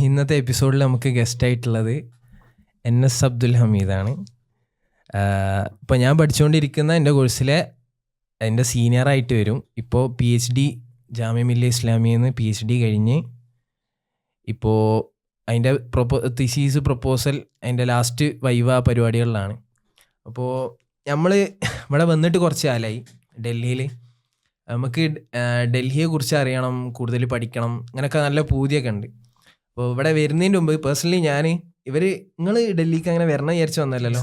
ഇന്നത്തെ എപ്പിസോഡിൽ നമുക്ക് ഗസ്റ്റായിട്ടുള്ളത് NS അബ്ദുൽ ഹമീദാണ്. ഇപ്പോൾ ഞാൻ പഠിച്ചുകൊണ്ടിരിക്കുന്ന എൻ്റെ കോഴ്സിലെ എൻ്റെ സീനിയറായിട്ട് വരും. ഇപ്പോൾ PhD ജാമിയ മില്ലിയ ഇസ്ലാമിയിൽ നിന്ന് PhD കഴിഞ്ഞ് ഇപ്പോൾ അതിൻ്റെ തിസീസ് പ്രപ്പോസൽ അതിൻ്റെ ലാസ്റ്റ് വൈവ പരിപാടികളിലാണ്. അപ്പോൾ നമ്മൾ ഇവിടെ വന്നിട്ട് കുറച്ച് കാലമായി ഡൽഹിയിൽ. നമുക്ക് ഡൽഹിയെക്കുറിച്ച് അറിയണം, കൂടുതൽ പഠിക്കണം, അങ്ങനെയൊക്കെ നല്ല പൂതിയൊക്കെ ഉണ്ട്. അപ്പോൾ ഇവിടെ വരുന്നതിന് മുമ്പ് പേഴ്സണലി നിങ്ങൾ ഡൽഹിക്ക് അങ്ങനെ വരണം വിചാരിച്ച് വന്നല്ലോ.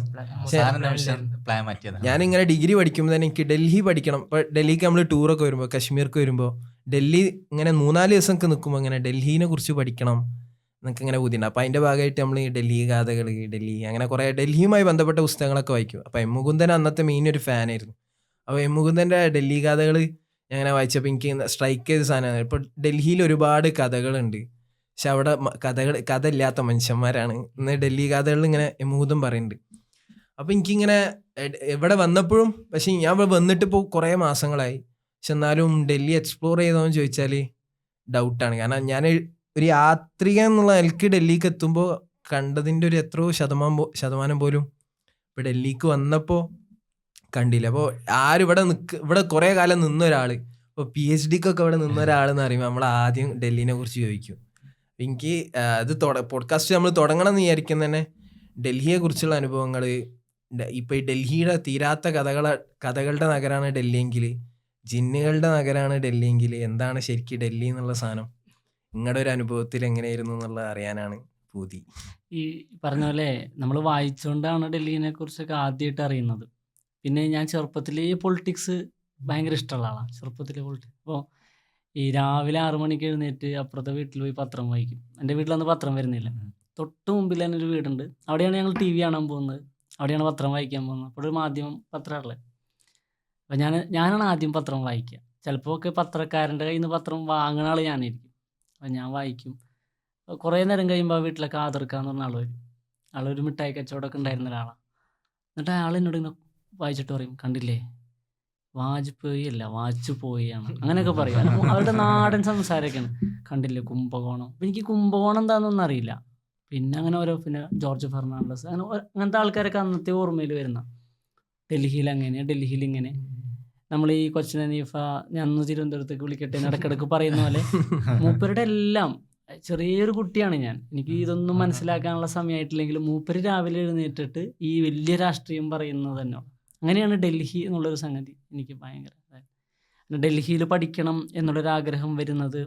ഞാനിങ്ങനെ ഡിഗ്രി പഠിക്കുമ്പോൾ തന്നെ എനിക്ക് ഡൽഹി പഠിക്കണം. ഇപ്പോൾ ഡൽഹിക്ക് നമ്മൾ ടൂറൊക്കെ വരുമ്പോൾ, കശ്മീർക്ക് വരുമ്പോൾ ഡൽഹി ഇങ്ങനെ 3-4 ദിവസമൊക്കെ നിൽക്കുമ്പോൾ ഇങ്ങനെ ഡൽഹിനെ കുറിച്ച് പഠിക്കണം എന്നൊക്കെ ഇങ്ങനെ ബുദ്ധിയുണ്ട്. അപ്പോൾ അതിൻ്റെ ഭാഗമായിട്ട് നമ്മൾ ഡൽഹി ഗാഥകൾ, ഡൽഹി അങ്ങനെ കുറേ ഡൽഹിയുമായി ബന്ധപ്പെട്ട പുസ്തകങ്ങളൊക്കെ വായിക്കും. അപ്പോൾ എം മുകുന്ദൻ അന്നത്തെ മെയിൻ ഒരു ഫാനായിരുന്നു. അപ്പോൾ എം മുകുന്ദൻ്റെ ഡൽഹി ഗാഥകൾ ഞാൻ അങ്ങനെ വായിച്ചപ്പോൾ എനിക്ക് സ്ട്രൈക്ക് ചെയ്ത സാധനമാണ്. ഇപ്പോൾ ഡൽഹിയിൽ ഒരുപാട് കഥകളുണ്ട്, പക്ഷെ അവിടെ കഥ ഇല്ലാത്ത മനുഷ്യന്മാരാണ് ഇന്ന് ഡൽഹി കഥകളിൽ ഇങ്ങനെ എം മുകുന്ദൻ പറയുന്നുണ്ട്. അപ്പോൾ എനിക്കിങ്ങനെ ഇവിടെ വന്നപ്പോഴും, പക്ഷേ ഞാൻ ഇവിടെ വന്നിട്ട് ഇപ്പോൾ കുറേ മാസങ്ങളായി, പക്ഷെ എന്നാലും ഡൽഹി എക്സ്പ്ലോർ ചെയ്തോന്ന് ചോദിച്ചാൽ ഡൗട്ടാണ്. കാരണം ഞാൻ ഒരു യാത്രികൻ എന്നുള്ള നിലയ്ക്ക് ഡൽഹിക്ക് എത്തുമ്പോൾ കണ്ടതിൻ്റെ ഒരു എത്രയോ ശതമാനം പോലും ഇപ്പോൾ ഡൽഹിക്ക് വന്നപ്പോൾ കണ്ടില്ല. അപ്പോൾ ആരും ഇവിടെ കുറേ കാലം നിന്ന ഒരാൾ, ഇപ്പോൾ PhDക്കൊക്കെ ഇവിടെ നിന്ന ഒരാളെന്ന് പറയുമ്പോൾ നമ്മൾ ആദ്യം ഡൽഹിനെ കുറിച്ച് ചോദിക്കും. എനിക്ക് അത് പോഡ്കാസ്റ്റ് നമ്മൾ തുടങ്ങണം എന്ന് വിചാരിക്കുന്ന തന്നെ ഡൽഹിയെ കുറിച്ചുള്ള അനുഭവങ്ങൾ. ഇപ്പോൾ ഈ ഡൽഹിയുടെ തീരാത്ത കഥകളുടെ നഗരമാണ് ഡൽഹിയെങ്കിൽ, ജിന്നുകളുടെ നഗരമാണ് ഡൽഹിയെങ്കിൽ എന്താണ് ശരിക്കും ഡൽഹി എന്നുള്ള സാധനം നിങ്ങളുടെ ഒരു അനുഭവത്തിൽ എങ്ങനെയായിരുന്നു എന്നുള്ളത് അറിയാനാണ് പൂതി. ഈ പറഞ്ഞ പോലെ നമ്മൾ വായിച്ചുകൊണ്ടാണ് ഡൽഹിനെ കുറിച്ചൊക്കെ ആദ്യമായിട്ട് അറിയുന്നത്. പിന്നെ ഞാൻ ചെറുപ്പത്തിൽ ഈ പൊളിറ്റിക്സ് ഭയങ്കര ഇഷ്ടമുള്ള ആളാണ്. ചെറുപ്പത്തിൽ പൊളിറ്റിക്സ് അപ്പോൾ ഈ രാവിലെ 6 മണിക്ക് എഴുന്നേറ്റ് അപ്പുറത്തെ വീട്ടിൽ പോയി പത്രം വായിക്കും. എൻ്റെ വീട്ടിലന്ന് പത്രം വരുന്നില്ല. തൊട്ട് മുമ്പിൽ തന്നെ ഒരു വീടുണ്ട്, അവിടെയാണ് ഞങ്ങൾ TV കാണാൻ പോകുന്നത്, അവിടെയാണ് പത്രം വായിക്കാൻ പോകുന്നത്. അപ്പോൾ ഒരു മാധ്യമം പത്രമുള്ളത്. അപ്പോൾ ഞാനാണ് ആദ്യം പത്രം വായിക്കുക. ചിലപ്പോൾ ഒക്കെ പത്രക്കാരൻ്റെ കയ്യിൽ നിന്ന് പത്രം വാങ്ങുന്ന ആൾ ഞാനായിരിക്കും. അപ്പോൾ ഞാൻ വായിക്കും. കുറേ നേരം കഴിയുമ്പോൾ വീട്ടിലെ കാതർക്കാന്ന് പറഞ്ഞ ആൾ വരും. ആളൊരു മിഠായി കച്ചവടമൊക്കെ ഉണ്ടായിരുന്ന ഒരാളാണ്. എന്നിട്ട് അയാൾ എന്നോട് ഇങ്ങനെ വായിച്ചിട്ട് പറയും, കണ്ടില്ലേ വാജ്പേയി അല്ല വാജ്പോയിയാണ്, അങ്ങനെയൊക്കെ പറയും. അവരുടെ നാടൻ സംസാരമൊക്കെയാണ്. കണ്ടില്ലേ കുംഭകോണം. അപ്പം എനിക്ക് കുംഭകോണം എന്താണെന്നൊന്നും അറിയില്ല. പിന്നെ അങ്ങനെ പിന്നെ ജോർജ് ഫെർണാണ്ടസ് അങ്ങനത്തെ ആൾക്കാരൊക്കെ അന്നത്തെ ഓർമ്മയിൽ വരുന്ന. ഡൽഹിയിൽ അങ്ങനെ, ഡൽഹിയിൽ ഇങ്ങനെ. നമ്മൾ ഈ കൊച്ചിൻ ഹനീഫ ഞാൻ തിരുവനന്തപുരത്തേക്ക് വിളിക്കട്ടെ ഇടക്കിടക്ക് പറയുന്ന പോലെ മൂപ്പരുടെ എല്ലാം. ചെറിയൊരു കുട്ടിയാണ് ഞാൻ, എനിക്ക് ഇതൊന്നും മനസ്സിലാക്കാനുള്ള സമയമായിട്ടില്ലെങ്കിലും മൂപ്പര് രാവിലെ എഴുന്നേറ്റിട്ട് ഈ വലിയ രാഷ്ട്രീയം പറയുന്നത് തന്നെ. അങ്ങനെയാണ് ഡൽഹി എന്നുള്ളൊരു സംഗതി എനിക്ക് ഭയങ്കര. ഡൽഹിയിൽ പഠിക്കണം എന്നുള്ളൊരാഗ്രഹം വരുന്നത്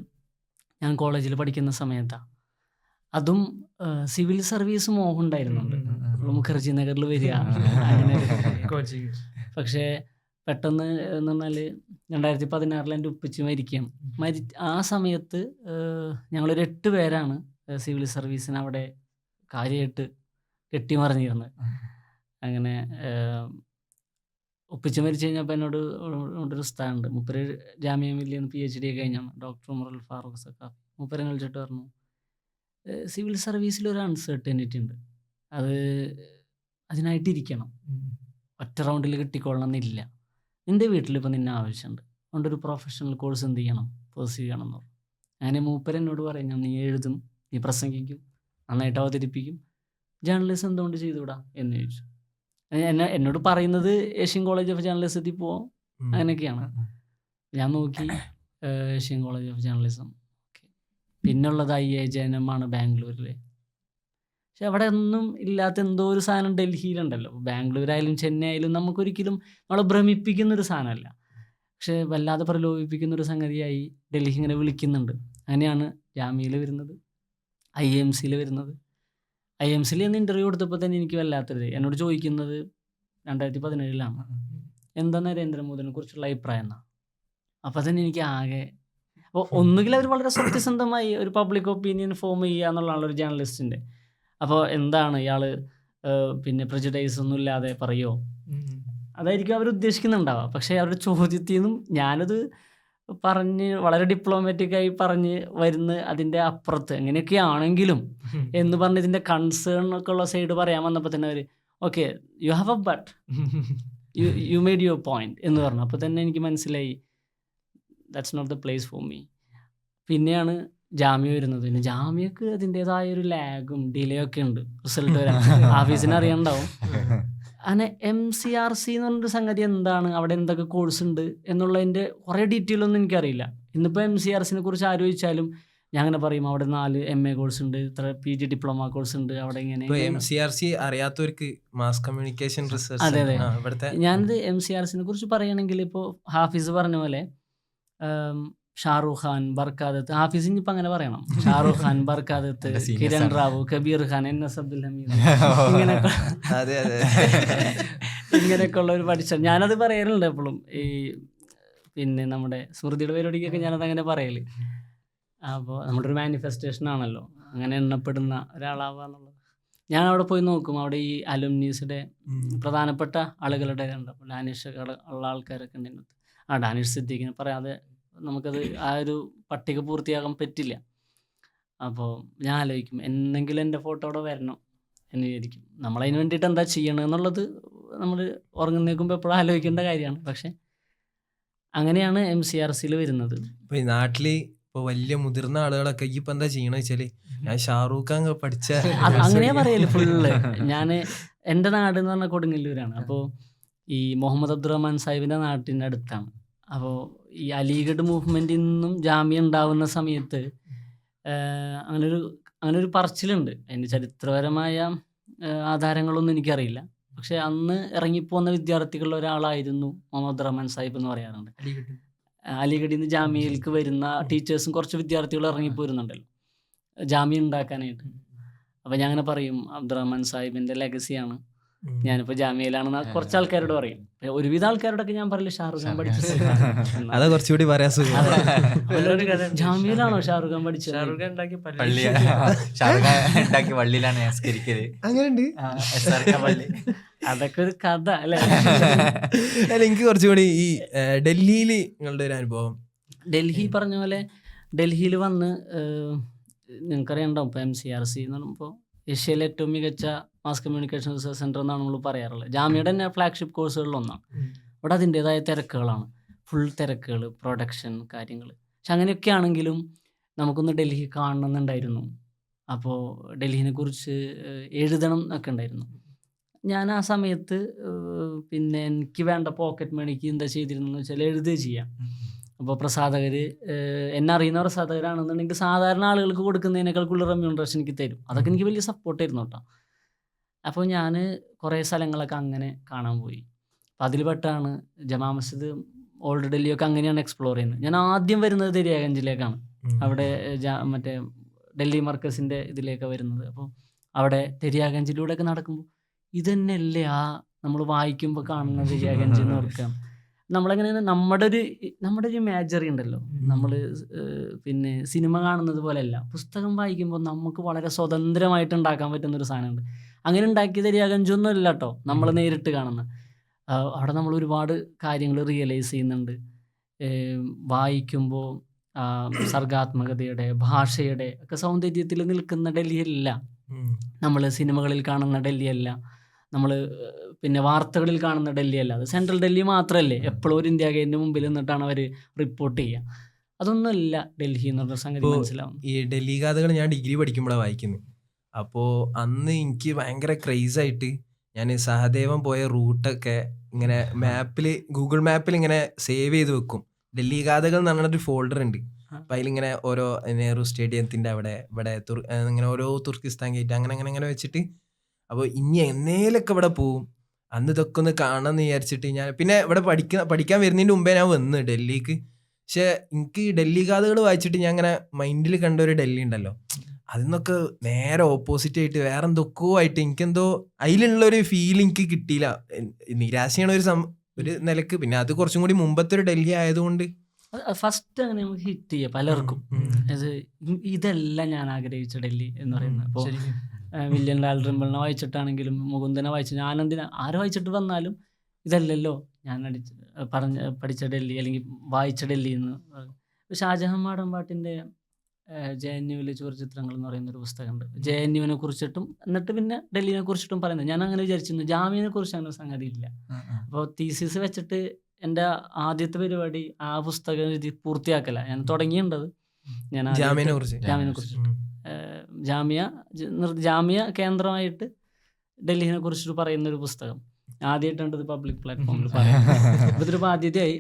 ഞാൻ കോളേജിൽ പഠിക്കുന്ന സമയത്താണ്. അതും സിവിൽ സർവീസ് മോഹം ഉണ്ടായിരുന്നുണ്ട്. മുഖർജി നഗറിൽ വരിക അങ്ങനെ. പക്ഷേ പെട്ടെന്ന് എന്ന് പറഞ്ഞാൽ 2016 എൻ്റെ ഉപ്പച്ചി മരിക്കുകയാണ്. ആ സമയത്ത് ഞങ്ങളൊരു 8 പേരാണ് സിവിൽ സർവീസിന് അവിടെ കാര്യമായിട്ട് കെട്ടിമറിഞ്ഞിരുന്നത്. അങ്ങനെ ഉപ്പച്ചി മരിച്ചു കഴിഞ്ഞപ്പോൾ എന്നോടൊരു ഉസ്താദുണ്ട്, മൂപ്പര് ജാമിയ മില്ലിയിൽ നിന്ന് PhD കഴിഞ്ഞാണ്, ഡോക്ടർ ഉമറുൽ ഫാറൂഖ് സഖാഫി. മൂപ്പരെ വിളിച്ചിട്ട് പറഞ്ഞു, സിവിൽ സർവീസിൽ ഒരു അൺസർട്ടനിറ്റി ഉണ്ട്, അതിനായിട്ടിരിക്കണം, ഒറ്റ റൗണ്ടിൽ കിട്ടിക്കൊള്ളണം എന്നില്ല. നിൻ്റെ വീട്ടിലിപ്പോൾ നിന്നെ ആവശ്യമുണ്ട്, അതുകൊണ്ടൊരു പ്രൊഫഷണൽ കോഴ്സ് എന്ത് ചെയ്യണം, പേഴ്സ്യൂ ചെയ്യണം എന്ന് പറഞ്ഞു. അങ്ങനെ മൂപ്പര് എന്നോട് പറഞ്ഞു, നീ എഴുതും, നീ പ്രസംഗിക്കും, നന്നായിട്ട് അവതരിപ്പിക്കും, ജേർണലിസം എന്തുകൊണ്ട് ചെയ്തുകൂടാ എന്ന് ചോദിച്ചു. എന്നോട് പറയുന്നത് ഏഷ്യൻ കോളേജ് ഓഫ് ജേർണലിസത്തിൽ പോവാം അങ്ങനെയൊക്കെയാണ്. ഞാൻ നോക്കി ഏഷ്യൻ കോളേജ് ഓഫ് ജേർണലിസം. പിന്നുള്ളത് IIJNM ആണ് ബാംഗ്ലൂരിൽ. പക്ഷെ അവിടെ ഒന്നും ഇല്ലാത്ത എന്തോ ഒരു സാധനം ഡൽഹിയിലുണ്ടല്ലോ. ബാംഗ്ലൂരായാലും ചെന്നൈ ആയാലും നമുക്കൊരിക്കലും നമ്മളെ ഭ്രമിപ്പിക്കുന്നൊരു സാധനമല്ല, പക്ഷെ വല്ലാതെ പ്രലോഭിപ്പിക്കുന്നൊരു സംഗതിയായി ഡൽഹി ഇങ്ങനെ വിളിക്കുന്നുണ്ട്. അങ്ങനെയാണ് ജാമ്യയിൽ വരുന്നത്, IIMCയിൽ വരുന്നത്. IIMCയിൽ നിന്ന് ഇൻ്റർവ്യൂ കൊടുത്തപ്പോൾ തന്നെ എനിക്ക് വല്ലാത്തത്. എന്നോട് ചോദിക്കുന്നത് 2017 എന്താ നരേന്ദ്രമോദിനെ കുറിച്ചുള്ള അഭിപ്രായം എന്നാണ്. അപ്പോൾ തന്നെ എനിക്ക് ആകെ, അപ്പോൾ ഒന്നുകിൽ അവർ വളരെ സത്യസന്ധമായി ഒരു പബ്ലിക് ഒപ്പീനിയൻ ഫോം ചെയ്യുക എന്നുള്ളതാണ് ഒരു ജേർണലിസ്റ്റിൻ്റെ. അപ്പോൾ എന്താണ് ഇയാൾ പിന്നെ പ്രെജുഡൈസ് ഒന്നും ഇല്ലാതെ പറയുമോ, അതായിരിക്കും അവർ ഉദ്ദേശിക്കുന്നുണ്ടാവുക. പക്ഷേ അവരുടെ ചോദ്യത്തിൽ നിന്നും ഞാനത് പറഞ്ഞ് വളരെ ഡിപ്ലോമാറ്റിക്കായി പറഞ്ഞ് വരുന്ന അതിൻ്റെ അപ്പുറത്ത് എങ്ങനെയൊക്കെയാണെങ്കിലും എന്ന് പറഞ്ഞ് ഇതിൻ്റെ കൺസേൺ ഒക്കെ ഉള്ള സൈഡ് പറയാൻ വന്നപ്പോൾ തന്നെ അവർ okay you have a but you made your point എന്ന് പറഞ്ഞു. അപ്പോൾ തന്നെ എനിക്ക് മനസ്സിലായി that's not the place for me. പിന്നെയാണ് ജാമ്യ വരുന്നത്. പിന്നെ ജാമ്യക്ക് അതിൻ്റെതായ ഒരു ലാഗും ഡിലേ ഒക്കെ ഉണ്ട് റിസൾട്ട് വരാൻ. ഹാഫീസിന് അറിയണ്ടാവും. അങ്ങനെ MCRC എന്ന് പറഞ്ഞൊരു സംഗതി എന്താണ്, അവിടെ എന്തൊക്കെ കോഴ്സ് ഉണ്ട് എന്നുള്ളതിൻ്റെ കുറേ ഡീറ്റെയിൽ ഒന്നും എനിക്കറിയില്ല. ഇന്നിപ്പോൾ MCRCനെ കുറിച്ച് ആര് ചോദിച്ചാലും ഞാൻ അങ്ങനെ പറയും അവിടെ 4 MA കോഴ്സ് ഉണ്ട്, ഇത്ര PG ഡിപ്ലോമ കോഴ്സ് ഉണ്ട്, അവിടെ ഇങ്ങനെ. MCRC അറിയാത്തവർക്ക് മാസ് കമ്മ്യൂണിക്കേഷൻ അതെ റിസർച്ച് അതെ ഇവിടുത്തെ ഞാനിത് MCRCനെ കുറിച്ച് പറയുകയാണെങ്കിൽ ഇപ്പോൾ ഹാഫീസ് പറഞ്ഞ പോലെ ഷാറൂഖ് ഖാൻ, ബർക്കാദത്ത്, ഹാഫീസ് ഇനിയിപ്പോൾ അങ്ങനെ പറയണം, ഷാറൂഖ് ഖാൻ, ബർക്കാദത്ത്, കിരൺ റാവു, കബീർ ഖാൻ, NS അബ്ദുൽ ഹമീദ്, ഇങ്ങനെയൊക്കെ അതെ അതെ ഇങ്ങനെയൊക്കെ ഉള്ളവർ പഠിച്ച ഞാനത് പറയാറുണ്ട് എപ്പോഴും. ഈ പിന്നെ നമ്മുടെ സ്മൃതിയുടെ പരിപാടിക്കൊക്കെ ഞാനത് അങ്ങനെ പറയല്. അപ്പോൾ നമ്മുടെ ഒരു മാനിഫെസ്റ്റേഷൻ ആണല്ലോ അങ്ങനെ എണ്ണപ്പെടുന്ന ഒരാളാവുക എന്നുള്ളത്. ഞാൻ അവിടെ പോയി നോക്കും, അവിടെ ഈ അലുമിനീസിന്റെ പ്രധാനപ്പെട്ട ആളുകളുടെ ഉണ്ട്. അപ്പോൾ ഡാനിഷ് ഉള്ള ആൾക്കാരൊക്കെ ഉണ്ട് ഇതിനകത്ത്. ഡാനിഷ് സിദ്ദീഖിനെ പറയാതെ നമുക്കത് ആ ഒരു പട്ടിക പൂർത്തിയാക്കാൻ പറ്റില്ല. അപ്പോൾ ഞാൻ ആലോചിക്കും എന്തെങ്കിലും എൻ്റെ ഫോട്ടോ അവിടെ വരണം എന്ന് വിചാരിക്കും. നമ്മളതിന് വേണ്ടിയിട്ട് എന്താ ചെയ്യണമെന്നുള്ളത് നമ്മൾ ഉറങ്ങുന്നേക്കുമ്പോൾ എപ്പോഴും ആലോചിക്കേണ്ട കാര്യമാണ്. പക്ഷെ അങ്ങനെയാണ് MCRCയിൽ വരുന്നത്. ഇപ്പൊ ഈ നാട്ടില് ഇപ്പൊ വലിയ മുതിർന്ന ആളുകളൊക്കെ ഇപ്പൊ എന്താ ചെയ്യണെന്ന് വെച്ചാല് ഞാൻ ഷാറൂഖ് ഖാൻ പഠിച്ച അങ്ങനെയാ പറയല് ഫുള്ള്. ഞാൻ എൻ്റെ നാട് എന്ന് പറഞ്ഞാൽ കൊടുങ്ങല്ലൂരാണ്. അപ്പോൾ ഈ മുഹമ്മദ് അബ്ദുറഹ്മാൻ സാഹിബിൻ്റെ നാട്ടിൻ്റെ അടുത്താണ്. അപ്പോൾ ഈ അലിഗഡ് മൂവ്മെൻറ്റിൽ നിന്നും ജാമ്യ ഉണ്ടാവുന്ന സമയത്ത് അങ്ങനൊരു പറച്ചിലുണ്ട്. അതിൻ്റെ ചരിത്രപരമായ ആധാരങ്ങളൊന്നും എനിക്കറിയില്ല. പക്ഷെ അന്ന് ഇറങ്ങിപ്പോകുന്ന വിദ്യാർത്ഥികളിൽ ഒരാളായിരുന്നു മുഹമ്മദ് റഹ്മാൻ സാഹിബ് എന്ന് പറയാറുണ്ട്. അലിഗഡിൽ നിന്ന് ജാമ്യയിലേക്ക് വരുന്ന ടീച്ചേഴ്സും കുറച്ച് വിദ്യാർത്ഥികൾ ഇറങ്ങിപ്പോരുന്നുണ്ടല്ലോ ജാമ്യ ഉണ്ടാക്കാനായിട്ട്. അപ്പോൾ ഞാൻ അങ്ങനെ പറയും അബ്ദുറഹ്മാൻ സാഹിബിൻ്റെ ലെഗസിയാണ്, ഞാനിപ്പോൾ ജാമ്യയിലാണെന്ന് കുറച്ച് ആൾക്കാരോട് പറയും. ഒരുവിധ ആൾക്കാരോടൊക്കെ ഞാൻ പറയില്ല ഷാറുഖ് ഖാൻ പഠിച്ചത് അതാ കുറച്ചുകൂടി പറയാൻ സുഖം. ജാമ്യയിലാണോ ഷാറുഖ് ഖാൻ പഠിച്ചത്? അതൊക്കെ ഒരു കഥ അല്ലേ? എനിക്ക് കുറച്ചുകൂടി ഈ ഡൽഹിയിൽ നിങ്ങളുടെ ഒരു അനുഭവം. ഡൽഹി പറഞ്ഞ പോലെ ഡൽഹിയിൽ വന്ന് നിങ്ങൾക്കറിയണ്ടാവും. ഇപ്പോൾ MCRC എന്ന് പറയുമ്പോൾ ഏഷ്യയിലെ ഏറ്റവും മികച്ച മാസ് കമ്മ്യൂണിക്കേഷൻ റിസർച്ച് സെൻറ്റർ എന്നാണ് നമ്മൾ പറയാറുള്ളത്. ജാമ്യയുടെ തന്നെ ഫ്ലാഗ്ഷിപ്പ് കോഴ്സുകളിലൊന്നാണ്. ഇവിടെ അതിൻ്റേതായ തിരക്കുകളാണ്, ഫുൾ തിരക്കുകൾ, പ്രൊഡക്ഷൻ കാര്യങ്ങൾ. പക്ഷെ അങ്ങനെയൊക്കെ ആണെങ്കിലും നമുക്കൊന്ന് ഡൽഹി കാണണമെന്നുണ്ടായിരുന്നു. അപ്പോൾ ഡൽഹിനെ കുറിച്ച് എഴുതണം എന്നൊക്കെ ഉണ്ടായിരുന്നു. ഞാൻ ആ സമയത്ത് പിന്നെ എനിക്ക് വേണ്ട പോക്കറ്റ് മണിക്ക് എന്താ ചെയ്തിരുന്നതെന്ന് വെച്ചാൽ എഴുതുക ചെയ്യാം. അപ്പോൾ പ്രസാധകർ എന്നെ അറിയുന്ന പ്രസാധകരാണെന്നുണ്ടെങ്കിൽ സാധാരണ ആളുകൾക്ക് കൊടുക്കുന്നതിനേക്കാൾ കൂടുതൽ റെമ്യൂണറേഷൻ എനിക്ക് തരും. അതൊക്കെ എനിക്ക് വലിയ സപ്പോർട്ടായിരുന്നു കേട്ടോ. അപ്പോൾ ഞാൻ കുറേ സ്ഥലങ്ങളൊക്കെ അങ്ങനെ കാണാൻ പോയി. അപ്പം അതിൽ പെട്ടാണ് ജമാ മസ്ജിദ്, ഓൾഡ് ഡൽഹിയൊക്കെ അങ്ങനെയാണ് എക്സ്പ്ലോർ ചെയ്യുന്നത്. ഞാൻ ആദ്യം വരുന്നത് ദരിയാഗഞ്ചിലേക്കാണ്. അവിടെ മറ്റേ ഡൽഹി മർക്കസിൻ്റെ ഇതിലേക്ക് വരുന്നത്. അപ്പോൾ അവിടെ ദരിയാഗഞ്ചിലൂടെയൊക്കെ നടക്കുമ്പോൾ ഇതന്നെയല്ലേ ആ നമ്മൾ വായിക്കുമ്പോൾ കാണുന്ന ദരിയാഗഞ്ച് എന്ന് ഓർക്കാം. നമ്മളെങ്ങനെയാണ് നമ്മുടെ ഒരു ഇമാജറി ഉണ്ടല്ലോ, നമ്മൾ പിന്നെ സിനിമ കാണുന്നത് പോലെയല്ല, പുസ്തകം വായിക്കുമ്പോൾ നമുക്ക് വളരെ സ്വതന്ത്രമായിട്ട് ഉണ്ടാക്കാൻ പറ്റുന്നൊരു സാധനമുണ്ട്. അങ്ങനെ ഉണ്ടാക്കിയ ദരിയാഗഞ്ചൊന്നും അല്ല കേട്ടോ നമ്മൾ നേരിട്ട് കാണുന്ന. അവിടെ നമ്മൾ ഒരുപാട് കാര്യങ്ങൾ റിയലൈസ് ചെയ്യുന്നുണ്ട്. വായിക്കുമ്പോൾ സർഗാത്മകതയുടെ, ഭാഷയുടെ ഒക്കെ സൗന്ദര്യത്തിൽ നിൽക്കുന്ന ഡൽഹിയല്ല നമ്മൾ സിനിമകളിൽ കാണുന്ന ഡൽഹിയല്ല, നമ്മൾ പിന്നെ വാർത്തകളിൽ കാണുന്ന ഡൽഹിയല്ല. അത് സെൻട്രൽ ഡൽഹി മാത്രമല്ലേ, എപ്പോഴും ഒരു ഇന്ത്യ ഗേറ്റിൻ്റെ മുമ്പിൽ നിന്നിട്ടാണ് അവർ റിപ്പോർട്ട് ചെയ്യുക. അതൊന്നുമല്ല ഡൽഹി എന്ന് പറഞ്ഞ സംഗതി മനസ്സിലാവും. ഈ ഡൽഹി കഥകൾ ഞാൻ ഡിഗ്രി പഠിക്കുമ്പോഴാണ് വായിക്കുന്നത്. അപ്പോൾ അന്ന് എനിക്ക് ഭയങ്കര ക്രേസായിട്ട് ഞാൻ സഹദേവൻ പോയ റൂട്ടൊക്കെ ഇങ്ങനെ ഗൂഗിൾ മാപ്പിൽ ഇങ്ങനെ സേവ് ചെയ്ത് വെക്കും. ഡൽഹി കഥകൾ എന്ന് പറഞ്ഞൊരു ഫോൾഡർ ഉണ്ട്. അപ്പം അതിലിങ്ങനെ ഓരോ നെഹ്റു സ്റ്റേഡിയത്തിൻ്റെ അവിടെ ഇവിടെ ഇങ്ങനെ ഓരോ തുർക്കിസ്ഥാൻ ഗേറ്റ് അങ്ങനെ വെച്ചിട്ട്, അപ്പോൾ ഇനി എന്നേലൊക്കെ ഇവിടെ പോവും, അന്ന് ഇതൊക്കെ ഒന്ന് കാണാമെന്ന് വിചാരിച്ചിട്ട് ഞാൻ പിന്നെ ഇവിടെ പഠിക്കാൻ വരുന്നതിൻ്റെ മുമ്പേ ഞാൻ വന്ന് ഡൽഹിക്ക്. പക്ഷെ എനിക്ക് ഡൽഹി കഥകൾ വായിച്ചിട്ട് ഞാൻ ഇങ്ങനെ മൈൻഡിൽ കണ്ട ഒരു ഡൽഹി ഉണ്ടല്ലോ, അതിന്നൊക്കെ നേരെ ഓപ്പോസിറ്റ് ആയിട്ട് വേറെ എന്തൊക്കെയോ ആയിട്ട് എനിക്കെന്തോ അതിലുള്ളൊരു ഫീൽ എനിക്ക് കിട്ടിയില്ല. നിരാശയാണ് ഒരു നിലക്ക്. പിന്നെ അത് കുറച്ചും കൂടി മുമ്പത്തെ ഒരു ഡൽഹി ആയതുകൊണ്ട് ഫസ്റ്റ് അങ്ങനെ നമുക്ക് ഹിറ്റ് ചെയ്യുക പലർക്കും. ഇതല്ല ഞാൻ ആഗ്രഹിച്ച ഡൽഹി എന്ന് പറയുന്നത്. അപ്പോൾ വില്യം ഡാൽറിംബിളിനെ വായിച്ചിട്ടാണെങ്കിലും മുകുന്ദനെ വായിച്ചു, ആര് വായിച്ചിട്ട് വന്നാലും ഇതല്ലല്ലോ ഞാൻ പഠിച്ച ഡൽഹി അല്ലെങ്കിൽ വായിച്ച ഡൽഹി എന്ന്. ഷാജഹാൻ മാടമ്പാട്ടിൻ്റെ JNUവിലെ ചുവർചിത്രങ്ങൾ എന്ന് പറയുന്നൊരു പുസ്തകമുണ്ട്. JNUവിനെ കുറിച്ചിട്ടും എന്നിട്ട് പിന്നെ ഡൽഹിനെ കുറിച്ചിട്ടും പറയുന്നത്. ഞാൻ അങ്ങനെ വിചാരിച്ചിരുന്നു, ജാമ്യനെ കുറിച്ച് അങ്ങനെ സംഗതി ഇല്ല. അപ്പോൾ തീസിസ് വെച്ചിട്ട് എൻ്റെ ആദ്യത്തെ പരിപാടി ആ പുസ്തകം എഴുതി പൂർത്തിയാക്കല. ഞാൻ തുടങ്ങിയിട്ടുണ്ടത്, ഞാൻ ജാമ്യനെ കുറിച്ച് ജാമ്യനെ കുറിച്ച് ജാമ്യ കേന്ദ്രമായിട്ട് ഡൽഹിനെ കുറിച്ചിട്ട് പറയുന്ന ഒരു പുസ്തകം ആദ്യമായിട്ടുണ്ട് പബ്ലിക് പ്ലാറ്റ്ഫോമിൽ പറയാം. ഇതൊരു ബാധ്യതയായി.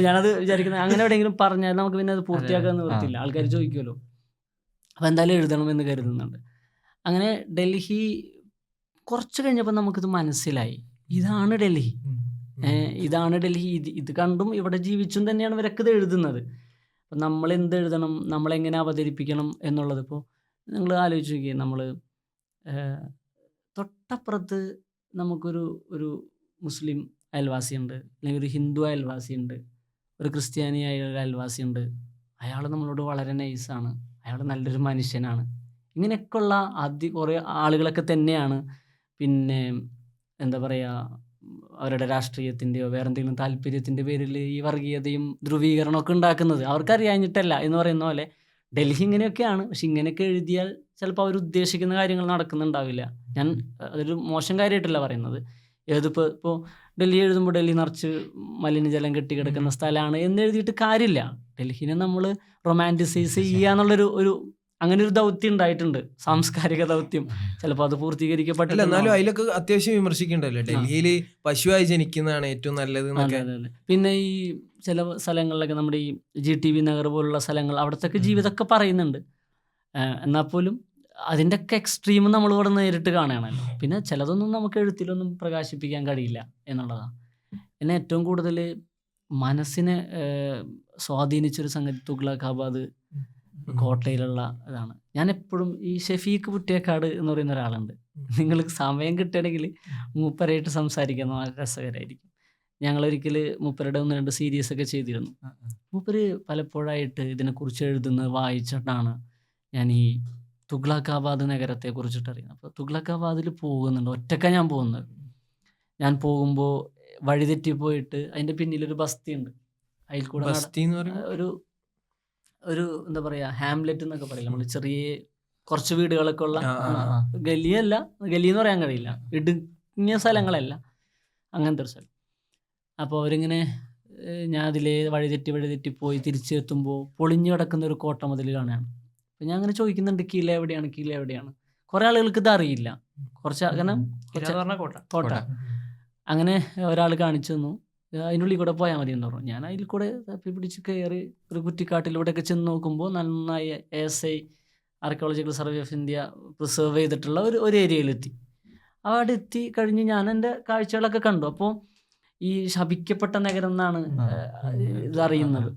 ഞാനത് വിചാരിക്കുന്നത് അങ്ങനെ എവിടെയെങ്കിലും പറഞ്ഞാൽ നമുക്ക് പിന്നെ അത് പൂർത്തിയാക്കാൻ നിവൃത്തിയില്ല, ആൾക്കാർ ചോദിക്കുമല്ലോ. അപ്പം എന്തായാലും എഴുതണമെന്ന് കരുതുന്നുണ്ട്. അങ്ങനെ ഡൽഹി കുറച്ച് കഴിഞ്ഞപ്പോൾ നമുക്കിത് മനസ്സിലായി, ഇതാണ് ഡൽഹി, ഇതാണ് ഡൽഹി. ഇത് കണ്ടും ഇവിടെ ജീവിച്ചും തന്നെയാണ് ഇവരൊക്കെ ഇത് എഴുതുന്നത്. അപ്പം നമ്മൾ എന്ത് എഴുതണം, നമ്മളെങ്ങനെ അവതരിപ്പിക്കണം എന്നുള്ളത്. ഇപ്പോൾ നിങ്ങൾ ആലോചിച്ച് നോക്കിയേ, നമ്മൾ തൊട്ടപ്പുറത്ത് നമുക്കൊരു ഒരു മുസ്ലിം അയൽവാസിയുണ്ട്, അല്ലെങ്കിൽ ഒരു ഹിന്ദു അയൽവാസിയുണ്ട്, ഒരു ക്രിസ്ത്യാനിയായ ഒരു അയൽവാസിയുണ്ട്. അയാൾ നമ്മളോട് വളരെ നൈസാണ്, അയാൾ നല്ലൊരു മനുഷ്യനാണ്. ഇങ്ങനെയൊക്കെയുള്ള കുറേ ആളുകളൊക്കെ തന്നെയാണ് പിന്നെ എന്താ പറയുക, അവരുടെ രാഷ്ട്രീയത്തിൻ്റെയോ വേറെ എന്തെങ്കിലും താല്പര്യത്തിൻ്റെ പേരിൽ ഈ വർഗീയതയും ധ്രുവീകരണമൊക്കെ ഉണ്ടാക്കുന്നത്. അവർക്കറിയാഞ്ഞിട്ടല്ല എന്ന് പറയുന്ന പോലെ ഡൽഹി ഇങ്ങനെയൊക്കെയാണ്. പക്ഷെ ഇങ്ങനെയൊക്കെ എഴുതിയാൽ ചിലപ്പോൾ അവർ ഉദ്ദേശിക്കുന്ന കാര്യങ്ങൾ നടക്കുന്നുണ്ടാവില്ല. ഞാൻ അതൊരു മോശം കാര്യമായിട്ടല്ല പറയുന്നത്. ഇപ്പോൾ ഡൽഹി എഴുതുമ്പോൾ ഡൽഹി നിറച്ച് മലിനജലം കെട്ടിക്കിടക്കുന്ന സ്ഥലമാണ് എന്ന് എഴുതിയിട്ട് കാര്യമില്ല. ഡൽഹിനെ നമ്മൾ റൊമാൻറ്റിസൈസ് ചെയ്യുക എന്നുള്ളൊരു അങ്ങനെ ഒരു ദൗത്യം ഉണ്ടായിട്ടുണ്ട്, സാംസ്കാരിക ദൗത്യം. ചിലപ്പോൾ അത് പൂർത്തീകരിക്കപ്പെട്ടില്ല. എന്നാലും അതിലൊക്കെ അത്യാവശ്യം വിമർശിക്കണ്ടല്ലോ. ഡൽഹിയിൽ പശുവായി ജനിക്കുന്നതാണ് ഏറ്റവും നല്ലത്. പിന്നെ ഈ ചില സ്ഥലങ്ങളിലൊക്കെ നമ്മുടെ ഈ GTV നഗർ പോലുള്ള സ്ഥലങ്ങൾ, അവിടത്തൊക്കെ ജീവിതമൊക്കെ പറയുന്നുണ്ട്. എന്നാൽ പോലും അതിൻ്റെ ഒക്കെ എക്സ്ട്രീം നമ്മൾ ഇവിടെ നേരിട്ട് കാണുകയാണല്ലോ. പിന്നെ ചിലതൊന്നും നമുക്ക് എഴുത്തിലൊന്നും പ്രകാശിപ്പിക്കാൻ കഴിയില്ല എന്നുള്ളതാണ്. എന്നെ ഏറ്റവും കൂടുതൽ മനസ്സിനെ സ്വാധീനിച്ചൊരു സംഗതി തുഗ്ലക്കാബാദ് കോട്ടയിലുള്ള ഇതാണ്. ഞാൻ എപ്പോഴും ഈ ഷെഫീഖ് പുറ്റേക്കാട് എന്ന് പറയുന്ന ഒരാളുണ്ട്, നിങ്ങൾക്ക് സമയം കിട്ടുകയാണെങ്കിൽ മൂപ്പരായിട്ട് സംസാരിക്കുന്നത് വളരെ രസകരമായിരിക്കും. ഞങ്ങളൊരിക്കൽ മൂപ്പരുടെ 1-2 സീരീസൊക്കെ ചെയ്തിരുന്നു. മൂപ്പര് പലപ്പോഴായിട്ട് ഇതിനെക്കുറിച്ച് എഴുതുന്നത് വായിച്ചിട്ടാണ് ഞാൻ ഈ തുഗ്ലക്കാബാദ് നഗരത്തെ കുറിച്ചിട്ട് അറിയുന്നത്. അപ്പോൾ തുഗ്ലക്കാബാദിൽ പോകുന്നുണ്ട്, ഒറ്റയ്ക്കാണ് ഞാൻ പോകുന്നത്. ഞാൻ പോകുമ്പോൾ വഴിതെറ്റിപ്പോയിട്ട് അതിൻ്റെ പിന്നിലൊരു ബസ്തി ഉണ്ട്. അതിൽ കൂടെ ഒരു എന്താ പറയുക, ഹാംലെറ്റ് എന്നൊക്കെ പറയില്ല നമ്മൾ, ചെറിയ കുറച്ച് വീടുകളൊക്കെ ഉള്ള ഗലിയല്ല, ഗലി എന്ന് പറയാൻ കഴിയില്ല, ഇടുങ്ങിയ സ്ഥലങ്ങളല്ല, അങ്ങനത്തെ ഒരു സ്ഥലം. അപ്പോൾ അവരിങ്ങനെ ഞാൻ അതിലെ വഴിതെറ്റി പോയി തിരിച്ചെത്തുമ്പോൾ പൊളിഞ്ഞു കിടക്കുന്ന ഒരു കോട്ട മതിൽ കാണുകയാണ്. അപ്പം ഞാൻ അങ്ങനെ ചോദിക്കുന്നുണ്ട്, കീല എവിടെയാണ്. കുറേ ആളുകൾക്ക് ഇത് അറിയില്ല. കോട്ട അങ്ങനെ ഒരാൾ കാണിച്ചു തന്നു, അതിനുള്ളിൽ കൂടെ പോയാൽ മതി എന്ന് പറഞ്ഞു. ഞാൻ അതിൽ കൂടെ തപ്പി പിടിച്ച് കയറി ഒരു കുറ്റിക്കാട്ടിലൂടെയൊക്കെ ചെന്ന് നോക്കുമ്പോൾ നന്നായി ASI archaeological survey of India preserve ചെയ്തിട്ടുള്ള ഒരു ഏരിയയിലെത്തി. അവിടെ എത്തി കഴിഞ്ഞ് ഞാൻ എൻ്റെ കാഴ്ചകളൊക്കെ കണ്ടു. അപ്പോൾ ഈ ശപിക്കപ്പെട്ട നഗരം എന്നാണ് ഇതറിയുന്നത്.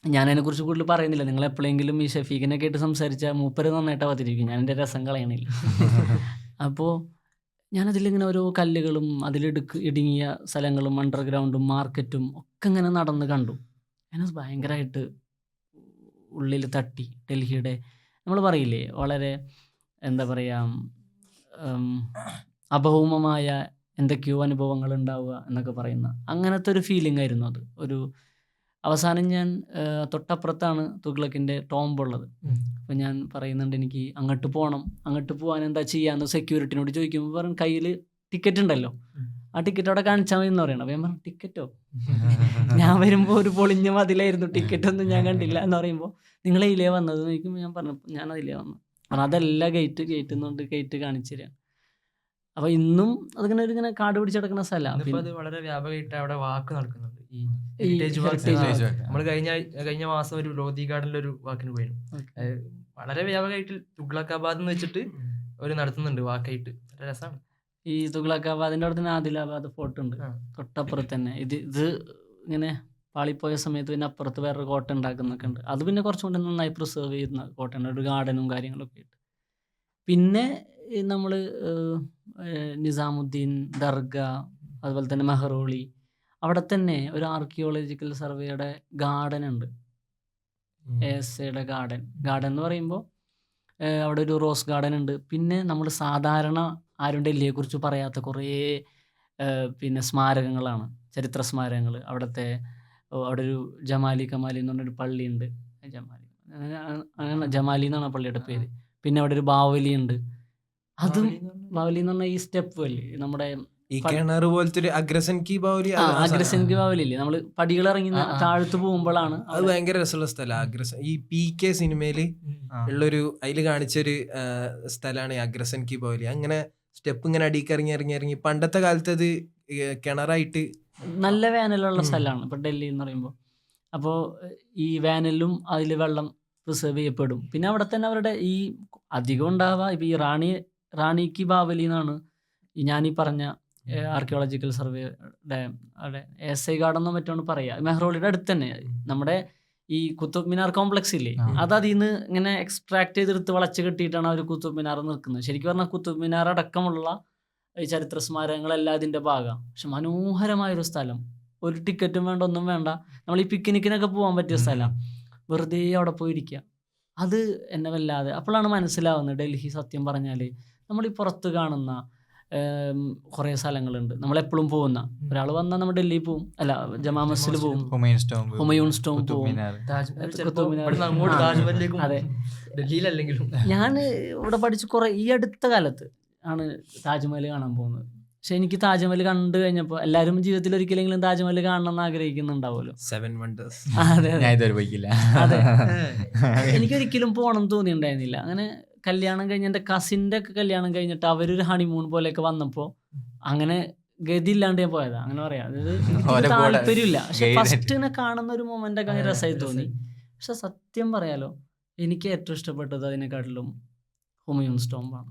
ഞാനതിനെക്കുറിച്ച് കൂടുതൽ പറയുന്നില്ല. നിങ്ങൾ എപ്പോഴെങ്കിലും ഈ ഷെഫീഖിനൊക്കെ ആയിട്ട് സംസാരിച്ചാൽ മൂപ്പര് നന്നായിട്ട് അവതരിക്കും, ഞാൻ എൻ്റെ രസം കളയണില്ല. അപ്പോൾ ഞാനതിലിങ്ങനെ ഓരോ കല്ലുകളും ഇടുങ്ങിയ സ്ഥലങ്ങളും അണ്ടർഗ്രൗണ്ടും മാർക്കറ്റും ഒക്കെ ഇങ്ങനെ നടന്ന് കണ്ടു. ഞാനത് ഭയങ്കരമായിട്ട് ഉള്ളിൽ തട്ടി. ഡൽഹിയുടെ നമ്മൾ പറയില്ലേ, വളരെ എന്താ പറയുക, അഭൗമമായ എന്തൊക്കെയോ അനുഭവങ്ങൾ ഉണ്ടാവുക എന്നൊക്കെ പറയുന്ന അങ്ങനത്തെ ഒരു ഫീലിംഗ് ആയിരുന്നു അത്. അവസാനം ഞാൻ തൊട്ടപ്പുറത്താണ് തുഗ്ലക്കിൻ്റെ ടോംബ് ഉള്ളത്. അപ്പം ഞാൻ പറയുന്നുണ്ട്, എനിക്ക് അങ്ങോട്ട് പോകാൻ എന്താ ചെയ്യാന്ന് സെക്യൂരിറ്റിനോട് ചോദിക്കുമ്പോൾ പറഞ്ഞു, കയ്യിൽ ടിക്കറ്റ് ഉണ്ടല്ലോ, ആ ടിക്കറ്റ് അവിടെ കാണിച്ചാൽ മതി എന്ന് പറയണം. അപ്പം ഞാൻ പറഞ്ഞു, ടിക്കറ്റോ? ഞാൻ വരുമ്പോൾ ഒരു പൊളിഞ്ഞ മതിലായിരുന്നു, ടിക്കറ്റൊന്നും ഞാൻ കണ്ടില്ല എന്ന് പറയുമ്പോൾ, നിങ്ങൾ അതിലേ വന്നത് ചോദിക്കുമ്പോൾ ഞാൻ പറഞ്ഞു, ഞാൻ അതിലേ വന്നു. കാരണം അതല്ല ഗേറ്റ് എന്നുകൊണ്ട് ഗേറ്റ് കാണിച്ചു തരാം. അപ്പോൾ ഇന്നും അതിങ്ങനെ കാട് പിടിച്ചെടുക്കുന്ന സ്ഥലമാണ്. അത് വളരെ വ്യാപകമായിട്ട് അവിടെ വാക്ക് നടക്കുന്നുണ്ട്. നമ്മൾ കഴിഞ്ഞ മാസം ഒരു ലോധി ഗാർഡനിലൊരു വാക്കിന് പോയിരുന്നു. വളരെ വ്യാപകമായിട്ട് തുഗ്ലക്കാബാദ് എന്ന് വെച്ചിട്ട് അവർ നടത്തുന്നുണ്ട് വാക്കായിട്ട്. വളരെ രസമാണ്. ഈ തുഗ്ലക്കാബാദിന്റെ അവിടെ തന്നെ ആദിലാബാദ് ഫോർട്ട് ഉണ്ട് തൊട്ടപ്പുറത്ത് തന്നെ. ഇത് ഇങ്ങനെ പാളിപ്പോയ സമയത്ത് പിന്നെ അപ്പുറത്ത് വേറൊരു കോട്ട ഉണ്ടാക്കുന്നൊക്കെ ഉണ്ട്. അത് പിന്നെ കുറച്ചും കൂടി നന്നായി പ്രിസർവ് ചെയ്യുന്ന കോട്ടയുണ്ട്, ഒരു ഗാർഡനും കാര്യങ്ങളൊക്കെ ആയിട്ട്. പിന്നെ നമ്മൾ നിസാമുദ്ദീൻ ദർഗ, അതുപോലെ തന്നെ മെഹ്റോളി, അവിടെ തന്നെ ഒരു ആർക്കിയോളജിക്കൽ സർവേയുടെ ഗാർഡൻ ഉണ്ട്, ASIയുടെ ഗാർഡൻ എന്ന് പറയുമ്പോൾ അവിടെ ഒരു റോസ് ഗാർഡൻ ഉണ്ട്. പിന്നെ നമ്മൾ സാധാരണ ആരും ഡൽഹിയെക്കുറിച്ച് പറയാത്ത കുറേ പിന്നെ സ്മാരകങ്ങളാണ്, ചരിത്ര സ്മാരകങ്ങൾ. അവിടെ ഒരു ജമാലി കമാലി എന്ന് പറഞ്ഞൊരു പള്ളിയുണ്ട്, ജമാലി എന്നാണ് ആ പള്ളിയുടെ പേര്. പിന്നെ അവിടെ ഒരു ബാവലി ഉണ്ട്. അതും ബാവലി എന്ന് പറഞ്ഞാൽ ഈ സ്റ്റെപ്പ് വല്ലി, നമ്മുടെ ഈ കിണർ പോലത്തെ ഒരു അഗ്രസൻ കി ബാവലി അഗ്രസൻ കി ബാവലില്ലേ, നമ്മള് പടികൾ ഇറങ്ങി താഴത്ത് പോകുമ്പോഴാണ് അത് ഭയങ്കര രസമുള്ള സ്ഥലം. അഗ്രസൻ ഈ PK സിനിമയില് ഉള്ളൊരു അതില് കാണിച്ചൊരു സ്ഥലമാണ് അഗ്രസൻ കി ബാവലി. അങ്ങനെ സ്റ്റെപ്പ് ഇങ്ങനെ അടിക്ക് ഇറങ്ങി പണ്ടത്തെ കാലത്ത് അത് കിണറായിട്ട് നല്ല വേനലുള്ള സ്ഥലമാണ് ഇപ്പൊ ഡൽഹി എന്ന് പറയുമ്പോൾ. അപ്പോൾ ഈ വേനലിലും അതിൽ വെള്ളം പ്രിസർവ് ചെയ്യപ്പെടും. പിന്നെ അവിടെ തന്നെ അവരുടെ ഈ അധികം ഉണ്ടാവുക ഇപ്പൊ ഈ റാണി കി ബാവലി എന്നാണ് ഞാനീ പറഞ്ഞ ആർക്കിയോളജിക്കൽ സർവേയുടെ അവിടെ SI ഗാർഡെന്നോ മറ്റോ പറയുക. മെഹ്റോളിയുടെ അടുത്ത് തന്നെ നമ്മുടെ ഈ കുത്തുബ് മിനാർ കോംപ്ലക്സ് ഇല്ലേ, അത് അതിൽ നിന്ന് ഇങ്ങനെ എക്സ്ട്രാക്ട് ചെയ്തെടുത്ത് വളച്ച് കെട്ടിയിട്ടാണ് അവർ കുത്തുബ് മിനാർ നിൽക്കുന്നത്. ശരിക്കും പറഞ്ഞാൽ കുത്തുബ് മിനാർ അടക്കമുള്ള ഈ ചരിത്ര സ്മാരകങ്ങളെല്ലാം അതിൻ്റെ ഭാഗമാണ്. പക്ഷെ മനോഹരമായൊരു സ്ഥലം, ഒരു ടിക്കറ്റും വേണ്ട, ഒന്നും വേണ്ട. നമ്മൾ ഈ പിക്നിക്കിനൊക്കെ പോകാൻ പറ്റിയ സ്ഥലമാണ്. വെറുതെ അവിടെ പോയിരിക്കുക. അത് എന്നെ വല്ലാതെ അപ്പോഴാണ് മനസ്സിലാവുന്നത് ഡൽഹി സത്യം പറഞ്ഞാൽ നമ്മൾ ഈ പുറത്ത് കാണുന്ന കുറേ സ്ഥലങ്ങളുണ്ട്. നമ്മളെപ്പോഴും പോകുന്ന ഒരാൾ വന്നാൽ നമ്മൾ ഡൽഹി പോവും, അല്ല ജമാ മസ്ജിദ് പോവും, ഹുമയൂൺ സ്റ്റോം പോവും. അതെ, ഡൽഹിയിലല്ലെങ്കിലും ഞാൻ ഇവിടെ പഠിച്ച് കുറേ ഈ അടുത്ത കാലത്ത് ആണ് താജ്മഹൽ കാണാൻ പോകുന്നത്. പക്ഷെ എനിക്ക് താജ്മഹൽ കണ്ടു കഴിഞ്ഞപ്പോൾ, എല്ലാവരും ജീവിതത്തിൽ ഒരിക്കലെങ്കിലും താജ്മഹൽ കാണണം എന്ന് ആഗ്രഹിക്കുന്നുണ്ടാവുമല്ലോ. 7 wonders. അതെ അതെ, എനിക്കൊരിക്കലും പോകണം തോന്നിയിട്ടുണ്ടായിരുന്നില്ല. അങ്ങനെ കല്യാണം കഴിഞ്ഞ് എൻ്റെ കസിൻ്റെ ഒക്കെ കല്യാണം കഴിഞ്ഞിട്ട് അവരൊരു ഹണിമൂൺ പോലെയൊക്കെ വന്നപ്പോൾ അങ്ങനെ ഗതിയില്ലാണ്ട് ഞാൻ പോയതാ, അങ്ങനെ പറയാം. അതായത് താല്പര്യമില്ല, പക്ഷെ ഫസ്റ്റിനെ കാണുന്ന ഒരു മൊമെന്റ് ഒക്കെ അങ്ങനെ രസമായി തോന്നി. പക്ഷെ സത്യം പറയാലോ, എനിക്ക് ഏറ്റവും ഇഷ്ടപ്പെട്ടത് അതിനെക്കാട്ടിലും ഹുമയൂൺ സ്റ്റോംബാണ്.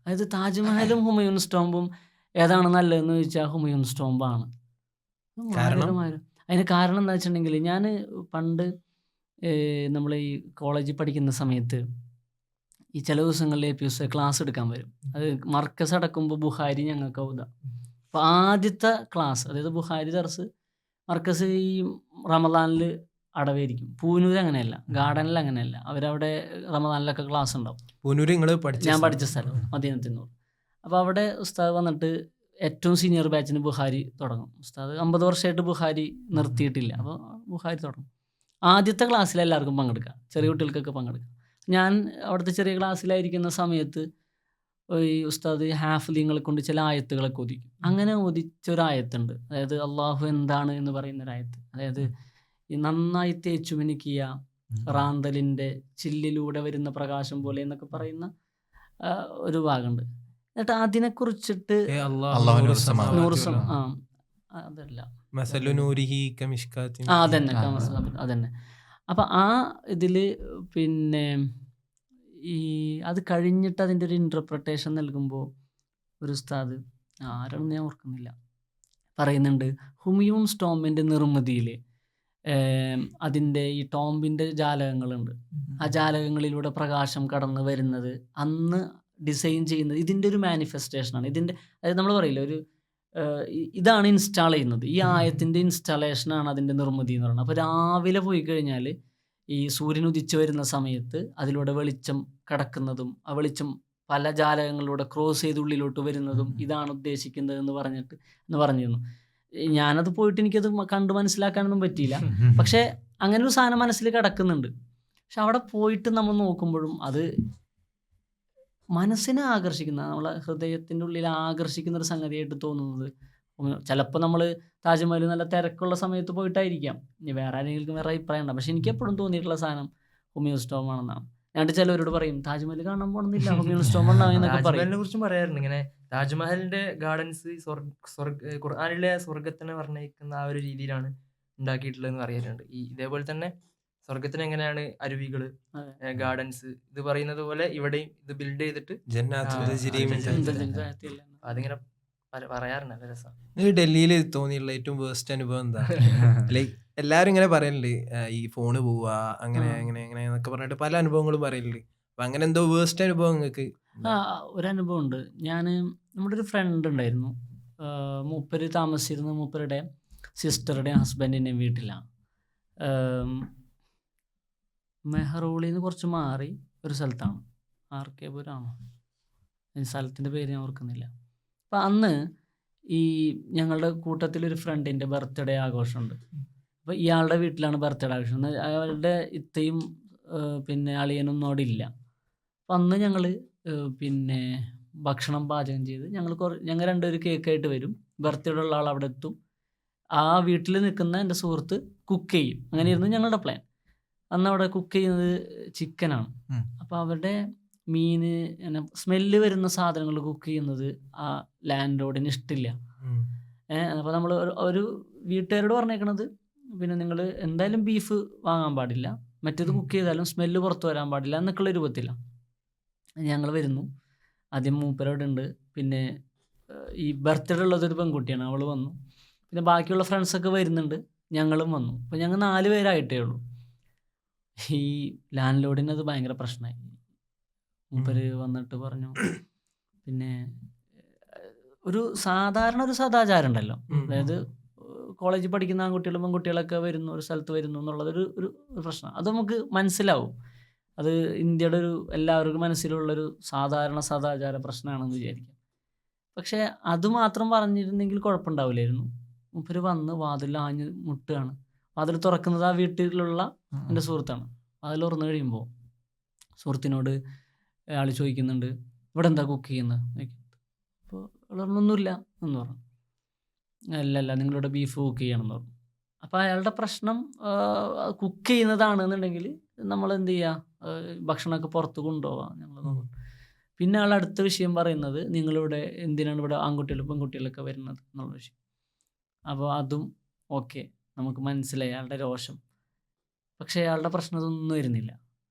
അതായത് താജ്മഹലും ഹുമയൂൺ സ്റ്റോംബും ഏതാണ് നല്ലതെന്ന് ചോദിച്ചാൽ ഹുമയൂൺ സ്റ്റോംബാണ്. അതിന് കാരണം എന്താ വെച്ചിട്ടുണ്ടെങ്കിൽ, ഞാൻ പണ്ട് നമ്മൾ ഈ കോളേജിൽ പഠിക്കുന്ന സമയത്ത് ഈ ചില ദിവസങ്ങളിൽ APUS ക്ലാസ് എടുക്കാൻ വരും. അത് മർക്കസ് അടക്കുമ്പോൾ ബുഹാരി ഞങ്ങൾക്ക് ഔതാം. അപ്പോൾ ആദ്യത്തെ ക്ലാസ്, അതായത് ബുഹാരി ദർസ് മർക്കസ് ഈ റമദാനിൽ അടവായിരിക്കും. പൂനൂർ അങ്ങനെയല്ല, ഗാർഡനിൽ അങ്ങനെയല്ല, അവരവിടെ റമദാനിലൊക്കെ ക്ലാസ് ഉണ്ടാവും. പൂനൂർ ഞാൻ പഠിച്ച സ്ഥലം മദീനത്തിനൂർ. അപ്പോൾ അവിടെ ഉസ്താദ് വന്നിട്ട് ഏറ്റവും സീനിയർ ബാച്ചിന് ബുഹാരി തുടങ്ങും. ഉസ്താദ് 50 വർഷമായിട്ട് ബുഹാരി നിർത്തിയിട്ടില്ല. അപ്പോൾ ബുഹാരി തുടങ്ങും. ആദ്യത്തെ ക്ലാസ്സിൽ എല്ലാവർക്കും പങ്കെടുക്കാം, ചെറിയ കുട്ടികൾക്കൊക്കെ പങ്കെടുക്കാം. ഞാൻ അവിടുത്തെ ചെറിയ ക്ലാസ്സിലായിരിക്കുന്ന സമയത്ത് ഈ ഉസ്താദ് ഹാഫിലിങ്ങളെ കൊണ്ട് ചില ആയത്തുകളൊക്കെ ഒതിക്കും. അങ്ങനെ ഒതിച്ചൊരായത്തുണ്ട്, അതായത് അള്ളാഹു എന്താണ് എന്ന് പറയുന്നൊരായത്ത്. അതായത് ഈ നന്നായി തേച്ചു മിനുക്കിയ റാന്തലിൻ്റെ ചില്ലിലൂടെ വരുന്ന പ്രകാശം പോലെ എന്നൊക്കെ പറയുന്ന ഒരു ഭാഗമുണ്ട്. എന്നിട്ട് അതിനെക്കുറിച്ചിട്ട് അതന്നെ. അപ്പം ആ ഇതിൽ പിന്നെ ഈ അത് കഴിഞ്ഞിട്ട് അതിൻ്റെ ഒരു ഇൻ്റർപ്രിട്ടേഷൻ നൽകുമ്പോൾ ഒരു ഉസ്താദ്, ആരാണെന്ന് ഞാൻ ഓർക്കുന്നില്ല, പറയുന്നുണ്ട് ഹുമയൂൺ സ്റ്റോംബിൻ്റെ നിർമ്മിതിയിൽ അതിൻ്റെ ഈ ടോംബിൻ്റെ ജാലകങ്ങളുണ്ട്. ആ ജാലകങ്ങളിലൂടെ പ്രകാശം കടന്നു വരുന്നത് അന്ന് ഡിസൈൻ ചെയ്യുന്നത് ഇതിൻ്റെ ഒരു മാനിഫെസ്റ്റേഷനാണ്. ഇതിൻ്റെ അതായത് നമ്മൾ പറയില്ല, ഒരു ഇതാണ് ഇൻസ്റ്റാൾ ചെയ്യുന്നത്, ഈ ആയത്തിൻ്റെ ഇൻസ്റ്റാളേഷനാണ് അതിൻ്റെ നിർമ്മിതി എന്ന് പറയുന്നത്. അപ്പോൾ രാവിലെ പോയി കഴിഞ്ഞാൽ ഈ സൂര്യൻ ഉദിച്ചു വരുന്ന സമയത്ത് അതിലൂടെ വെളിച്ചം കടക്കുന്നതും ആ വെളിച്ചം പല ജാലകങ്ങളിലൂടെ ക്രോസ് ചെയ്ത് ഉള്ളിലോട്ട് വരുന്നതും ഇതാണ് ഉദ്ദേശിക്കുന്നത് എന്ന് പറഞ്ഞിരുന്നു. ഞാനത് പോയിട്ട് എനിക്കത് കണ്ട് മനസ്സിലാക്കാനൊന്നും പറ്റിയില്ല. പക്ഷേ അങ്ങനെ ഒരു സാധനം മനസ്സിൽ കിടക്കുന്നുണ്ട്. പക്ഷെ അവിടെ പോയിട്ട് നമ്മൾ നോക്കുമ്പോഴും അത് മനസ്സിനെ ആകർഷിക്കുന്ന, നമ്മളെ ഹൃദയത്തിൻ്റെ ഉള്ളിൽ ആകർഷിക്കുന്ന ഒരു സംഗതിയായിട്ട് തോന്നുന്നത്. ചിലപ്പോൾ നമ്മൾ താജ്മഹൽ നല്ല തിരക്കുള്ള സമയത്ത് പോയിട്ടായിരിക്കാം, ഇനി വേറെ ആരെങ്കിലും വേറെ അഭിപ്രായം ഉണ്ടാകും. പക്ഷെ എനിക്ക് എപ്പോഴും തോന്നിയിട്ടുള്ള സാധനം ഹുമയൂൺ സ്റ്റോം ആണെന്നാണ്. ഞാൻ ചിലവരോട് പറയും താജ്മഹൽ കാണാൻ പോകണമെന്നില്ല, ഹുമയൂൺ സ്റ്റോം ഉണ്ടാവുന്നൊക്കെ പറയും. താജ്മഹലിനെ കുറിച്ചും പറയാറുണ്ട് ഇങ്ങനെ. താജ്മഹലിന്റെ ഗാർഡൻസ് ഖുർആനിലെ സ്വർഗത്തിനെ വർണ്ണിക്കുന്ന ആ ഒരു രീതിയിലാണ് ഉണ്ടാക്കിയിട്ടുള്ളതെന്ന് പറയാറുണ്ട്. ഈ ഇതേപോലെ തന്നെ സ്വർഗത്തിന് എങ്ങനെയാണ് അരുവികള്, ഗാർഡൻസ്, ഇത് പറയുന്നത് പോലെ ഇവിടെയും ഇത് ബിൽഡ് ചെയ്തിട്ട് അതിങ്ങനെ പറയാറുണ്ട്. നല്ല രസം. ഡൽഹിയിൽ തോന്നിയുള്ള ഏറ്റവും വേസ്റ്റ് അനുഭവം എന്താ? ലൈക്ക് എല്ലാരും ഇങ്ങനെ പറയലുണ്ട്, ഈ ഫോണ് പോവുക അങ്ങനെ അങ്ങനെ അങ്ങനെ എന്നൊക്കെ പറഞ്ഞിട്ട് പല അനുഭവങ്ങളും പറയലുണ്ട്. അപ്പൊ അങ്ങനെ എന്തോ വേസ്റ്റ് അനുഭവം നിങ്ങൾക്ക്? ഒരു അനുഭവം ഉണ്ട്. നമ്മുടെ ഒരു ഫ്രണ്ട് ഉണ്ടായിരുന്നു, മൂപ്പര് താമസിച്ചിരുന്ന മൂപ്പരുടെ സിസ്റ്ററുടെയും ഹസ്ബൻഡിൻ്റെയും വീട്ടിലാണ്. മെഹ്റോളിന്ന് കുറച്ച് മാറി ഒരു സ്ഥലത്താണ്, ആർക്കേപുരാണോ സ്ഥലത്തിൻ്റെ പേര് ഞാൻ ഓർക്കുന്നില്ല. അപ്പം അന്ന് ഈ ഞങ്ങളുടെ കൂട്ടത്തിലൊരു ഫ്രണ്ടിൻ്റെ ബർത്ത്ഡേ ആഘോഷമുണ്ട്. അപ്പോൾ ഇയാളുടെ വീട്ടിലാണ് ബർത്ത്ഡേ ആഘോഷം. അയാളുടെ ഇത്തയും പിന്നെ അളിയനൊന്നും അവിടെ ഇല്ല. അപ്പം അന്ന് ഞങ്ങൾ പിന്നെ ഭക്ഷണം പാചകം ചെയ്ത് ഞങ്ങൾ രണ്ടുപേരും കേക്കായിട്ട് വരും. ബർത്ത്ഡേ ഉള്ള ആൾ അവിടെ എത്തും. ആ വീട്ടിൽ നിൽക്കുന്ന എൻ്റെ സുഹൃത്ത് കുക്ക് ചെയ്യും. അങ്ങനെയായിരുന്നു ഞങ്ങളുടെ പ്ലാൻ. അന്ന് അവിടെ കുക്ക് ചെയ്യുന്നത് ചിക്കനാണ്. ഉം. അപ്പോൾ അവരുടെ മീന് ഇങ്ങനെ സ്മെല്ല് വരുന്ന സാധനങ്ങൾ കുക്ക് ചെയ്യുന്നത് ആ ലാൻഡ് ലോഡിന് ഇഷ്ടമില്ല. അപ്പോൾ നമ്മൾ ഒരു വീട്ടുകാരോട് പറഞ്ഞേക്കണത്, പിന്നെ നിങ്ങൾ എന്തായാലും ബീഫ് വാങ്ങാൻ പാടില്ല, മറ്റേത് കുക്ക് ചെയ്താലും സ്മെല്ല് പുറത്ത് വരാൻ പാടില്ല എന്നൊക്കെയുള്ള രൂപത്തിലാണ്. ഞങ്ങൾ വരുന്നു. ആദ്യം മൂപ്പരവിടെ ഉണ്ട്. പിന്നെ ഈ ബർത്ത്ഡേ ഉള്ളതൊരു പെൺകുട്ടിയാണ്, അവൾ വന്നു. പിന്നെ ബാക്കിയുള്ള ഫ്രണ്ട്സൊക്കെ വരുന്നുണ്ട്, ഞങ്ങളും വന്നു. അപ്പോൾ ഞങ്ങൾ 4 പേരായിട്ടേ ഉള്ളൂ. ഈ ലാൻഡ് ലോഡിന് അത് ഭയങ്കര പ്രശ്നമായി. മൂപ്പര് വന്നിട്ട് പറഞ്ഞു, പിന്നെ ഒരു സാധാരണ ഒരു സദാചാരം ഉണ്ടല്ലോ, അതായത് കോളേജിൽ പഠിക്കുന്ന ആൺകുട്ടികളും പെൺകുട്ടികളൊക്കെ വരുന്നു, ഒരു സ്ഥലത്ത് വരുന്നു എന്നുള്ളതൊരു ഒരു പ്രശ്നം. അത് നമുക്ക് മനസ്സിലാവും. അത് ഇന്ത്യയുടെ ഒരു എല്ലാവർക്കും മനസ്സിലുള്ളൊരു സാധാരണ സദാചാര പ്രശ്നമാണെന്ന് വിചാരിക്കാം. പക്ഷേ അത് മാത്രം പറഞ്ഞിരുന്നെങ്കിൽ കുഴപ്പമുണ്ടാവില്ലായിരുന്നു. മൂപ്പര് വന്ന് വാതിൽ ആഞ്ഞ് മുട്ടുകയാണ്. വാതിൽ തുറക്കുന്നത് ആ വീട്ടിലുള്ള എൻ്റെ സുഹൃത്താണ്. വാതിൽ തുറന്നു കഴിയുമ്പോൾ സുഹൃത്തിനോട് അയാൾ ചോദിക്കുന്നുണ്ട്, ഇവിടെ എന്താ കുക്ക് ചെയ്യുന്നത് ചോദിക്കുന്നത്. അപ്പോൾ അയാൾ പറഞ്ഞൊന്നുമില്ല എന്ന് പറഞ്ഞു. അല്ലല്ല, നിങ്ങളിവിടെ ബീഫ് കുക്ക് ചെയ്യണമെന്ന് പറഞ്ഞു. അപ്പോൾ അയാളുടെ പ്രശ്നം കുക്ക് ചെയ്യുന്നതാണെന്നുണ്ടെങ്കിൽ നമ്മൾ എന്ത് ചെയ്യുക, ഭക്ഷണമൊക്കെ പുറത്ത് കൊണ്ടുപോവാം ഞങ്ങൾ നോക്കും. പിന്നെ ആൾ അടുത്ത വിഷയം പറയുന്നത്, നിങ്ങളിവിടെ എന്തിനാണ് ഇവിടെ ആൺകുട്ടികളും പെൺകുട്ടികളൊക്കെ വരുന്നത് എന്നുള്ള വിഷയം. അപ്പോൾ അതും ഓക്കെ, നമുക്ക് മനസ്സിലായി അയാളുടെ രോഷം. പക്ഷേ അയാളുടെ പ്രശ്നം ഇതൊന്നും വരുന്നില്ല.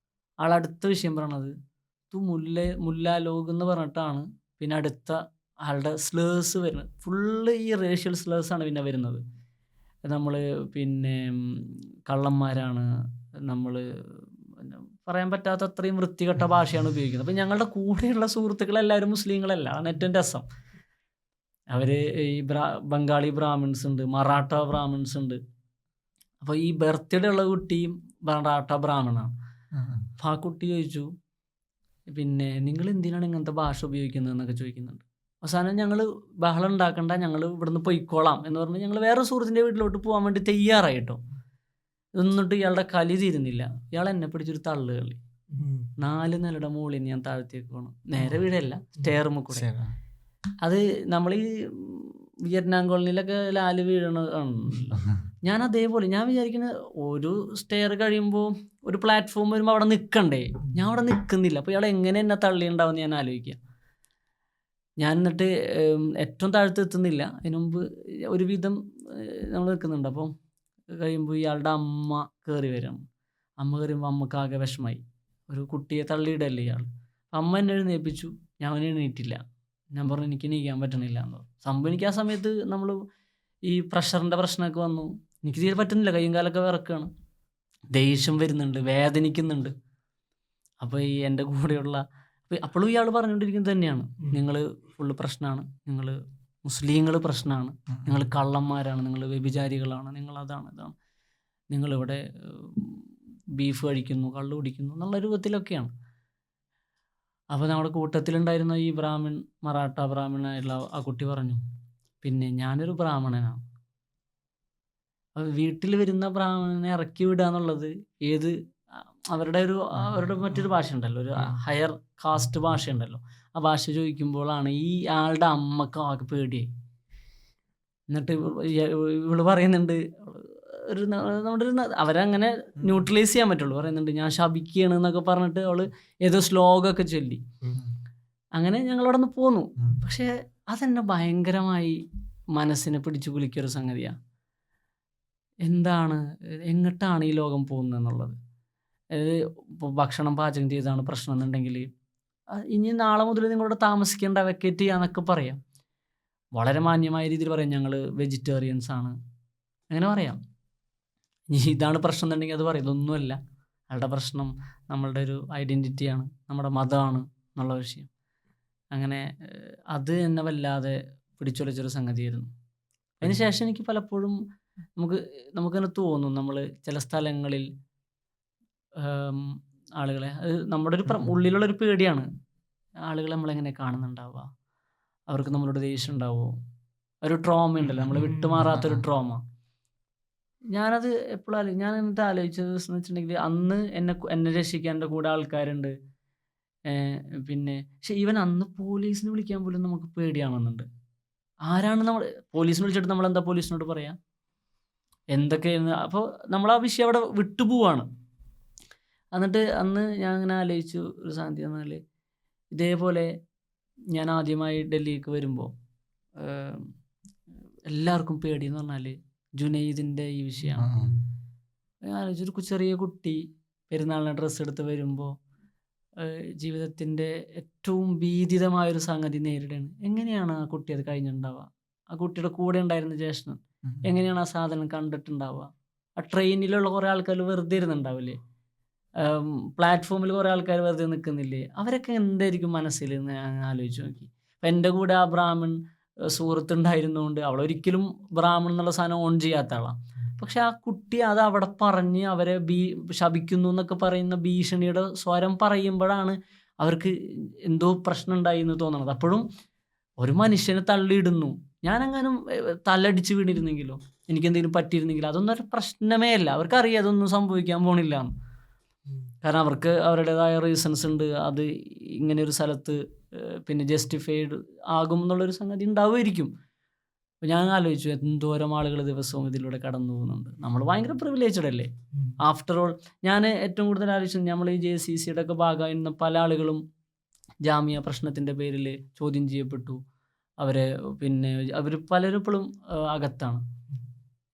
ആൾ അടുത്ത വിഷയം പറയണത് മുല്ല ലോഗ് എന്ന് പറഞ്ഞിട്ടാണ്. പിന്നെ അടുത്ത ആളുടെ സ്ലേഴ്സ് വരുന്നത് ഫുള്ള് ഈ റേഷ്യൽ സ്ലേഴ്സാണ് പിന്നെ വരുന്നത്. നമ്മൾ പിന്നെ കള്ളന്മാരാണ്, നമ്മൾ പറയാൻ പറ്റാത്ത അത്രയും വൃത്തികെട്ട ഭാഷയാണ് ഉപയോഗിക്കുന്നത്. അപ്പം ഞങ്ങളുടെ കൂടെയുള്ള സുഹൃത്തുക്കളെല്ലാവരും മുസ്ലിങ്ങളല്ല, അതാണ് ഏറ്റവും രസം. അവർ ഈ ബംഗാളി ബ്രാഹ്മിൺസ് ഉണ്ട്, മറാഠ ബ്രാഹ്മിൺസ് ഉണ്ട്. അപ്പോൾ ഈ ബർത്ത്ഡേ ഉള്ള കുട്ടിയും മറാഠ ബ്രാഹ്മണാണ്. അപ്പോൾ ആ കുട്ടി ചോദിച്ചു, പിന്നെ നിങ്ങൾ എന്തിനാണ് ഇങ്ങനത്തെ ഭാഷ ഉപയോഗിക്കുന്നത് എന്നൊക്കെ ചോദിക്കുന്നുണ്ട്. അവസാനം ഞങ്ങൾ ബഹളം ഉണ്ടാക്കണ്ട, ഞങ്ങൾ ഇവിടുന്ന് പൊയ്ക്കോളാം എന്ന് പറഞ്ഞ് ഞങ്ങൾ വേറെ സുഹൃത്തിൻ്റെ വീട്ടിലോട്ട് പോകാൻ വേണ്ടി തയ്യാറായിട്ടോ. എന്നിട്ട് ഇയാളുടെ കലി തീരുന്നില്ല. ഇയാൾ എന്നെ പിടിച്ചൊരു തള്ളു കളി. 4 നിലയുടെ മുകളിൽ ഞാൻ താഴ്ത്തിയേക്ക് പോകണം. നേരെ വീടല്ല, സ്റ്റെയറുമ്മ കൂടെ. അത് നമ്മൾ ഈ വിയറ്റ്നാം കോളനിയിലൊക്കെ ലാല് വീഴണതാണല്ലോ. ഞാൻ അതേപോലെ ഞാൻ വിചാരിക്കുന്നത്, ഒരു സ്റ്റെയർ കഴിയുമ്പോൾ ഒരു പ്ലാറ്റ്ഫോം വരുമ്പോൾ അവിടെ നിൽക്കണ്ടേ, ഞാൻ അവിടെ നിൽക്കുന്നില്ല. അപ്പോൾ ഇയാൾ എങ്ങനെ എന്നെ തള്ളിയുണ്ടാവും ഞാൻ ആലോചിക്കുക. ഞാൻ എന്നിട്ട് ഏറ്റവും താഴത്ത് എത്തുന്നില്ല, അതിന് മുമ്പ് ഒരുവിധം നമ്മൾ നിൽക്കുന്നുണ്ട്. അപ്പം കഴിയുമ്പോൾ ഇയാളുടെ അമ്മ കയറി വരണം. അമ്മ കയറിയുമ്പോൾ അമ്മക്ക് ആകെ വിഷമായി. ഒരു കുട്ടിയെ തള്ളിയിടല്ലേ ഇയാൾ. അമ്മ എന്നെ എഴുന്നേൽപ്പിച്ചു, ഞാൻ എണീറ്റില്ല. ഞാൻ പറഞ്ഞു എനിക്ക് എണീക്കാൻ പറ്റണില്ല എന്ന് പറഞ്ഞു. സംഭവം എനിക്ക് ആ സമയത്ത് നമ്മൾ ഈ പ്രഷറിൻ്റെ പ്രശ്നമൊക്കെ വന്നു. എനിക്ക് തീരെ പറ്റുന്നില്ല, കയ്യും കാലൊക്കെ വിറക്കുകയാണ്, ദേഷ്യം വരുന്നുണ്ട്, വേദനിക്കുന്നുണ്ട്. അപ്പോൾ ഈ എൻ്റെ കൂടെയുള്ള അപ്പോഴും ഇയാൾ പറഞ്ഞുകൊണ്ടിരിക്കുന്നത് തന്നെയാണ്, നിങ്ങൾ ഫുള്ള് പ്രശ്നമാണ്, നിങ്ങൾ മുസ്ലിങ്ങൾ പ്രശ്നമാണ്, നിങ്ങൾ കള്ളന്മാരാണ്, നിങ്ങൾ വ്യഭിചാരികളാണ്, നിങ്ങൾ അതാണ് ഇതാണ്, നിങ്ങളിവിടെ ബീഫ് കഴിക്കുന്നു, കള്ളു കുടിക്കുന്നു എന്നുള്ള രൂപത്തിലൊക്കെയാണ്. അപ്പോൾ നമ്മുടെ കൂട്ടത്തിലുണ്ടായിരുന്ന ഈ മറാഠ ബ്രാഹ്മണനായിട്ടുള്ള ആ കുട്ടി പറഞ്ഞു, പിന്നെ ഞാനൊരു ബ്രാഹ്മണനാണ്. വീട്ടിൽ വരുന്ന ബ്രാഹ്മണനെ ഇറക്കി വിടുക എന്നുള്ളത് അവരുടെ മറ്റൊരു ഭാഷ ഉണ്ടല്ലോ, ഒരു ഹയർ കാസ്റ്റ് ഭാഷയുണ്ടല്ലോ, ആ ഭാഷ ചോദിക്കുമ്പോഴാണ് ഈ ആളുടെ അമ്മക്ക് ആകെ പേടിയായി. എന്നിട്ട് ഇവള് പറയുന്നുണ്ട്, അവരങ്ങനെ ന്യൂട്രലൈസ് ചെയ്യാൻ പറ്റുള്ളൂ, പറയുന്നുണ്ട് ഞാൻ ശപിക്കുകയാണ് എന്നൊക്കെ പറഞ്ഞിട്ട് അവള് ഏതോ ശ്ലോകമൊക്കെ ചൊല്ലി. അങ്ങനെ ഞങ്ങളവിടെ നിന്ന് പോന്നു. പക്ഷെ അതെന്നെ ഭയങ്കരമായി മനസ്സിനെ പിടിച്ചു കുലുക്കിയൊരു സംഗതിയാണ്. എന്താണ്, എങ്ങോട്ടാണ് ഈ ലോകം പോകുന്നത് എന്നുള്ളത്. അതായത് ഇപ്പോൾ ഭക്ഷണം പാചകം ചെയ്താണ് പ്രശ്നം എന്നുണ്ടെങ്കിൽ, ഇനി നാളെ മുതൽ നിങ്ങളോട് താമസിക്കേണ്ട, വെക്കേറ്റ് ചെയ്യാന്നൊക്കെ പറയാം. വളരെ മാന്യമായ രീതിയിൽ പറയാം, ഞങ്ങൾ വെജിറ്റേറിയൻസ് ആണ്, അങ്ങനെ പറയാം. ഇനി ഇതാണ് പ്രശ്നം എന്നുണ്ടെങ്കിൽ അത് പറയും, ഇതൊന്നുമല്ല, അയാളുടെ പ്രശ്നം നമ്മളുടെ ഒരു ഐഡൻറ്റിറ്റിയാണ്, നമ്മുടെ മതമാണ് എന്നുള്ള വിഷയം. അങ്ങനെ അത് എന്നെ വല്ലാതെ പിടിച്ചുലച്ചൊരു സംഗതിയായിരുന്നു. അതിന് ശേഷം എനിക്ക് പലപ്പോഴും നമുക്കങ്ങനെ തോന്നും, നമ്മൾ ചില സ്ഥലങ്ങളിൽ ആളുകളെ, അത് നമ്മുടെ ഒരു ഉള്ളിലുള്ളൊരു പേടിയാണ്, ആളുകൾ നമ്മളെങ്ങനെ കാണുന്നുണ്ടാവുക, അവർക്ക് നമ്മളോട് ദേഷ്യം ഉണ്ടാവുമോ, ഒരു ട്രോമ ഉണ്ടല്ലോ, നമ്മൾ വിട്ടുമാറാത്തൊരു ട്രോമ. ഞാനത് എപ്പോഴും ഞാൻ എന്നിട്ട് ആലോചിച്ചത് എന്ന് വെച്ചിട്ടുണ്ടെങ്കിൽ, അന്ന് എന്നെ രക്ഷിക്കാൻ എൻ്റെ കൂടെ ആൾക്കാരുണ്ട്, പിന്നെ പക്ഷെ ഈവൻ അന്ന് പോലീസിനെ വിളിക്കാൻ പോലും നമുക്ക് പേടിയാണെന്നുണ്ട്. ആരാണ് നമ്മൾ പോലീസിനെ വിളിച്ചിട്ട് നമ്മളെന്താ പോലീസിനോട് പറയാ? എന്തൊക്കെയെന്ന് അപ്പോൾ നമ്മൾ ആ വിഷയം അവിടെ വിട്ടുപോവാണ്. എന്നിട്ട് അന്ന് ഞാൻ അങ്ങനെ ആലോചിച്ചു ഒരു സംഗതി പറഞ്ഞാൽ, ഇതേപോലെ ഞാൻ ആദ്യമായി ഡൽഹിക്ക് വരുമ്പോൾ എല്ലാവർക്കും പേടിയെന്ന് പറഞ്ഞാൽ ജുനൈദിൻ്റെ ഈ വിഷയമാണ്. ഞാൻ ആലോചിച്ചു, ഒരു ചെറിയ കുട്ടി പെരുന്നാളിന് ഡ്രസ്സ് എടുത്ത് വരുമ്പോൾ ജീവിതത്തിൻ്റെ ഏറ്റവും ഭീതിതമായൊരു സംഗതി നേരിടുകയാണ്. എങ്ങനെയാണ് ആ കുട്ടി അത് കഴിഞ്ഞിട്ടുണ്ടാവുക? ആ കുട്ടിയുടെ കൂടെ ഉണ്ടായിരുന്ന ജ്യേഷ്ഠൻ എങ്ങനെയാണ് ആ സാധനം കണ്ടിട്ടുണ്ടാവുക? ആ ട്രെയിനിലുള്ള കുറേ ആൾക്കാർ വെറുതെ ഇരുന്നുണ്ടാവില്ലേ? പ്ലാറ്റ്ഫോമിൽ കുറേ ആൾക്കാർ വെറുതെ നിൽക്കുന്നില്ലേ? അവരൊക്കെ എന്തായിരിക്കും മനസ്സിൽ എന്ന് ഞാൻ ആലോചിച്ച് നോക്കി. അപ്പം എൻ്റെ കൂടെ ആ ബ്രാഹ്മൺ സുഹൃത്തുണ്ടായിരുന്നുകൊണ്ട് അവളൊരിക്കലും ബ്രാഹ്മൺ എന്നുള്ള സാധനം ഓൺ ചെയ്യാത്ത ആളാണ്. പക്ഷെ ആ കുട്ടി അത് അവിടെ പറഞ്ഞ് അവരെ ശപിക്കുന്നു എന്നൊക്കെ പറയുന്ന ഭീഷണിയുടെ സ്വരം പറയുമ്പോഴാണ് അവർക്ക് എന്തോ പ്രശ്നം ഉണ്ടായി എന്ന് തോന്നണത്. അപ്പോഴും ഒരു മനുഷ്യനെ തള്ളിയിടുന്നു. ഞാനെങ്ങാനും തലടിച്ച് വീണിരുന്നെങ്കിലോ, എനിക്കെന്തെങ്കിലും പറ്റിയിരുന്നെങ്കിലോ, അതൊന്നും ഒരു പ്രശ്നമേ അല്ല. അവർക്കറിയാം അതൊന്നും സംഭവിക്കാൻ പോണില്ല എന്ന്. കാരണം അവർക്ക് അവരുടേതായ റീസൺസ് ഉണ്ട്. അത് ഇങ്ങനെ ഒരു സ്ഥലത്ത് പിന്നെ ജസ്റ്റിഫൈഡ് ആകും എന്നുള്ളൊരു സംഗതി ഉണ്ടാവുമായിരിക്കും. അപ്പോൾ ഞാൻ ആലോചിച്ചു, എന്തോരം ആളുകൾ ദിവസവും ഇതിലൂടെ കടന്നു പോകുന്നുണ്ട്. നമ്മൾ ഭയങ്കര പ്രിവിലേജ്ഡ് അല്ലേ? ആഫ്റ്റർ ഓൾ ഞാൻ ഏറ്റവും കൂടുതൽ ആലോചിച്ചത്, നമ്മൾ ഈ JCCയുടെ ഒക്കെ ഭാഗമായിരുന്ന പല ആളുകളും ജാമിയ പ്രശ്നത്തിൻ്റെ പേരിൽ ചോദ്യം ചെയ്യപ്പെട്ടു. അവരെ പിന്നെ അവർ പലരും ഇപ്പോഴും അകത്താണ്.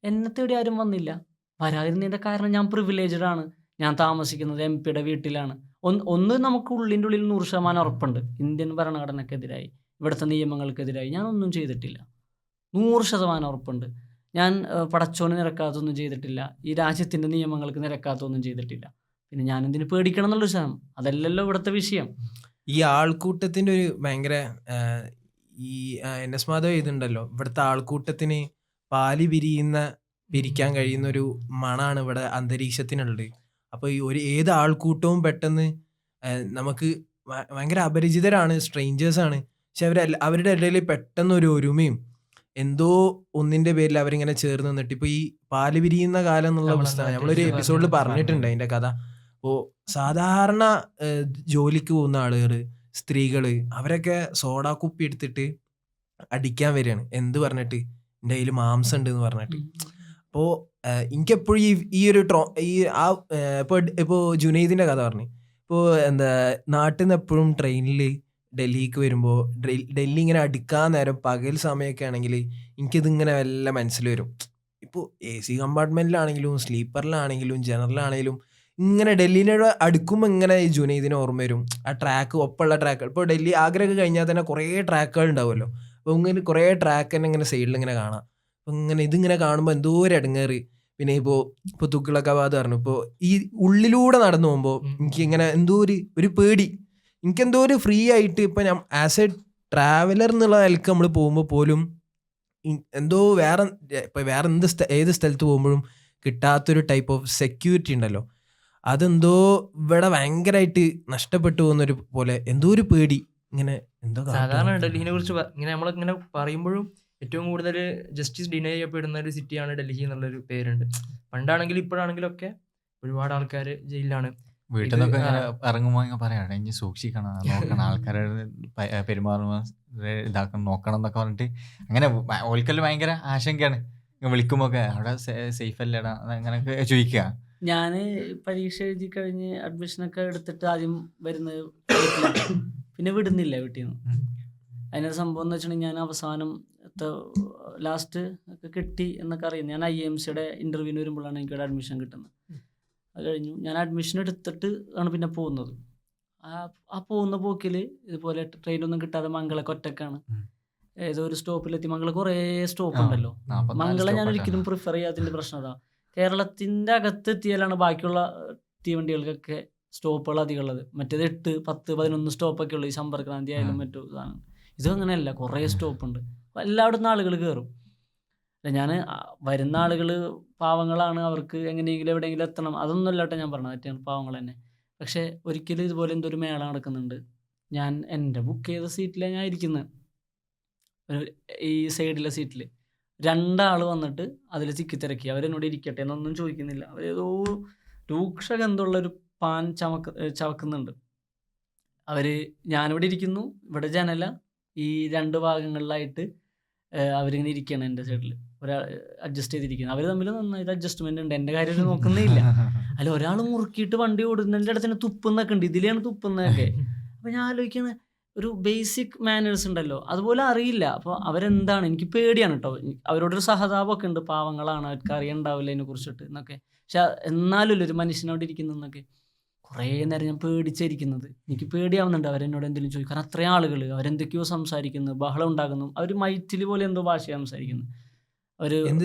എന്നെ തേടി ആരും വന്നില്ല. വരാതിരുന്നതിൻ്റെ കാരണം ഞാൻ പ്രിവിലേജ്ഡ് ആണ്. ഞാൻ താമസിക്കുന്നത് MP വീട്ടിലാണ്. ഒന്ന് നമുക്ക് ഉള്ളിൻ്റെ ഉള്ളിൽ 100% ഉറപ്പുണ്ട്. ഇന്ത്യൻ ഭരണഘടനയ്ക്കെതിരായി, ഇവിടുത്തെ നിയമങ്ങൾക്കെതിരായി ഞാനൊന്നും ചെയ്തിട്ടില്ല. 100% ഉറപ്പുണ്ട്. ഞാൻ പടച്ചോന് നിരക്കാത്തൊന്നും ചെയ്തിട്ടില്ല. ഈ രാജ്യത്തിൻ്റെ നിയമങ്ങൾക്ക് നിരക്കാത്തൊന്നും ചെയ്തിട്ടില്ല. പിന്നെ ഞാനെന്തിന് പേടിക്കണം എന്നുള്ളൊരു സാധനം. അതല്ലല്ലോ ഇവിടുത്തെ വിഷയം. ഈ ആൾക്കൂട്ടത്തിൻ്റെ ഒരു ഭയങ്കര ഈ NS മാധവ് ഇതുണ്ടല്ലോ, ഇവിടുത്തെ ആൾക്കൂട്ടത്തിന് പാല് പിരിക്കാൻ കഴിയുന്ന ഒരു മണാണ് ഇവിടെ അന്തരീക്ഷത്തിനുള്ളത്. അപ്പോൾ ഈ ഏത് ആൾക്കൂട്ടവും പെട്ടെന്ന് നമുക്ക് ഭയങ്കര അപരിചിതരാണ്, സ്ട്രേഞ്ചേഴ്സാണ്. പക്ഷെ അവരുടെ ഇടയിൽ പെട്ടെന്ന് ഒരു ഒരുമയും എന്തോ ഒന്നിൻ്റെ പേരിൽ അവരിങ്ങനെ ചേർന്ന് നിന്നിട്ട്, ഇപ്പോൾ ഈ പാല് പിരിയുന്ന കാലം എന്നുള്ള പുസ്തകം നമ്മളൊരു എപ്പിസോഡിൽ പറഞ്ഞിട്ടുണ്ട് അതിൻ്റെ കഥ. അപ്പോൾ സാധാരണ ജോലിക്ക് പോകുന്ന ആളുകൾ, സ്ത്രീകൾ, അവരൊക്കെ സോഡാ കുപ്പി എടുത്തിട്ട് അടിക്കാൻ വരികയാണ്. എന്ത് പറഞ്ഞിട്ട്? എൻ്റെ കയ്യിൽ മാംസം ഉണ്ട് എന്ന് പറഞ്ഞിട്ട്. അപ്പോൾ എനിക്കെപ്പോഴും ഈ ഒരു ഇപ്പോൾ ജുനൈദിൻ്റെ കഥ പറഞ്ഞു. ഇപ്പോൾ എന്താ നാട്ടിൽ നിന്ന് എപ്പോഴും ട്രെയിനിൽ ഡൽഹിക്ക് വരുമ്പോൾ ഡൽഹി ഇങ്ങനെ അടുക്കാൻ നേരം പകൽ സമയമൊക്കെ ആണെങ്കിൽ എനിക്കിതിങ്ങനെ വല്ല മനസ്സിൽ വരും. ഇപ്പോൾ AC കമ്പാർട്ട്മെൻറ്റിലാണെങ്കിലും സ്ലീപ്പറിലാണെങ്കിലും ജനറലാണെങ്കിലും ഇങ്ങനെ ഡൽഹിനോട് അടുക്കുമ്പോൾ ഇങ്ങനെ ഈ ജുനൈദിനെ ഓർമ്മ വരും. ആ ട്രാക്ക്, ഒപ്പമുള്ള ട്രാക്കുകൾ. ഇപ്പോൾ ഡൽഹി ആഗ്രയൊക്കെ കഴിഞ്ഞാൽ തന്നെ കുറേ ട്രാക്കുകൾ ഉണ്ടാവുമല്ലോ. അപ്പോൾ ഇങ്ങനെ കുറേ ട്രാക്ക് തന്നെ ഇങ്ങനെ സൈഡിൽ ഇങ്ങനെ കാണാം. അപ്പോൾ ഇതിങ്ങനെ കാണുമ്പോൾ എന്തോ ഒരു ഇടങ്ങേറ്. പിന്നെ ഇപ്പോൾ തുഗ്ലക്കാബാദ് പറഞ്ഞു, ഇപ്പോൾ ഈ ഉള്ളിലൂടെ നടന്നു പോകുമ്പോൾ എനിക്കിങ്ങനെ എന്തോ ഒരു പേടി. എനിക്കെന്തോ ഒരു ഫ്രീ ആയിട്ട് ഇപ്പം ഞാൻ ആസ് എ ട്രാവലർ എന്നുള്ള നിലക്ക് നമ്മൾ പോകുമ്പോൾ പോലും എന്തോ വേറെ ഏത് സ്ഥലത്ത് പോകുമ്പോഴും കിട്ടാത്തൊരു ടൈപ്പ് ഓഫ് സെക്യൂരിറ്റി ഉണ്ടല്ലോ, അതെന്തോ ഇവിടെ ഭയങ്കരമായിട്ട് നഷ്ടപ്പെട്ടു പോകുന്നൊരു പോലെ എന്തോ ഒരു പേടി. ഇങ്ങനെ എന്തോ സാധാരണ ഡൽഹിനെ കുറിച്ച് ഇങ്ങനെ നമ്മളിങ്ങനെ പറയുമ്പോഴും ഏറ്റവും കൂടുതൽ ജസ്റ്റിസ് ഡിനൈ ചെയ്യപ്പെടുന്ന ഒരു സിറ്റിയാണ് ഡൽഹി എന്നുള്ളൊരു പേരുണ്ട്. പണ്ടാണെങ്കിലും ഇപ്പോഴാണെങ്കിലും ഒക്കെ ഒരുപാട് ആൾക്കാർ ജയിലിലാണ്. വീട്ടിൽ നിന്നൊക്കെ ഇങ്ങനെ ഇറങ്ങുമ്പോൾ ഇങ്ങനെ പറയണം, ഇനി സൂക്ഷിക്കണം, നോക്കണം, ആൾക്കാരെ പെരുമാറുമ്പോൾ ഇതാക്കണം, നോക്കണം എന്നൊക്കെ പറഞ്ഞിട്ട് അങ്ങനെ ഓൽക്കെല്ലാം ഭയങ്കര ആശങ്കയാണ്. വിളിക്കുമ്പോൾ ഒക്കെ അവിടെ സേഫ് അല്ലേടാ അങ്ങനെയൊക്കെ ചോദിക്കുക. ഞാൻ പരീക്ഷ എഴുതി കഴിഞ്ഞ് അഡ്മിഷനൊക്കെ എടുത്തിട്ട് ആദ്യം വരുന്നത് വീട്ടിലാണ്. പിന്നെ വിടുന്നില്ല വീട്ടിൽ നിന്ന്. അതിനൊരു സംഭവം എന്ന് വെച്ചിട്ടുണ്ടെങ്കിൽ, ഞാൻ അവസാനം ലാസ്റ്റ് ഒക്കെ കിട്ടി എന്നൊക്കെ അറിയുന്നത് ഞാൻ IMCയുടെ ഇൻ്റർവ്യൂവിന് വരുമ്പോഴാണ് എനിക്കിവിടെ അഡ്മിഷൻ കിട്ടുന്നത്. അത് കഴിഞ്ഞു ഞാൻ അഡ്മിഷൻ എടുത്തിട്ട് ആണ് പിന്നെ പോകുന്നത്. ആ പോകുന്ന പോക്കിൽ ഇതുപോലെ ട്രെയിനൊന്നും കിട്ടാതെ മംഗളൊക്കെ ഒറ്റക്കാണ്. ഏതോ ഒരു സ്റ്റോപ്പിലെത്തി. മംഗള കുറേ സ്റ്റോപ്പ് ഉണ്ടല്ലോ. മംഗള ഞാൻ ഒരിക്കലും പ്രിഫർ ചെയ്യാത്തതിൻ്റെ പ്രശ്നം അതാ. കേരളത്തിൻ്റെ അകത്ത് എത്തിയാലാണ് ബാക്കിയുള്ള തീവണ്ടികൾക്കൊക്കെ സ്റ്റോപ്പുകൾ അധികം ഉള്ളത്. മറ്റേത് 8, 10, 11 സ്റ്റോപ്പൊക്കെ ഉള്ളൂ. ഈ സമ്പർക്രാന്തി ആയാലും മറ്റു സാധനം. ഇതങ്ങനെയല്ല, കുറേ സ്റ്റോപ്പുണ്ട്. എല്ലായിടത്തും ആളുകൾ കയറും. ഞാൻ വരുന്ന ആളുകൾ പാവങ്ങളാണ്, അവർക്ക് എങ്ങനെയെങ്കിലും എവിടെയെങ്കിലും എത്തണം, അതൊന്നും അല്ലാട്ടെ ഞാൻ പറഞ്ഞത്, മറ്റേ പാവങ്ങൾ തന്നെ. പക്ഷേ ഒരിക്കലും ഇതുപോലെ എന്തൊരു മേള നടക്കുന്നുണ്ട്. ഞാൻ എൻ്റെ ബുക്ക് ചെയ്ത സീറ്റിലാണ് ഞാൻ ഇരിക്കുന്നത്, ഈ സൈഡിലെ സീറ്റിൽ. 2 ആൾ വന്നിട്ട് അതിൽ ചിക്കിത്തിരക്കി. അവരെന്നോട് ഇരിക്കട്ടെ എന്നൊന്നും ചോദിക്കുന്നില്ല. അവരേതോ രൂക്ഷഗന്ധമുള്ളൊരു പാൻ ചവക്കുന്നുണ്ട്. ഞാനിവിടെ ഇരിക്കുന്നു, ഇവിടെ ജനല ഈ 2 ഭാഗങ്ങളിലായിട്ട് അവരിങ്ങനെ ഇരിക്കുകയാണ് എൻ്റെ സൈഡിൽ, ഒരാൾ അഡ്ജസ്റ്റ് ചെയ്തിരിക്കുന്നത്. അവർ തമ്മിൽ നന്നായിട്ട് അഡ്ജസ്റ്റ്മെൻ്റ് ഉണ്ട്, എൻ്റെ കാര്യം അവർ നോക്കുന്നേ ഇല്ല. അല്ല, ഒരാൾ മുറുക്കിയിട്ട് വണ്ടി ഓടുന്നതിൻ്റെ അടുത്ത് തന്നെ തുപ്പുന്നൊക്കെ ഉണ്ട്, ഇതിലെയാണ് തുപ്പുന്നതൊക്കെ. അപ്പോൾ ഞാൻ ആലോചിക്കുന്നത് ഒരു ബേസിക് മാനേഴ്സ് ഉണ്ടല്ലോ, അതുപോലെ അറിയില്ല. അപ്പോൾ അവരെന്താണ്, എനിക്ക് പേടിയാണ് കേട്ടോ. അവരോടൊരു സഹതാപമൊക്കെ ഉണ്ട്, പാവങ്ങളാണ്, അവർക്ക് അറിയണ്ടാവില്ല അതിനെ കുറിച്ചിട്ട് എന്നൊക്കെ. പക്ഷെ എന്നാലും ഒരു മനുഷ്യനോട് ഇരിക്കുന്നതെന്നൊക്കെ കുറേ നേരം ഞാൻ പേടിച്ചിരിക്കുന്നത്. എനിക്ക് പേടിയാവുന്നുണ്ട് അവരെന്നോട് എന്തെങ്കിലും ചോദിക്കും. കാരണം അത്രയും ആളുകൾ അവരെന്തൊക്കെയോ സംസാരിക്കുന്നു, ബഹളം ഉണ്ടാക്കുന്നു. അവർ മൈഥിലി പോലെ എന്തോ ഭാഷയാണ് സംസാരിക്കുന്നത്. ഒരു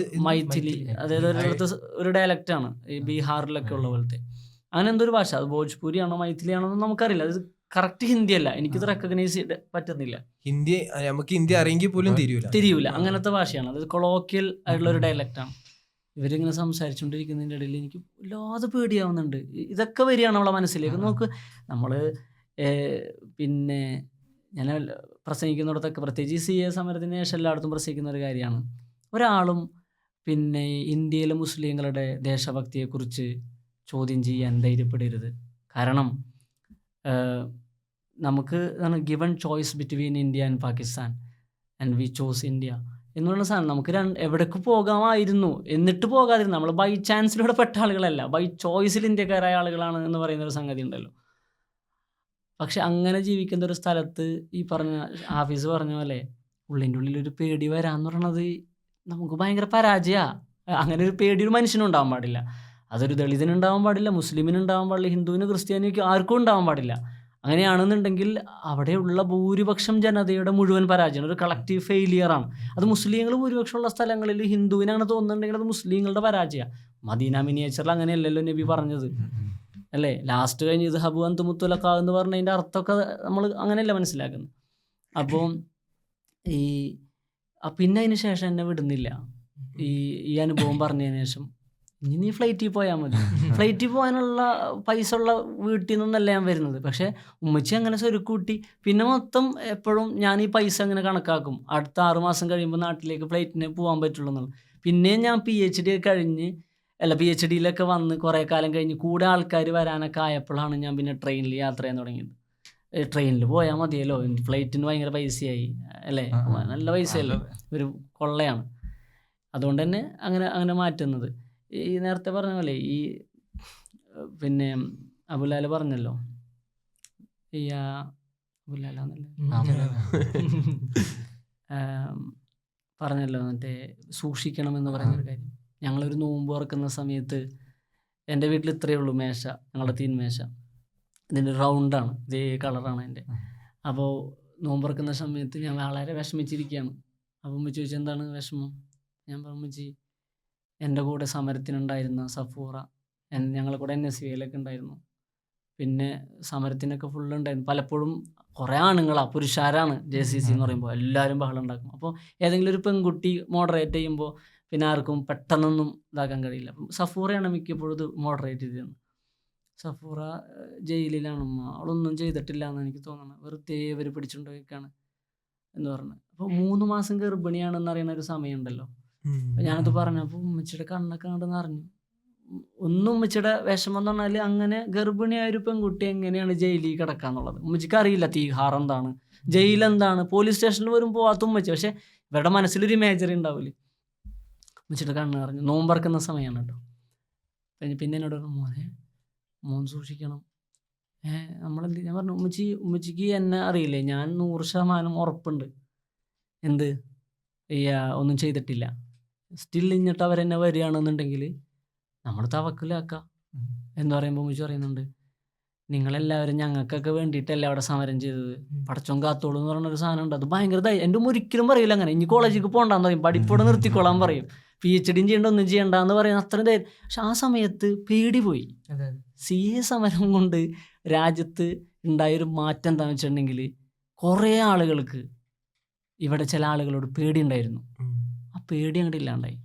മൈഥിലി, അതായത് ഒരിടത്ത് ഒരു ഡയലക്റ്റാണ് ഈ ബീഹാറിലൊക്കെ ഉള്ള പോലത്തെ. അങ്ങനെ എന്തോ ഒരു ഭാഷ, അത് ഭോജ്പൂരി ആണോ മൈഥിലി ആണോ എന്ന് നമുക്കറിയില്ല. അത് കറക്റ്റ് ഹിന്ദി അല്ല, എനിക്കിത് റെക്കഗ്നൈസ് ചെയ്ത് പറ്റുന്നില്ല. ഹിന്ദി നമുക്ക് ഹിന്ദി അറിയെങ്കിൽ പോലും തിരിയൂല, അങ്ങനത്തെ ഭാഷയാണ്. അത് കൊളോക്കിയൽ ആയിട്ടുള്ള ഒരു ഡയലക്റ്റാണ്. ഇവരിങ്ങനെ സംസാരിച്ചുകൊണ്ടിരിക്കുന്നതിൻ്റെ ഇടയിൽ എനിക്ക് വല്ലാതെ പേടിയാവുന്നുണ്ട്. ഇതൊക്കെ വരികയാണ് നമ്മളെ മനസ്സിലേക്ക്. നോക്ക്, നമ്മൾ പിന്നെ ഞാൻ പ്രസംഗിക്കുന്നിടത്തൊക്കെ, പ്രത്യേകിച്ച് CA സമരത്തിന് ശേഷം എല്ലായിടത്തും പ്രസംഗിക്കുന്ന ഒരു കാര്യമാണ്, ഒരാളും പിന്നെ ഇന്ത്യയിലെ മുസ്ലിങ്ങളുടെ ദേശഭക്തിയെക്കുറിച്ച് ചോദ്യം ചെയ്യാൻ ധൈര്യപ്പെടരുത്. കാരണം നമുക്ക് given choice between India and Pakistan and we chose India എന്നുള്ള സാധനം. നമുക്ക് എവിടേക്ക് പോകാമായിരുന്നു, എന്നിട്ട് പോകാതിരുന്നു. നമ്മൾ ബൈ ചാൻസിലൂടെ പെട്ട ആളുകളല്ല, ബൈ ചോയ്സിൽ ഇന്ത്യക്കാരായ ആളുകളാണ് എന്ന് പറയുന്നൊരു സംഗതി ഉണ്ടല്ലോ. പക്ഷെ അങ്ങനെ ജീവിക്കുന്ന ഒരു സ്ഥലത്ത് ഈ പറഞ്ഞ ഹാഫിസ് പറഞ്ഞ പോലെ ഉള്ളിൻ്റെ ഉള്ളിലൊരു പേടി വരാന്ന് പറയണത് നമുക്ക് ഭയങ്കര പരാജയമാണ്. അങ്ങനെ ഒരു പേടി ഒരു മനുഷ്യനും ഉണ്ടാവാൻ പാടില്ല. അതൊരു ദളിതനുണ്ടാവാൻ പാടില്ല, മുസ്ലിമിനുണ്ടാവാൻ പാടില്ല, ഹിന്ദുവിന് ക്രിസ്ത്യാനിക്ക് ആർക്കും ഉണ്ടാവാൻ പാടില്ല. അങ്ങനെയാണെന്നുണ്ടെങ്കിൽ അവിടെയുള്ള ഭൂരിപക്ഷം ജനതയുടെ മുഴുവൻ പരാജയമാണ്, ഒരു കളക്റ്റീവ് ഫെയിലിയറാണ്. അത് മുസ്ലിങ്ങൾ ഭൂരിപക്ഷമുള്ള സ്ഥലങ്ങളിൽ ഹിന്ദുവിനാണ് തോന്നുന്നുണ്ടെങ്കിൽ അത് മുസ്ലിങ്ങളുടെ പരാജയമാണ്. മദീന മിനിയേച്ചറിൽ അങ്ങനെയല്ലല്ലോ നബി പറഞ്ഞത്, അല്ലേ? ലാസ്റ്റ് കഴിഞ്ഞ് ഇത് ഹബു അന്തു മുത്തുലക്ക എന്ന് പറഞ്ഞതിൻ്റെ അർത്ഥമൊക്കെ നമ്മൾ അങ്ങനെയല്ല മനസ്സിലാക്കുന്നത്. അപ്പോൾ പിന്നെ അതിന് ശേഷം എന്നെ വിടുന്നില്ല. ഈ അനുഭവം പറഞ്ഞതിന് ശേഷം ഇനി നീ ഫ്ലൈറ്റിൽ പോയാൽ മതി. ഫ്ലൈറ്റിൽ പോകാനുള്ള പൈസ ഉള്ള വീട്ടിൽ നിന്നല്ല ഞാൻ വരുന്നത്. പക്ഷേ ഉമ്മച്ചി അങ്ങനെ സ്വരുക്കൂട്ടി. പിന്നെ മൊത്തം എപ്പോഴും ഞാൻ ഈ പൈസ അങ്ങനെ കണക്കാക്കും, അടുത്ത 6 മാസം കഴിയുമ്പോൾ നാട്ടിലേക്ക് ഫ്ലൈറ്റിന് പോകാൻ പറ്റുള്ളൂ എന്നുള്ളത്. പിന്നെയും ഞാൻ PhD കഴിഞ്ഞ് PhDയിലൊക്കെ വന്ന് കുറേ കാലം കഴിഞ്ഞ് കൂടെ ആൾക്കാർ വരാനൊക്കെ ആയപ്പോഴാണ് ഞാൻ പിന്നെ ട്രെയിനിൽ യാത്ര ചെയ്യാൻ തുടങ്ങിയത്. ട്രെയിനിൽ പോയാൽ മതിയല്ലോ, ഫ്ലൈറ്റിന് ഭയങ്കര പൈസയായി അല്ലേ, നല്ല പൈസയല്ലോ, ഒരു കൊള്ളയാണ്. അതുകൊണ്ട് തന്നെ അങ്ങനെ മാറ്റുന്നത്. ഈ നേരത്തെ പറഞ്ഞ പോലെ ഈ പിന്നെ അബുലാൽ പറഞ്ഞല്ലോ, ഈ പറഞ്ഞല്ലോ മറ്റേ സൂക്ഷിക്കണം എന്ന് പറയുന്നൊരു കാര്യം. ഞങ്ങളൊരു നോമ്പ് തുറക്കുന്ന സമയത്ത് എൻ്റെ വീട്ടിൽ ഇത്രയേ ഉള്ളൂ മേശ, ഞങ്ങളുടെ തീൻമേശ. ഇതിൻ്റെ റൗണ്ടാണ്, ഇതേ കളറാണ് എൻ്റെ. അപ്പോൾ നോമ്പ് തുറക്കുന്ന സമയത്ത് ഞാൻ വളരെ വിഷമിച്ചിരിക്കുകയാണ്. അപ്പം ഉമ്മച്ചി ചോദിച്ചു എന്താണ് വിഷമം? ഞാൻ പറഞ്ഞു ഉമ്മച്ചി, എൻ്റെ കൂടെ സമരത്തിനുണ്ടായിരുന്ന സഫൂറ, ഞങ്ങളെ കൂടെ NSVയിലൊക്കെ ഉണ്ടായിരുന്നു, പിന്നെ സമരത്തിനൊക്കെ ഫുള്ളുണ്ടായിരുന്നു. പലപ്പോഴും കുറേ ആണുങ്ങളാണ്, പുരുഷാരാണ് JCC എന്ന് പറയുമ്പോൾ എല്ലാവരും ബഹളം ഉണ്ടാക്കും. അപ്പോൾ ഏതെങ്കിലും ഒരു പെൺകുട്ടി മോഡറേറ്റ് ചെയ്യുമ്പോൾ പിന്നെ ആർക്കും പെട്ടെന്നൊന്നും ഇതാക്കാൻ കഴിയില്ല. അപ്പം സഫൂറയാണ് മിക്കപ്പോഴും ഇത് മോഡറേറ്റ് ചെയ്തത്. സഫൂറ ജയിലിലാണ്, അവളൊന്നും ചെയ്തിട്ടില്ല എന്ന് എനിക്ക് തോന്നുന്നത്, വെറുതെ ഇവർ പിടിച്ചുകൊണ്ടൊക്കെയാണ് എന്ന് പറഞ്ഞത്. അപ്പോൾ 3 മാസം ഗർഭിണിയാണെന്ന് അറിയുന്ന ഒരു സമയമുണ്ടല്ലോ. ഞാനത് പറഞ്ഞപ്പോൾ ഉമ്മച്ചിയുടെ കണ്ണൊക്കെ കണ്ടെന്ന് അറിഞ്ഞു. ഒന്നും ഉമ്മച്ചിയുടെ വിഷമം എന്ന് പറഞ്ഞാൽ അങ്ങനെ ഗർഭിണിയായ ഒരു പെൺകുട്ടി എങ്ങനെയാണ് ജയിലിൽ കിടക്കാന്നുള്ളത് ഉമ്മച്ചിക്ക് അറിയില്ല. തീഹാർ എന്താണ്, ജയിലെന്താണ്, പോലീസ് സ്റ്റേഷനിൽ വരും പോവാത്ത ഉമ്മച്ചി. പക്ഷെ ഇവരുടെ മനസ്സിലൊരു ഇമേജറി ഉണ്ടാവില്ലേ. ഉമ്മച്ചിയുടെ കണ്ണ് അറിഞ്ഞു. നോമ്പറക്കുന്ന സമയമാണ് കേട്ടോ. പിന്നെ എന്നോട് പറഞ്ഞു മോൻ സൂക്ഷിക്കണം. നമ്മളെന്ത്, ഞാൻ പറഞ്ഞു ഉമ്മച്ചിക്ക് എന്നെ അറിയില്ലേ, ഞാൻ 100% ഉറപ്പുണ്ട് എന്ത് ഒന്നും ചെയ്തിട്ടില്ല. സ്റ്റിൽ ഇഞ്ഞിട്ട് അവരെന്നെ വരികയാണെന്നുണ്ടെങ്കിൽ നമ്മൾ തവക്കലാക്കാം എന്ന് പറയുമ്പോൾ ഉമ്മച്ചി പറയുന്നുണ്ട്, നിങ്ങളെല്ലാവരും ഞങ്ങൾക്കൊക്കെ വേണ്ടിയിട്ടല്ല അവിടെ സമരം ചെയ്തത്, പടച്ചോൻ കാത്തോളൂ എന്ന് പറഞ്ഞൊരു സാധനം ഉണ്ട്. അത് ഭയങ്കര എൻ്റെ ഒരിക്കലും പറയില്ല അങ്ങനെ. ഇനി കോളേജിലേക്ക് പോകണ്ടെന്ന് പറയും, പഠിപ്പോടെ നിർത്തിക്കൊള്ളാൻ പറയും, PhD ചെയ്യേണ്ട ഒന്നും ചെയ്യണ്ടെന്ന് പറയുന്ന അത്രയും ധൈര്യം. പക്ഷെ ആ സമയത്ത് പേടി പോയി. CA സമരം കൊണ്ട് രാജ്യത്ത് ഉണ്ടായൊരു മാറ്റം എന്താണെന്ന് വെച്ചിട്ടുണ്ടെങ്കിൽ കുറേ ആളുകൾക്ക് ഇവിടെ ചില ആളുകളോട് പേടി ഉണ്ടായിരുന്നു. ആ പേടി അങ്ങോട്ട് ഇല്ലാണ്ടായി.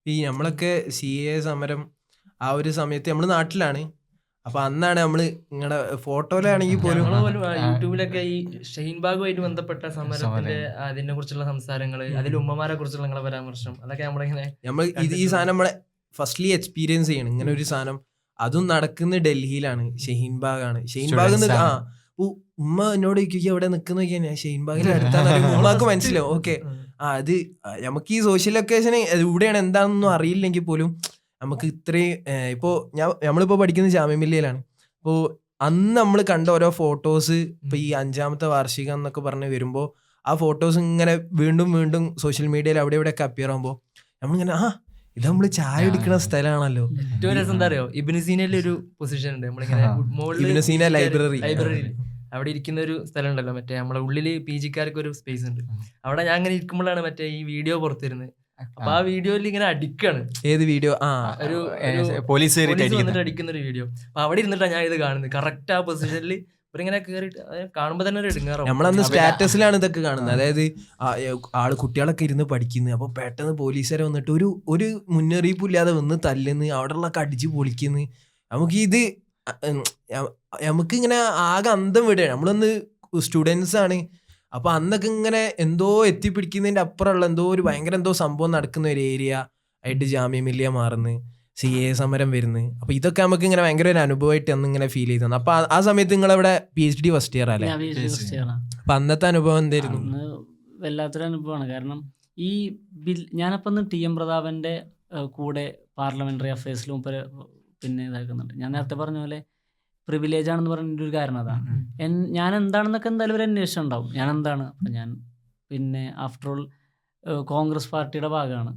ഈ നമ്മളൊക്കെ CA സമരം ആ ഒരു സമയത്ത് നമ്മൾ നാട്ടിലാണ്. അപ്പൊ അന്നാണ് നമ്മള് നിങ്ങളുടെ ഫോട്ടോയിലാണെങ്കിൽ പോലും യൂട്യൂബിലൊക്കെ ഈ ഷഹീൻബാഗുമായിട്ട് ബന്ധപ്പെട്ട സമരത്തിന്റെ അതിനെ കുറിച്ചുള്ള സംസാരങ്ങള്, അതിൽ ഉമ്മമാരെ കുറിച്ചുള്ള നിങ്ങളെ പരാമർശം, അതൊക്കെ നമ്മളിങ്ങനെ ഈ സാധനം നമ്മളെ ഫസ്റ്റ്ലി എക്സ്പീരിയൻസ് ചെയ്യണം. ഇങ്ങനെ ഒരു സാധനം അതും നടക്കുന്നത് ഡൽഹിയിലാണ്, ഷഹീൻബാഗാണ്. ഷഹീൻബാഗ് അപ്പൊ ഉമ്മ എന്നോട് ചോദിക്കും എവിടെ നിക്കുന്ന നോക്കിയാ ഞാൻ ഷെയ്ൻബാഗിന്റെ അടുത്താണ് ഉമ്മാക്ക് മനസ്സിലാവും. ഓക്കെ അത് നമുക്ക് ഈ സോഷ്യൽ ലൊക്കേഷൻ എവിടെയാണ് എന്താണെന്നൊന്നും അറിയില്ലെങ്കിൽ പോലും നമുക്ക് ഇത്രയും ഇപ്പോ നമ്മളിപ്പോ പഠിക്കുന്നത് ജാമ്യ മില്ലിയയിലാണ്. അപ്പോൾ അന്ന് നമ്മൾ കണ്ട ഓരോ ഫോട്ടോസ് ഇപ്പൊ ഈ 5ാമത്തെ വാർഷികം എന്നൊക്കെ പറഞ്ഞ് വരുമ്പോ ആ ഫോട്ടോസ് ഇങ്ങനെ വീണ്ടും വീണ്ടും സോഷ്യൽ മീഡിയയിൽ അവിടെ ഇവിടെ ഒക്കെ അപ്പിയർ ആകുമ്പോ നമ്മളിങ്ങനെ ഇത് നമ്മള് ചായ കുടിക്കുന്ന സ്ഥലമാണല്ലോ. ഏറ്റവും രസം എന്താ അറിയോ, ഇബ്നു സീനയിലെ ഒരു പൊസിഷൻ ഉണ്ട് നമ്മളിങ്ങനെ ഇബ്നു സീന ലൈബ്രറി അവിടെ ഇരിക്കുന്ന ഒരു സ്ഥലം ഉണ്ടല്ലോ, മറ്റേ നമ്മളെ ഉള്ളില് പി ജിക്കാർക്ക് ഒരു സ്പേസ് ഉണ്ട്. അവിടെ ഞാൻ ഇങ്ങനെ ഇരിക്കുമ്പോഴാണ് മറ്റേ ഈ വീഡിയോ പുറത്തിരുന്നത്. അപ്പൊ ആ വീഡിയോയിൽ ഇങ്ങനെ അടിക്കാണ്. ഏത് വീഡിയോ? ഒരു പോലീസ് വന്നിട്ട് അടിക്കുന്ന ഒരു വീഡിയോ. അപ്പൊ അവിടെ ഇരുന്നിട്ടാണ് ഞാൻ ഇത് കാണുന്നത്. കറക്റ്റ് ആ പൊസിഷനിൽ ഇവരിങ്ങനെ കേറിയിട്ട് കാണുമ്പോ തന്നെ ഒരു ഇടുങ്ങാറാവും. നമ്മളന്ന് സ്റ്റാറ്റസിലാണ് ഇതൊക്കെ കാണുന്നത്. അതായത് കുട്ടികളൊക്കെ ഇരുന്ന് പഠിക്കുന്നത്, അപ്പൊ പെട്ടെന്ന് പോലീസുകാരെ വന്നിട്ട് ഒരു മുന്നറിയിപ്പില്ലാതെ വന്ന് തല്ലുന്ന്, അവിടെ ഉള്ളൊക്കെ അടിച്ച് പൊളിക്കുന്നു. നമുക്കിങ്ങനെ ആകെ അന്തം വിടുകയാണ്. നമ്മളൊന്ന് സ്റ്റുഡൻസ് ആണ്. അപ്പൊ അന്നൊക്കെ ഇങ്ങനെ എന്തോ എത്തിപ്പിടിക്കുന്നതിന്റെ അപ്പുറമുള്ള എന്തോ ഒരു ഭയങ്കര എന്തോ സംഭവം നടക്കുന്ന ഒരു ഏരിയ ആയിട്ട് ജാമ്യ മില്ലിയ മാറുന്നു, CA സമരം വരുന്നു. അപ്പൊ ഇതൊക്കെ നമുക്ക് ഇങ്ങനെ ഭയങ്കര ഒരു അനുഭവമായിട്ട് അന്ന് ഇങ്ങനെ ഫീൽ ചെയ്തു. അപ്പൊ ആ സമയത്ത് നിങ്ങളവിടെ PhD ഫസ്റ്റ് ഇയർ അല്ലേ? അപ്പൊ അന്നത്തെ അനുഭവം എന്തായിരുന്നു? വല്ലാത്തൊരു അനുഭവമാണ്. കാരണം ഈ ഞാനപ്പം TM പ്രതാപന്റെ കൂടെ പാർലമെന്ററി അഫയേഴ്സിലും പിന്നെ ഇതാക്കുന്നുണ്ട്. ഞാൻ നേരത്തെ പറഞ്ഞ പോലെ പ്രിവിലേജ് ആണെന്ന് പറഞ്ഞിട്ട് ഒരു കാരണം അതാ. ഞാൻ എന്താണെന്നൊക്കെ എന്തായാലും ഒരു അന്വേഷണം ഉണ്ടാവും. ഞാൻ എന്താണ്, അപ്പം ഞാൻ പിന്നെ ആഫ്റ്റർ ഓൾ കോൺഗ്രസ് പാർട്ടിയുടെ ഭാഗമാണ്.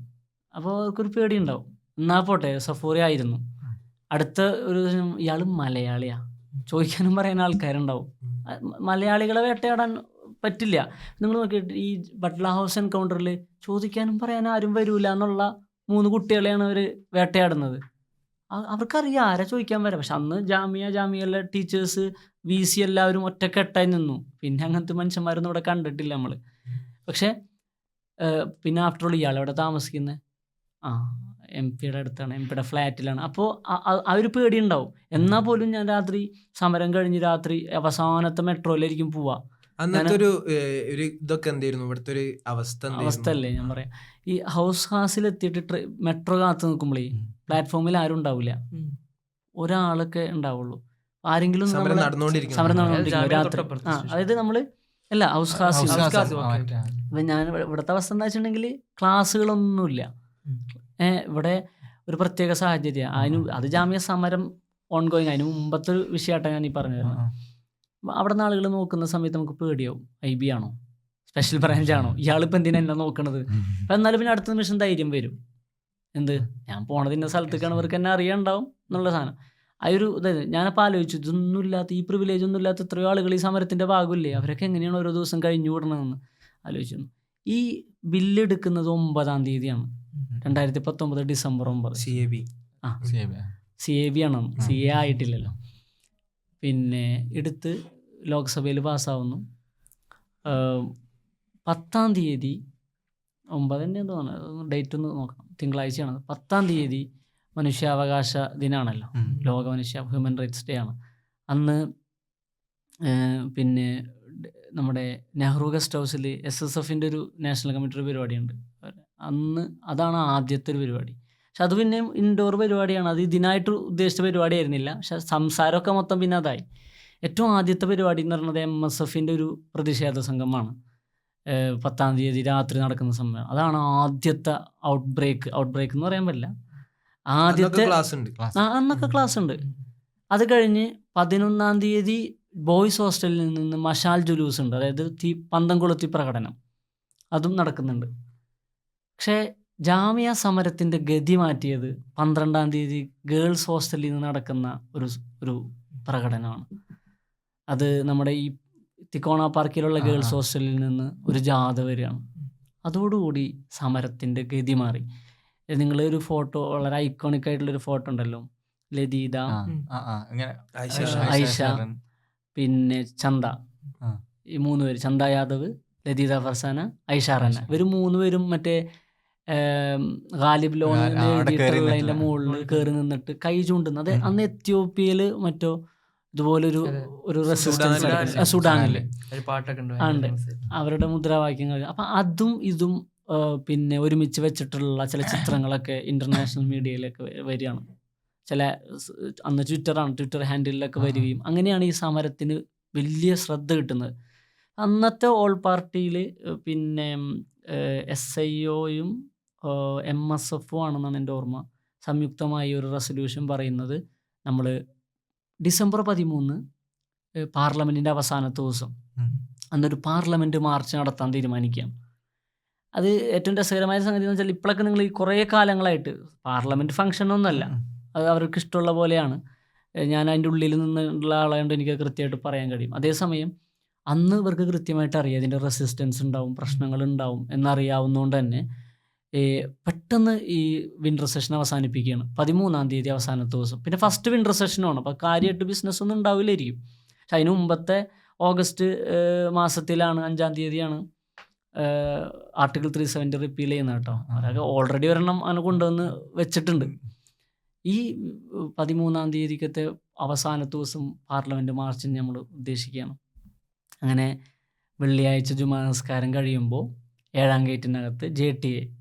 അപ്പോൾ അവർക്കൊരു പേടി ഉണ്ടാവും. എന്നാ പോട്ടെ, സഫൂറി ആയിരുന്നു. അടുത്ത ഒരു ഇയാൾ മലയാളിയാ ചോദിക്കാനും പറയാൻ ആൾക്കാരുണ്ടാവും. മലയാളികളെ വേട്ടയാടാൻ പറ്റില്ല. നിങ്ങൾ നോക്കിയിട്ട് ഈ ബട്ട്ല ഹൗസ് എൻകൗണ്ടറിൽ ചോദിക്കാനും പറയാൻ ആരും വരൂല എന്നുള്ള 3 കുട്ടികളെയാണ് അവർ വേട്ടയാടുന്നത്. അവർക്കറിയാം ആരാ ചോദിക്കാൻ വരാം. പക്ഷെ അന്ന് ജാമ്യയിലെ ടീച്ചേഴ്സ് VC എല്ലാവരും ഒറ്റക്കെട്ടായി നിന്നു. പിന്നെ അങ്ങനത്തെ മനുഷ്യന്മാരൊന്നും ഇവിടെ കണ്ടിട്ടില്ല നമ്മൾ. പക്ഷെ പിന്നെ ആഫ്റ്റർ ഓൾ ഇയാൾ എവിടെ താമസിക്കുന്നത്? MP-യുടെ അടുത്താണ്, MP-യുടെ ഫ്ലാറ്റിലാണ്. അപ്പോൾ ആ ഒരു പേടി ഉണ്ടാവും. എന്നാൽ പോലും ഞാൻ രാത്രി സമരം കഴിഞ്ഞ് രാത്രി അവസാനത്തെ മെട്രോയിലായിരിക്കും പോവാ. അന്നത്തെ ഒരു ഇതൊക്കെ എന്തായിരുന്നു ഇവിടുത്തെ ഒരു അവസ്ഥ അല്ലേ ഞാൻ പറയാം. ഈ ഹൗസിൽ എത്തിയിട്ട് മെട്രോ കാത്തു നിൽക്കുമ്പോഴേ പ്ലാറ്റ്ഫോമിൽ ആരും ഉണ്ടാവില്ല, ഒരാളൊക്കെ ഉണ്ടാവുള്ളൂ. ആരെങ്കിലും സമരം നടന്നുകൊണ്ടിരിക്കും രാത്രി. അതായത് നമ്മള് അല്ല ഞാൻ ഇവിടുത്തെ അവസ്ഥ എന്താ വെച്ചിട്ടുണ്ടെങ്കിൽ ക്ലാസ്സുകളൊന്നുമില്ല. ഇവിടെ ഒരു പ്രത്യേക സാഹചര്യം. അത് ജാമ്യ സമരം ഓൺഗോയിങ്. അതിന് മുമ്പത്തെ ഒരു വിഷയമായിട്ടാണ് ഞാൻ ഈ പറഞ്ഞു തരുന്നത്. അവിടെ നിന്ന് ആളുകൾ നോക്കുന്ന സമയത്ത് നമുക്ക് പേടിയാവും. IB ആണോ, സ്പെഷ്യൽ ബ്രാഞ്ച് ആണോ, ഇയാളിപ്പോൾ എന്തിനാ എന്നെ നോക്കണത്? അപ്പം എന്നാലും പിന്നെ അടുത്ത നിമിഷം ധൈര്യം വരും. എന്ത്, ഞാൻ പോണത് ഇന്ന സ്ഥലത്തേക്കാണ്, ഇവർക്ക് എന്നെ അറിയാണ്ടാവും എന്നുള്ള സാധനം. ആ ഒരു ഇതായത് ഞാനപ്പോൾ ആലോചിച്ചു, ഇതൊന്നും ഇല്ലാത്ത, ഈ പ്രിവിലേജ് ഒന്നും ഇല്ലാത്ത എത്രയോ ആളുകൾ ഈ സമരത്തിൻ്റെ ഭാഗമില്ലേ, അവരൊക്കെ എങ്ങനെയാണ് ഓരോ ദിവസം കഴിഞ്ഞു വിടണമെന്ന് ആലോചിച്ചു. ഈ ബില്ല് എടുക്കുന്നത് 9-ാം തീയതിയാണ്, 2019 ഡിസംബർ 9. CAB ആണ്, CA ആയിട്ടില്ലല്ലോ. പിന്നെ എടുത്ത് ലോക്സഭയിൽ പാസ്സാവുന്നു. 10-ാം തീയതി 9 തന്നെയെന്ന് തോന്നുന്നു, ഡേറ്റ് ഒന്ന് നോക്കണം, തിങ്കളാഴ്ചയാണ്. 10-ാം തീയതി മനുഷ്യാവകാശ ദിനമാണല്ലോ, ലോക ഹ്യൂമൻ റൈറ്റ്സ് ഡേ ആണ്. അന്ന് പിന്നെ നമ്മുടെ നെഹ്റു ഗസ്റ്റ് ഹൗസിൽ SSFൻ്റെ ഒരു നാഷണൽ കമ്മിറ്റിയുടെ പരിപാടിയുണ്ട്. അന്ന് അതാണ് ആദ്യത്തെ ഒരു പരിപാടി. പക്ഷെ അത് പിന്നെ ഇൻഡോർ പരിപാടിയാണ്, അത് ഇതിനായിട്ട് ഉദ്ദേശിച്ച പരിപാടിയായിരുന്നില്ല. പക്ഷെ സംസാരമൊക്കെ മൊത്തം പിന്നെ അതായി. ഏറ്റവും ആദ്യത്തെ പരിപാടി എന്ന് പറയുന്നത് MSFൻ്റെ ഒരു പ്രതിഷേധ സംഘമാണ്. 10-ാം തീയതി രാത്രി നടക്കുന്ന സമ്മേളനം. അതാണ് ആദ്യത്തെ ഔട്ട്ബ്രേക്ക് എന്ന് പറയാൻ പറ്റില്ല. ആദ്യത്തെ അന്നൊക്കെ ക്ലാസ് ഉണ്ട്. അത് കഴിഞ്ഞ് 11-ാം തീയതി ബോയ്സ് ഹോസ്റ്റലിൽ നിന്ന് മഷാൽ ജുലൂസ് ഉണ്ട്, അതായത് പന്തം കൊളുത്തി പ്രകടനം, അതും നടക്കുന്നുണ്ട്. പക്ഷേ ജാമ്യ സമരത്തിൻ്റെ ഗതി മാറ്റിയത് 12-ാം തീയതി ഗേൾസ് ഹോസ്റ്റലിൽ നിന്ന് നടക്കുന്ന ഒരു പ്രകടനമാണ്. അത് നമ്മുടെ ഈ തിക്കോണ പാർക്കിലുള്ള ഗേൾസ് ഹോസ്റ്റലിൽ നിന്ന് ഒരു ജാഥ വരികയാണ്. അതോടുകൂടി സമരത്തിൻ്റെ ഗതി മാറി. നിങ്ങൾ ഒരു ഫോട്ടോ, വളരെ ഐക്കോണിക് ആയിട്ടുള്ളൊരു ഫോട്ടോ ഉണ്ടല്ലോ, ലതീത, ഐഷ, പിന്നെ ചന്ദ, ഈ 3 പേര്, ചന്ദ യാദവ്, ലതീത ഫർസാന, ഐഷ റന്ന, ഇവർ 3 പേരും മറ്റേ ഗാലിബ് ലോൺ എഴുതിയിട്ടുള്ളതിൻ്റെ മുകളിൽ കയറി നിന്നിട്ട് കൈ ചൂണ്ടുന്നത്. അത് അന്ന് എത്യോപ്യയിൽ മറ്റോ ഇതുപോലൊരു റെസിസ്റ്റൻസ്, സുഡാനിൽ ഉണ്ട്, അവരുടെ മുദ്രാവാക്യങ്ങൾ. അപ്പം അതും ഇതും പിന്നെ ഒരുമിച്ച് വെച്ചിട്ടുള്ള ചില ചിത്രങ്ങളൊക്കെ ഇൻ്റർനാഷണൽ മീഡിയയിലൊക്കെ വരികയാണ്. ചില അന്ന് ട്വിറ്റർ ഹാൻഡിലൊക്കെ വരികയും അങ്ങനെയാണ് ഈ സമരത്തിന് വലിയ ശ്രദ്ധ കിട്ടുന്നത്. അന്നത്തെ ഓൾ പാർട്ടിയിൽ പിന്നെ SIOയും MSFും ആണെന്നാണ് എൻ്റെ ഓർമ്മ, സംയുക്തമായി ഒരു റെസൊല്യൂഷൻ പറയുന്നത് നമ്മൾ ഡിസംബർ 13 പാർലമെൻറ്റിൻ്റെ അവസാനത്തെ ദിവസം അന്നൊരു പാർലമെൻറ്റ് മാർച്ച് നടത്താൻ തീരുമാനിക്കുകയാണ്. അത് ഏറ്റവും രസകരമായ സംഗതി എന്ന് വെച്ചാൽ ഇപ്പോഴൊക്കെ നിങ്ങൾ ഈ കുറേ കാലങ്ങളായിട്ട് പാർലമെൻറ്റ് ഫംഗ്ഷനൊന്നുമല്ല, അത് അവർക്ക് ഇഷ്ടമുള്ള പോലെയാണ്. ഞാൻ അതിൻ്റെ ഉള്ളിൽ നിന്നുള്ള ആളായതുകൊണ്ട് എനിക്ക് കൃത്യമായിട്ട് പറയാൻ കഴിയും. അതേസമയം അന്ന് ഇവർക്ക് കൃത്യമായിട്ട് അറിയാം ഇതിൻ്റെ റെസിസ്റ്റൻസ് ഉണ്ടാവും, പ്രശ്നങ്ങളുണ്ടാവും എന്നറിയാവുന്നതുകൊണ്ട് തന്നെ പെട്ടെന്ന് ഈ വിൻ്റർ സെഷൻ അവസാനിപ്പിക്കുകയാണ് 13-ാം തീയതി അവസാനത്തെ ദിവസം. പിന്നെ ഫസ്റ്റ് വിൻ്റർ സെഷനാണ്, അപ്പോൾ കാര്യമായിട്ട് ബിസിനസ് ഒന്നും ഉണ്ടാവില്ലായിരിക്കും. പക്ഷെ അതിന് മുമ്പത്തെ ഓഗസ്റ്റ് മാസത്തിലാണ് 5-ാം തീയതിയാണ് ആർട്ടിക്കിൾ 370 റിപ്പീൽ ചെയ്യുന്നത് കേട്ടോ. അതൊക്കെ ഓൾറെഡി ഒരെണ്ണം അങ്ങനെ കൊണ്ടുവന്ന് വെച്ചിട്ടുണ്ട്. ഈ 13-ാം തീയതിക്കത്തെ അവസാനത്തെ ദിവസം പാർലമെൻറ്റ് മാർച്ചിന് നമ്മൾ ഉദ്ദേശിക്കുകയാണ്. അങ്ങനെ വെള്ളിയാഴ്ച ജുമാ നമസ്കാരം കഴിയുമ്പോൾ 7-ാം ഗേറ്റിനകത്ത് JTA,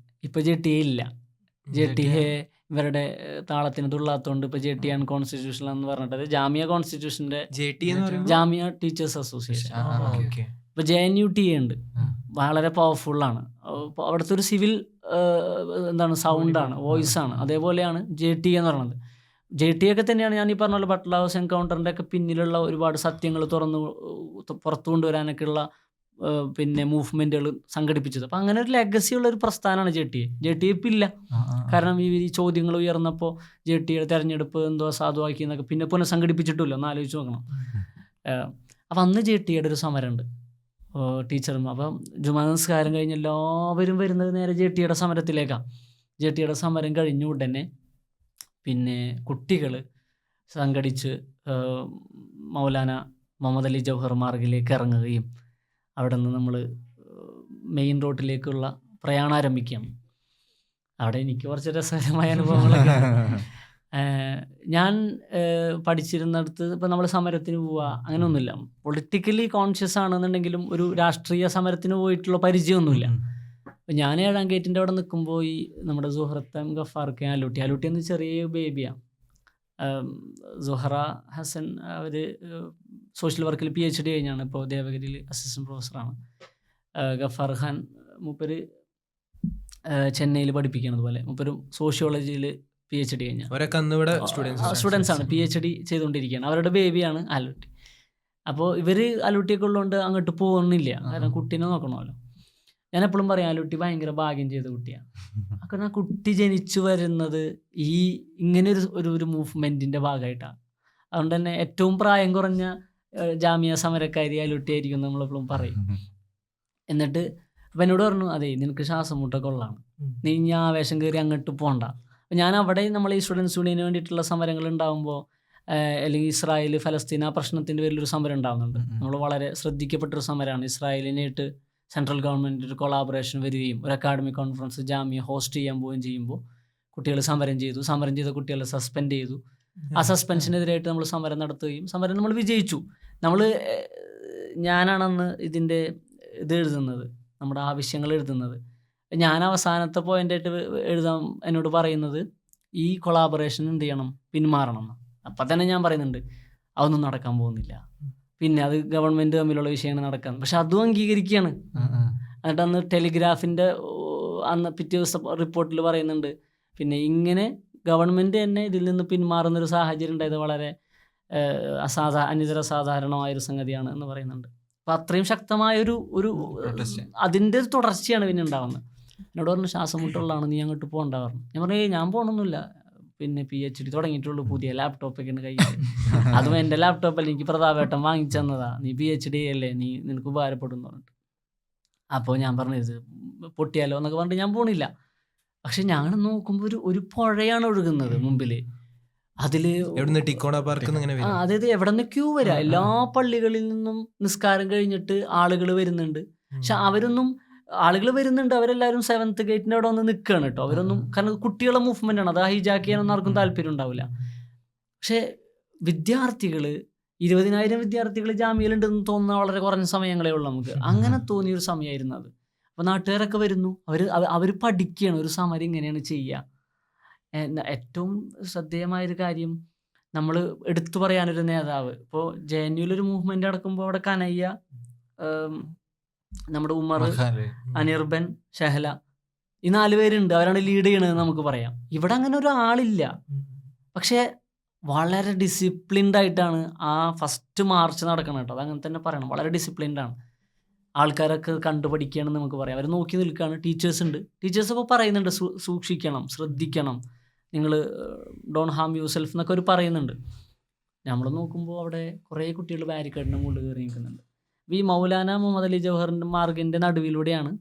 ഇപ്പോൾ JTA ഇല്ല, JTA ഇവരുടെ താളത്തിന് തുള്ളാത്തതുകൊണ്ട് ഇപ്പോൾ JTA ആണ് കോൺസ്റ്റിറ്റ്യൂഷൻ എന്ന് പറഞ്ഞിട്ട് ജാമിയ കോൺസ്റ്റിറ്റ്യൂഷൻ്റെ ജാമിയ ടീച്ചേഴ്സ് അസോസിയേഷൻ, ഇപ്പോൾ JNUTA ഉണ്ട്, വളരെ പവർഫുള്ളാണ്. അവിടുത്തെ ഒരു സിവിൽ എന്താണ് സൗണ്ടാണ്, വോയിസാണ്. അതേപോലെയാണ് JTA എന്ന് പറയുന്നത്. JTA ഒക്കെ തന്നെയാണ് ഞാൻ ഈ പറഞ്ഞ പോലെ ബട്ട്ല ഹൗസ് എൻകൗണ്ടറിൻ്റെ ഒക്കെ പിന്നിലുള്ള ഒരുപാട് സത്യങ്ങൾ പുറത്തു കൊണ്ടുവരാനൊക്കെ ഉള്ള പിന്നെ മൂവ്മെൻറ്റുകൾ സംഘടിപ്പിച്ചത്. അപ്പം അങ്ങനെ ഒരു ലെഗസി ഉള്ള ഒരു പ്രസ്ഥാനമാണ് JTA ഇപ്പം ഇല്ല. കാരണം ഈ ചോദ്യങ്ങൾ ഉയർന്നപ്പോൾ JTA തെരഞ്ഞെടുപ്പ് എന്തോ സാധുവാക്കി എന്നൊക്കെ പിന്നെ പുനഃസംഘടിപ്പിച്ചിട്ടില്ല, ഒന്ന് ആലോചിച്ച് നോക്കണം. അപ്പം അന്ന് JTA ഒരു സമരമുണ്ട് ടീച്ചറും. അപ്പം ജുമാ നമസ്കാരം കഴിഞ്ഞ് എല്ലാവരും വരുന്നത് നേരെ JTA സമരത്തിലേക്കാണ്. JTA സമരം കഴിഞ്ഞ ഉടനെ പിന്നെ കുട്ടികൾ സംഘടിച്ച് മൗലാന മുഹമ്മദ് അലി ജൗഹർ മാർഗിലേക്ക് ഇറങ്ങുകയും അവിടെ നിന്ന് നമ്മൾ മെയിൻ റോഡിലേക്കുള്ള പ്രയാണം ആരംഭിക്കുകയാണ്. അവിടെ എനിക്ക് കുറച്ച് രസകരമായ അനുഭവങ്ങളൊക്കെ ഞാൻ പഠിച്ചിരുന്നിടത്ത് ഇപ്പം നമ്മൾ സമരത്തിന് പോവുക അങ്ങനെയൊന്നുമില്ല. പൊളിറ്റിക്കലി കോൺഷ്യസ് ആണെന്നുണ്ടെങ്കിലും ഒരു രാഷ്ട്രീയ സമരത്തിന് പോയിട്ടുള്ള പരിചയമൊന്നുമില്ല. അപ്പം ഞാൻ 7-ാം ഗേറ്റിൻ്റെ അവിടെ നിൽക്കുമ്പോൾ ഈ നമ്മുടെ സുഹൃത്തം ഗഫാർക്ക് ആലൂട്ടി എന്ന് ചെറിയ ബേബിയാണ്. സുഹറ ഹസൻ അവർ സോഷ്യൽ വർക്കിൽ PhD കഴിഞ്ഞാണ്, ഇപ്പോൾ ദേവഗിരിയിൽ അസിസ്റ്റൻറ്റ് പ്രൊഫസറാണ്. ഗഫാർ ഖാൻ മൂപ്പര് ചെന്നൈയിൽ പഠിപ്പിക്കുന്നത് പോലെ മൂപ്പരും സോഷ്യോളജിയിൽ PhD കഴിഞ്ഞാൽ സ്റ്റുഡൻസ് ആണ്, PhD ചെയ്തുകൊണ്ടിരിക്കുകയാണ്. അവരുടെ ബേബിയാണ് ആലൂട്ടി. അപ്പോൾ ഇവർ ആലൂട്ടിയൊക്കെ ഉള്ളതുകൊണ്ട് അങ്ങോട്ട് പോകുന്നില്ല, കാരണം കുട്ടീനെ നോക്കണമല്ലോ. ഞാൻ എപ്പോഴും പറയും ആലൂട്ടി ഭയങ്കര ഭാഗ്യം ചെയ്ത കുട്ടിയാണ്. കാരണം ആ കുട്ടി ജനിച്ചു വരുന്നത് ഈ ഇങ്ങനെ ഒരു മൂവ്മെൻറ്റിൻ്റെ ഭാഗമായിട്ടാണ്. അതുകൊണ്ട് തന്നെ ഏറ്റവും പ്രായം കുറഞ്ഞ ജാമിയ സമരക്കാരി ആലൂട്ടി ആയിരിക്കും നമ്മളെപ്പോഴും പറയും. എന്നിട്ട് അപ്പം എന്നോട് പറഞ്ഞു, അതെ നിനക്ക് ശ്വാസം മുട്ടൊക്കെ ഉള്ളതാണ്, നീ ഇനി ആവേശം കയറി അങ്ങോട്ട് പോകണ്ട. അപ്പം ഞാൻ അവിടെ നമ്മൾ ഈ സ്റ്റുഡൻസ് യൂണിയന് വേണ്ടിയിട്ടുള്ള സമരങ്ങൾ ഉണ്ടാകുമ്പോൾ അല്ലെങ്കിൽ ഇസ്രായേൽ ഫലസ്തീൻ ആ പ്രശ്നത്തിൻ്റെ പേരിലൊരു സമരം ഉണ്ടാകുന്നുണ്ട്. നമ്മൾ വളരെ ശ്രദ്ധിക്കപ്പെട്ടൊരു സമരമാണ്. ഇസ്രായേലിനായിട്ട് സെൻട്രൽ ഗവൺമെൻറ് ഒരു കൊളാബറേഷൻ വരികയും ഒരു അക്കാഡമിക് കോൺഫറൻസ് ജാമിയ ഹോസ്റ്റ് ചെയ്യാൻ പോവുകയും ചെയ്യുമ്പോൾ കുട്ടികൾ സമരം ചെയ്ത കുട്ടികളെ സസ്പെൻഡ് ചെയ്തു. ആ സസ്പെൻഷനെതിരായിട്ട് നമ്മൾ സമരം നടത്തുകയും സമരം നമ്മൾ വിജയിച്ചു. ഞാനാണെന്ന് ഇതിൻ്റെ ഇത് എഴുതുന്നത്, നമ്മുടെ ആവശ്യങ്ങൾ എഴുതുന്നത്. ഞാൻ അവസാനത്തെ പോയിൻ്റായിട്ട് എന്നോട് പറയുന്നത് ഈ കൊളാബറേഷൻ എന്ത് ചെയ്യണം, പിന്മാറണം എന്ന്. അപ്പം തന്നെ ഞാൻ പറയുന്നുണ്ട് അതൊന്നും നടക്കാൻ പോകുന്നില്ല, പിന്നെ അത് ഗവൺമെൻറ് തമ്മിലുള്ള വിഷയങ്ങൾ നടക്കാൻ. പക്ഷെ അതും അംഗീകരിക്കുകയാണ്. എന്നിട്ട് അന്ന് ടെലിഗ്രാഫിൻ്റെ അന്ന് പിറ്റേ ദിവസം റിപ്പോർട്ടിൽ പറയുന്നുണ്ട്, പിന്നെ ഇങ്ങനെ ഗവൺമെൻറ് തന്നെ ഇതിൽ നിന്ന് പിന്മാറുന്നൊരു സാഹചര്യം ഉണ്ടായത് വളരെ അനിതര സാധാരണമായൊരു സംഗതിയാണ് എന്ന് പറയുന്നുണ്ട്. അപ്പം അത്രയും ശക്തമായൊരു അതിൻ്റെ ഒരു തുടർച്ചയാണ് പിന്നെ ഉണ്ടാവുന്നത്. എന്നോട് പറഞ്ഞു ശ്വാസം മുട്ടുള്ളതാണ്, നീ അങ്ങോട്ട് പോകണ്ട പറഞ്ഞു. ഞാൻ പറഞ്ഞു ഞാൻ പോകണമെന്നില്ല, പിന്നെ PhD തുടങ്ങിയിട്ടുള്ളൂ, പുതിയ ലാപ്ടോപ്പൊക്കെയാണ് കയ്യിൽ. അതും എൻ്റെ ലാപ്ടോപ്പല്ല, എനിക്ക് പ്രതാപേട്ടൻ വാങ്ങിച്ചെന്നതാ, നീ PhD അല്ലേ, നിനക്ക് ഉപകാരപ്പെടും എന്ന് പറഞ്ഞിട്ട്. അപ്പോൾ ഞാൻ പറഞ്ഞത് പൊട്ടിയാലോ എന്നൊക്കെ പറഞ്ഞിട്ട് ഞാൻ പോണില്ല. പക്ഷെ ഞാൻ നോക്കുമ്പോൾ ഒരു പുഴയാണ് ഒഴുകുന്നത് മുമ്പിൽ. അതിൽ അതായത് എവിടെ നിന്ന് ക്യൂ വരാ, എല്ലാ പള്ളികളിൽ നിന്നും നിസ്കാരം കഴിഞ്ഞിട്ട് ആളുകൾ വരുന്നുണ്ട്. പക്ഷെ ആളുകൾ വരുന്നുണ്ട്, അവരെല്ലാവരും 7th ഗേറ്റിൻ്റെ അവിടെ വന്ന് നിൽക്കുകയാണ് കേട്ടോ. അവരൊന്നും, കാരണം കുട്ടികളുടെ മൂവ്മെൻ്റ് ആണ്, അത് ഹൈജാക്ക് ചെയ്യാനൊന്നും ആർക്കും താല്പര്യം ഉണ്ടാവില്ല. പക്ഷേ വിദ്യാർത്ഥികൾ 20,000 വിദ്യാർത്ഥികൾ ജാമ്യയിലുണ്ടെന്ന് തോന്നുന്ന വളരെ കുറഞ്ഞ സമയങ്ങളേ ഉള്ളൂ നമുക്ക്. അങ്ങനെ തോന്നിയൊരു സമയമായിരുന്നു അത്. അപ്പോൾ നാട്ടുകാരൊക്കെ വരുന്നു, അവർ പഠിക്കുകയാണ് ഒരു സമരം ഇങ്ങനെയാണ് ചെയ്യുക. ഏറ്റവും ശ്രദ്ധേയമായൊരു കാര്യം, നമ്മൾ എടുത്തു പറയാനൊരു നേതാവ് ഇപ്പോൾ JNU-ലൊരു മൂവ്മെന്റ് നടക്കുമ്പോൾ അവിടെ കനയ്യ, നമ്മുടെ ഉമർ, മഹാല്. അനിർബൻ, ഷഹല, ഈ 4 പേരുണ്ട്. അവരാണ് ലീഡ് ചെയ്യണതെന്ന് നമുക്ക് പറയാം. ഇവിടെ അങ്ങനെ ഒരാളില്ല. പക്ഷേ വളരെ ഡിസിപ്ലിൻഡ് ആയിട്ടാണ് ആ ഫസ്റ്റ് മാർച്ച് നടക്കണം കേട്ടോ. അതങ്ങനെ തന്നെ പറയണം. വളരെ ഡിസിപ്ലിൻഡ് ആണ്. ആൾക്കാരൊക്കെ കണ്ടുപഠിക്കുകയാണെന്ന് നമുക്ക് പറയാം. അവർ നോക്കി നിൽക്കുകയാണ്. ടീച്ചേഴ്സ് ഉണ്ട്. ടീച്ചേഴ്സ് ഇപ്പോൾ പറയുന്നുണ്ട് സൂക്ഷിക്കണം, ശ്രദ്ധിക്കണം, നിങ്ങൾ ഡോണ്ട് ഹാം യു സെൽഫ് എന്നൊക്കെ അവർ പറയുന്നുണ്ട്. നമ്മൾ നോക്കുമ്പോൾ അവിടെ കുറേ കുട്ടികൾ ബാരിക്കേഡിൻ്റെ മുകളിൽ കയറി നിൽക്കുന്നുണ്ട്. ഈ മൗലാന മുഹമ്മദ് അലി ജവഹറിൻ്റെ മാർഗിൻ്റെ നടുവിലൂടെയാണ്,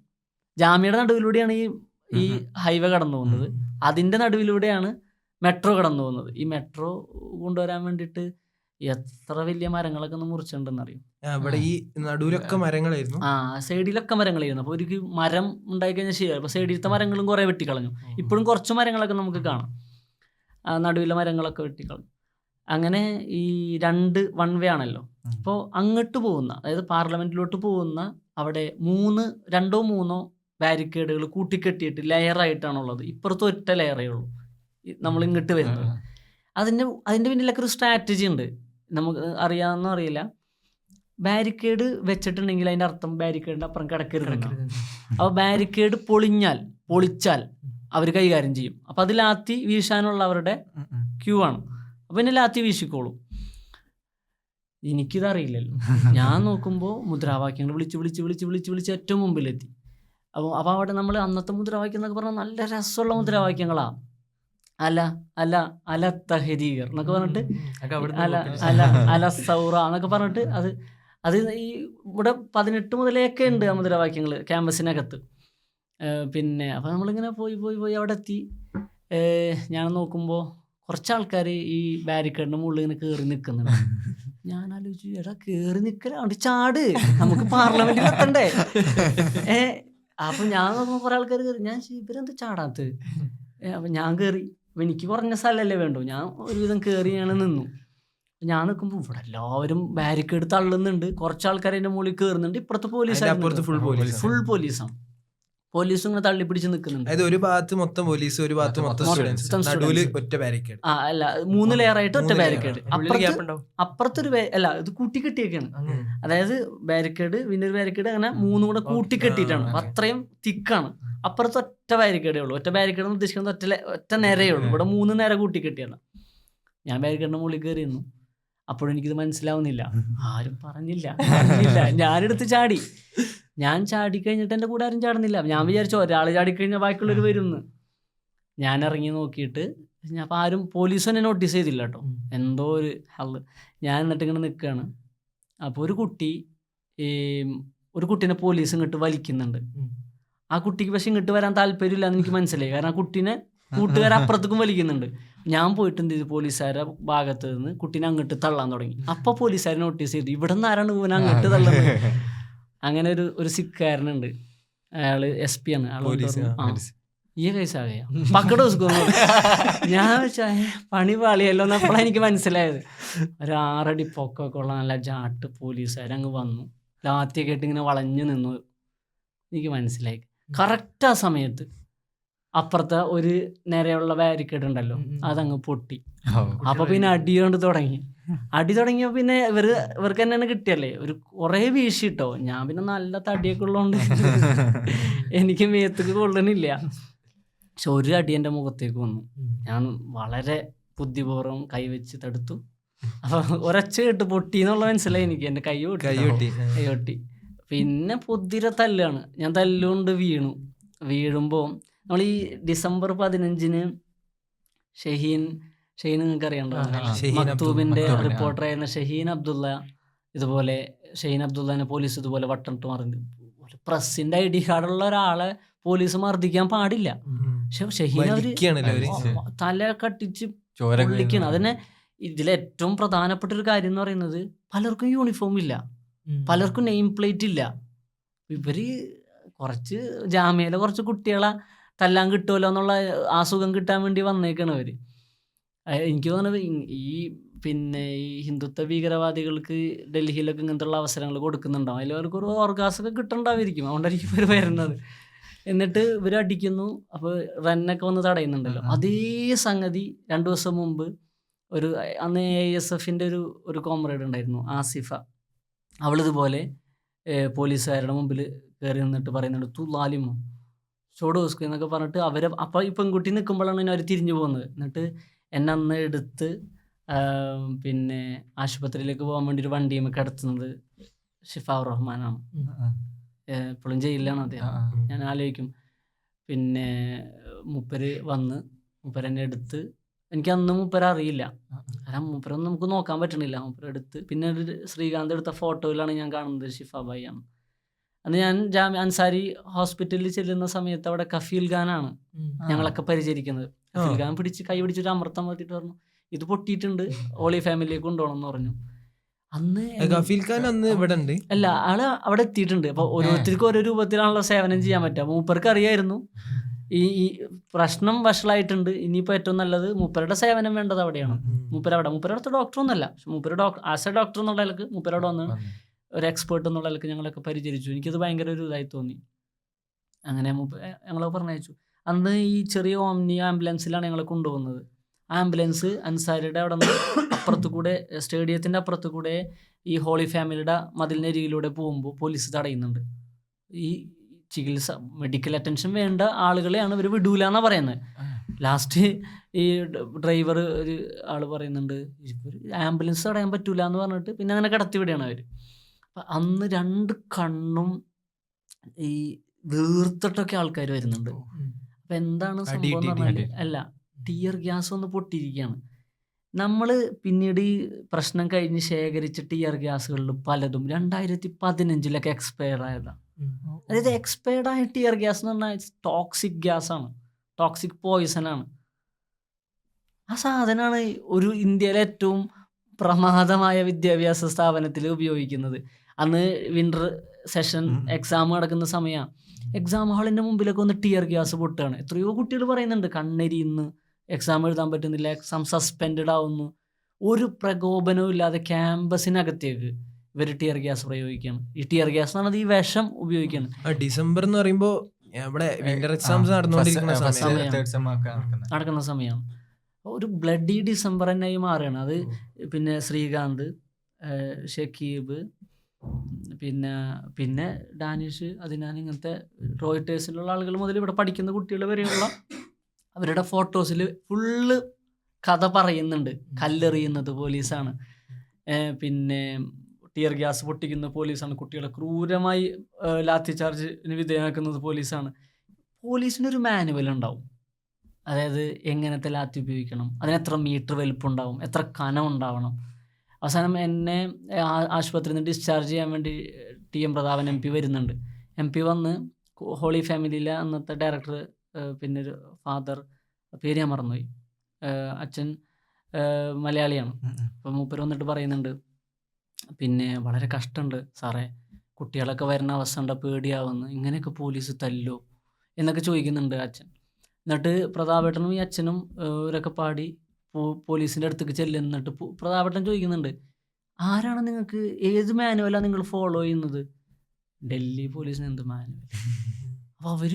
ജാമ്യയുടെ നടുവിലൂടെയാണ് ഈ ഹൈവേ കടന്നു പോകുന്നത്. അതിൻ്റെ നടുവിലൂടെയാണ് മെട്രോ കടന്നു പോകുന്നത്. ഈ മെട്രോ കൊണ്ടുവരാൻ വേണ്ടിയിട്ട് എത്ര വലിയ മരങ്ങളൊക്കെ ഒന്ന് മുറിച്ചിട്ടുണ്ടെന്ന് അറിയും. ഇവിടെ ഈ നടുവിലൊക്കെ മരങ്ങളായിരുന്നു. സൈഡിലൊക്കെ മരങ്ങളായിരുന്നു. അപ്പോൾ ഒരു മരം ഉണ്ടായിക്കഴിഞ്ഞാൽ ശരിയായി. അപ്പോൾ സൈഡിലത്തെ മരങ്ങളും കുറേ വെട്ടിക്കളഞ്ഞു. ഇപ്പോഴും കുറച്ച് മരങ്ങളൊക്കെ നമുക്ക് കാണാം. നടുവിലെ മരങ്ങളൊക്കെ വെട്ടിക്കളഞ്ഞു. അങ്ങനെ ഈ 2 വൺ വേ ആണല്ലോ. അപ്പോൾ അങ്ങോട്ട് പോകുന്ന, അതായത് പാർലമെന്റിലോട്ട് പോകുന്ന അവിടെ 2 or 3 ബാരിക്കേഡുകൾ കൂട്ടിക്കെട്ടിയിട്ട് ലെയറായിട്ടാണുള്ളത്. ഇപ്പുറത്ത് ഒറ്റ ലെയറേ ഉള്ളൂ നമ്മൾ ഇങ്ങോട്ട് വരുന്നത്. അതിൻ്റെ പിന്നിലൊക്കെ ഒരു സ്ട്രാറ്റജി ഉണ്ട്. നമുക്ക് അറിയാമെന്നോ അറിയില്ല. ബാരിക്കേഡ് വെച്ചിട്ടുണ്ടെങ്കിൽ അതിൻ്റെ അർത്ഥം ബാരിക്കേഡിൻ്റെ അപ്പുറം കിടക്കരുതെന്നാണ്. അപ്പോൾ ബാരിക്കേഡ് പൊളിച്ചാൽ അവർ കൈകാര്യം ചെയ്യും. അപ്പോൾ അത് ലാത്തി വീശാനുള്ള അവരുടെ ക്യൂ ആണ്. അപ്പോൾ പിന്നെ ലാത്തി വീശിക്കോളും. എനിക്കിതറിയില്ലല്ലോ. ഞാൻ നോക്കുമ്പോൾ മുദ്രാവാക്യങ്ങൾ വിളിച്ച് ഏറ്റവും മുമ്പിലെത്തി. അപ്പോൾ അവിടെ നമ്മൾ അന്നത്തെ മുദ്രാവാക്യം എന്നൊക്കെ പറഞ്ഞാൽ നല്ല രസമുള്ള മുദ്രാവാക്യങ്ങളാണ്. അല തഹരീർ എന്നൊക്കെ പറഞ്ഞിട്ട്, അല സൗറ എന്നൊക്കെ പറഞ്ഞിട്ട് അത് ഈ ഇവിടെ 18 മുതലേക്കെ ഉണ്ട് ആ മുദ്രാവാക്യങ്ങൾ ക്യാമ്പസിനകത്ത്. പിന്നെ അപ്പോൾ നമ്മളിങ്ങനെ പോയി അവിടെ എത്തി. ഞാൻ നോക്കുമ്പോൾ കുറച്ച് ആൾക്കാർ ഈ ബാരിക്കേഡിൻ്റെ മുകളിൽ ഇങ്ങനെ കയറി നിൽക്കുന്നുണ്ട്. ഞാൻ ആലോചിച്ചു, എടാ കയറി നിൽക്കലാണ്ട് ചാട്, നമുക്ക് പാർലമെന്റിൽ എത്തണ്ടേ. അപ്പം ഞാൻ നോക്കുമ്പോൾ കുറേ ആൾക്കാർ കയറി. ഞാൻ ഇവരെന്ത് ചാടാത്തത്? അപ്പം ഞാൻ കയറി. അപ്പം എനിക്ക് കുറഞ്ഞ സ്ഥലമല്ലേ വേണ്ടു. ഞാൻ ഒരുവിധം കയറി ഞാൻ നിന്നു. ഞാൻ നിൽക്കുമ്പോൾ ഇവിടെ എല്ലാവരും ബാരിക്കേഡ് തള്ളുന്നുണ്ട്. കുറച്ച് ആൾക്കാർ അതിൻ്റെ മുകളിൽ കയറുന്നുണ്ട്. ഇപ്പുറത്ത് ഫുൾ പോലീസാണ്. പോലീസും ഇങ്ങനെ തള്ളിപ്പിടിച്ച് നിൽക്കുന്നുണ്ട്. ഒരു ഭാഗത്ത് മൊത്തം പോലീസ്, ഒരു ഭാഗത്ത് മൊത്തം നടുവിൽ ഒറ്റ ബാരിക്കേഡ്. അല്ല 3 ലെയറായിട്ട് ഒറ്റ ബാരിക്കേഡ്. അപ്പുറത്തൊരു അല്ല, ഇത് കൂട്ടിക്കെട്ടിയൊക്കെയാണ്. അതായത് ബാരിക്കേഡ് പിന്നെ ഒരു ബാരിക്കേഡ്, അങ്ങനെ 3 കൂടെ കൂട്ടിക്കെട്ടിയിട്ടാണ്. അത്രയും തിക്കാണ്. അപ്പുറത്ത് ഒറ്റ ബാരിക്കേഡേ ഉള്ളൂ. ഒറ്റ ബാരിക്കേഡ് ഉദ്ദേശിക്കുന്നത് ഒറ്റ നേരേ ഉള്ളൂ. ഇവിടെ 3 നേരം കൂട്ടിക്കെട്ടിയാണ്. ഞാൻ ബാരിക്കേഡിന്റെ മുകളിൽ കയറിയിരുന്നു. അപ്പോഴും എനിക്കിത് മനസ്സിലാവുന്നില്ല. ആരും പറഞ്ഞില്ല. ഞാനെടുത്ത് ചാടി. ഞാൻ ചാടിക്കഴിഞ്ഞിട്ട് എൻ്റെ കൂടെ ആരും ചാടുന്നില്ല. ഞാൻ വിചാരിച്ചു ഒരാൾ ചാടിക്കഴിഞ്ഞാൽ ബാക്കിയുള്ളവർ വരുമെന്ന്. ഞാൻ ഇറങ്ങി നോക്കിയിട്ട് അപ്പോൾ ആരും പോലീസും എന്നെ നോട്ടീസ് ചെയ്തില്ല കേട്ടോ. എന്തോ ഒരു ഹള്ള്. ഞാൻ എന്നിട്ട് ഇങ്ങനെ നിൽക്കുകയാണ്. അപ്പോൾ ഒരു കുട്ടീനെ പോലീസ് ഇങ്ങോട്ട് വലിക്കുന്നുണ്ട്. ആ കുട്ടിക്ക് പക്ഷെ ഇങ്ങോട്ട് വരാൻ താല്പര്യമില്ല എന്ന് എനിക്ക് മനസ്സിലായി. കാരണം ആ കുട്ടീനെ കൂട്ടുകാരെ അപ്പുറത്തേക്കും വലിക്കുന്നുണ്ട്. ഞാൻ പോയിട്ട് എന്ത് ചെയ്തു, പോലീസുകാരുടെ ഭാഗത്ത് നിന്ന് കുട്ടീനെ അങ്ങോട്ട് തള്ളാൻ തുടങ്ങി. അപ്പോൾ പോലീസുകാരെ നോട്ടീസ് ചെയ്തു, ഇവിടെ നിന്ന് ആരാണ് ഇവനെ അങ്ങോട്ട് തള്ളുന്നത്. അങ്ങനെ ഒരു സിക്കാരനുണ്ട്, അയാൾ SP ആണ്. ഈ കൈസാകയ പക്കട ഞാൻ വെച്ചാൽ പണി പാളിയല്ലോ എന്നപ്പോഴാണ് എനിക്ക് മനസ്സിലായത്. ഒരു 6 അടി പൊക്കൊക്കെ ഉള്ള നല്ല ജാട്ട് പോലീസുകാരങ്ങ് വന്നു. ലാത്തിയൊക്കെ ആയിട്ട് ഇങ്ങനെ വളഞ്ഞു നിന്നു. എനിക്ക് മനസ്സിലായി കറക്റ്റ് ആ സമയത്ത് അപ്പുറത്തെ ഒരു നിരയുള്ള ബാരിക്കേഡ് ഉണ്ടല്ലോ, അതങ്ങ് പൊട്ടി. അപ്പൊ പിന്നെ അടി കൊണ്ട് തുടങ്ങി. തുടങ്ങിയപ്പോ പിന്നെ ഇവർക്ക് തന്നെയാണ് കിട്ടിയല്ലേ, ഒരു കുറേ വീശി കിട്ടോ. ഞാൻ പിന്നെ നല്ല തടിയൊക്കെ ഉള്ളതുകൊണ്ട് എനിക്ക് മേത്തേക്ക് കൊള്ളണില്ല. പക്ഷെ ഒരു അടി എൻ്റെ മുഖത്തേക്ക് വന്നു. ഞാൻ വളരെ ബുദ്ധിപൂർവ്വം കൈവച്ച് തടുത്തു. അപ്പൊ ഒരൊച്ച കേട്ട് പൊട്ടി എന്നുള്ള മനസ്സിലായി എനിക്ക്. എൻ്റെ കൈ പൊട്ടി. പിന്നെ പൊതിര തല്ലാണ്. ഞാൻ തല്ലുകൊണ്ട് വീഴുമ്പോൾ നമ്മൾ ഈ December 15 ഷഹീൻ നിങ്ങൾക്ക് അറിയണ്ടോ, മക്തൂബിന്റെ റിപ്പോർട്ടറായിരുന്ന ഷഹീൻ അബ്ദുള്ളനെ പോലീസ് ഇതുപോലെ വട്ടമിട്ട് മറിഞ്ഞു. പ്രസിന്റെ ID കാർഡുള്ള ഒരാളെ പോലീസ് മർദ്ദിക്കാൻ പാടില്ല. പക്ഷെ ഷഹീൻ അവര് തല കട്ടിച്ച് പൊള്ളിക്കണം. അതിനെ ഇതിലേറ്റവും പ്രധാനപ്പെട്ട ഒരു കാര്യം എന്ന് പറയുന്നത്, പലർക്കും യൂണിഫോം ഇല്ല, പലർക്കും നെയിം പ്ലേറ്റ് ഇല്ല. ഇവര് കുറച്ച് ജാമ്യയിലെ കുറച്ച് കുട്ടികളെ തല്ലാൻ കിട്ടുമല്ലോ എന്നുള്ള ആസുഖം കിട്ടാൻ വേണ്ടി വന്നേക്കാണ് അവര്. എനിക്ക് തോന്നുന്നത് ഈ ഹിന്ദുത്വ ഭീകരവാദികൾക്ക് ഡൽഹിയിലൊക്കെ ഇങ്ങനത്തെ ഉള്ള അവസരങ്ങൾ കൊടുക്കുന്നുണ്ടാവും. അതിൽ അവർക്കൊരു ഓർഗാസൊക്കെ കിട്ടണ്ടായിരിക്കും, അതുകൊണ്ടായിരിക്കും ഇവർ വരുന്നത്. എന്നിട്ട് ഇവർ അടിക്കുന്നു. അപ്പോൾ റന്നൊക്കെ വന്ന് തടയുന്നുണ്ടല്ലോ. അതേ സംഗതി 2 ദിവസം മുമ്പ് ഒരു അന്ന് ASFൻ്റെ ഒരു കോമ്രേഡ് ഉണ്ടായിരുന്നു, ആസിഫ. അവളിതുപോലെ പോലീസുകാരുടെ മുമ്പിൽ കയറി നിന്നിട്ട് പറയുന്നുണ്ട്, "തു ലാലിമോ ചോട് ഹുസ്കു" എന്നൊക്കെ പറഞ്ഞിട്ട് അവരെ അപ്പോൾ ഈ പെൺകുട്ടി നിൽക്കുമ്പോഴാണ് അവർ തിരിഞ്ഞു പോകുന്നത്. എന്നിട്ട് എന്നെ അന്ന് എടുത്ത് പിന്നെ ആശുപത്രിയിലേക്ക് പോകാൻ വേണ്ടി ഒരു വണ്ടിയുമേ കിടത്തുന്നത് ഷിഫാർ റഹ്മാനാണ്. ഇപ്പോഴും ജയിലിലാണ് അദ്ദേഹം. ഞാൻ ആലോചിക്കും, പിന്നെ മൂപ്പര് വന്ന് മൂപ്പരെന്നെ എടുത്ത്, എനിക്ക് അന്ന് മൂപ്പരെ അറിയില്ല, കാരണം മൂപ്പരൊന്നും നമുക്ക് നോക്കാൻ പറ്റണില്ല. മൂപ്പരെടുത്ത് പിന്നെ ഒരു ശ്രീകാന്ത് എടുത്ത ഫോട്ടോയിലാണ് ഞാൻ കാണുന്നത് ഷിഫാബായിയാണ്. അന്ന് ഞാൻ അൻസാരി ഹോസ്പിറ്റലിൽ ചെല്ലുന്ന സമയത്ത് അവിടെ കഫീൽ ഖാനാണ് ഞങ്ങളൊക്കെ പരിചരിക്കുന്നത്. കഫീൽ ഖാൻ കൈ പിടിച്ചിട്ട് അമർത്താൻ പറ്റിയിട്ട് പറഞ്ഞു, "ഇത് പൊട്ടിയിട്ടുണ്ട്, ഹോളി ഫാമിലിയിലേക്ക് കൊണ്ടുപോകണം" എന്ന് പറഞ്ഞു. അന്ന് ഗഫീൽ ഖാൻ അന്ന് ഇവിടെ ഉണ്ട്. അല്ല, ആള് അവിടെ എത്തിയിട്ടുണ്ട്. അപ്പോൾ ഓരോരുത്തർക്കും ഓരോ രൂപത്തിലാണല്ലോ സേവനം ചെയ്യാൻ പറ്റുക. മൂപ്പർക്ക് അറിയായിരുന്നു ഈ പ്രശ്നം വഷളായിട്ടുണ്ട്, ഇനിയിപ്പോൾ ഏറ്റവും നല്ലത് മൂപ്പരുടെ സേവനം വേണ്ടത് അവിടെയാണ്. മൂപ്പരടുത്ത് ഡോക്ടറൊന്നുമല്ല, പക്ഷെ മൂപ്പര് ആസ് എ ഡോക്ടർ എന്നുള്ള നിലക്ക് മൂപ്പരവിടെ വന്ന് ഒരു എക്സ്പേർട്ട് എന്നുള്ള നിലക്ക് ഞങ്ങളൊക്കെ പരിചരിച്ചു. എനിക്കത് ഭയങ്കര ഒരു ഇതായി തോന്നി. അങ്ങനെ ഞങ്ങളെ പറഞ്ഞയച്ചു. അന്ന് ഈ ചെറിയ ഓംനി ആംബുലൻസിലാണ് ഞങ്ങളെ കൊണ്ടുപോകുന്നത്. ആംബുലൻസ് അൻസാരിയുടെ അവിടെ നിന്ന് അപ്പുറത്ത് കൂടെ, സ്റ്റേഡിയത്തിൻ്റെ അപ്പുറത്ത് കൂടെ ഈ ഹോളി ഫാമിലിയുടെ മതിലിനരികിലൂടെ പോകുമ്പോൾ പോലീസ് തടയുന്നുണ്ട്. ഈ ചികിത്സ മെഡിക്കൽ അറ്റൻഷൻ വേണ്ട ആളുകളെയാണ് ഇവർ വിടൂല എന്നാണ് പറയുന്നത്. ലാസ്റ്റ് ഈ ഡ്രൈവർ ഒരു ആൾ പറയുന്നുണ്ട്, ആംബുലൻസ് തടയാൻ പറ്റൂല എന്ന് പറഞ്ഞിട്ട് പിന്നെ അങ്ങനെ കടത്തി വിടുകയാണ് അവർ. അപ്പം അന്ന് 2 കണ്ണും ഈ വീർത്തിട്ടൊക്കെ ആൾക്കാർ വരുന്നുണ്ട്. അപ്പം എന്താണ് സംഭവം എന്ന് പറഞ്ഞാൽ, അല്ല, ടിയർ ഗ്യാസ് ഒന്ന് പൊട്ടിയിരിക്കുകയാണ്. നമ്മൾ പിന്നീട് ഈ പ്രശ്നം കഴിഞ്ഞ് ശേഖരിച്ച ടിയർ ഗ്യാസുകളിൽ പലതും 2015 എക്സ്പയർ ആയതാണ്. അതായത് എക്സ്പയർഡ് ആയ ടിയർ ഗ്യാസ് എന്ന് പറഞ്ഞാൽ ടോക്സിക് ഗ്യാസാണ്, ടോക്സിക് പോയിസനാണ്. ആ സാധനമാണ് ഒരു ഇന്ത്യയിലെ ഏറ്റവും പ്രമാദമായ വിദ്യാഭ്യാസ സ്ഥാപനത്തിൽ ഉപയോഗിക്കുന്നത്. അന്ന് വിൻ്റർ സെഷൻ എക്സാം നടക്കുന്ന സമയമാണ്. എക്സാം ഹാളിൻ്റെ മുമ്പിലൊക്കെ ഒന്ന് ടിയർ ഗ്യാസ് പൊട്ടുകയാണ്. എത്രയോ കുട്ടികൾ പറയുന്നുണ്ട്, കണ്ണെരിയുന്നു, എക്സാം എഴുതാൻ പറ്റുന്നില്ല, എക്സാം സസ്പെൻഡ് ആവുന്നു. ഒരു പ്രകോപനവും ഇല്ലാതെ ക്യാമ്പസിനകത്തേക്ക് ഇവർ ടിയർ ഗ്യാസ് പ്രയോഗിക്കുകയാണ്. ഈ ടിയർ ഗ്യാസ് എന്ന് പറഞ്ഞത് ഈ വിഷം ഉപയോഗിക്കുകയാണ്. ഡിസംബർ എന്ന് പറയുമ്പോൾ ഇവിടെ വിന്റർ എക്സാംസ് നടക്കുന്ന സമയമാണ്. ഒരു ബ്ലഡി ഡിസംബർ തന്നെയായി മാറുകയാണ് അത്. പിന്നെ ശ്രീകാന്ത്, ഷക്കീബ്, പിന്നെ ഡാനിഷ്, അതിനാൻ, ഇങ്ങനത്തെ റോയിട്ടേഴ്സിലുള്ള ആളുകൾ മുതൽ ഇവിടെ പഠിക്കുന്ന കുട്ടികൾ വരെയുള്ള അവരുടെ ഫോട്ടോസിൽ ഫുള്ള് കഥ പറയുന്നുണ്ട്. കല്ലെറിയുന്നത് പോലീസാണ്, പിന്നെ ടിയർ ഗ്യാസ് പൊട്ടിക്കുന്ന പോലീസാണ്, കുട്ടികളെ ക്രൂരമായി ലാത്തി ചാർജിന് വിധേയമാക്കുന്നത് പോലീസാണ്. പോലീസിനൊരു മാനുവൽ ഉണ്ടാവും, അതായത് എങ്ങനത്തെ ലാത്തി ഉപയോഗിക്കണം, അതിനെത്ര മീറ്റർ വലിപ്പം ഉണ്ടാവും, എത്ര കനം ഉണ്ടാവണം. അവസാനം എന്നെ ആശുപത്രിയിൽ നിന്ന് ഡിസ്ചാർജ് ചെയ്യാൻ വേണ്ടി TM പ്രതാപൻ MP വരുന്നുണ്ട്. MP വന്ന് ഹോളി ഫാമിലിയിലെ അന്നത്തെ ഡയറക്ടർ, പിന്നെ ഒരു ഫാദർ, പേര് ഞാൻ മറന്നുപോയി, അച്ഛൻ മലയാളിയാണ്. അപ്പം മൂപ്പര് വന്നിട്ട് പറയുന്നുണ്ട്, പിന്നെ വളരെ കഷ്ടമുണ്ട് സാറേ, കുട്ടികളൊക്കെ വരുന്ന അവസ്ഥ ഉണ്ട്, പേടിയാവുന്നു, ഇങ്ങനെയൊക്കെ പോലീസ് തല്ലോ എന്നൊക്കെ ചോദിക്കുന്നുണ്ട് അച്ഛൻ. എന്നിട്ട് പ്രതാപേട്ടനും ഈ അച്ഛനും ഇവരൊക്കെ പാടി പോലീസിൻ്റെ അടുത്തേക്ക് ചെല്ലുന്നിട്ട് പ്രതാപേട്ടൻ ചോദിക്കുന്നുണ്ട്, ആരാണ് നിങ്ങൾക്ക്, ഏത് മാനുവലാണ് നിങ്ങൾ ഫോളോ ചെയ്യുന്നത്? ഡൽഹി പോലീസിന് എന്ത് മാനുവൽ? അപ്പോൾ അവർ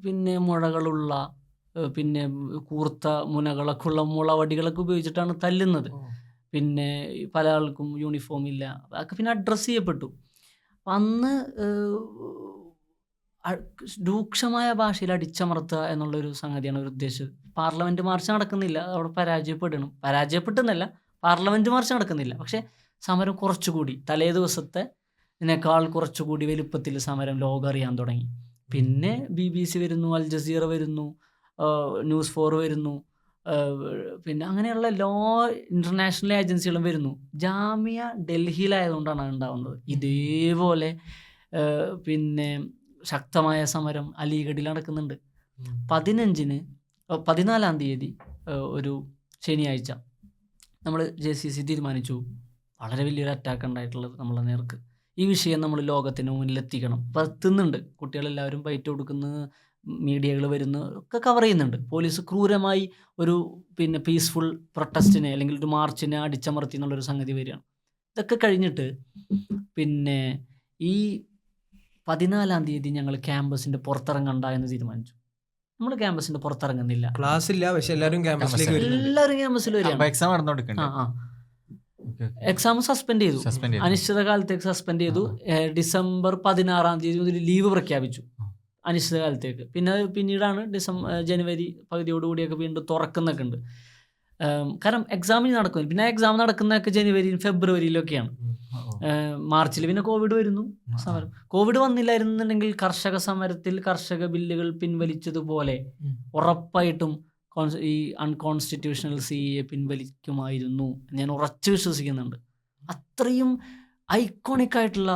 പിന്നെ മുഴകളുള്ള, പിന്നെ കൂർത്ത മുനകളൊക്കെ ഉള്ള മുളവടികളൊക്കെ ഉപയോഗിച്ചിട്ടാണ് തല്ലുന്നത്. പിന്നെ പല ആൾക്കും യൂണിഫോം ഇല്ല, അതൊക്കെ പിന്നെ അഡ്രസ്സ് ചെയ്യപ്പെട്ടു. അപ്പം അന്ന് രൂക്ഷമായ ഭാഷയിൽ അടിച്ചമർത്തുക എന്നുള്ളൊരു സംഗതിയാണ് അവർ ഉദ്ദേശിച്ചത്. പാർലമെൻറ്റ് മാർച്ച് നടക്കുന്നില്ല, അവിടെ പരാജയപ്പെട്ടെന്നല്ല, പാർലമെൻറ്റ് മാർച്ച് നടക്കുന്നില്ല, പക്ഷേ സമരം കുറച്ചുകൂടി തലേ ദിവസത്തേക്കാൾ കുറച്ചുകൂടി വലുപ്പത്തിൽ സമരം ലോകം അറിയാൻ തുടങ്ങി. പിന്നെ BBC വരുന്നു, അൽ ജസീറ വരുന്നു, ന്യൂസ് 4 വരുന്നു, പിന്നെ അങ്ങനെയുള്ള എല്ലാ ഇൻ്റർനാഷണൽ ഏജൻസികളും വരുന്നു. ജാമിയ ഡൽഹിയിലായതുകൊണ്ടാണ് ഉണ്ടാകുന്നത്. ഇതേപോലെ പിന്നെ ശക്തമായ സമരം അലിഗഡിൽ നടക്കുന്നുണ്ട്. 14-ാം തീയതി ഒരു ശനിയാഴ്ച നമ്മൾ JCC തീരുമാനിച്ചു, വളരെ വലിയൊരു അറ്റാക്ക് ഉണ്ടായിട്ടുള്ളത് നമ്മളെ നേർക്ക്, ഈ വിഷയം നമ്മൾ ലോകത്തിന് മുന്നിലെത്തിക്കണം. അപ്പോൾ എത്തുന്നുണ്ട്, കുട്ടികളെല്ലാവരും ബൈറ്റ് കൊടുക്കുന്നു, മീഡിയകൾ വരുന്നു, ഒക്കെ കവർ ചെയ്യുന്നുണ്ട്. പോലീസ് ക്രൂരമായി ഒരു പിന്നെ പീസ്ഫുൾ പ്രൊട്ടസ്റ്റിനെ അല്ലെങ്കിൽ ഒരു മാർച്ചിനെ അടിച്ചമർത്തി എന്നുള്ളൊരു സംഗതി വരികയാണ്. ഇതൊക്കെ കഴിഞ്ഞിട്ട് പിന്നെ ഈ 14-ാം തീയതി ഞങ്ങൾ ക്യാമ്പസിൻ്റെ പുറത്തിറങ്ങണ്ട എന്ന് തീരുമാനിച്ചു. നമ്മൾ ക്യാമ്പസിന്റെ പുറത്തിറങ്ങുന്നില്ല. ക്ലാസ് ഇല്ല, പക്ഷെ എല്ലാവരും ക്യാമ്പസിലേക്ക് വരുന്നുണ്ട്. എല്ലാവരും ക്യാമ്പസിൽ വരികയാണ്. എക്സാം നടന്നുകൊടുക്കണ്ടേ? എക്സാം സസ്പെൻഡ് ചെയ്തു, അനിശ്ചിതകാലത്തേക്ക് സസ്പെൻഡ് ചെയ്തു. ഡിസംബർ 16 മുതൽ ലീവ് പ്രഖ്യാപിച്ചു അനിശ്ചിതകാലത്തേക്ക്. പിന്നീടാണ് ജനുവരി പകുതിയോടുകൂടിയൊക്കെ വീണ്ടും തുറക്കുന്നൊക്കെ ഉണ്ട്. കാരണം എക്സാമിന് നടക്കും. പിന്നെ എക്സാം നടക്കുന്നതൊക്കെ ജനുവരിയിലും ഫെബ്രുവരിയിലൊക്കെയാണ്. മാർച്ചിൽ പിന്നെ കോവിഡ് വരുന്നു. സമരം കോവിഡ് വന്നില്ലായിരുന്നുണ്ടെങ്കിൽ കർഷക സമരത്തിൽ കർഷക ബില്ലുകൾ പിൻവലിച്ചതുപോലെ ഉറപ്പായിട്ടും ഈ അൺകോൺസ്റ്റിറ്റ്യൂഷണൽ CAA പിൻവലിക്കുമായിരുന്നു ഞാൻ ഉറച്ചു വിശ്വസിക്കുന്നുണ്ട്. അത്രയും ഐക്കോണിക് ആയിട്ടുള്ള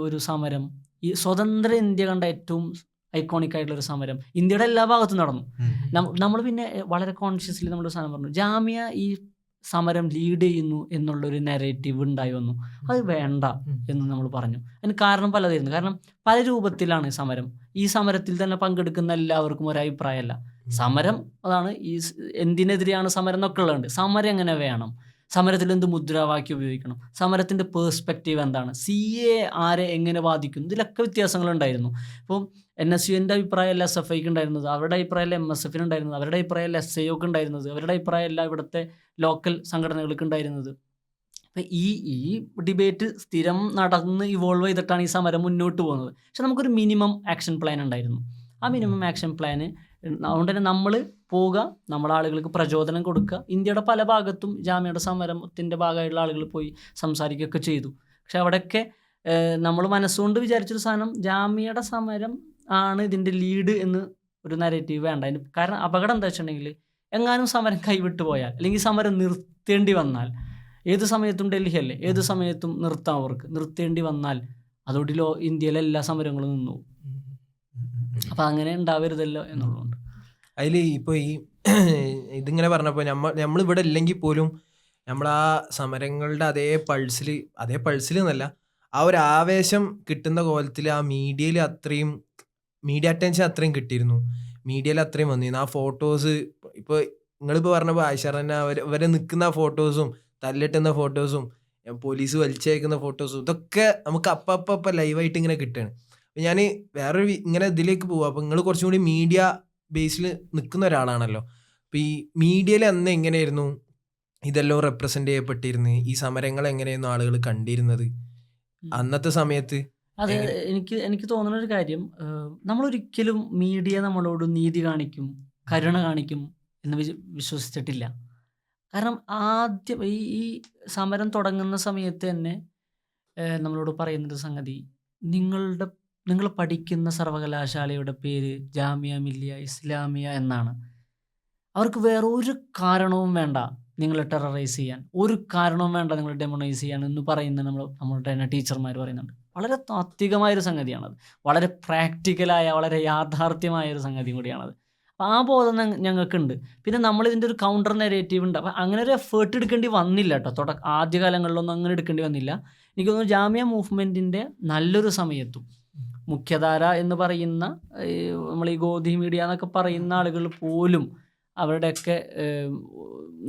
ഒരു സമരം, ഈ സ്വതന്ത്ര ഇന്ത്യ കണ്ട ഏറ്റവും ഐക്കോണിക് ആയിട്ടുള്ള ഒരു സമരം ഇന്ത്യയുടെ എല്ലാ ഭാഗത്തും നടന്നു. നമ്മൾ പിന്നെ വളരെ കോൺഷ്യസ്ലി നമ്മൾ സാധനം പറഞ്ഞു, ജാമിയ ഈ സമരം ലീഡ് ചെയ്യുന്നു എന്നുള്ളൊരു നെറേറ്റീവ് ഉണ്ടായി വന്നു. അത് വേണ്ട എന്ന് നമ്മൾ പറഞ്ഞു. അതിന് കാരണം പലതായിരുന്നു. കാരണം പല രൂപത്തിലാണ് സമരം. ഈ സമരത്തിൽ തന്നെ പങ്കെടുക്കുന്ന എല്ലാവർക്കും ഒരു അഭിപ്രായമല്ല. സമരം അതാണ് ഈ എന്തിനെതിരെയാണ് സമരം എന്നൊക്കെ ഉള്ളതുണ്ട്. സമരം എങ്ങനെ വേണം, സമരത്തിൽ എന്ത് മുദ്രാവാക്യം ഉപയോഗിക്കണം, സമരത്തിൻ്റെ പേഴ്സ്പെക്റ്റീവ് എന്താണ്, CAA ആരെ എങ്ങനെ ബാധിക്കുന്നു, ഇതിലൊക്കെ വ്യത്യാസങ്ങളുണ്ടായിരുന്നു. ഇപ്പോൾ NSUവിൻ്റെ അഭിപ്രായമല്ല SFIക്ക് ഉണ്ടായിരുന്നത്, അവരുടെ അഭിപ്രായമല്ല MSFന് ഉണ്ടായിരുന്നത്, അവരുടെ അഭിപ്രായമല്ല SIOക്ക് ഉണ്ടായിരുന്നത്, അവരുടെ അഭിപ്രായമല്ല ഇവിടുത്തെ ലോക്കൽ സംഘടനകൾക്ക് ഉണ്ടായിരുന്നത്. അപ്പം ഈ ഡിബേറ്റ് സ്ഥിരം നടന്ന് ഇവോൾവ് ചെയ്തിട്ടാണ് ഈ സമരം മുന്നോട്ട് പോകുന്നത്. പക്ഷെ നമുക്കൊരു മിനിമം ആക്ഷൻ പ്ലാൻ ഉണ്ടായിരുന്നു. ആ മിനിമം ആക്ഷൻ പ്ലാന് അതുകൊണ്ട് തന്നെ നമ്മൾ പോവുക, നമ്മുടെ ആളുകൾക്ക് പ്രചോദനം കൊടുക്കുക. ഇന്ത്യയുടെ പല ഭാഗത്തും ജാമ്യയുടെ സമരത്തിൻ്റെ ഭാഗമായിട്ടുള്ള ആളുകൾ പോയി സംസാരിക്കുകയൊക്കെ ചെയ്തു. പക്ഷെ അവിടെയൊക്കെ നമ്മൾ മനസ്സുകൊണ്ട് വിചാരിച്ചൊരു സാധനം, ജാമ്യയുടെ സമരം ആണ് ഇതിൻ്റെ ലീഡ് എന്ന് ഒരു നരേറ്റീവ് വേണ്ട. അതിന് കാരണം അപകടം എന്താ വെച്ചിട്ടുണ്ടെങ്കിൽ, എങ്ങാനും സമരം കൈവിട്ടു പോയാൽ അല്ലെങ്കിൽ സമരം നിർത്തേണ്ടി വന്നാൽ, ഏത് സമയത്തും ഡൽഹി അല്ലേ, ഏത് സമയത്തും നിർത്താം അവർക്ക്, നിർത്തേണ്ടി വന്നാൽ അതോടെ ഇന്ത്യയിലെ എല്ലാ സമരങ്ങളും നിന്നു. അപ്പം അങ്ങനെ ഉണ്ടാവരുതല്ലോ എന്നുള്ളതുകൊണ്ട് അതിൽ ഇപ്പോൾ ഈ ഇതിങ്ങനെ പറഞ്ഞപ്പോൾ നമ്മളിവിടെ ഇല്ലെങ്കിൽ പോലും നമ്മൾ ആ സമരങ്ങളുടെ അതേ പൾസിൽ എന്നല്ല, ആ ഒരു ആവേശം കിട്ടുന്ന കോലത്തിൽ ആ മീഡിയ അറ്റൻഷൻ അത്രയും കിട്ടിയിരുന്നു. മീഡിയയിൽ അത്രയും വന്നിരുന്നു. ആ ഫോട്ടോസ് ഇപ്പോൾ നിങ്ങളിപ്പോൾ പറഞ്ഞപ്പോൾ ആയിഷ തന്നെ അവരെ നിൽക്കുന്ന ഫോട്ടോസും തല്ലിട്ടുന്ന ഫോട്ടോസും പോലീസ് വലിച്ചയക്കുന്ന ഫോട്ടോസും ഇതൊക്കെ നമുക്ക് അപ്പം ലൈവായിട്ട് ഇങ്ങനെ കിട്ടുകയാണ്. അപ്പം ഞാൻ വേറൊരു ഇങ്ങനെ ഇതിലേക്ക് പോവാം. അപ്പോൾ നിങ്ങൾ കുറച്ചും കൂടി മീഡിയ ബേസിൽ നിൽക്കുന്ന ഒരാളാണല്ലോ. അപ്പോൾ ഈ മീഡിയയിൽ അന്ന് എങ്ങനെയായിരുന്നു ഇതെല്ലാം റെപ്രസെൻ്റ് ചെയ്യപ്പെട്ടിരുന്നത്? ഈ സമരങ്ങൾ എങ്ങനെയായിരുന്നു ആളുകൾ കണ്ടിരുന്നത് അന്നത്തെ സമയത്ത്? അത് എനിക്ക് തോന്നുന്ന ഒരു കാര്യം, നമ്മളൊരിക്കലും മീഡിയ നമ്മളോട് നീതി കാണിക്കും, കരുണ കാണിക്കും എന്ന് വിശ്വസിച്ചിട്ടില്ല. കാരണം ആദ്യം ഈ സമരം തുടങ്ങുന്ന സമയത്ത് തന്നെ നമ്മളോട് പറയുന്നൊരു സംഗതി, നിങ്ങൾ പഠിക്കുന്ന സർവകലാശാലയുടെ പേര് ജാമിയ മില്ലിയ ഇസ്ലാമിയ എന്നാണ്. അവർക്ക് വേറെ ഒരു കാരണവും വേണ്ട നിങ്ങളെ ടെററൈസ് ചെയ്യാൻ, ഒരു കാരണവും വേണ്ട നിങ്ങളെ ഡെമോണൈസ് ചെയ്യാൻ എന്ന് പറയുന്ന നമ്മളുടെ തന്നെ ടീച്ചർമാർ പറയുന്നുണ്ട്. വളരെ താത്വികമായൊരു സംഗതിയാണത്, വളരെ പ്രാക്ടിക്കലായ വളരെ യാഥാർത്ഥ്യമായൊരു സംഗതി കൂടിയാണത്. അപ്പോൾ ആ ബോധം ഞങ്ങൾക്കുണ്ട്. പിന്നെ നമ്മളിതിൻ്റെ ഒരു കൗണ്ടർ നെറേറ്റീവ് ഉണ്ട്. അപ്പം അങ്ങനെ ഒരു എഫേർട്ട് എടുക്കേണ്ടി വന്നില്ല കേട്ടോ. ആദ്യകാലങ്ങളിലൊന്നും അങ്ങനെ എടുക്കേണ്ടി വന്നില്ല. എനിക്ക് തോന്നുന്നു ജാമിയ മൂവ്മെൻറ്റിൻ്റെ നല്ലൊരു സമയത്തും മുഖ്യധാര എന്ന് പറയുന്ന നമ്മൾ ഈ ഗോധി മീഡിയ എന്നൊക്കെ പറയുന്ന ആളുകൾ പോലും അവരുടെയൊക്കെ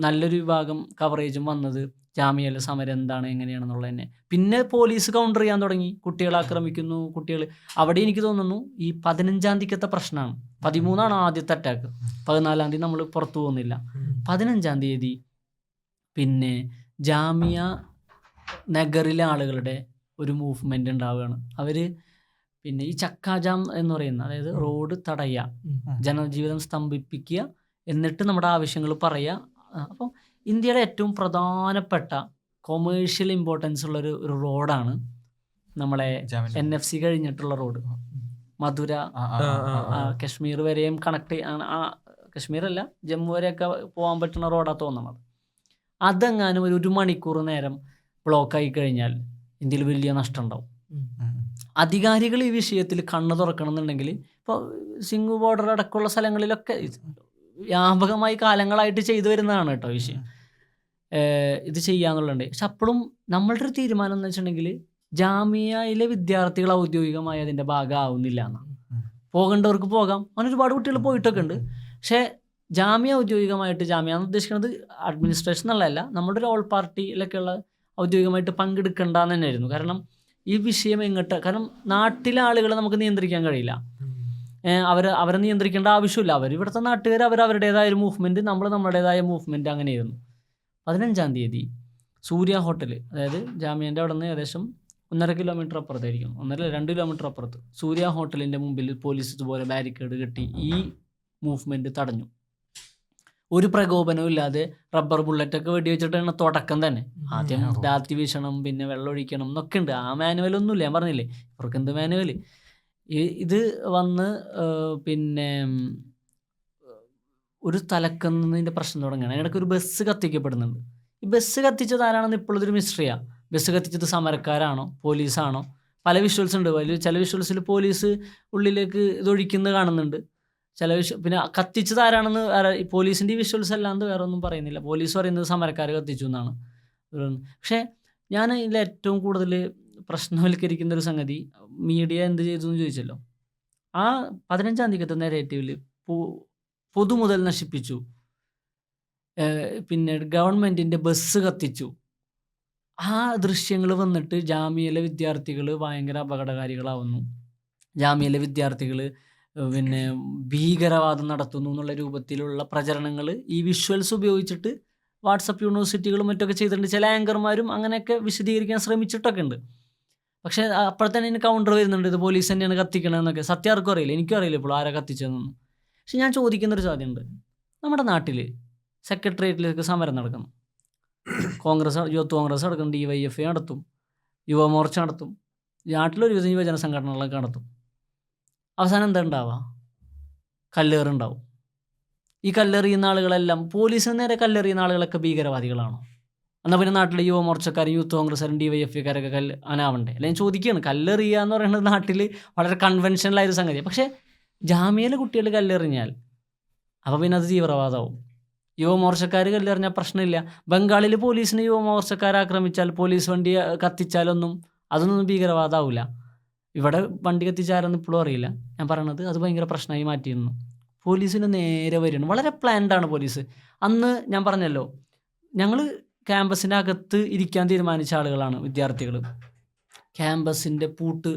നല്ലൊരു വിഭാഗം കവറേജും വന്നത് ജാമ്യയിലെ സമരം എന്താണ് എങ്ങനെയാണെന്നുള്ളത് തന്നെ. പിന്നെ പോലീസ് കൗണ്ടർ ചെയ്യാൻ തുടങ്ങി, കുട്ടികളെ ആക്രമിക്കുന്നു, അവിടെ എനിക്ക് തോന്നുന്നു ഈ 15-ാം തീയതിക്കത്തെ പ്രശ്നമാണ്. 13-ആണ് ആദ്യത്തെ അറ്റാക്ക്, 14-ാം തീയതി നമ്മൾ പുറത്തു പോകുന്നില്ല. 15-ാം തീയതി പിന്നെ ജാമിയ നഗറിലെ ആളുകളുടെ ഒരു മൂവ്മെൻ്റ് ഉണ്ടാവുകയാണ്. അവർ പിന്നെ ഈ ചക്കാജാം എന്ന് പറയുന്ന, അതായത് റോഡ് തടയുക, ജനജീവിതം സ്തംഭിപ്പിക്കുക, എന്നിട്ട് നമ്മുടെ ആവശ്യങ്ങൾ പറയുക. അപ്പോൾ ഇന്ത്യയുടെ ഏറ്റവും പ്രധാനപ്പെട്ട കൊമേഴ്ഷ്യൽ ഇമ്പോർട്ടൻസ് ഉള്ളൊരു റോഡാണ് നമ്മളെ NFC കഴിഞ്ഞിട്ടുള്ള റോഡ്. മധുര കശ്മീർ വരെയും കണക്ട് കശ്മീരല്ല ജമ്മു വരെയൊക്കെ പോകാൻ പറ്റുന്ന റോഡാണ് തോന്നുന്നത്. അതെങ്ങാനും ഒരു മണിക്കൂർ നേരം ബ്ലോക്കായി കഴിഞ്ഞാൽ ഇന്ത്യയിൽ വലിയ നഷ്ടം ഉണ്ടാവും. അധികാരികൾ ഈ വിഷയത്തിൽ കണ്ണ് തുറക്കണം എന്നുണ്ടെങ്കിൽ, ഇപ്പോൾ സിംഗു ബോർഡർ അടക്കമുള്ള സ്ഥലങ്ങളിലൊക്കെ വ്യാപകമായി കാലങ്ങളായിട്ട് ചെയ്തു വരുന്നതാണ് കേട്ടോ വിഷയം, ഇത് ചെയ്യാന്നുള്ളുണ്ട്. പക്ഷെ അപ്പോഴും നമ്മളുടെ ഒരു തീരുമാനം എന്ന് വെച്ചിട്ടുണ്ടെങ്കിൽ, ജാമിയയിലെ വിദ്യാർത്ഥികൾ ഔദ്യോഗികമായി അതിൻ്റെ ഭാഗമാവുന്നില്ല എന്നാണ്. പോകേണ്ടവർക്ക് പോകാം, അങ്ങനെ ഒരുപാട് കുട്ടികൾ പോയിട്ടൊക്കെ ഉണ്ട്. പക്ഷേ ജാമിയ ഔദ്യോഗികമായിട്ട്, ജാമിയ എന്ന് ഉദ്ദേശിക്കുന്നത് അഡ്മിനിസ്ട്രേഷൻ എന്നുള്ളതല്ല, നമ്മുടെ ഒരു ഓൾ പാർട്ടിയിലൊക്കെയുള്ള ഔദ്യോഗികമായിട്ട് പങ്കെടുക്കേണ്ടെന്ന് തന്നെയായിരുന്നു. കാരണം ഈ വിഷയം കാരണം നാട്ടിലെ ആളുകളെ നമുക്ക് നിയന്ത്രിക്കാൻ കഴിയില്ല. അവരെ നിയന്ത്രിക്കേണ്ട ആവശ്യമില്ല. അവർ ഇവിടുത്തെ നാട്ടുകാർ അവരുടേതായ ഒരു മൂവ്മെൻറ്റ്, നമ്മൾ നമ്മുടേതായ മൂവ്മെൻറ്റ്, അങ്ങനെയായിരുന്നു. 15-ാം തീയതി സൂര്യ ഹോട്ടൽ, അതായത് ജാമ്യൻ്റെ അവിടെ നിന്ന് ഏകദേശം 1.5 കിലോമീറ്റർ അപ്പുറത്തായിരിക്കും, 2 കിലോമീറ്റർ അപ്പുറത്ത് സൂര്യ ഹോട്ടലിൻ്റെ മുമ്പിൽ പോലീസ് ഇതുപോലെ ബാരിക്കേഡ് കെട്ടി ഈ മൂവ്മെൻറ്റ് തടഞ്ഞു. ഒരു പ്രകോപനവും ഇല്ലാതെ റബ്ബർ ബുള്ളറ്റൊക്കെ വെടിവെച്ചിട്ടാണ് തുടക്കം തന്നെ. ആദ്യം രാത്രി വീശണം, പിന്നെ വെള്ളം ഒഴിക്കണം എന്നൊക്കെ ഉണ്ട്. ആ മാനുവലൊന്നുമില്ല, ഞാൻ പറഞ്ഞില്ലേ ഇവർക്ക് എന്ത് മാനുവൽ. ഇത് വന്ന് പിന്നെ ഒരു തലക്കുന്നതിൻ്റെ പ്രശ്നം തുടങ്ങുകയാണ്. അതിനിടയ്ക്ക് ഒരു ബസ് കത്തിക്കപ്പെടുന്നുണ്ട്. ഈ ബസ് കത്തിച്ചത് ആരാണെന്ന് ഇപ്പോഴതൊരു മിസ്റ്ററിയാണ്. ബസ് കത്തിച്ചത് സമരക്കാരാണോ പോലീസാണോ? പല വിഷ്വൽസ് ഉണ്ട്. ചില വിഷ്വൽസിൽ പോലീസ് ഉള്ളിലേക്ക് ഇതൊഴിക്കുന്നത് കാണുന്നുണ്ട്. പിന്നെ കത്തിച്ചത് ആരാണെന്ന് പോലീസിൻ്റെ ഈ വിഷ്വൽസ് അല്ലാണ്ട് വേറെ ഒന്നും പറയുന്നില്ല. പോലീസ് പറയുന്നത് സമരക്കാർ കത്തിച്ചു എന്നാണ്. പക്ഷേ ഞാൻ ഇതിൽ ഏറ്റവും കൂടുതൽ പ്രശ്നവൽക്കരിക്കുന്ന ഒരു സംഗതി മീഡിയ എന്ത് ചെയ്തു എന്ന് ചോദിച്ചല്ലോ. ആ 15-ാം തീയതിക്കത്തെ നെഗറ്റീവിൽ പൊതുമുതൽ നശിപ്പിച്ചു, പിന്നെ ഗവൺമെൻറ്റിൻ്റെ ബസ് കത്തിച്ചു. ആ ദൃശ്യങ്ങൾ വന്നിട്ട് ജാമ്യയിലെ വിദ്യാർത്ഥികൾ ഭയങ്കര അപകടകാരികളാവുന്നു. ജാമ്യയിലെ വിദ്യാർത്ഥികൾ പിന്നെ ഭീകരവാദം നടത്തുന്നു എന്നുള്ള രൂപത്തിലുള്ള പ്രചരണങ്ങൾ ഈ വിഷ്വൽസ് ഉപയോഗിച്ചിട്ട് വാട്സപ്പ് യൂണിവേഴ്സിറ്റികളും മറ്റൊക്കെ ചെയ്തിട്ടുണ്ട്. ചില ആങ്കർമാരും അങ്ങനെയൊക്കെ വിശദീകരിക്കാൻ ശ്രമിച്ചിട്ടൊക്കെ ഉണ്ട്. പക്ഷേ അപ്പോഴത്തന്നെ ഇതിന് കൗണ്ടർ വരുന്നുണ്ട്, ഇത് പോലീസ് തന്നെയാണ് കത്തിക്കണമെന്നൊക്കെ. സത്യം ആർക്കും അറിയില്ല, എനിക്കും അറിയില്ല ഇപ്പോൾ ആരാ കത്തിച്ചതെന്നൊന്നും. പക്ഷെ ഞാൻ ചോദിക്കുന്നൊരു ചോദ്യമുണ്ട്. നമ്മുടെ നാട്ടിൽ സെക്രട്ടേറിയറ്റിലേക്ക് സമരം നടക്കുന്നു, യൂത്ത് കോൺഗ്രസ് നടക്കും, DYFI നടത്തും, യുവമോർച്ച നടത്തും, നാട്ടിലൊരു യുവജന സംഘടനകളൊക്കെ നടത്തും. അവസാനം എന്താ ഉണ്ടാവുക? കല്ലേറുണ്ടാവും. ഈ കല്ലെറിയുന്ന ആളുകളെല്ലാം പോലീസിന് നേരെ കല്ലെറിയുന്ന ആളുകളൊക്കെ ഭീകരവാദികളാണോ? എന്നാൽ പിന്നെ നാട്ടിലെ യുവമോർച്ചക്കാരും യൂത്ത് കോൺഗ്രസ്സുകാരും DYFIക്കാരൊക്കെ അനാവണ്ടേ? അല്ലെങ്കിൽ ചോദിക്കുകയാണ്. കല്ലെറിയുക എന്ന് പറയുന്നത് നാട്ടിൽ വളരെ കൺവെൻഷനലായൊരു സംഗതിയാണ്. പക്ഷേ ജാമ്യയിലെ കുട്ടികൾ കല്ലെറിഞ്ഞാൽ അപ്പോൾ പിന്നെ അത് തീവ്രവാദമാവും. യുവമോർച്ചക്കാർ കല്ലെറിഞ്ഞാൽ പ്രശ്നമില്ല. ബംഗാളിൽ പോലീസിന് യുവമോർച്ചക്കാരെ ആക്രമിച്ചാൽ, പോലീസ് വണ്ടി കത്തിച്ചാലൊന്നും അതൊന്നും ഭീകരവാദമാവില്ല. ഇവിടെ വണ്ടി കത്തിച്ചാരെന്ന് ഇപ്പോഴും അറിയില്ല. ഞാൻ പറയണത് അത് ഭയങ്കര പ്രശ്നമായി മാറ്റിയിരുന്നു. പോലീസിന് നേരെ വരുന്നു. വളരെ പ്ലാൻഡാണ് പോലീസ്. അന്ന് ഞാൻ പറഞ്ഞല്ലോ, ഞങ്ങൾ ക്യാമ്പസിൻ്റെ അകത്ത് ഇരിക്കാൻ തീരുമാനിച്ച ആളുകളാണ് വിദ്യാർത്ഥികൾ. ക്യാമ്പസിൻ്റെ പൂട്ട്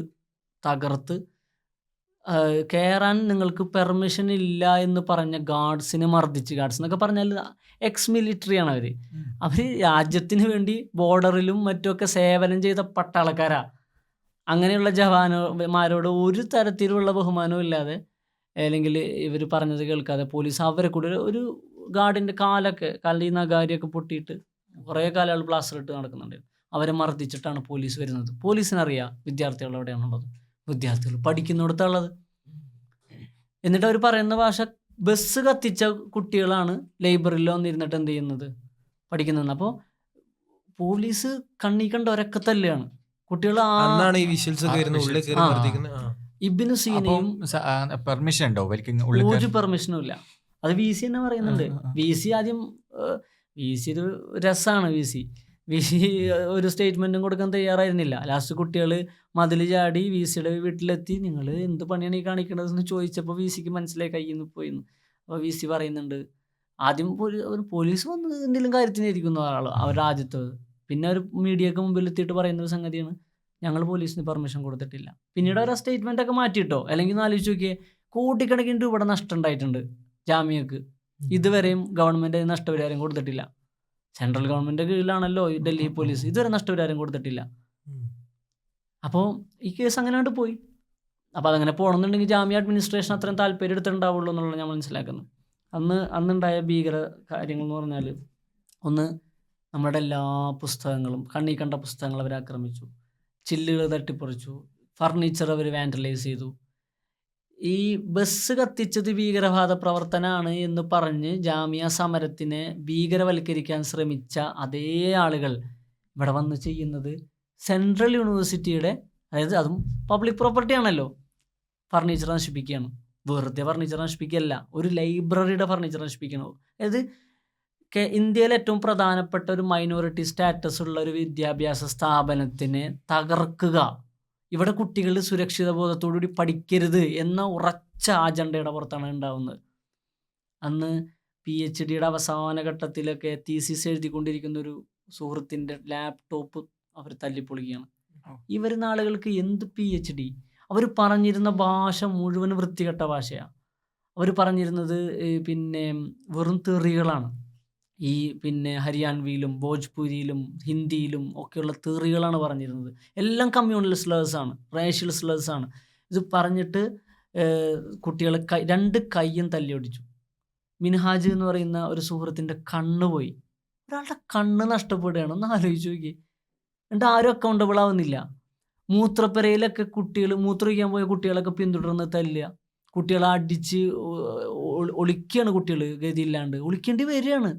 തകർത്ത് കയറാൻ നിങ്ങൾക്ക് പെർമിഷൻ ഇല്ല എന്ന് പറഞ്ഞ ഗാർഡ്സിനെ മർദ്ദിച്ച്, ഗാർഡ്സ് എന്നൊക്കെ പറഞ്ഞാൽ എക്സ് മിലിറ്ററിയാണ് അവർ. അവർ രാജ്യത്തിന് വേണ്ടി ബോർഡറിലും മറ്റുമൊക്കെ സേവനം ചെയ്ത പട്ടാളക്കാരാ. അങ്ങനെയുള്ള ജവാന്മാരോട് ഒരു തരത്തിലുള്ള ബഹുമാനവും ഇല്ലാതെ, അല്ലെങ്കിൽ ഇവർ പറഞ്ഞത് കേൾക്കാതെ പോലീസ് അവരെ കൂടെ ഒരു ഗാർഡിൻ്റെ കാലിൽ നഗാരിയൊക്കെ പൊട്ടിയിട്ട് കുറേ കാലങ്ങൾ പ്ലാസ്റ്റർ ഇട്ട് നടക്കുന്നുണ്ട്. അവരെ മർദ്ദിച്ചിട്ടാണ് പോലീസ് വരുന്നത്. പോലീസിനറിയാം വിദ്യാർത്ഥികൾ എവിടെയാണുള്ളത്, വിദ്യാർത്ഥികൾ പഠിക്കുന്നിടത്തുള്ളത്. എന്നിട്ട് അവർ പറയുന്ന ഭാഷ, ബസ് കത്തിച്ച കുട്ടികളാണ് ലൈബ്രറിയിൽ വന്നിരുന്നിട്ട് എന്ത് ചെയ്യുന്നത്, പഠിക്കുന്നത്. അപ്പോൾ പോലീസ് കണ്ണീ കണ്ടവരൊക്കെ തല്ലുകയാണ് കുട്ടികൾ. ഈ വിഷ്വൽസ് ഒക്കെ വരുന്ന ഉള്ളിൽ കയറി മർദ്ദിക്കുന്നത്. ഇബ്നു സീനയും പെർമിഷൻ ഉണ്ടോ? ഒരു പെർമിഷനും ഇല്ല. അത് VC തന്നെ പറയുന്നുണ്ട്. VC ആദ്യം VC ഒരു രസമാണ്. VC ഒരു സ്റ്റേറ്റ്മെൻറ്റും കൊടുക്കാൻ തയ്യാറായിരുന്നില്ല. ലാസ്റ്റ് കുട്ടികൾ മതിൽ ചാടി VCയുടെ വീട്ടിലെത്തി, നിങ്ങൾ എന്ത് പണിയാണ് ഈ കാണിക്കണതെന്ന് ചോദിച്ചപ്പോൾ VCക്ക് മനസ്സിലായി കയ്യിൽ നിന്ന് പോയിന്ന്. അപ്പോൾ VC പറയുന്നുണ്ട്, ആദ്യം പോലീസ് വന്ന് എന്തെങ്കിലും കാര്യത്തിനായിരിക്കുന്നു അവരുടെ ആദ്യത്തത്. പിന്നെ ഒരു മീഡിയക്ക് മുമ്പിൽ എത്തിയിട്ട് പറയുന്നൊരു സംഗതിയാണ്, ഞങ്ങൾ പോലീസിന് പെർമിഷൻ കൊടുത്തിട്ടില്ല. പിന്നീട് അവർ ആ സ്റ്റേറ്റ്മെൻ്റ് ഒക്കെ മാറ്റിയിട്ടോ. അല്ലെങ്കിൽ ഒന്ന് ആലോചിച്ച് നോക്കിയേ, കോടിക്കണക്കിന് രൂപയുടെ നഷ്ടം ഉണ്ടായിട്ടുണ്ട് ജാമ്യക്ക്. ഇതുവരെയും ഗവൺമെൻറ് നഷ്ടപരിഹാരം കൊടുത്തിട്ടില്ല. സെൻട്രൽ ഗവൺമെൻറ് കീഴിലാണല്ലോ ഡൽഹി പോലീസ്, ഇതുവരെ നഷ്ടപരിഹാരം കൊടുത്തിട്ടില്ല. അപ്പോൾ ഈ കേസ് അങ്ങനെ പോയി. അപ്പോൾ അതങ്ങനെ പോകണമെന്നുണ്ടെങ്കിൽ ജാമ്യ അഡ്മിനിസ്ട്രേഷൻ അത്രയും താല്പര്യം എടുത്തിട്ടുണ്ടാവുള്ളൂ എന്നുള്ളത് ഞാൻ മനസ്സിലാക്കുന്നു. അന്നുണ്ടായ ഭീകര കാര്യങ്ങൾ എന്ന് പറഞ്ഞാൽ, ഒന്ന്, നമ്മുടെ എല്ലാ പുസ്തകങ്ങളും, കണ്ണീ കണ്ട പുസ്തകങ്ങൾ അവർ ആക്രമിച്ചു, ചില്ലുകൾ തട്ടിപ്പറിച്ചു, ഫർണിച്ചർ അവർ വാൻഡലൈസ് ചെയ്തു. ഈ ബസ് കത്തിച്ചത് ഭീകരവാദ പ്രവർത്തനമാണ് എന്ന് പറഞ്ഞ് ജാമ്യ സമരത്തിനെ ഭീകരവൽക്കരിക്കാൻ ശ്രമിച്ച അതേ ആളുകൾ ഇവിടെ വന്ന് ചെയ്യുന്നത് സെൻട്രൽ യൂണിവേഴ്സിറ്റിയുടെ, അതായത് അതും പബ്ലിക് പ്രോപ്പർട്ടി ആണല്ലോ, ഫർണിച്ചർ നശിപ്പിക്കുകയാണ്. വെറുതെ ഫർണിച്ചർ നശിപ്പിക്കുകയല്ല, ഒരു ലൈബ്രറിയുടെ ഫർണിച്ചർ നശിപ്പിക്കണം. അതായത് ഇന്ത്യയിലെ ഏറ്റവും പ്രധാനപ്പെട്ട ഒരു മൈനോറിറ്റി സ്റ്റാറ്റസ് ഉള്ള ഒരു വിദ്യാഭ്യാസ സ്ഥാപനത്തിനെ തകർക്കുക, ഇവിടെ കുട്ടികൾ സുരക്ഷിത ബോധത്തോടുകൂടി പഠിക്കരുത് എന്ന ഉറച്ച അജണ്ടയുടെ പുറത്താണ് ഉണ്ടാവുന്നത്. അന്ന് PhDയുടെ അവസാന ഘട്ടത്തിലൊക്കെ തീസിസ് എഴുതിക്കൊണ്ടിരിക്കുന്ന ഒരു സുഹൃത്തിൻ്റെ ലാപ്ടോപ്പ് അവർ തല്ലിപ്പൊളിക്കുകയാണ്. ഈ വരുന്ന ആളുകൾക്ക് എന്ത് PhD? അവർ പറഞ്ഞിരുന്ന ഭാഷ മുഴുവൻ വൃത്തികെട്ട ഭാഷയാണ്. അവർ പറഞ്ഞിരുന്നത് പിന്നെ വെറും തെറികളാണ്. ഈ പിന്നെ ഹരിയാൻവിയിലും ഭോജ്പുരിയിലും ഹിന്ദിയിലും ഒക്കെയുള്ള തെറികളാണ് പറഞ്ഞിരുന്നത്. എല്ലാം കമ്മ്യൂണൽ സ്ലേഴ്സാണ്, റേഷ്യൽ സ്ലേഴ്സാണ്. ഇത് പറഞ്ഞിട്ട് കുട്ടികളെ 2 കൈയും തല്ലിയൊടിച്ചു. മിൻഹാജ് എന്ന് പറയുന്ന ഒരു സുഹൃത്തിൻ്റെ കണ്ണ് പോയി. ഒരാളുടെ കണ്ണ് നഷ്ടപ്പെടുകയാണ്. ഒന്ന് ആലോചിച്ച് നോക്കി. എന്നിട്ട് ആരും അക്കൗണ്ടബിൾ ആവുന്നില്ല. മൂത്രപ്പുരയിലൊക്കെ കുട്ടികൾ മൂത്രമൊഴിക്കാൻ പോയ കുട്ടികളൊക്കെ പിന്തുടർന്ന് തല്ലുക, കുട്ടികളെ അടിച്ച് ഒളിക്കുകയാണ്. കുട്ടികൾ ഗതിയില്ലാണ്ട് ഒളിക്കേണ്ടി വരികയാണ്.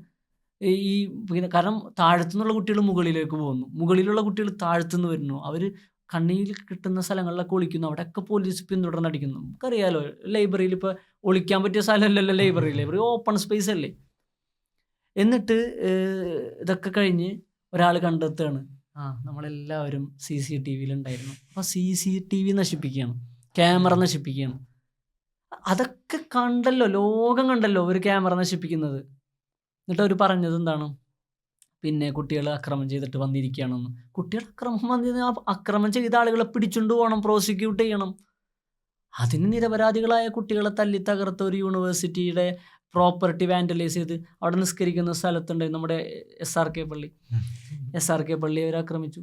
ഈ പിന്നെ കാരണം താഴത്തുനിന്നുള്ള കുട്ടികൾ മുകളിലേക്ക് പോകുന്നു, മുകളിലുള്ള കുട്ടികൾ താഴത്തുനിന്ന് വരുന്നു. അവർ കണ്ണിൽ കിട്ടുന്ന സ്ഥലങ്ങളിലൊക്കെ ഒളിക്കുന്നു. അവിടെയൊക്കെ പോലീസ് പിന്തുടർന്ന് അടിക്കുന്നു. നമുക്കറിയാലോ, ലൈബ്രറിയിൽ ഇപ്പോൾ ഒളിക്കാൻ പറ്റിയ സ്ഥലമല്ലല്ലോ ലൈബ്രറി ഓപ്പൺ സ്പേസ് അല്ലേ. എന്നിട്ട് ഇതൊക്കെ കഴിഞ്ഞ് ഒരാൾ കണ്ടെത്തുകയാണ്, നമ്മളെല്ലാവരും CCTV ഉണ്ടായിരുന്നു. അപ്പോൾ CCTV നശിപ്പിക്കുകയാണ്, ക്യാമറ നശിപ്പിക്കുകയാണ്. അതൊക്കെ കണ്ടല്ലോ, ലോകം കണ്ടല്ലോ ഒരു ക്യാമറ നശിപ്പിക്കുന്നത്. എന്നിട്ട് അവർ പറഞ്ഞത് എന്താണ്, പിന്നെ കുട്ടികൾ അക്രമം ചെയ്തിട്ട് വന്നിരിക്കുകയാണെന്ന്. കുട്ടികൾ അക്രമം ചെയ്ത ആളുകളെ പിടിച്ചുകൊണ്ട് പോകണം, പ്രോസിക്യൂട്ട് ചെയ്യണം. അതിന് നിരപരാധികളായ കുട്ടികളെ തല്ലി തകർത്ത ഒരു യൂണിവേഴ്സിറ്റിയുടെ പ്രോപ്പർട്ടി വാൻഡലൈസ് ചെയ്ത് അവിടെ നിസ്കരിക്കുന്ന സ്ഥലത്തുണ്ട് നമ്മുടെ SRK പള്ളി. SRK പള്ളി അവർ ആക്രമിച്ചു.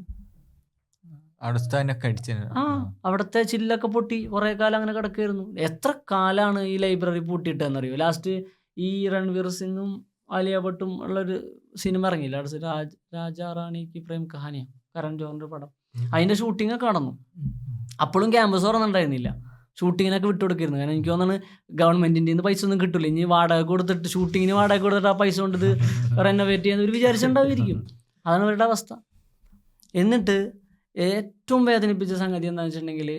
അവിടുത്തെ ചില്ലൊക്കെ പൊട്ടി കുറേ കാലം അങ്ങനെ കിടക്കുകയായിരുന്നു. എത്ര കാലമാണ് ഈ ലൈബ്രറി പൂട്ടിയിട്ടെന്നറിയോ? ലാസ്റ്റ് ഈ രൺവീർ സിംഗും ആലിയ ഭട്ടും ഉള്ളൊരു സിനിമ ഇറങ്ങിയില്ല, രാജാ റാണി കി പ്രേം കഹാനിയ, കരൺ ജോഹറിന്റെ പടം. അതിന്റെ ഷൂട്ടിംഗ് ഒക്കെ നടന്നു. അപ്പോഴും ക്യാമ്പസ് തുറന്നുണ്ടായിരുന്നില്ല, ഷൂട്ടിങ്ങിനൊക്കെ വിട്ടുകൊടുക്കിയിരുന്നു. കാരണം എനിക്ക് തോന്നുന്നു ഗവൺമെന്റിന്റെ നിന്ന് പൈസ ഒന്നും കിട്ടില്ല. ഇനി വാടക കൊടുത്തിട്ട് ഷൂട്ടിങ്ങിന് വാടക കൊടുത്തിട്ട് ആ പൈസ കൊണ്ട് ഇത് റെനോവേറ്റ് ചെയ്യാൻ ഒരു വിചാരിച്ചിട്ടുണ്ടാവുമായിരിക്കും. അതാണ് അവരുടെ അവസ്ഥ. എന്നിട്ട് ഏറ്റവും വേദനിപ്പിച്ച സംഗതി എന്താണെന്ന് വെച്ചിട്ടുണ്ടെങ്കിൽ,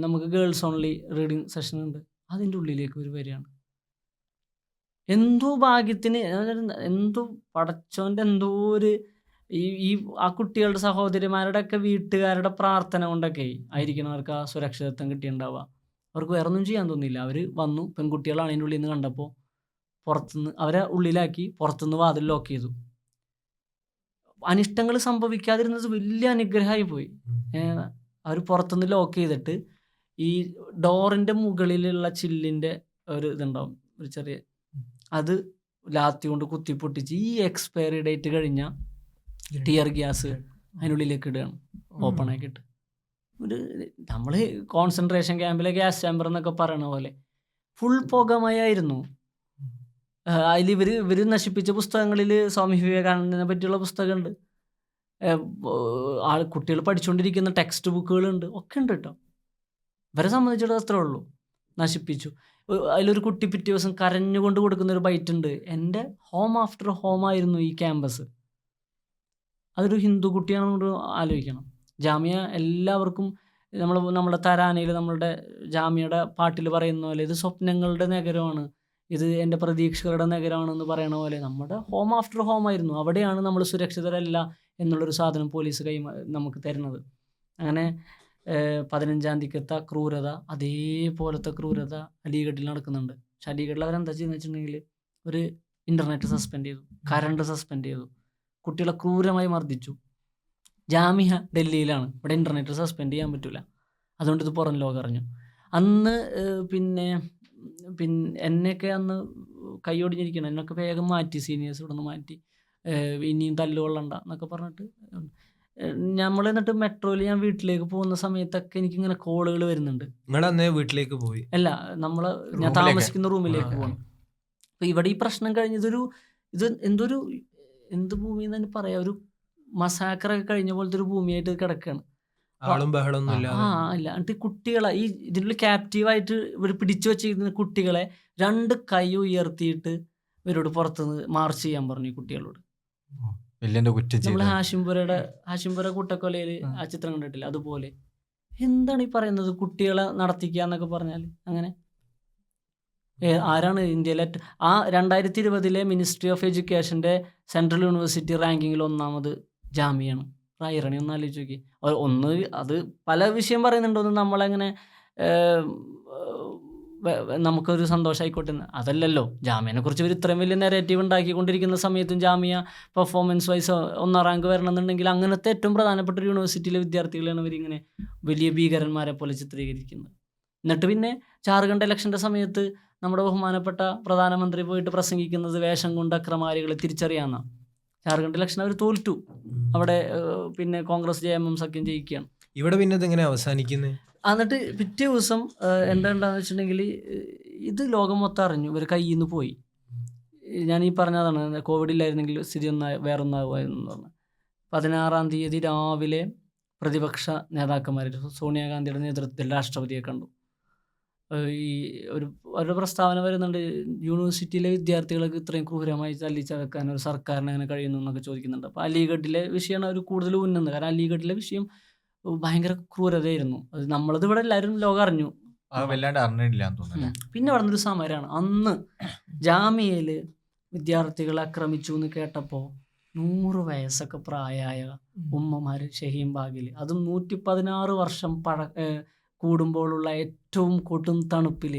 നമുക്ക് ഗേൾസ് ഓൺലി റീഡിങ് സെഷൻ ഉണ്ട്, അതിൻ്റെ ഉള്ളിലേക്ക് ഒരു വരികയാണ്. എന്തോ ഭാഗ്യത്തിന്, എന്തോ പടച്ചോൻ്റെ എന്തോ ഒരു ഈ ആ കുട്ടികളുടെ സഹോദരിമാരുടെ ഒക്കെ വീട്ടുകാരുടെ പ്രാർത്ഥന കൊണ്ടൊക്കെ ആയിരിക്കണം അവർക്ക് ആ സുരക്ഷിതത്വം കിട്ടിയിട്ടുണ്ടാവുക. അവർക്ക് വേറെ ഒന്നും ചെയ്യാൻ തോന്നിയില്ല. അവർ വന്നു, പെൺകുട്ടികളാണ് അതിൻ്റെ ഉള്ളിൽ നിന്ന് കണ്ടപ്പോൾ പുറത്തുനിന്ന് അവരെ ഉള്ളിലാക്കി, പുറത്തുനിന്ന് വാതിൽ ലോക്ക് ചെയ്തു. അനിഷ്ടങ്ങൾ സംഭവിക്കാതിരുന്നത് വലിയ അനുഗ്രഹമായി പോയി. അവർ പുറത്തുനിന്ന് ലോക്ക് ചെയ്തിട്ട് ഈ ഡോറിൻ്റെ മുകളിലുള്ള ചില്ലിൻ്റെ ഒരു ഇതുണ്ടാവും, ഒരു ചെറിയ, അത് ലാത്തി കൊണ്ട് കുത്തി പൊട്ടിച്ച് ഈ എക്സ്പയറി ഡേറ്റ് കഴിഞ്ഞ ടിയർ ഗ്യാസ് അതിനുള്ളിലേക്ക് ഇടുകയാണ്, ഓപ്പൺ ആക്കിയിട്ട്. ഒരു നമ്മൾ കോൺസെൻട്രേഷൻ ക്യാമ്പിലെ ഗ്യാസ് ചാമ്പർ എന്നൊക്കെ പറയണ പോലെ ഫുൾ പുകമയായിരുന്നു. അതിൽ ഇവർ നശിപ്പിച്ച പുസ്തകങ്ങളിൽ സ്വാമി വിവേകാനന്ദനെ പറ്റിയുള്ള പുസ്തകമുണ്ട്, കുട്ടികൾ പഠിച്ചുകൊണ്ടിരിക്കുന്ന ടെക്സ്റ്റ് ബുക്കുകളുണ്ട്, ഒക്കെ ഉണ്ട് കേട്ടോ. ഇവരെ സംബന്ധിച്ചിടത്തോളം അത്രേ ഉള്ളൂ, നശിപ്പിച്ചു. അതിലൊരു കുട്ടി പിറ്റേ ദിവസം കരഞ്ഞുകൊണ്ട് കൊടുക്കുന്നൊരു ബൈറ്റ് ഉണ്ട്, എൻ്റെ ഹോം ആഫ്റ്റർ ഹോം ആയിരുന്നു ഈ ക്യാമ്പസ്. അതൊരു ഹിന്ദു കുട്ടിയാണെന്ന് ആലോചിക്കണം. ജാമ്യ എല്ലാവർക്കും നമ്മുടെ തരാനയിൽ നമ്മളുടെ ജാമ്യയുടെ പാട്ടിൽ പറയുന്ന പോലെ ഇത് സ്വപ്നങ്ങളുടെ നഗരമാണ്, ഇത് എൻ്റെ പ്രതീക്ഷകളുടെ നഗരമാണെന്ന് പറയണ പോലെ നമ്മുടെ ഹോം ആഫ്റ്റർ ഹോം ആയിരുന്നു. അവിടെയാണ് നമ്മൾ സുരക്ഷിതരല്ല എന്നുള്ളൊരു സാധനം പോലീസ് നമുക്ക് തരുന്നത്. അങ്ങനെ 15-ാം തീയതിക്കത്തെ ക്രൂരത, അതേപോലത്തെ ക്രൂരത അലിഗഡിൽ നടക്കുന്നുണ്ട്. പക്ഷെ അലിഗഡിൽ അവരെന്താ ചെയ്യുന്നത് വെച്ചിട്ടുണ്ടെങ്കിൽ ഒരു ഇൻ്റർനെറ്റ് സസ്പെൻഡ് ചെയ്തു, കറണ്ട് സസ്പെൻഡ് ചെയ്തു, കുട്ടികളെ ക്രൂരമായി മർദ്ദിച്ചു. ജാമിയ ഡൽഹിയിലാണ്, ഇവിടെ ഇൻ്റർനെറ്റ് സസ്പെൻഡ് ചെയ്യാൻ പറ്റില്ല, അതുകൊണ്ട് ഇത് പുറം ലോകം അറിഞ്ഞു. അന്ന് പിന്നെ എന്നെയൊക്കെ അന്ന് കൈയൊടിഞ്ഞിരിക്കണം, എന്നൊക്കെ വേഗം മാറ്റി, സീനിയേഴ്സ് ഇവിടെ നിന്ന് മാറ്റി, ഇനിയും തല്ലുകൊള്ളണ്ട എന്നൊക്കെ പറഞ്ഞിട്ട്. നമ്മൾ എന്നിട്ട് മെട്രോയിൽ ഞാൻ വീട്ടിലേക്ക് പോകുന്ന സമയത്തൊക്കെ എനിക്കിങ്ങനെ കോളുകൾ വരുന്നുണ്ട്. വീട്ടിലേക്ക് പോയി അല്ല, ഞാൻ താമസിക്കുന്ന റൂമിലേക്ക് പോകണം. അപ്പോൾ ഇവിടെ ഈ പ്രശ്നം കഴിഞ്ഞതൊരു ഇത് എന്ത് ഭൂമി എന്ന് തന്നെ പറയാം, ഒരു മസാക്കറൊക്കെ കഴിഞ്ഞ പോലത്തെ ഒരു ഭൂമിയായിട്ട് കിടക്കുകയാണ്. എന്നിട്ട് കുട്ടികളെ ഈ ഇതിനുള്ള ക്യാപ്റ്റീവായിട്ട് ഇവർ പിടിച്ചു വെച്ചിരിക്കുന്ന കുട്ടികളെ 2 കൈ ഉയർത്തിയിട്ട് ഇവരോട് പുറത്തുനിന്ന് മാർച്ച് ചെയ്യാൻ പറഞ്ഞു. ഈ കുട്ടികളോട് നമ്മൾ ഹാഷിംപുര കൂട്ടക്കൊലയിൽ ആ ചിത്രം കണ്ടിട്ടില്ല, അതുപോലെ എന്താണ് ഈ പറയുന്നത്, കുട്ടികളെ നടത്തിക്കുക എന്നൊക്കെ പറഞ്ഞാൽ അങ്ങനെ. ആരാണ് ഇന്ത്യയിലെ 2020 മിനിസ്ട്രി ഓഫ് എഡ്യൂക്കേഷൻ്റെ സെൻട്രൽ യൂണിവേഴ്സിറ്റി റാങ്കിങ്ങിൽ 1ാമത് ജാമ്യയാണ്. റൈറണി ഒന്ന് ആലോചിച്ച് നോക്കി. അത് പല വിഷയം പറയുന്നുണ്ട്. ഒന്ന് നമ്മളെങ്ങനെ നമുക്കൊരു സന്തോഷമായിക്കോട്ടെ എന്ന്. അതല്ലല്ലോ, ജാമ്യനെ കുറിച്ച് ഇവർ ഇത്രയും വലിയ നെറേറ്റീവ് ഉണ്ടാക്കിക്കൊണ്ടിരിക്കുന്ന സമയത്തും ജാമ്യ പെർഫോമൻസ് വൈസ് 1ാം റാങ്ക് വരണമെന്നുണ്ടെങ്കിൽ അങ്ങനത്തെ ഏറ്റവും പ്രധാനപ്പെട്ട ഒരു യൂണിവേഴ്സിറ്റിയിലെ വിദ്യാർത്ഥികളാണ് ഇവരിങ്ങനെ വലിയ ഭീകരന്മാരെ പോലെ ചിത്രീകരിക്കുന്നത്. എന്നിട്ട് പിന്നെ ജാർഖണ്ഡ് ഇലക്ഷൻ്റെ സമയത്ത് നമ്മുടെ ബഹുമാനപ്പെട്ട പ്രധാനമന്ത്രി പോയിട്ട് പ്രസംഗിക്കുന്നത് വേഷം കൊണ്ട് അക്രമാരികളെ തിരിച്ചറിയാമെന്നാണ്. ജാർഖണ്ഡ് ഇലക്ഷൻ അവർ തോൽറ്റു. അവിടെ പിന്നെ കോൺഗ്രസ് JMM സഖ്യം ജയിക്കുകയാണ്. ഇവിടെ പിന്നെ ഇതെങ്ങനെ അവസാനിക്കുന്നത്? എന്നിട്ട് പിറ്റേ ദിവസം എന്താ ഉണ്ടാകുന്ന വെച്ചിട്ടുണ്ടെങ്കിൽ ഇത് ലോകം മൊത്തം അറിഞ്ഞു, ഇവർ കയ്യിൽ നിന്ന് പോയി. ഞാൻ ഈ പറഞ്ഞതാണ്, കോവിഡ് ഇല്ലായിരുന്നെങ്കിൽ സ്ഥിതി വേറെ ഒന്നാകുമായിരുന്നു എന്ന് പറഞ്ഞു. 16-ാം തീയതി രാവിലെ പ്രതിപക്ഷ നേതാക്കന്മാർ സോണിയാഗാന്ധിയുടെ നേതൃത്വത്തിൽ രാഷ്ട്രപതിയെ കണ്ടു. ഈ ഒരു പ്രസ്താവന വരുന്നുണ്ട്, യൂണിവേഴ്സിറ്റിയിലെ വിദ്യാർത്ഥികൾക്ക് ഇത്രയും ക്രൂരമായി തല്ലിച്ചതക്കാൻ ഒരു സർക്കാരിന് അങ്ങനെ കഴിയുന്നു എന്നൊക്കെ ചോദിക്കുന്നുണ്ട്. അപ്പോൾ അലിഗഡിലെ വിഷയമാണ് അവർ കൂടുതൽ ഉന്നത്. കാരണം അലിഗഡിലെ വിഷയം ഭയങ്കര ക്രൂരതയായിരുന്നു. അത് നമ്മളത് ഇവിടെ എല്ലാവരും ലോകം അറിഞ്ഞു. വല്ലാണ്ട് അറിഞ്ഞില്ല തോന്നുന്നു. പിന്നെ പറഞ്ഞൊരു സമരമാണ് അന്ന് ജാമ്യയിൽ വിദ്യാർത്ഥികളെ ആക്രമിച്ചു എന്ന് കേട്ടപ്പോൾ 100 വയസ്സൊക്കെ പ്രായമായ ഉമ്മമാർ ഷഹീൻബാഗിൽ, അതും 116 വർഷം കൂടുമ്പോഴുള്ള ഏറ്റവും കൊടും തണുപ്പിൽ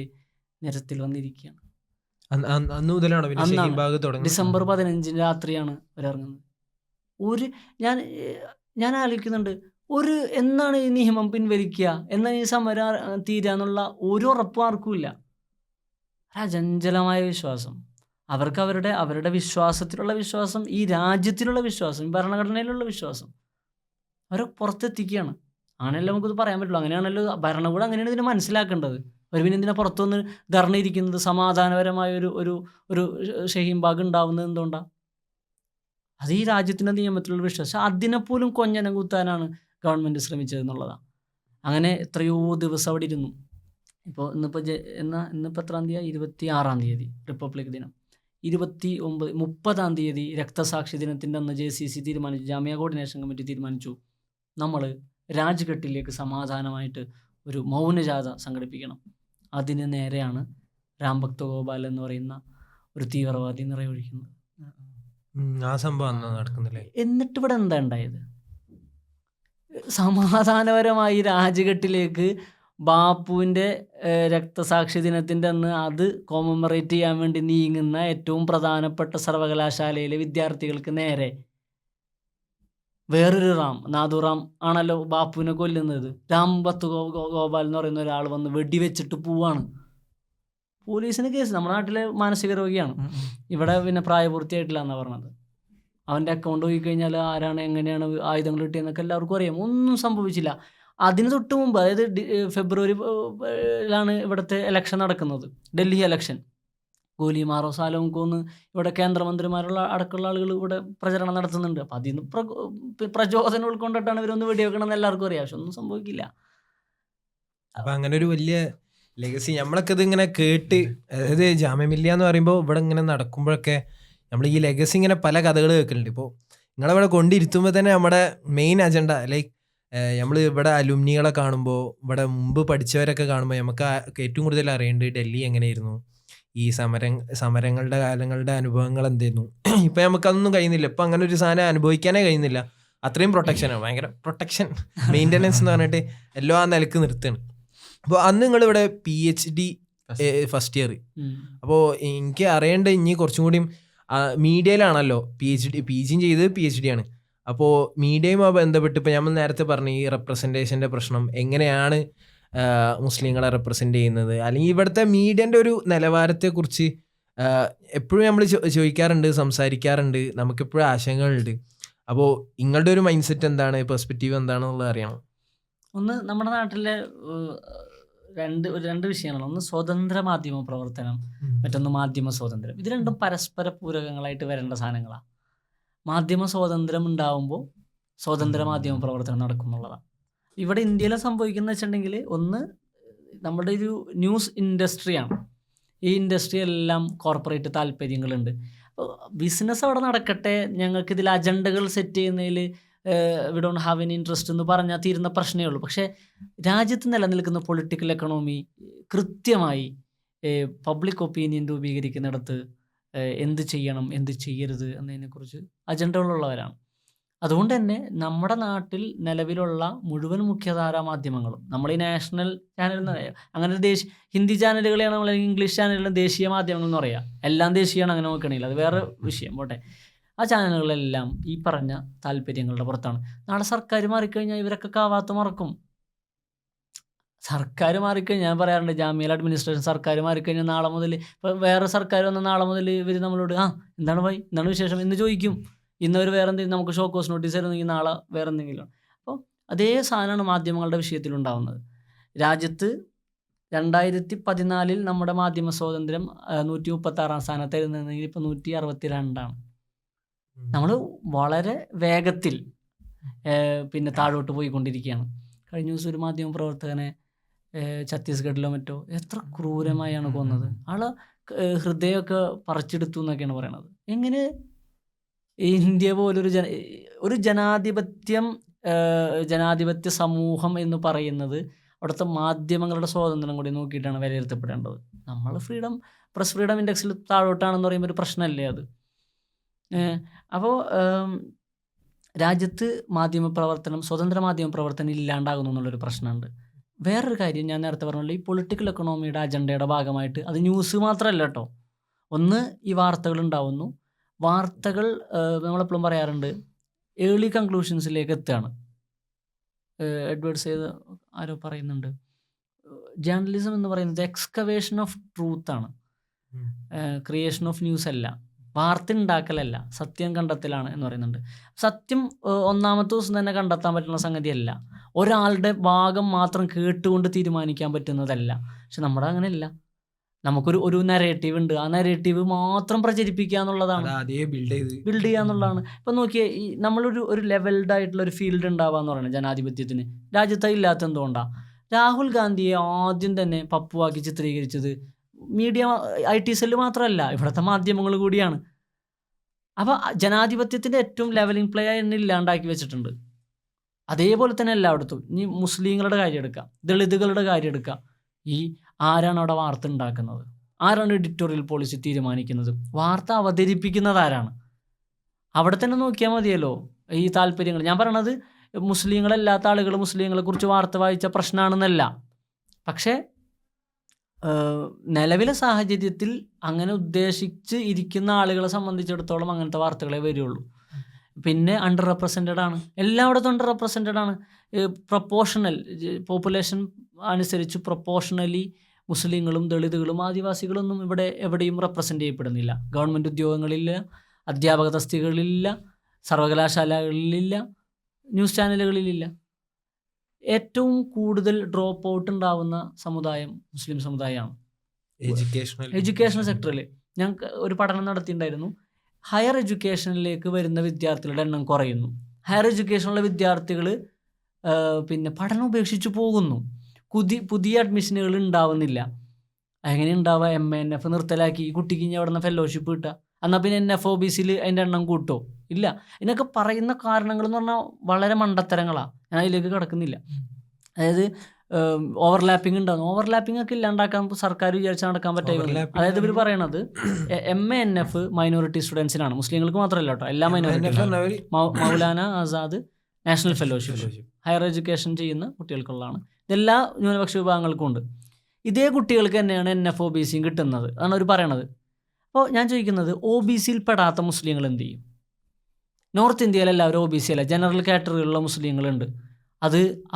നിരത്തിൽ വന്നിരിക്കുകയാണ്. അന്ന് മുതലാണ് പിന്നെ ഷഹീൻബാഗ് തുടങ്ങുന്നത്. ഡിസംബർ 15 രാത്രിയാണ് അവരിറങ്ങുന്നത്. ഞാൻ ആലോചിക്കുന്നുണ്ട്, എന്നാണ് ഈ നിയമം പിൻവലിക്കുക, എന്നാണ് ഈ സമരം തീരുക എന്നുള്ള ഒരു ഉറപ്പും ആർക്കുമില്ല. അചഞ്ചലമായ വിശ്വാസം, അവർക്ക് അവരുടെ വിശ്വാസത്തിലുള്ള വിശ്വാസം, ഈ രാജ്യത്തിലുള്ള വിശ്വാസം, ഈ ഭരണഘടനയിലുള്ള വിശ്വാസം അവരെ പുറത്തെത്തിക്കുകയാണ്. അങ്ങനെയല്ല നമുക്കിത് പറയാൻ പറ്റുള്ളൂ. അങ്ങനെയാണല്ലോ ഭരണകൂടം, അങ്ങനെയാണ് ഇതിനെ മനസ്സിലാക്കേണ്ടത്. ഒരു പിന്നെ ഇതിനെ പുറത്തുനിന്ന് ധർണ ഇരിക്കുന്നത്, സമാധാനപരമായ ഒരു ഷഹീൻബാഗ് ഉണ്ടാവുന്നത് എന്തുകൊണ്ടാണ്? അത് ഈ രാജ്യത്തിൻ്റെ നിയമത്തിലുള്ള വിശ്വാസം. അതിനെപ്പോലും കൊഞ്ഞനം കുത്താനാണ് ഗവൺമെൻറ് ശ്രമിച്ചതെന്നുള്ളതാണ്. അങ്ങനെ എത്രയോ ദിവസം അവിടെ ഇരുന്നു. ഇപ്പോൾ ഇന്നിപ്പോൾ എത്രാം തീയതി? 26-ാം തീയതി റിപ്പബ്ലിക് ദിനം. 30-ാം തീയതി രക്തസാക്ഷി ദിനത്തിൻ്റെ അന്ന് JCC തീരുമാനിച്ചു, ജാമ്യ കോർഡിനേഷൻ കമ്മിറ്റി തീരുമാനിച്ചു, നമ്മൾ രാജ്ഘട്ടിലേക്ക് സമാധാനമായിട്ട് ഒരു മൗനജാഥ സംഘടിപ്പിക്കണം. അതിന് നേരെയാണ് രാംഭക്ത് ഗോപാൽ എന്ന് പറയുന്ന ഒരു തീവ്രവാദി നിറയൊഴിക്കുന്നത്. ആ സംഭവം നടക്കുന്നില്ലേ? എന്നിട്ട് ഇവിടെ എന്താ ഉണ്ടായത്? സമാധാനപരമായി രാജ്ഘട്ടിലേക്ക് ബാപ്പുവിൻ്റെ രക്തസാക്ഷി ദിനത്തിൻ്റെ അന്ന് അത് കോമമറേറ്റ് ചെയ്യാൻ വേണ്ടി നീങ്ങുന്ന ഏറ്റവും പ്രധാനപ്പെട്ട സർവകലാശാലയിലെ വിദ്യാർത്ഥികൾക്ക് നേരെ വേറൊരു നാഥുറാം ആണല്ലോ ബാപ്പുവിനെ കൊല്ലുന്നത്. രാംഭക്ത് ഗോപാൽ എന്ന് പറയുന്ന ഒരാൾ വന്ന് വെടിവെച്ചിട്ട് പോവാണ്. പോലീസിന് കേസ്. നമ്മുടെ നാട്ടിലെ മാനസിക രോഗിയാണ്, ഇവിടെ പിന്നെ പ്രായപൂർത്തിയായിട്ടില്ല എന്നാണ് പറഞ്ഞത്. അവൻ്റെ അക്കൗണ്ട് പോയി കഴിഞ്ഞാൽ ആരാണ്, എങ്ങനെയാണ് ആയുധങ്ങൾ കിട്ടിയെന്നൊക്കെ എല്ലാവർക്കും അറിയാം. ഒന്നും സംഭവിച്ചില്ല. അതിന് തൊട്ട് മുമ്പ്, അതായത് ഫെബ്രുവരിയിലാണ് ഇവിടുത്തെ ഇലക്ഷൻ നടക്കുന്നത്, ഡൽഹി ഇലക്ഷൻ. ഗോലിമാറോ സാലോങ്കോന്ന് ഇവിടെ കേന്ദ്രമന്ത്രിമാരുള്ള അടക്കമുള്ള ആളുകൾ ഇവിടെ പ്രചരണം നടത്തുന്നുണ്ട്. അപ്പം അതിൽ നിന്ന് പ്രചോദനം ഉൾക്കൊണ്ടിട്ടാണ് ഇവരൊന്ന് വെടിവെക്കണമെന്ന് എല്ലാവർക്കും അറിയാം. പക്ഷെ ഒന്നും സംഭവിക്കില്ല. അപ്പം അങ്ങനെ ഒരു വലിയ ലെഗസി നമ്മളൊക്കെ ഇത് ഇങ്ങനെ കേട്ട്, അതായത് ജാമ്യമില്ല എന്ന് പറയുമ്പോൾ ഇവിടെ ഇങ്ങനെ നടക്കുമ്പോഴൊക്കെ നമ്മൾ ഈ ലെഗസി ഇങ്ങനെ പല കഥകൾ കേൾക്കുന്നുണ്ട്. ഇപ്പോൾ നിങ്ങളിവിടെ കൊണ്ടിരുത്തുമ്പോൾ തന്നെ നമ്മുടെ മെയിൻ അജണ്ട, ലൈക്ക് നമ്മൾ ഇവിടെ അലുമിനികളെ കാണുമ്പോൾ, ഇവിടെ മുമ്പ് പഠിച്ചവരൊക്കെ കാണുമ്പോൾ നമുക്ക് ഏറ്റവും കൂടുതൽ അറിയേണ്ടത് ഡൽഹി എങ്ങനെയായിരുന്നു, ഈ സമരങ്ങളുടെ കാലങ്ങളുടെ അനുഭവങ്ങൾ എന്തായിരുന്നു. ഇപ്പം നമുക്കതൊന്നും കഴിയുന്നില്ല. ഇപ്പം അങ്ങനെ ഒരു സാധനം അനുഭവിക്കാനേ കഴിയുന്നില്ല. അത്രയും പ്രൊട്ടക്ഷനാണ്, ഭയങ്കര പ്രൊട്ടക്ഷൻ, മെയിൻ്റനൻസ് എന്ന് പറഞ്ഞിട്ട് എല്ലാം ആ നിലക്ക് നിർത്തുകയാണ്. അപ്പോൾ അന്ന് നിങ്ങളിവിടെ PhD ഫസ്റ്റ് ഇയർ. അപ്പോൾ എനിക്ക് അറിയേണ്ടത് ഇനി കുറച്ചും കൂടിയും മീഡിയയിലാണല്ലോ PGയും ചെയ്ത് PhD ആണ്. അപ്പോൾ മീഡിയയുമായി ബന്ധപ്പെട്ട് ഇപ്പോൾ നമ്മൾ നേരത്തെ പറഞ്ഞ ഈ റെപ്രസെൻറ്റേഷൻ്റെ പ്രശ്നം, എങ്ങനെയാണ് മുസ്ലിങ്ങളെ റെപ്രസെൻ്റ് ചെയ്യുന്നത്, അല്ലെങ്കിൽ ഇവിടുത്തെ മീഡിയൻ്റെ ഒരു നിലവാരത്തെക്കുറിച്ച് എപ്പോഴും നമ്മൾ ചോദിക്കാറുണ്ട്, സംസാരിക്കാറുണ്ട്, നമുക്കെപ്പോഴും ആശങ്കകളുണ്ട്. അപ്പോൾ നിങ്ങളുടെ ഒരു മൈൻഡ് സെറ്റ് എന്താണ്, പെർസ്പെക്റ്റീവ് എന്താണെന്നുള്ളത് അറിയണം. ഒന്ന്, നമ്മുടെ നാട്ടിലെ രണ്ട് വിഷയങ്ങളാണ്. ഒന്ന് സ്വതന്ത്ര മാധ്യമ പ്രവർത്തനം, മറ്റൊന്ന് മാധ്യമ സ്വാതന്ത്ര്യം. ഇത് രണ്ടും പരസ്പര പൂരകങ്ങളായിട്ട് വരേണ്ട സാധനങ്ങളാണ്. മാധ്യമ സ്വാതന്ത്ര്യം ഉണ്ടാവുമ്പോൾ സ്വതന്ത്ര മാധ്യമ പ്രവർത്തനം നടക്കും എന്നുള്ളതാണ്. ഇവിടെ ഇന്ത്യയിൽ സംഭവിക്കുന്ന വെച്ചിട്ടുണ്ടെങ്കിൽ, ഒന്ന് നമ്മുടെ ഒരു ന്യൂസ് ഇൻഡസ്ട്രിയാണ്. ഈ ഇൻഡസ്ട്രി എല്ലാം കോർപ്പറേറ്റ് താല്പര്യങ്ങളുണ്ട്. ബിസിനസ് അവിടെ നടക്കട്ടെ, ഞങ്ങൾക്കിതിൽ അജണ്ടകൾ സെറ്റ് ചെയ്യുന്നതിൽ we don't have any interest എന്ന് പറഞ്ഞാൽ തീരുന്ന പ്രശ്നമേ ഉള്ളൂ. പക്ഷേ രാജ്യത്ത് നിലനിൽക്കുന്ന പൊളിറ്റിക്കൽ എക്കണോമി കൃത്യമായി പബ്ലിക് ഒപ്പീനിയൻ രൂപീകരിക്കുന്നിടത്ത് എന്ത് ചെയ്യണം, എന്ത് ചെയ്യരുത് എന്നതിനെക്കുറിച്ച് അജണ്ടകളുള്ളവരാണ്. അതുകൊണ്ട് തന്നെ നമ്മുടെ നാട്ടിൽ നിലവിലുള്ള മുഴുവൻ മുഖ്യധാരാ മാധ്യമങ്ങളും നമ്മൾ ഈ നാഷണൽ ചാനൽ അങ്ങനെ ഹിന്ദി ചാനലുകളെയാണ് നമ്മൾ ഇംഗ്ലീഷ് ചാനലുകളും ദേശീയ മാധ്യമങ്ങൾ എന്ന് പറയാം. എല്ലാം ദേശീയമാണ് അങ്ങനെ നോക്കണമെങ്കിൽ, അത് വേറെ വിഷയം പോട്ടെ. ആ ചാനലുകളെല്ലാം ഈ പറഞ്ഞ താല്പര്യങ്ങളുടെ പുറത്താണ്. നാളെ സർക്കാർ മാറിക്കഴിഞ്ഞാൽ ഇവരൊക്കെ കാവാത്ത മറക്കും. സർക്കാർ മാറിക്കഴിഞ്ഞാൽ ഞാൻ പറയാറുണ്ട്, ജാമ്യയിൽ അഡ്മിനിസ്ട്രേഷൻ സർക്കാർ മാറിക്കഴിഞ്ഞാൽ നാളെ മുതൽ ഇപ്പോൾ വേറെ സർക്കാർ വന്ന നാളെ മുതൽ ഇവർ നമ്മളോട് എന്താണ് ഭായി, എന്താണ് വിശേഷം എന്ന് ചോദിക്കും. ഇന്നവർ വേറെ എന്തെങ്കിലും നമുക്ക് ഷോക്കോസ് നോട്ടീസ് തരുന്നെങ്കിൽ നാളെ വേറെ എന്തെങ്കിലും. അപ്പോൾ അതേ സാധനമാണ് മാധ്യമങ്ങളുടെ വിഷയത്തിലുണ്ടാവുന്നത്. രാജ്യത്ത് 2014 നമ്മുടെ മാധ്യമ സ്വാതന്ത്ര്യം 136 സ്ഥാനത്തായിരുന്നെങ്കിൽ ഇപ്പോൾ 162ആണ്. നമ്മൾ വളരെ വേഗത്തിൽ പിന്നെ താഴോട്ട് പോയിക്കൊണ്ടിരിക്കുകയാണ്. കഴിഞ്ഞ ദിവസം ഒരു മാധ്യമ പ്രവർത്തകനെ ഛത്തീസ്ഗഡിലോ മറ്റോ എത്ര ക്രൂരമായാണ് കൊന്നത്. ആളെ ഹൃദയമൊക്കെ പറിച്ചെടുത്തു എന്നൊക്കെയാണ് പറയണത്. എങ്ങനെ ഇന്ത്യ പോലൊരു ഒരു ജനാധിപത്യ സമൂഹം എന്ന് പറയുന്നത് അവിടുത്തെ മാധ്യമങ്ങളുടെ സ്വാതന്ത്ര്യം കൂടി നോക്കിയിട്ടാണ് വിലയിരുത്തപ്പെടേണ്ടത്. നമ്മൾ പ്രസ് ഫ്രീഡം ഇൻഡെക്സിൽ താഴോട്ടാണെന്ന് പറയുമ്പോൾ ഒരു പ്രശ്നമല്ലേ അത്. അപ്പോൾ രാജ്യത്ത് സ്വതന്ത്ര മാധ്യമ പ്രവർത്തനം ഇല്ലാണ്ടാകുന്നു എന്നുള്ളൊരു പ്രശ്നമുണ്ട്. വേറൊരു കാര്യം ഞാൻ നേരത്തെ പറഞ്ഞല്ലോ, ഈ പൊളിറ്റിക്കൽ എക്കണോമിയുടെ അജണ്ടയുടെ ഭാഗമായിട്ട് അത് ന്യൂസ് മാത്രമല്ല കേട്ടോ. ഒന്ന്, ഈ വാർത്തകൾ ഉണ്ടാവുന്നു. വാർത്തകൾ നമ്മളെപ്പോഴും പറയാറുണ്ട് ഏർലി കൺക്ലൂഷൻസിലേക്ക് എത്തുകയാണ്. എഡ്വേർഡ് സയ്യിദ് ആരോ പറയുന്നുണ്ട്, ജേർണലിസം എന്ന് പറയുന്നത് എക്സ്കവേഷൻ ഓഫ് ട്രൂത്താണ്, ക്രിയേഷൻ ഓഫ് ന്യൂസ് അല്ല, വാർത്ത ഉണ്ടാക്കലല്ല, സത്യം കണ്ടെത്തലാണ് എന്ന് പറയുന്നുണ്ട്. സത്യം ഒന്നാമത്തെ ദിവസം തന്നെ കണ്ടെത്താൻ പറ്റുന്ന സംഗതിയല്ല, ഒരാളുടെ ഭാഗം മാത്രം കേട്ടുകൊണ്ട് തീരുമാനിക്കാൻ പറ്റുന്നതല്ല. പക്ഷെ നമ്മുടെ അങ്ങനെയല്ല. നമുക്കൊരു നരേറ്റീവ് ഉണ്ട്, ആ നരേറ്റീവ് മാത്രം പ്രചരിപ്പിക്കുക എന്നുള്ളതാണ്, ബിൽഡ് ചെയ്യുക എന്നുള്ളതാണ്. ഇപ്പം നോക്കിയേ, ഈ നമ്മളൊരു ലെവൽഡ് ആയിട്ടുള്ള ഒരു ഫീൽഡ് ഉണ്ടാവുക എന്ന് പറയുന്നത് ജനാധിപത്യത്തിന് രാജ്യത്ത് ഇല്ലാത്ത എന്തുകൊണ്ടാണ്? രാഹുൽ ഗാന്ധിയെ ആദ്യം തന്നെ പപ്പുവാക്കി ചിത്രീകരിച്ചത് മീഡിയ IT സെല്ല് മാത്രമല്ല, ഇവിടുത്തെ മാധ്യമങ്ങൾ കൂടിയാണ്. അപ്പോൾ ജനാധിപത്യത്തിൻ്റെ ഏറ്റവും ലെവലിംഗ് പ്ലേ എന്നെ ഇല്ലാണ്ടാക്കി വെച്ചിട്ടുണ്ട്. അതേപോലെ തന്നെ എല്ലായിടത്തും ഇനി മുസ്ലിങ്ങളുടെ കാര്യം എടുക്കാം, ദളിതുകളുടെ കാര്യം എടുക്കാം. ഈ ആരാണ് അവിടെ വാർത്ത ഉണ്ടാക്കുന്നത്? ആരാണ് എഡിറ്റോറിയൽ പോളിസി തീരുമാനിക്കുന്നത്? വാർത്ത അവതരിപ്പിക്കുന്നത് ആരാണ്? അവിടെ തന്നെ നോക്കിയാൽ മതിയല്ലോ ഈ താല്പര്യങ്ങൾ. ഞാൻ പറയണത് മുസ്ലിങ്ങളല്ലാത്ത ആളുകൾ മുസ്ലിങ്ങളെക്കുറിച്ച് വാർത്ത വായിച്ച പ്രശ്നമാണെന്നല്ല. പക്ഷേ നിലവിലെ സാഹചര്യത്തിൽ അങ്ങനെ ഉദ്ദേശിച്ച് ഇരിക്കുന്ന ആളുകളെ സംബന്ധിച്ചിടത്തോളം അങ്ങനത്തെ വാർത്തകളെ വരികയുള്ളൂ. പിന്നെ അണ്ടർ റെപ്രസെൻറ്റഡ് ആണ്, എല്ലായിടത്തും അണ്ടർ റെപ്രസെൻറ്റഡ് ആണ്. പ്രൊപ്പോർഷണൽ പോപ്പുലേഷൻ അനുസരിച്ച് പ്രൊപ്പോർഷണലി മുസ്ലിങ്ങളും ദളിതുകളും ആദിവാസികളൊന്നും ഇവിടെ എവിടെയും റെപ്രസെൻ്റ് ചെയ്യപ്പെടുന്നില്ല. ഗവൺമെൻറ് ഉദ്യോഗങ്ങളിലില്ല, അധ്യാപക തസ്തികകളിലില്ല, സർവകലാശാലകളിലില്ല, ന്യൂസ് ചാനലുകളിലില്ല. ഏറ്റവും കൂടുതൽ ഡ്രോപ്പ് ഔട്ട് ഉണ്ടാവുന്ന സമുദായം മുസ്ലിം സമുദായമാണ്. എഡ്യൂക്കേഷണൽ സെക്ടറിൽ ഞാൻ ഒരു പഠനം നടത്തിയിട്ടുണ്ടായിരുന്നു. ഹയർ എഡ്യൂക്കേഷനിലേക്ക് വരുന്ന വിദ്യാർത്ഥികളുടെ എണ്ണം കുറയുന്നു. ഹയർ എഡ്യൂക്കേഷനുള്ള വിദ്യാർത്ഥികൾ പിന്നെ പഠനം ഉപേക്ഷിച്ച് പോകുന്നു. പുതിയ അഡ്മിഷനുകൾ ഉണ്ടാവുന്നില്ല. എങ്ങനെ ഉണ്ടാവുക? MA-NF നിർത്തലാക്കി, ഈ കുട്ടിക്ക് ഇനി അവിടെ നിന്ന് ഫെലോഷിപ്പ് കിട്ടുക, എന്നാൽ പിന്നെ NFOBCയിൽ അതിൻ്റെ എണ്ണം കൂട്ടോ? ഇല്ല. ഇതിനൊക്കെ പറയുന്ന കാരണങ്ങൾ എന്ന് പറഞ്ഞാൽ വളരെ മണ്ടത്തരങ്ങളാണ്. ഞാൻ അതിലേക്ക് കിടക്കുന്നില്ല. അതായത് ഓവർലാപ്പിംഗ് ഉണ്ടാകുന്നു. ഓവർലാപ്പിംഗ് ഒക്കെ ഇല്ലാണ്ടാക്കാൻ സർക്കാർ വിചാരിച്ചാൽ നടക്കാൻ പറ്റുമോ? അതായത് ഇവർ പറയണത് MA-NF മൈനോറിറ്റി സ്റ്റുഡൻസിനാണ്, മുസ്ലിങ്ങൾക്ക് മാത്രമല്ല കേട്ടോ, എല്ലാ minority. Maulana Azad national fellowship higher education ചെയ്യുന്ന കുട്ടികൾക്കുള്ളതാണ്. ഇതെല്ലാ ന്യൂനപക്ഷ വിഭാഗങ്ങൾക്കും ഉണ്ട്. ഇതേ കുട്ടികൾക്ക് തന്നെയാണ് NFOBCയും കിട്ടുന്നത്, അതാണ് അവർ പറയണത്. അപ്പോൾ ഞാൻ ചോദിക്കുന്നത്, OBCയിൽ പെടാത്ത മുസ്ലിങ്ങൾ എന്ത് ചെയ്യും? നോർത്ത് ഇന്ത്യയിൽ എല്ലാവരും OBC അല്ല, ജനറൽ കാറ്റഗറിയിലുള്ള മുസ്ലിങ്ങളുണ്ട്.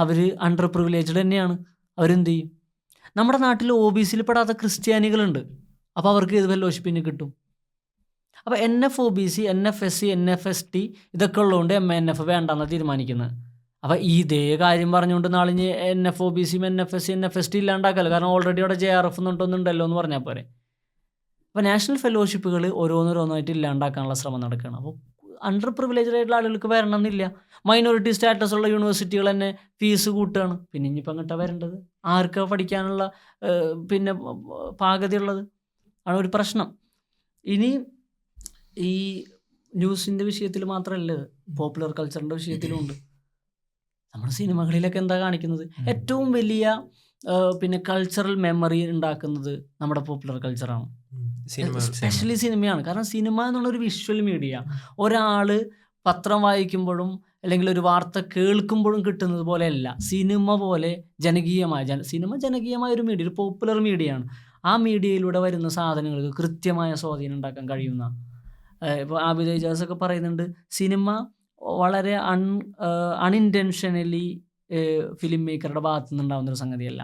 അവർ അണ്ടർ പ്രിവിലേജ്ഡ് തന്നെയാണ്. അവരെന്ത് ചെയ്യും? നമ്മുടെ നാട്ടിൽ OBCയിൽ പെടാത്ത ക്രിസ്ത്യാനികളുണ്ട്. അപ്പോൾ അവർക്ക് ഏത് ഫെലോഷിപ്പിന് കിട്ടും? അപ്പോൾ NFOBC, NFSC, NFST ഇതൊക്കെ ഉള്ളതുകൊണ്ട് MA-NF വേണ്ടെന്നാണ് തീരുമാനിക്കുന്നത്. അപ്പോൾ ഇതേ കാര്യം പറഞ്ഞുകൊണ്ട് നാളെ NFOBCയും NFSC, NFST ഇല്ലാണ്ടാക്കല്ലോ. കാരണം ഓൾറെഡി അവിടെ JRF എന്നിട്ടൊന്നുണ്ടല്ലോ എന്ന് പറഞ്ഞാൽ പോരെ. അപ്പോൾ നാഷണൽ ഫെലോഷിപ്പുകൾ ഓരോന്നോരോന്നായിട്ട് ഇല്ലാണ്ടാക്കാനുള്ള ശ്രമം നടക്കുകയാണ്. അപ്പോൾ അണ്ടർ പ്രിവിലേജ്ഡ് ആയിട്ടുള്ള ആളുകൾക്ക് വരണമെന്നില്ല. മൈനോറിറ്റി സ്റ്റാറ്റസ് ഉള്ള യൂണിവേഴ്സിറ്റികൾ തന്നെ ഫീസ് കൂട്ടുകയാണ്. പിന്നെ ഇനിയിപ്പോൾ അങ്ങോട്ടാണ് വരേണ്ടത്? ആർക്കാണ് പഠിക്കാനുള്ള പിന്നെ പാകതയുള്ളത്? ആണ് ഒരു പ്രശ്നം. ഇനി ഈ ന്യൂസിൻ്റെ വിഷയത്തിൽ മാത്രമല്ല, പോപ്പുലർ കൾച്ചറിൻ്റെ വിഷയത്തിലും ഉണ്ട്. നമ്മുടെ സിനിമകളിലൊക്കെ എന്താ കാണിക്കുന്നത്? ഏറ്റവും വലിയ പിന്നെ കൾച്ചറൽ മെമ്മറി ഉണ്ടാക്കുന്നത് നമ്മുടെ പോപ്പുലർ കൾച്ചറാണ്, സ്പെഷ്യലി സിനിമയാണ്. കാരണം സിനിമ എന്നുള്ളൊരു വിഷ്വൽ മീഡിയ. ഒരാൾ പത്രം വായിക്കുമ്പോഴും അല്ലെങ്കിൽ ഒരു വാർത്ത കേൾക്കുമ്പോഴും കിട്ടുന്നത് പോലെയല്ല സിനിമ പോലെ സിനിമ ജനകീയമായ ഒരു മീഡിയ, ഒരു പോപ്പുലർ മീഡിയയാണ്. ആ മീഡിയയിലൂടെ വരുന്ന സാധനങ്ങൾക്ക് കൃത്യമായ സ്വാധീനം ഉണ്ടാക്കാൻ കഴിയുന്ന, ഇപ്പോൾ ആബിദ് ഇജാസൊക്കെ പറയുന്നുണ്ട്, സിനിമ വളരെ അൺഇൻറ്റൻഷനലി ഫിലിം മേക്കറുടെ ഭാഗത്തു നിന്നുണ്ടാകുന്നൊരു സംഗതിയല്ല.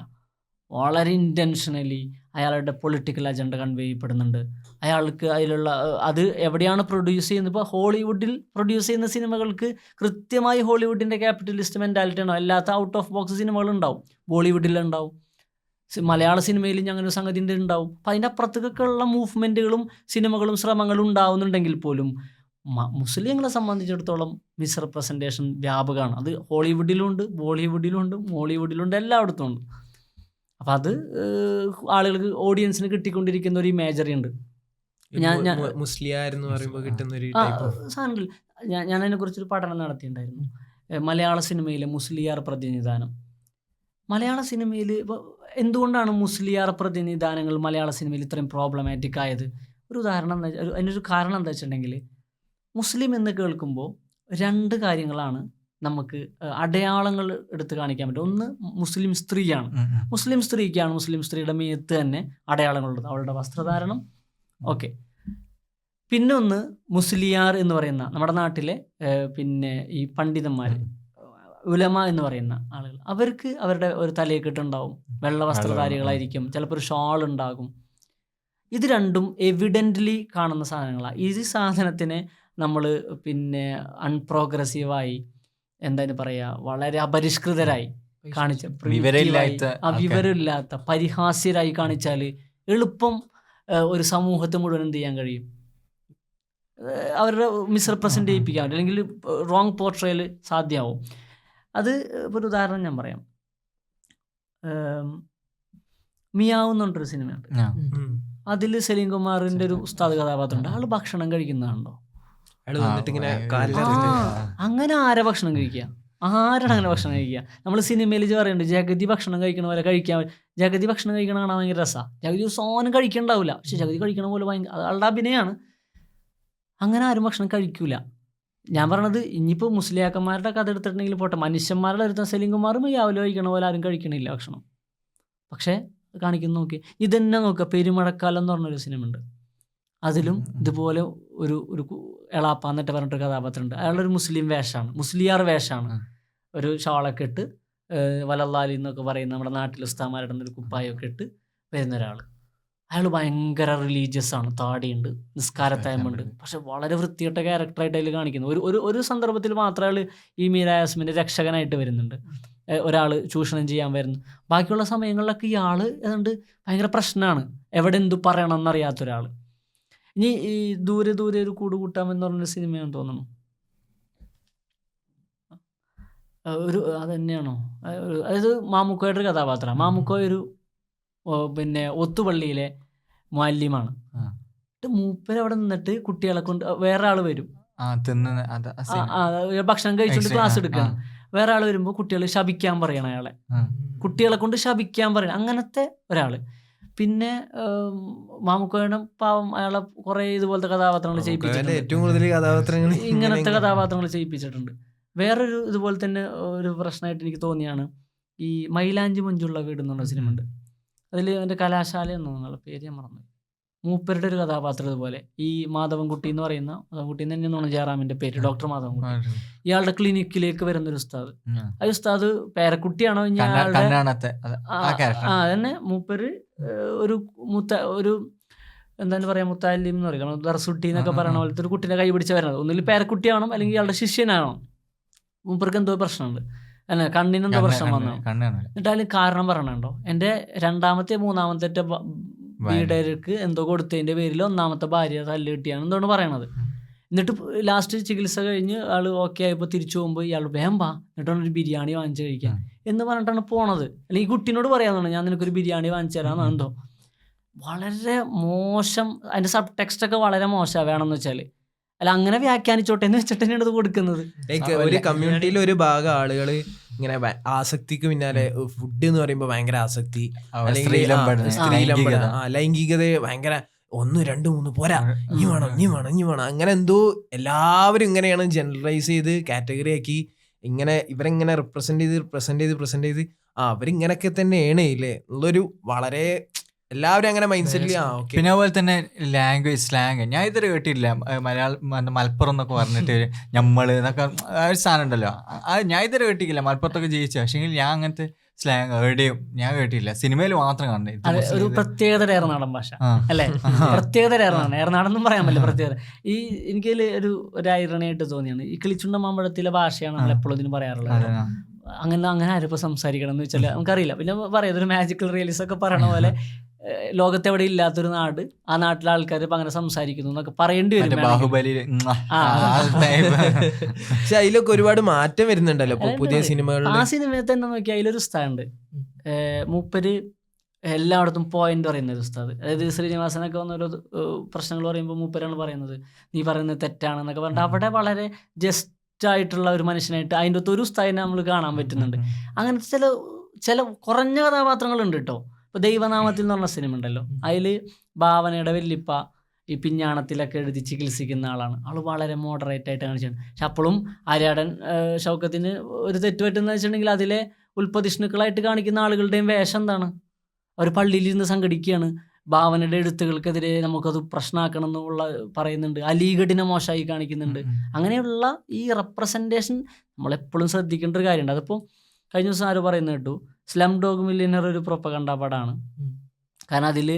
വളരെ ഇൻറ്റൻഷനലി അയാളുടെ പൊളിറ്റിക്കൽ അജണ്ട കൺവേ ചെയ്യപ്പെടുന്നുണ്ട്. അയാൾക്ക് അതിലുള്ള അത് എവിടെയാണ് പ്രൊഡ്യൂസ് ചെയ്യുന്നത്. ഇപ്പോൾ ഹോളിവുഡിൽ പ്രൊഡ്യൂസ് ചെയ്യുന്ന സിനിമകൾക്ക് കൃത്യമായി ഹോളിവുഡിൻ്റെ ക്യാപിറ്റലിസ്റ്റ് മെൻറ്റാലിറ്റി ഉണ്ടാവും. അല്ലാത്ത ഔട്ട് ഓഫ് ബോക്സ് സിനിമകളുണ്ടാവും, ബോളിവുഡിലുണ്ടാവും, മലയാള സിനിമയിൽ അങ്ങനെ ഒരു സംഗതി ഉണ്ടാവും. അപ്പം അതിൻ്റെ അപ്പുറത്തേക്കൊക്കെ ഉള്ള മൂവ്മെൻറ്റുകളും സിനിമകളും ശ്രമങ്ങളും ഉണ്ടാവുന്നുണ്ടെങ്കിൽ പോലും മുസ്ലിങ്ങളെ സംബന്ധിച്ചിടത്തോളം മിസ്റെപ്രസെൻറ്റേഷൻ വ്യാപകമാണ്. അത് ഹോളിവുഡിലുണ്ട്, ബോളിവുഡിലുണ്ട്, മോളിവുഡിലുണ്ട്, എല്ലായിടത്തും ഉണ്ട്. അപ്പം അത് ആളുകൾക്ക്, ഓഡിയൻസിന് കിട്ടിക്കൊണ്ടിരിക്കുന്ന ഒരു ഇമേജറി ഉണ്ട്. മുസ്ലിയാർ എന്ന് പറയുമ്പോൾ കിട്ടുന്ന ഒരു സാധനങ്ങൾ ഞാൻ അതിനെക്കുറിച്ചൊരു പഠനം നടത്തിയിട്ടുണ്ടായിരുന്നു. മലയാള സിനിമയിലെ മുസ്ലിയാർ പ്രതിനിധാനം. മലയാള സിനിമയിൽ ഇപ്പോൾ എന്തുകൊണ്ടാണ് മുസ്ലിയാർ പ്രതിനിധാനങ്ങൾ മലയാള സിനിമയിൽ ഇത്രയും പ്രോബ്ലമാറ്റിക് ആയത്? ഒരു ഉദാഹരണം അതിനൊരു കാരണം എന്താ വെച്ചിട്ടുണ്ടെങ്കിൽ, മുസ്ലിം എന്ന് കേൾക്കുമ്പോൾ രണ്ട് കാര്യങ്ങളാണ് നമുക്ക് അടയാളങ്ങൾ എടുത്ത് കാണിക്കാൻ പറ്റും. ഒന്ന് മുസ്ലിം സ്ത്രീയാണ്. മുസ്ലിം സ്ത്രീക്കാണ് മുസ്ലിം സ്ത്രീയുടെ മേത്ത് തന്നെ അടയാളങ്ങളുള്ളത്, അവളുടെ വസ്ത്രധാരണം. ഓക്കെ. പിന്നെ ഒന്ന് മുസ്ലിയാർ എന്ന് പറയുന്ന നമ്മുടെ നാട്ടിലെ പിന്നെ ഈ പണ്ഡിതന്മാർ, ഉലമ എന്ന് പറയുന്ന ആളുകൾ, അവർക്ക് അവരുടെ ഒരു തലയെക്കെട്ടുണ്ടാവും, വെള്ള വസ്ത്രധാരികളായിരിക്കും, ചിലപ്പോൾ ഒരു ഷാൾ ഉണ്ടാകും. ഇത് രണ്ടും എവിഡൻ്റ്ലി കാണുന്ന സാധനങ്ങളാണ്. ഈ സാധനത്തിനെ നമ്മൾ പിന്നെ അൺപ്രോഗ്രസീവായി, എന്തായാലും പറയുക, വളരെ അപരിഷ്കൃതരായി കാണിച്ച, വിവരമില്ലാത്ത പരിഹാസ്യരായി കാണിച്ചാൽ എളുപ്പം ഒരു സമൂഹത്തെ മുഴുവൻ എന്ത് ചെയ്യാൻ കഴിയും? അവരുടെ മിസ്റെപ്രസെൻ്റ് ചെയ്യിപ്പിക്കാൻ, അല്ലെങ്കിൽ റോങ് പോർട്രയൽ സാധ്യമാവും. അത് ഒരു ഉദാഹരണം ഞാൻ പറയാം. മിയാവ് എന്ന് പറഞ്ഞൊരു സിനിമയുണ്ട്. അതിൽ സലീം കുമാറിൻ്റെ ഒരു ഉസ്താദ് കഥാപാത്രമുണ്ട്. ആൾ ഭക്ഷണം കഴിക്കുന്നതാണോ? അങ്ങനെ ആരാ ഭക്ഷണം കഴിക്കുക? ആരാണ് അങ്ങനെ ഭക്ഷണം കഴിക്കുക? നമ്മൾ സിനിമയിൽ പറയുന്നുണ്ട് ജഗതി ഭക്ഷണം കഴിക്കണ പോലെ കഴിക്കാൻ. ജഗതി ഭക്ഷണം കഴിക്കണ കാണാൻ ഭയങ്കര രസമാണ്. ജഗതി സോനം കഴിക്കണ്ടാവില്ല, പക്ഷെ ജഗതി കഴിക്കണ പോലെ ഭയങ്കര ആളുടെ അഭിനയമാണ്. അങ്ങനെ ആരും ഭക്ഷണം കഴിക്കൂല. ഞാൻ പറഞ്ഞത് ഇനിയിപ്പോൾ മുസ്ലിയാക്കന്മാരുടെ കഥ എടുത്തിട്ടുണ്ടെങ്കിൽ പോട്ടെ, മനുഷ്യന്മാരുടെ അടുത്ത സലീം കുമാറും യാവല് കഴിക്കണ പോലെ ആരും കഴിക്കണില്ല ഭക്ഷണം. പക്ഷേ കാണിക്കുന്ന നോക്കി ഇതന്നെ നോക്കുക. പെരുമഴക്കാലം എന്ന് പറഞ്ഞൊരു സിനിമ ഉണ്ട്. അതിലും ഇതുപോലെ ഒരു ഒരു എളാപ്പ എന്നിട്ട് പറഞ്ഞിട്ടൊരു കഥാപാത്രമുണ്ട്. അയാളൊരു മുസ്ലിം വേഷമാണ്, മുസ്ലിയാർ വേഷമാണ്. ഒരു ഷാളൊക്കെ ഇട്ട്, വലല്ലാലി എന്നൊക്കെ പറയുന്ന നമ്മുടെ നാട്ടിൽ ഉസ്താമാരുടെ ഒരു കുപ്പായൊക്കെ ഇട്ട് വരുന്ന ഒരാൾ. അയാൾ ഭയങ്കര റിലീജിയസ് ആണ്, താടിയുണ്ട്, നിസ്കാരത്തായ്മയുണ്ട്, പക്ഷെ വളരെ വൃത്തികെട്ട ക്യാരക്ടറായിട്ട് അതിൽ കാണിക്കുന്നു. ഒരു സന്ദർഭത്തിൽ മാത്രമേ അയാൾ ഈ മീര യാസ്മിൻ്റെ രക്ഷകനായിട്ട് വരുന്നുണ്ട്, ഒരാൾ ചൂഷണം ചെയ്യാൻ വരുന്നു. ബാക്കിയുള്ള സമയങ്ങളിലൊക്കെ ഇയാൾ ഏതാണ്ട് ഭയങ്കര പ്രശ്നമാണ്, എവിടെ എന്തു പറയണം എന്നറിയാത്ത ഒരാൾ. ഇനി ഈ ദൂരെ ദൂരെ ഒരു കൂടുകൂട്ടാമെന്ന് പറഞ്ഞൊരു സിനിമയാണെന്ന് തോന്നുന്നു. അത് തന്നെയാണോ? അതായത് മാമുക്കോയുടെ ഒരു കഥാപാത്രമാണ്. മാമുക്കോയ ഒരു പിന്നെ ഒത്തുപള്ളിയിലെ മുഅല്ലിമാണ്. മൂപ്പര് അവിടെ നിന്നിട്ട് കുട്ടികളെ കൊണ്ട്, വേറെ ആൾ വരും, ഭക്ഷണം കഴിച്ചുകൊണ്ട് ക്ലാസ് എടുക്കുകയാണ്. വേറെ ആൾ വരുമ്പോൾ കുട്ടികൾ ശപിക്കാൻ പറയണം അയാളെ, കുട്ടികളെ കൊണ്ട് ശപിക്കാൻ പറയണം, അങ്ങനത്തെ ഒരാൾ. പിന്നെ മാമുക്കോയുടെ പാവം അയാളെ കുറേ ഇതുപോലത്തെ കഥാപാത്രങ്ങൾ ചെയ്യിപ്പിച്ചിട്ടുണ്ട്, ഇങ്ങനത്തെ കഥാപാത്രങ്ങൾ ചെയ്യിപ്പിച്ചിട്ടുണ്ട്. വേറൊരു ഇതുപോലെ തന്നെ ഒരു പ്രശ്നമായിട്ട് എനിക്ക് തോന്നിയാണ് ഈ മൈലാഞ്ചി മഞ്ജുള്ള വീട് എന്നുള്ള സിനിമ ഉണ്ട്. അതിൽ എൻ്റെ കലാശാല എന്നുള്ള പേര് ഞാൻ മറന്നു. മൂപ്പരുടെ ഒരു കഥാപാത്രം ഇതുപോലെ, ഈ മാധവൻകുട്ടി എന്ന് പറയുന്ന, മാധവൻകുട്ടി എന്ന് തന്നെയാണ് ജയറാമിൻ്റെ പേര്, ഡോക്ടർ മാധവൻകുട്ടി. ഇയാളുടെ ക്ലിനിക്കിലേക്ക് വരുന്നൊരു ഉസ്താദ്. ആ ഉസ്താദ് പേരക്കുട്ടിയാണോ അതന്നെ. മൂപ്പര് ഒരു എന്താണ് പറയുക, മുത്താലിം എന്ന് പറയുക, ദർസുട്ടി എന്നൊക്കെ പറയുന്ന പോലത്തെ ഒരു കുട്ടീനെ കൈ പിടിച്ച് വരുന്നത്. ഒന്നിൽ പേരക്കുട്ടിയാണോ അല്ലെങ്കിൽ ഇയാളുടെ ശിഷ്യനാണോ. മൂപ്പർക്ക് എന്തോ പ്രശ്നമുണ്ട്, അല്ല കണ്ണിനെന്തോ പ്രശ്നം വന്നു. എന്നിട്ട് അതിൽ കാരണം പറയണുണ്ടോ, എൻ്റെ രണ്ടാമത്തെ മൂന്നാമത്തെ വീട്ടുകാർക്ക് എന്തോ കൊടുത്തതിൻ്റെ പേരിൽ ഒന്നാമത്തെ ഭാര്യ തല്ല് കിട്ടിയാണ് എന്താണ് പറയണത്. എന്നിട്ട് ലാസ്റ്റ് ചികിത്സ കഴിഞ്ഞ് ആൾ ഓക്കെ ആയപ്പോൾ തിരിച്ചു പോകുമ്പോൾ ഇയാൾ വേമ്പാ എന്നിട്ടാണ് ഒരു ബിരിയാണി വാങ്ങിച്ച് കഴിക്കാൻ എന്ന് പറഞ്ഞിട്ടാണ് പോണത്. അല്ലെങ്കിൽ ഈ കുട്ടീനോട് പറയാമെന്നാണ്, ഞാൻ നിനക്കൊരു ബിരിയാണി വാങ്ങിച്ചു തരാമെന്ന്. എന്തോ വളരെ മോശം, അതിൻ്റെ സബ് ടെക്സ്റ്റൊക്കെ വളരെ മോശമാണ്. വേണമെന്ന് വെച്ചാൽ അല്ല അങ്ങനെ വ്യാഖ്യാനിച്ചോട്ടെ എന്ന് വെച്ചിട്ട് തന്നെയാണ് ഇത് കൊടുക്കുന്നത്. ഒരു കമ്മ്യൂണിറ്റിയിൽ ഒരു ഭാഗം ആളുകൾ ഇങ്ങനെ ആസക്തിക്ക് പിന്നാലെ, ഫുഡ് എന്ന് പറയുമ്പോൾ ഭയങ്കര ആസക്തി, അല്ലെങ്കിൽ ലൈംഗികതയെ ഭയങ്കര 1 2 3 പോരാ, ഇനി വേണം അങ്ങനെ എന്തോ എല്ലാവരും ഇങ്ങനെയാണ് ജനറലൈസ് ചെയ്ത് കാറ്റഗറി ആക്കി ഇങ്ങനെ ഇവരെങ്ങനെ റിപ്രസെന്റ് ചെയ്ത് അവരിങ്ങനൊക്കെ തന്നെയാണ് ഇല്ലേ എന്നുള്ളൊരു വളരെ എല്ലാവരും അങ്ങനെ മൈൻഡ് സെറ്റിൽ ഓക്കെ. പിന്നെ അതുപോലെ തന്നെ ലാംഗ്വേജ് സ്ലാങ് ഞാൻ ഇതുവരെ കേട്ടില്ല. മലപ്പുറം എന്നൊക്കെ പറഞ്ഞിട്ട് ഞമ്മള് എന്നൊക്കെ ആ ഒരു സാധനം ഉണ്ടല്ലോ, ഞാൻ ഇതുവരെ കേട്ടിട്ടില്ല. മലപ്പുറത്തൊക്കെ ജീവിച്ചു, പക്ഷേ ഞാൻ അങ്ങനത്തെ സ്ലാങ് എവിടെയും ഞാൻ കേട്ടില്ല. സിനിമയിൽ മാത്രം കാണുന്നത്. അതെ, ഒരു പ്രത്യേകതര ഏറനാടൻ ഭാഷ അല്ലേ, പ്രത്യേകതര ഏറനാടെന്നും പറയാൻ പറ്റില്ല, പ്രത്യേകത. ഈ എനിക്ക് ഒരു ഐറണിയായിട്ട് തോന്നിയാണ് ഈ കിളിച്ചുണ്ട മാമ്പഴത്തിലെ ഭാഷയാണ് നമ്മൾ എപ്പോഴും ഇതിന് പറയാറുള്ളത്. അങ്ങനെ ആരിപ്പോൾ സംസാരിക്കണം എന്ന് വെച്ചാൽ നമുക്കറിയില്ല. പിന്നെ പറയാം, ഇതൊരു മാജിക്കൽ റിയലിസം ഒക്കെ പറയണ പോലെ ലോകത്തെവിടെ ഇല്ലാത്തൊരു നാട്, ആ നാട്ടിലെ ആൾക്കാർ ഇപ്പൊ അങ്ങനെ സംസാരിക്കുന്നു എന്നൊക്കെ പറയേണ്ടി വരും. ബാഹുബലി പക്ഷെ അതിലൊക്കെ ഒരുപാട് മാറ്റം വരുന്നുണ്ടല്ലോ ഇപ്പൊ പുതിയ സിനിമകളിൽ. ആ സിനിമയിൽ തന്നെ നോക്കി അതിലൊരു ഉസ്താദുണ്ട്, മൂപ്പര് എല്ലായിടത്തും പോയിന്റ് പറയുന്ന ഒരു ഉസ്താദ്. അതായത് ശ്രീനിവാസനൊക്കെ വന്ന ഓരോ പ്രശ്നങ്ങൾ പറയുമ്പോൾ മൂപ്പരാണ് പറയുന്നത് നീ പറയുന്നത് തെറ്റാണെന്നൊക്കെ പറഞ്ഞിട്ട് അവിടെ വളരെ ജസ്റ്റ് ആയിട്ടുള്ള ഒരു മനുഷ്യനായിട്ട് അതിൻ്റെ അകത്ത് ഒരു ഉസ്താദിനെ നമ്മൾ കാണാൻ പറ്റുന്നുണ്ട്. അങ്ങനത്തെ ചില കുറഞ്ഞ കഥാപാത്രങ്ങളുണ്ട് കേട്ടോ. ഇപ്പോൾ ദൈവനാമത്തിൽ എന്ന് പറഞ്ഞ സിനിമ ഉണ്ടല്ലോ, അതിൽ ഭാവനയുടെ വല്യപ്പ ഈ പിഞ്ഞാണത്തിലൊക്കെ എഴുതി ചികിത്സിക്കുന്ന ആളാണ്. ആൾ വളരെ മോഡറേറ്റ് ആയിട്ട് കാണിച്ചാണ്. പക്ഷെ അപ്പോഴും ആര്യാടൻ ഷൗക്കത്തിന് ഒരു തെറ്റ് പറ്റുന്ന വെച്ചിട്ടുണ്ടെങ്കിൽ അതിലെ ഉൽപ്പതിഷ്ണുക്കളായിട്ട് കാണിക്കുന്ന ആളുകളുടെയും വേഷം എന്താണ്, അവർ പള്ളിയിൽ ഇരുന്ന് സംഘടിക്കുകയാണ്. ഭാവനയുടെ എഴുത്തുകൾക്കെതിരെ നമുക്കത് പ്രശ്നമാക്കണം എന്നുള്ള പറയുന്നുണ്ട്. അലീഗഡിനെ മോശമായി കാണിക്കുന്നുണ്ട്. അങ്ങനെയുള്ള ഈ റെപ്രസെൻറ്റേഷൻ നമ്മളെപ്പോഴും ശ്രദ്ധിക്കേണ്ട ഒരു കാര്യമുണ്ട്. അതിപ്പോൾ കഴിഞ്ഞ ദിവസം ആര് പറയുന്നത് കേട്ടു, സ്ലം ഡോഗ് മില്ലിയനർ ഒരു പ്രൊപ്പഗണ്ട പടമാണ്. കാരണം അതിൽ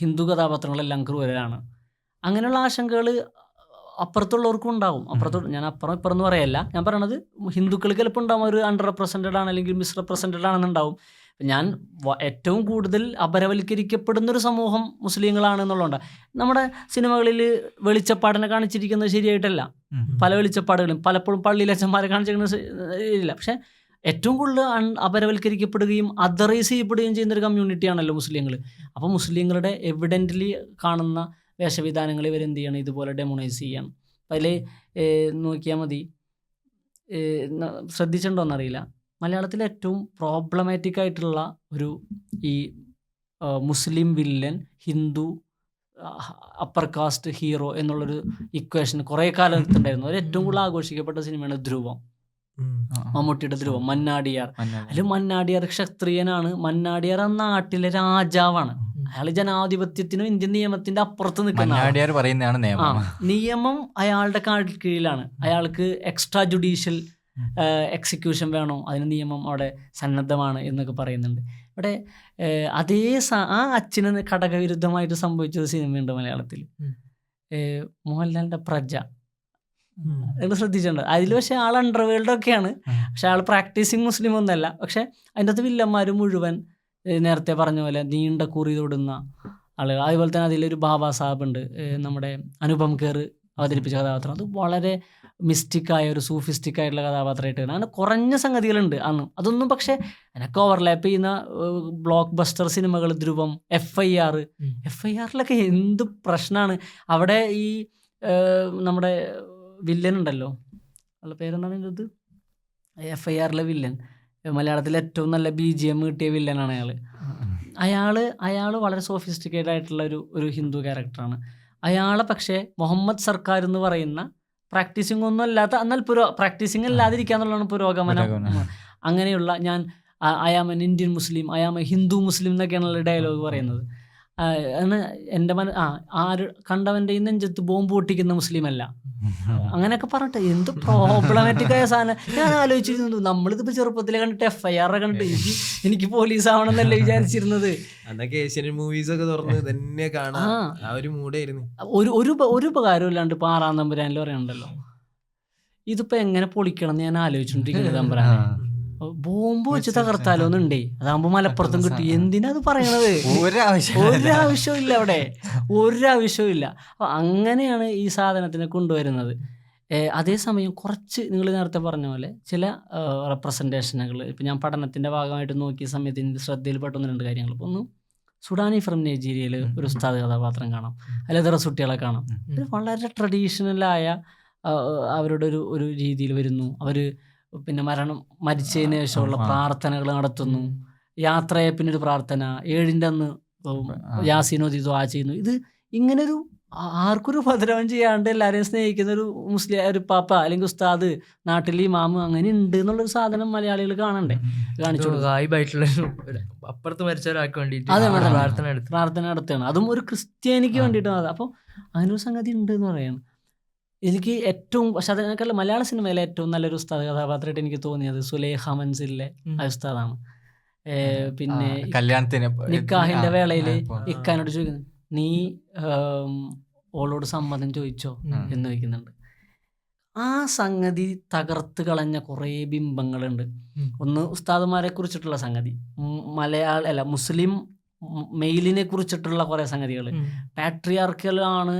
ഹിന്ദു കഥാപാത്രങ്ങളെല്ലാം ക്രൂരരാണ്. അങ്ങനെയുള്ള ആശങ്കകൾ അപ്പുറത്തുള്ളവർക്കും ഉണ്ടാവും. ഞാൻ അപ്പുറം ഇപ്പുറം എന്ന് പറയല്ല, ഞാൻ പറയണത് ഹിന്ദുക്കൾക്ക് ചിലപ്പോൾ ഉണ്ടാവും ഒരു അണ്ടർ റെപ്രസെൻറ്റഡ് ആണ് അല്ലെങ്കിൽ മിസ്റെപ്രസെൻറ്റഡ് ആണെന്നുണ്ടാവും. ഞാൻ ഏറ്റവും കൂടുതൽ അപരവൽക്കരിക്കപ്പെടുന്നൊരു സമൂഹം മുസ്ലിങ്ങളാണെന്നുള്ളതുകൊണ്ട് നമ്മുടെ സിനിമകളിൽ വെളിച്ചപ്പാടിനെ കാണിച്ചിരിക്കുന്നത് ശരിയായിട്ടല്ല. പല വെളിച്ചപ്പാടുകളും പലപ്പോഴും പള്ളിയിലച്ചന്മാരെ കാണിച്ചിരിക്കുന്നത് ഇല്ല. പക്ഷേ ഏറ്റവും കൂടുതൽ അപരവൽക്കരിക്കപ്പെടുകയും അതറൈസ് ചെയ്യപ്പെടുകയും ചെയ്യുന്നൊരു കമ്മ്യൂണിറ്റിയാണല്ലോ മുസ്ലിങ്ങൾ. അപ്പോൾ മുസ്ലിങ്ങളുടെ എവിഡൻ്റലി കാണുന്ന വേഷവിധാനങ്ങൾ ഇവരെന്ത് ചെയ്യണം, ഇതുപോലെ ഡെമോണൈസ് ചെയ്യണം. അപ്പം അതിൽ നോക്കിയാൽ മതി, ശ്രദ്ധിച്ചിട്ടുണ്ടോയെന്നറിയില്ല, മലയാളത്തിൽ ഏറ്റവും പ്രോബ്ലമാറ്റിക് ആയിട്ടുള്ള ഒരു ഈ Muslim villain Hindu upper caste hero എന്നുള്ളൊരു ഇക്വേഷൻ കുറേ കാലത്തുണ്ടായിരുന്നു. അത് ഏറ്റവും കൂടുതൽ ആഘോഷിക്കപ്പെട്ട സിനിമയാണ് ധ്രുവം, മമ്മൂട്ടിയുടെ ധ്രുവം. മന്നാടിയാർ, അതിൽ മന്നാടിയാർ ക്ഷത്രിയനാണ്. മന്നാടിയാർ ആ നാട്ടിലെ രാജാവാണ്. അയാൾ ജനാധിപത്യത്തിനും ഇന്ത്യൻ നിയമത്തിന്റെ അപ്പുറത്ത് നിൽക്കുന്ന നിയമം അയാളുടെ കീഴിലാണ്. അയാൾക്ക് എക്സ്ട്രാ ജുഡീഷ്യൽ എക്സിക്യൂഷൻ വേണോ, അതിന് നിയമം അവിടെ സന്നദ്ധമാണ് എന്നൊക്കെ പറയുന്നുണ്ട്. ഇവിടെ അതേ ആ അച്ഛന് ഘടകവിരുദ്ധമായിട്ട് സംഭവിച്ചൊരു സിനിമയുണ്ട് മലയാളത്തിൽ, മോഹൻലാലിൻ്റെ പ്രജ. നിങ്ങൾ ശ്രദ്ധിച്ചിട്ടുണ്ട് അതിൽ? പക്ഷേ ആൾ അണ്ടർവേൾഡൊക്കെയാണ്, പക്ഷെ ആൾ പ്രാക്ടീസിങ് മുസ്ലിം ഒന്നല്ല. പക്ഷെ അതിൻ്റെ അകത്ത് വില്ലന്മാർ മുഴുവൻ നേരത്തെ പറഞ്ഞ പോലെ നീണ്ട കുറി തൊടുന്ന ആളുകൾ. അതുപോലെ തന്നെ അതിലൊരു ബാബാ സാഹബ് ഉണ്ട്, നമ്മുടെ അനുപം ഖേർ അവതരിപ്പിച്ച കഥാപാത്രം. അത് വളരെ മിസ്റ്റിക്കായ ഒരു സൂഫിസ്റ്റിക് ആയിട്ടുള്ള കഥാപാത്രമായിട്ട് അങ്ങനെ കുറഞ്ഞ സംഗതികളുണ്ട് അന്ന്. അതൊന്നും പക്ഷേ എനിക്ക് ഓവർലാപ്പ് ചെയ്യുന്ന ബ്ലോക്ക് ബസ്റ്റർ സിനിമകൾ, ധ്രുവം, FIR എന്ത് പ്രശ്നമാണ് അവിടെ. ഈ നമ്മുടെ വില്ലൻ ഉണ്ടല്ലോ, അല്ല പേരെന്താണ് ഇത്, FIR വില്ലൻ, മലയാളത്തിലെ ഏറ്റവും നല്ല BGM കിട്ടിയ വില്ലനാണ് അയാൾ വളരെ സോഫിസ്റ്റിക്കേറ്റഡ് ആയിട്ടുള്ള ഒരു ഹിന്ദു ക്യാരക്ടറാണ്. അയാളെ പക്ഷേ മുഹമ്മദ് സർക്കാർ എന്ന് പറയുന്ന പ്രാക്ടീസിങ് ഒന്നും അല്ലാത്ത, എന്നാൽ പ്രാക്ടീസിങ് അല്ലാതിരിക്കുക എന്നുള്ളതാണ് പുരോഗമനം. അങ്ങനെയുള്ള I am an Indian Muslim, I am a Hindu Muslim എന്നൊക്കെയാണുള്ള ഡയലോഗ് പറയുന്നത്. എൻ്റെ ആര് കണ്ടവൻ്റെ നെഞ്ചത്ത് ബോംബ് പൊട്ടിക്കുന്ന മുസ്ലിം അല്ല, അങ്ങനെയൊക്കെ പറഞ്ഞിട്ട് എന്ത് പ്രോബ്ലമാറ്റിക് ആയ സാധനം. ഞാൻ ആലോചിച്ചിരുന്നു, നമ്മളിതിപ്പോൾ ചെറുപ്പത്തിലെ കണ്ടിട്ട് FIR കണ്ടിട്ട് എനിക്ക് പോലീസ് ആവണമെന്നല്ലേ വിചാരിച്ചിരുന്നത്. അതൊക്കെ ഏഷ്യൻ മൂവീസ് ഒക്കെ തുറന്ന് തന്നെ കാണാം, ആ ഒരു മൂഡായിരുന്നു. ഒരു ഉപകാരം ഇല്ലാണ്ട് ഇപ്പൊ 6-ാം തമ്പുരാനിൽ പറയുന്നുണ്ടല്ലോ, ഇതിപ്പോ എങ്ങനെ പൊളിക്കണം എന്ന് ഞാൻ ആലോചിച്ചോണ്ടിരിക്കുന്നത്. തമ്പുരാനെ ബോംബ് വെച്ച് തകർത്താലോ എന്നുണ്ടേ, അതാകുമ്പോ മലപ്പുറത്തും കിട്ടി. എന്തിനാ അത് പറയണത്? ഒരാവശ്യവും ഇല്ല അവിടെ, ഒരാവശ്യവും ഇല്ല. അപ്പൊ അങ്ങനെയാണ് ഈ സാധനത്തിനെ കൊണ്ടുവരുന്നത്. അതേസമയം കുറച്ച് നിങ്ങൾ നേരത്തെ പറഞ്ഞ പോലെ ചില റെപ്രസെൻറ്റേഷനുകൾ ഇപ്പം ഞാൻ പഠനത്തിൻ്റെ ഭാഗമായിട്ട് നോക്കിയ സമയത്ത് എനിക്ക് ശ്രദ്ധയിൽപ്പെട്ട 1-2 കാര്യങ്ങൾ. ഇപ്പോൾ ഒന്ന്, സുഡാനി ഫ്രം നൈജീരിയയിൽ ഒരു ഉസ്താദ് കഥാപാത്രം കാണാം, അല്ലെങ്കിൽ റസുട്ടികളെ കാണാം. ഇത് വളരെ ട്രഡീഷണലായ അവരുടെ ഒരു രീതിയിൽ വരുന്നു. അവർ പിന്നെ മരിച്ചതിന് ശേഷമുള്ള പ്രാർത്ഥനകൾ നടത്തുന്നു. യാത്രയെ പിന്നൊരു പ്രാർത്ഥന, 7-ൻ്റെ അന്ന് യാസീൻ ഓതി ദുആ ചെയ്യുന്നു. ഇത് ഇങ്ങനൊരു ആർക്കൊരു ഉപദ്രവം ചെയ്യാണ്ട് എല്ലാവരെയും സ്നേഹിക്കുന്ന ഒരു മുസ്ലിം ഒരു പാപ്പ അല്ലെങ്കിൽ ഉസ്താദ് നാട്ടിൽ ഇമാമ് അങ്ങനെ ഉണ്ട് എന്നുള്ളൊരു സാധനം മലയാളികൾ കാണണ്ടേ, കാണിച്ചു കൊടുക്കുക. ഗായിബായിട്ടുള്ള അപ്പുറത്ത് മരിച്ച ഒരാൾക്ക് വേണ്ടിയിട്ട് അതെ മേഡം, പ്രാർത്ഥന എടുത്ത് പ്രാർത്ഥന നടത്തുകയാണ്, അതും ഒരു ക്രിസ്ത്യാനിക്ക് വേണ്ടിയിട്ടാണ്. അപ്പോൾ അങ്ങനെ ഒരു സംഗതി ഉണ്ട് എന്ന് പറയാണ്. എനിക്ക് ഏറ്റവും പക്ഷെ അതിനേക്കാൾ മലയാള സിനിമയിലെ ഏറ്റവും നല്ലൊരു ഉസ്താദ് കഥാപാത്രമായിട്ട് എനിക്ക് തോന്നിയത് സുലൈഖ മൻസിലിലെ ആ ഉസ്താദാണ്. പിന്നെ കല്യാണത്തിന് നിക്കാഹിന്റെ വേളയിൽ ഇക്കാനോട് ചോദിക്കുന്നത്, നീ ഓളോട് സമ്മതം ചോദിച്ചോ എന്ന് ചോദിക്കുന്നുണ്ട്. ആ സംഗതി തകർത്ത് കളഞ്ഞ കുറേ ബിംബങ്ങളുണ്ട്. ഒന്ന് ഉസ്താദുമാരെ കുറിച്ചിട്ടുള്ള സംഗതി, മുസ്ലിം മെയിലിനെ കുറിച്ചിട്ടുള്ള കുറേ സംഗതികൾ, പാട്രിയാർക്കലാണ്.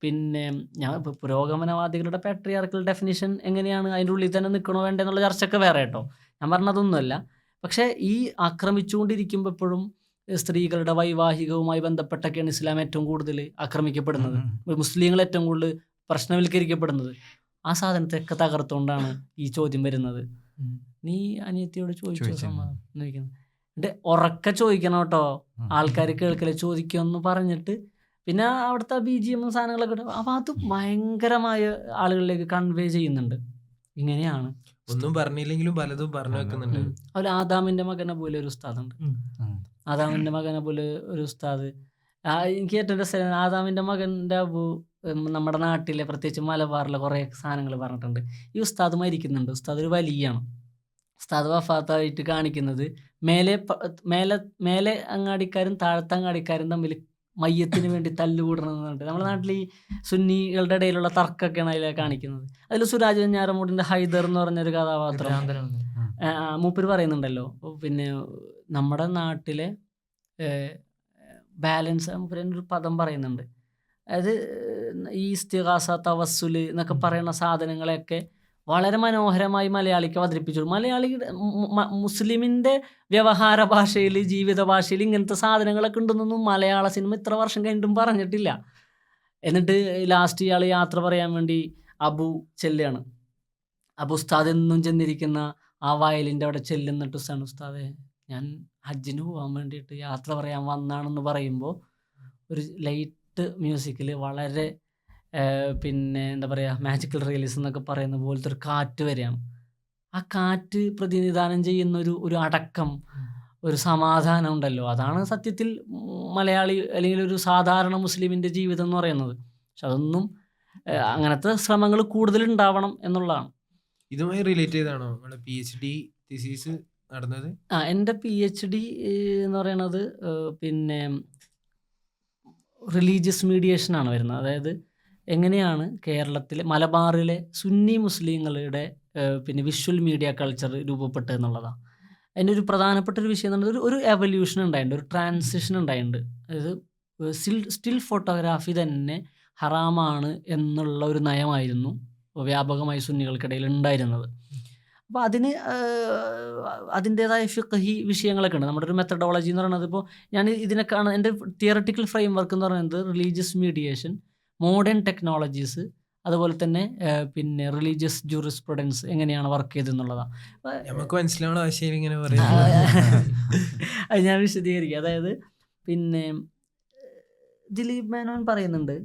പിന്നെ ഞാൻ പുരോഗമനവാദികളുടെ പാട്രിയാർക്കൽ ഡെഫിനിഷൻ എങ്ങനെയാണ്, അതിൻ്റെ ഉള്ളിൽ തന്നെ നിൽക്കണോ വേണ്ടേ എന്നുള്ള ചർച്ചയൊക്കെ വേറെ കേട്ടോ, ഞാൻ പറഞ്ഞതൊന്നുമല്ല. പക്ഷേ ഈ ആക്രമിച്ചുകൊണ്ടിരിക്കുമ്പോൾ എപ്പോഴും സ്ത്രീകളുടെ വൈവാഹികവുമായി ബന്ധപ്പെട്ടൊക്കെയാണ് ഇസ്ലാം ഏറ്റവും കൂടുതൽ ആക്രമിക്കപ്പെടുന്നത്, മുസ്ലിങ്ങൾ ഏറ്റവും കൂടുതൽ പ്രശ്നവൽക്കരിക്കപ്പെടുന്നത്. ആ സാധനത്തെയൊക്കെ തകർത്തുകൊണ്ടാണ് ഈ ചോദ്യം വരുന്നത്. നീ അനിയത്തിയോട് ചോദിച്ചോ സമ്മതം എന്ന് ചോദിക്കുന്നത്. എന്നിട്ട് ഉറക്കെ ചോദിക്കണം കേട്ടോ, ആൾക്കാർ കേൾക്കലെ ചോദിക്കുമെന്ന് പറഞ്ഞിട്ട് പിന്നെ അവിടുത്തെ BGM സാധനങ്ങളൊക്കെ ഇടും. അപ്പോൾ അത് ഭയങ്കരമായ ആളുകളിലേക്ക് കൺവേ ചെയ്യുന്നുണ്ട്. ഇങ്ങനെയാണ് ഒന്നും പറഞ്ഞില്ലെങ്കിലും പലതും പറഞ്ഞു വെക്കുന്നുണ്ട്. അതുപോലെ ആദാമിൻ്റെ മകനെ പോലെ ഒരു ഉസ്താദുണ്ട്. ആദാമിൻ്റെ മകനെ പോലെ ഒരു ഉസ്താദ് എനിക്ക് ഏറ്റവും രസമാണ്. ആദാമിൻ്റെ മകൻ്റെ അബു നമ്മുടെ നാട്ടിലെ പ്രത്യേകിച്ച് മലബാറിലെ കുറേ സാധനങ്ങൾ പറഞ്ഞിട്ടുണ്ട്. ഈ ഉസ്താദ് മരിക്കുന്നുണ്ട്, ഉസ്താദ് ഒരു വലിയാണ്. ഉസ്താദ് വഫാത്തായിട്ട് കാണിക്കുന്നത് മേലെ അങ്ങാടിക്കാരും താഴത്തെ അങ്ങാടിക്കാരും തമ്മിൽ മയ്യത്തിന് വേണ്ടി തല്ലുകൂടണമെന്ന് പറഞ്ഞിട്ട് നമ്മുടെ നാട്ടിൽ ഈ സുന്നികളുടെ ഇടയിലുള്ള തർക്കമൊക്കെയാണ് അതിലെ കാണിക്കുന്നത്. അതിൽ സുരാജ് വെഞ്ഞാറമൂടിൻ്റെ ഹൈദർ എന്ന് പറഞ്ഞൊരു കഥാപാത്രം മൂപ്പര് പറയുന്നുണ്ടല്ലോ, പിന്നെ നമ്മുടെ നാട്ടിലെ ബാലൻസ് ഒരു പദം പറയുന്നുണ്ട്. അതായത് ഈ ഇസ്തിഗാസ തവസ്സുല് എന്നൊക്കെ പറയുന്ന സാധനങ്ങളെയൊക്കെ വളരെ മനോഹരമായി മലയാളിക്ക് അവതരിപ്പിച്ചു. മലയാളിയുടെ മുസ്ലിമിൻ്റെ വ്യവഹാര ഭാഷയിൽ ജീവിത ഭാഷയിൽ ഇങ്ങനത്തെ സാധനങ്ങളൊക്കെ ഉണ്ടെന്നൊന്നും മലയാള സിനിമ ഇത്ര വർഷം കഴിഞ്ഞിട്ടും പറഞ്ഞിട്ടില്ല. എന്നിട്ട് ലാസ്റ്റ് ഇയാൾ യാത്ര പറയാൻ വേണ്ടി അബു ചെല്ലുകയാണ്. അബു ഉസ്താദ് എന്നും ചെന്നിരിക്കുന്ന ആ വയലിൻ്റെ അവിടെ ചെല്ലുന്നിട്ട് ഉസ്താദേ ഞാൻ ഹജ്ജിന് പോകാൻ വേണ്ടിയിട്ട് യാത്ര പറയാൻ വന്നാണെന്ന് പറയുമ്പോൾ ഒരു ലൈറ്റ് മ്യൂസിക്കിൽ വളരെ പിന്നെ എന്താ പറയുക മാജിക്കൽ റിയലിസം എന്നൊക്കെ പറയുന്ന പോലത്തെ ഒരു കാറ്റ് വരികയാണ്. ആ കാറ്റ് പ്രതിനിധാനം ചെയ്യുന്ന ഒരു അടക്കം, ഒരു സമാധാനം ഉണ്ടല്ലോ, അതാണ് സത്യത്തിൽ മലയാളി അല്ലെങ്കിൽ ഒരു സാധാരണ മുസ്ലിമിൻ്റെ ജീവിതം എന്ന് പറയുന്നത്. പക്ഷെ അതൊന്നും അങ്ങനത്തെ ശ്രമങ്ങൾ കൂടുതൽ ഉണ്ടാവണം എന്നുള്ളതാണ്. ഇതുമായി റിലേറ്റ് ചെയ്താണോ നിങ്ങളുടെ PhD തീസിസ് നടന്നത്? എൻ്റെ PhD എന്ന് പറയുന്നത് പിന്നെ റിലീജിയസ് മീഡിയേഷനാണ് വരുന്നത്. അതായത് എങ്ങനെയാണ് കേരളത്തിലെ മലബാറിലെ സുന്നി മുസ്ലിങ്ങളുടെ പിന്നെ വിഷ്വൽ മീഡിയ കൾച്ചർ രൂപപ്പെട്ടത് എന്നുള്ളതാണ്. അതിൻ്റെ ഒരു പ്രധാനപ്പെട്ട ഒരു വിഷയം എന്ന് പറയുന്നത് ഒരു എവല്യൂഷൻ ഉണ്ടായിട്ടുണ്ട്, ഒരു ട്രാൻസിഷൻ ഉണ്ടായിട്ടുണ്ട്. അതായത് സ്റ്റിൽ ഫോട്ടോഗ്രാഫി തന്നെ ഹറാമാണ് എന്നുള്ള ഒരു നയമായിരുന്നു വ്യാപകമായി സുന്നികൾക്കിടയിൽ ഉണ്ടായിരുന്നത്. അപ്പോൾ അതിൻ്റേതായ ഫിഖ്ഹി വിഷയങ്ങളൊക്കെ ഉണ്ട്. നമ്മുടെ ഒരു മെത്തഡോളജി എന്ന് പറയുന്നത്, ഇപ്പോൾ ഞാൻ ഇതിനൊക്കെയാണ് എൻ്റെ തിയററ്റിക്കൽ ഫ്രെയിം വർക്ക് എന്ന് പറയുന്നത് റിലീജിയസ് മീഡിയേഷൻ, മോഡേൺ ടെക്നോളജീസ്, അതുപോലെ തന്നെ പിന്നെ റിലീജിയസ് ജൂറിസ്പ്രുഡൻസ് എങ്ങനെയാണ് വർക്ക് ചെയ്തെന്നുള്ളതാണ്. നമുക്ക് മനസ്സിലാവണ ആശയം ഇങ്ങനെ പറയാം. അത് ഞാൻ വിശദീകരിക്കുക. അതായത് പിന്നെ ദിലീപ് മേനോൻ പറയുന്നുണ്ട്,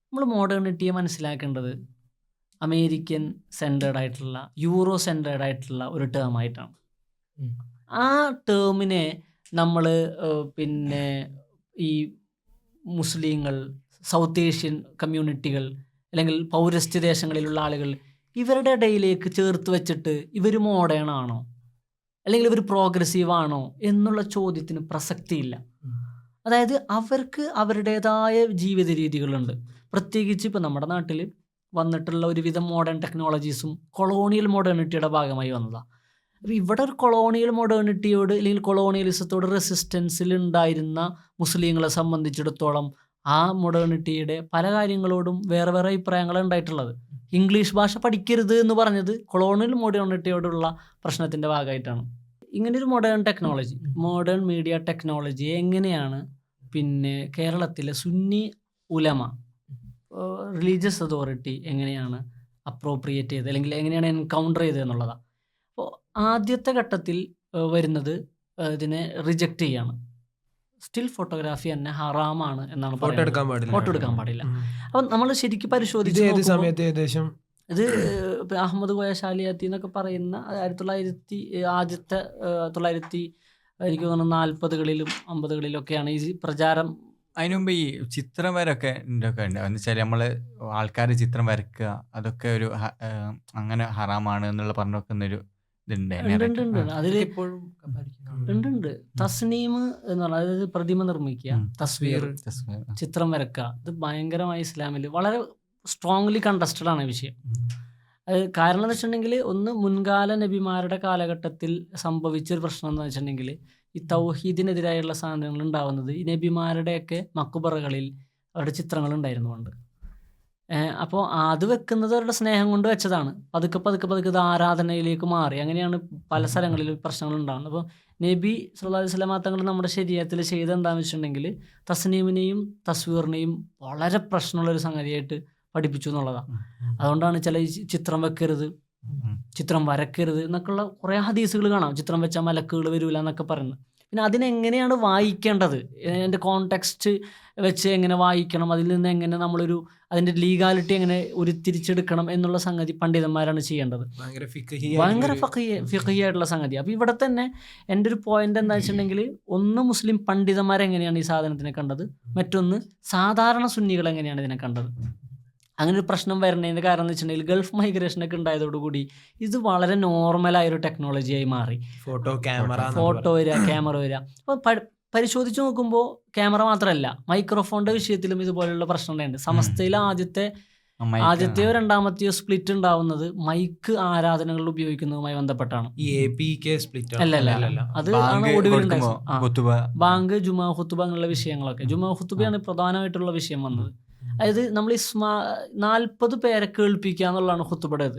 നമ്മൾ മോഡേണിറ്റിയെ മനസ്സിലാക്കേണ്ടത് അമേരിക്കൻ സെൻറ്റേർഡ് ആയിട്ടുള്ള യൂറോ സെൻറ്റേർഡ് ആയിട്ടുള്ള ഒരു ടേമായിട്ടാണ്. ആ ടേമിനെ നമ്മൾ പിന്നെ ഈ മുസ്ലിങ്ങൾ, സൗത്ത് ഏഷ്യൻ കമ്മ്യൂണിറ്റികൾ അല്ലെങ്കിൽ പൗരസ്ത്യ ദേശങ്ങളിലുള്ള ആളുകൾ ഇവരുടെ ഇടയിലേക്ക് ചേർത്ത് വെച്ചിട്ട് ഇവർ മോഡേൺ ആണോ അല്ലെങ്കിൽ ഇവർ പ്രോഗ്രസീവ് ആണോ എന്നുള്ള ചോദ്യത്തിന് പ്രസക്തിയില്ല. അതായത് അവർക്ക് അവരുടേതായ ജീവിത രീതികളുണ്ട്. പ്രത്യേകിച്ച് ഇപ്പോൾ നമ്മുടെ നാട്ടിൽ വന്നിട്ടുള്ള ഒരുവിധം മോഡേൺ ടെക്നോളജീസും കൊളോണിയൽ മോഡേണിറ്റിയുടെ ഭാഗമായി വന്നതാണ്. അപ്പോൾ ഇവിടെ ഒരു കൊളോണിയൽ മോഡേണിറ്റിയോട് അല്ലെങ്കിൽ കൊളോണിയലിസത്തോട് റെസിസ്റ്റൻസിൽ ഉണ്ടായിരുന്ന മുസ്ലിങ്ങളെ സംബന്ധിച്ചിടത്തോളം ആ മോഡേണിറ്റിയുടെ പല കാര്യങ്ങളോടും വേറെ വേറെ അഭിപ്രായങ്ങളാണ് ഉണ്ടായിട്ടുള്ളത്. ഇംഗ്ലീഷ് ഭാഷ പഠിക്കരുത് എന്ന് പറഞ്ഞത് കൊളോണിയൽ മോഡേണിറ്റിയോടുള്ള പ്രശ്നത്തിൻ്റെ ഭാഗമായിട്ടാണ്. ഇങ്ങനൊരു modern technology, modern media technology എങ്ങനെയാണ് പിന്നെ കേരളത്തിലെ സുന്നി ഉലമ, റിലീജിയസ് അതോറിറ്റി എങ്ങനെയാണ് അപ്രോപ്രിയേറ്റ് ചെയ്തത് അല്ലെങ്കിൽ എങ്ങനെയാണ് എൻകൗണ്ടർ ചെയ്തത് എന്നുള്ളതാണ്. അപ്പോൾ ആദ്യത്തെ ഘട്ടത്തിൽ വരുന്നത് ഇതിനെ റിജക്റ്റ് ചെയ്യാണ്. സ്റ്റിൽ ഫോട്ടോഗ്രാഫി തന്നെ ഹറാമാണ് എന്നാണ് ഫോട്ടോ പറയുന്നത്. എടുക്കാൻ പാടില്ല. ഫോട്ടോ എടുക്കാൻ പാടില്ല. അപ്പം നമ്മൾ ശരിക്കും ഇത് പരിശോധിച്ച് ഏത് നോക്കുമ്പോൾ സമയത്ത് ഏകദേശം ഇത് ഇപ്പം അഹമ്മദ് കോയ ഷാലിയാത്തി എന്നൊക്കെ പറയുന്ന 1940 എനിക്ക് തോന്നുന്നു 40കളിലും 50കളിലൊക്കെയാണ് ഈ പ്രചാരം. അതിനു മുമ്പ് ഈ ചിത്രം വരൊക്കെ ഒക്കെ ഉണ്ട്. എന്ന് വെച്ചാൽ നമ്മള് ആൾക്കാർ ചിത്രം വരക്കുക അതൊക്കെ ഒരു അങ്ങനെ ഹറാമാണ് എന്നുള്ള പറഞ്ഞു വെക്കുന്നൊരു ഇതുണ്ട്. ഉണ്ട് ഉണ്ട് അതിൽ ഇപ്പോഴും പാലിക്കുന്നുണ്ട്. ഉണ്ട് ഉണ്ട്. തസ്നീം എന്ന് പറഞ്ഞാൽ അതായത് പ്രതിമ നിർമ്മിക്കുക, തസ്വീർ, ചിത്രം വരക്കുക, ഇത് ഭയങ്കരമായി ഇസ്ലാമിൽ വളരെ സ്ട്രോങ്ലി കണ്ടസ്റ്റഡ് ആണ് ഈ വിഷയം. അത് കാരണം എന്ന് വെച്ചിട്ടുണ്ടെങ്കിൽ ഒന്ന് മുൻകാല നബിമാരുടെ കാലഘട്ടത്തിൽ സംഭവിച്ചൊരു പ്രശ്നം എന്ന് വെച്ചിട്ടുണ്ടെങ്കിൽ ഈ തൗഹീദിനെതിരായുള്ള സാധനങ്ങൾ ഉണ്ടാവുന്നത് ഈ നബിമാരുടെയൊക്കെ മക്കുബറകളിൽ അവരുടെ ചിത്രങ്ങൾ ഉണ്ടായിരുന്നുകൊണ്ട്. അപ്പോൾ അത് വെക്കുന്നത് അവരുടെ സ്നേഹം കൊണ്ട് വെച്ചതാണ്. പതുക്കെ പതുക്കെ പതുക്കെ ഇത് ആരാധനയിലേക്ക് മാറി. അങ്ങനെയാണ് പല സ്ഥലങ്ങളിലും പ്രശ്നങ്ങൾ ഉണ്ടാകുന്നത്. അപ്പോൾ നബി സല്ലല്ലാഹു അലൈഹി വസല്ലം തങ്ങൾ നമ്മുടെ ശരീരത്തിൽ ചെയ്ത് എന്താണെന്ന് വെച്ചിട്ടുണ്ടെങ്കിൽ തസ്നീമിനെയും തസ്വീറിനെയും വളരെ പ്രശ്നമുള്ളൊരു സംഗതിയായിട്ട് പഠിപ്പിച്ചു എന്നുള്ളതാണ്. അതുകൊണ്ടാണ് ചില ഈ ചിത്രം വെക്കരുത്, ചിത്രം വരക്കരുത് എന്നൊക്കെയുള്ള കുറേ ഹദീസുകൾ കാണാം. ചിത്രം വെച്ചാൽ മലക്കുകൾ വരില്ല എന്നൊക്കെ പറയുന്നത്. പിന്നെ അതിനെങ്ങനെയാണ് വായിക്കേണ്ടത്, അതിൻ്റെ കോണ്ടെക്സ്റ്റ് വെച്ച് എങ്ങനെ വായിക്കണം, അതിൽ നിന്ന് എങ്ങനെ നമ്മളൊരു അതിൻ്റെ ലീഗാലിറ്റി എങ്ങനെ ഉരുത്തിരിച്ചെടുക്കണം എന്നുള്ള സംഗതി പണ്ഡിതന്മാരാണ് ചെയ്യേണ്ടത്. ഭയങ്കര ഫിഖിയായിട്ടുള്ള സംഗതി. അപ്പോൾ ഇവിടെ തന്നെ എൻ്റെ ഒരു പോയിന്റ് എന്താ വെച്ചിട്ടുണ്ടെങ്കിൽ, ഒന്ന് മുസ്ലിം പണ്ഡിതന്മാരെങ്ങനെയാണ് ഈ സാധനത്തിനെ കണ്ടത്, മറ്റൊന്ന് സാധാരണ സുന്നികൾ എങ്ങനെയാണ് ഇതിനെ കണ്ടത്. അങ്ങനെ ഒരു പ്രശ്നം വരുന്നതിൻ്റെ കാരണം എന്ന് വെച്ചിട്ടുണ്ടെങ്കിൽ ഗൾഫ് മൈഗ്രേഷനൊക്കെ ഉണ്ടായതോടുകൂടി ഇത് വളരെ നോർമലായൊരു ടെക്നോളജിയായി മാറി. ഫോട്ടോ വരിക, ക്യാമറ വരിക. അപ്പോൾ പരിശോധിച്ച് നോക്കുമ്പോൾ ക്യാമറ മാത്രമല്ല, മൈക്രോഫോണിൻ്റെ വിഷയത്തിലും ഇതുപോലെയുള്ള പ്രശ്നങ്ങളുണ്ട്. സമസ്തയിൽ ആദ്യത്തെയോ രണ്ടാമത്തെയോ സ്പ്ലിറ്റ് ഉണ്ടാവുന്നത് മൈക്ക് ആരാധനകൾ ഉപയോഗിക്കുന്നതുമായി ബന്ധപ്പെട്ടാണ്. അല്ല, അത് ആണ് ഒടുവിലുണ്ടായത്. ബാങ്ക്, ജുമാ ഖുത്തുബ എന്നുള്ള വിഷയങ്ങളൊക്കെ. ജുമാ ഖുത്തുബയാണ് പ്രധാനമായിട്ടുള്ള വിഷയം വന്നത്. അതായത് നമ്മൾ 40 പേരെ കേൾപ്പിക്കുക എന്നുള്ളതാണ് ഖുത്തുബയുടേത്.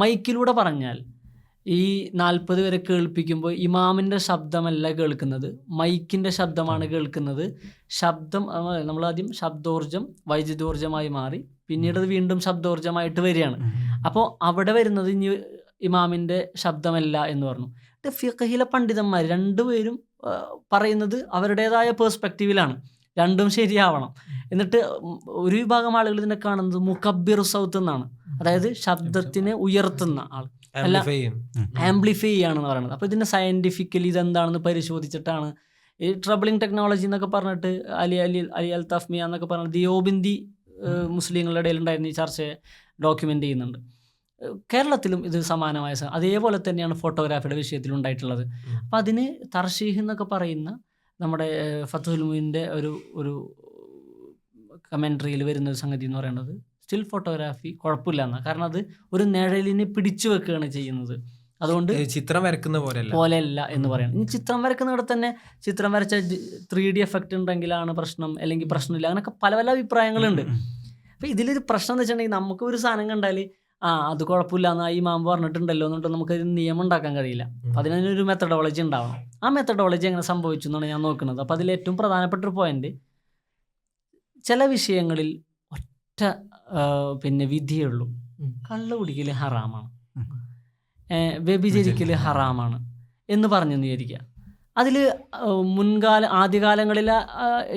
മൈക്കിലൂടെ പറഞ്ഞാൽ ഈ 40 പേരെ കേൾപ്പിക്കുമ്പോൾ ഇമാമിൻ്റെ ശബ്ദമല്ല കേൾക്കുന്നത്, മൈക്കിൻ്റെ ശബ്ദമാണ് കേൾക്കുന്നത്. ശബ്ദം നമ്മൾ ആദ്യം ശബ്ദോർജം വൈദ്യുതോർജമായി മാറി, പിന്നീട് അത് വീണ്ടും ശബ്ദോർജമായിട്ട് വരികയാണ്. അപ്പോൾ അവിടെ വരുന്നത് ഇനി ഇമാമിൻ്റെ ശബ്ദമല്ല എന്ന് പറഞ്ഞു. ഫിഖഹിലെ പണ്ഡിതന്മാർ രണ്ടുപേരും പറയുന്നത് അവരുടേതായ പേഴ്സ്പെക്റ്റീവിലാണ്. രണ്ടും ശരിയാവണം. എന്നിട്ട് ഒരു വിഭാഗം ആളുകൾ ഇതിനെ കാണുന്നത് മുക്കബ്ബിറു സൗത്ത് എന്നാണ്, അതായത് ശബ്ദത്തിനെ ഉയർത്തുന്ന ആൾ, അല്ല ആംപ്ലിഫൈ ചെയ്യാണെന്ന് പറയുന്നത്. അപ്പോൾ ഇതിൻ്റെ സയൻറ്റിഫിക്കലി ഇതെന്താണെന്ന് പരിശോധിച്ചിട്ടാണ് ഈ ട്രബിളിംഗ് ടെക്നോളജി എന്നൊക്കെ പറഞ്ഞിട്ട് അലി അൽ തഫ്മിയ എന്നൊക്കെ പറഞ്ഞിട്ട് ദിയോബിന്ദി മുസ്ലിങ്ങളുടെ ഇടയിൽ ഉണ്ടായിരുന്ന ഈ ചർച്ചയെ ഡോക്യുമെൻ്റ് ചെയ്യുന്നുണ്ട്. കേരളത്തിലും ഇത് സമാനമായ അതേപോലെ തന്നെയാണ് ഫോട്ടോഗ്രാഫിയുടെ വിഷയത്തിൽ ഉണ്ടായിട്ടുള്ളത്. അപ്പം അതിന് തർഷീഹ് എന്നൊക്കെ പറയുന്ന നമ്മുടെ ഫത്തുൽ മുയിൻ്റെ ഒരു കമൻട്രിയിൽ വരുന്ന ഒരു സംഗതി എന്ന് പറയുന്നത് സ്റ്റിൽ ഫോട്ടോഗ്രാഫി കുഴപ്പമില്ല എന്നാണ്. കാരണം അത് ഒരു നിഴലിനെ പിടിച്ചു വെക്കുകയാണ് ചെയ്യുന്നത്. അതുകൊണ്ട് ചിത്രം വരക്കുന്ന പോലെയല്ല എന്ന് പറയണം. ഇനി ചിത്രം വരക്കുന്നിടത്ത് തന്നെ ചിത്രം വരച്ച 3D എഫക്റ്റ് ഉണ്ടെങ്കിലാണ് പ്രശ്നം, അല്ലെങ്കിൽ പ്രശ്നമില്ല, അങ്ങനെയൊക്കെ പല പല അഭിപ്രായങ്ങളുണ്ട്. അപ്പോൾ ഇതിലൊരു പ്രശ്നം എന്ന് വെച്ചിട്ടുണ്ടെങ്കിൽ നമുക്ക് ഒരു സാധനം കണ്ടാൽ അത് കുഴപ്പമില്ല എന്ന് ഈ മാമ്പ് പറഞ്ഞിട്ടുണ്ടല്ലോ എന്നിട്ട് നമുക്കൊരു നിയമം ഉണ്ടാക്കാൻ കഴിയില്ല. അപ്പം അതിനൊരു മെത്തഡോളജി ഉണ്ടാവണം. ആ മെത്തഡോളജി എങ്ങനെ സംഭവിച്ചു എന്നാണ് ഞാൻ നോക്കുന്നത്. അപ്പോൾ അതിൽ ഏറ്റവും പ്രധാനപ്പെട്ടൊരു പോയിന്റ്, ചില വിഷയങ്ങളിൽ ഒറ്റ വിധിയേ ഉള്ളൂ. കള്ള് കുടിക്കൽ ഹറാമാണ്, വ്യഭിചരിക്കൽ ഹറാമാണ് എന്ന് പറഞ്ഞെന്ന് വിചാരിക്കുക. അതിൽ ആദ്യകാലങ്ങളിലെ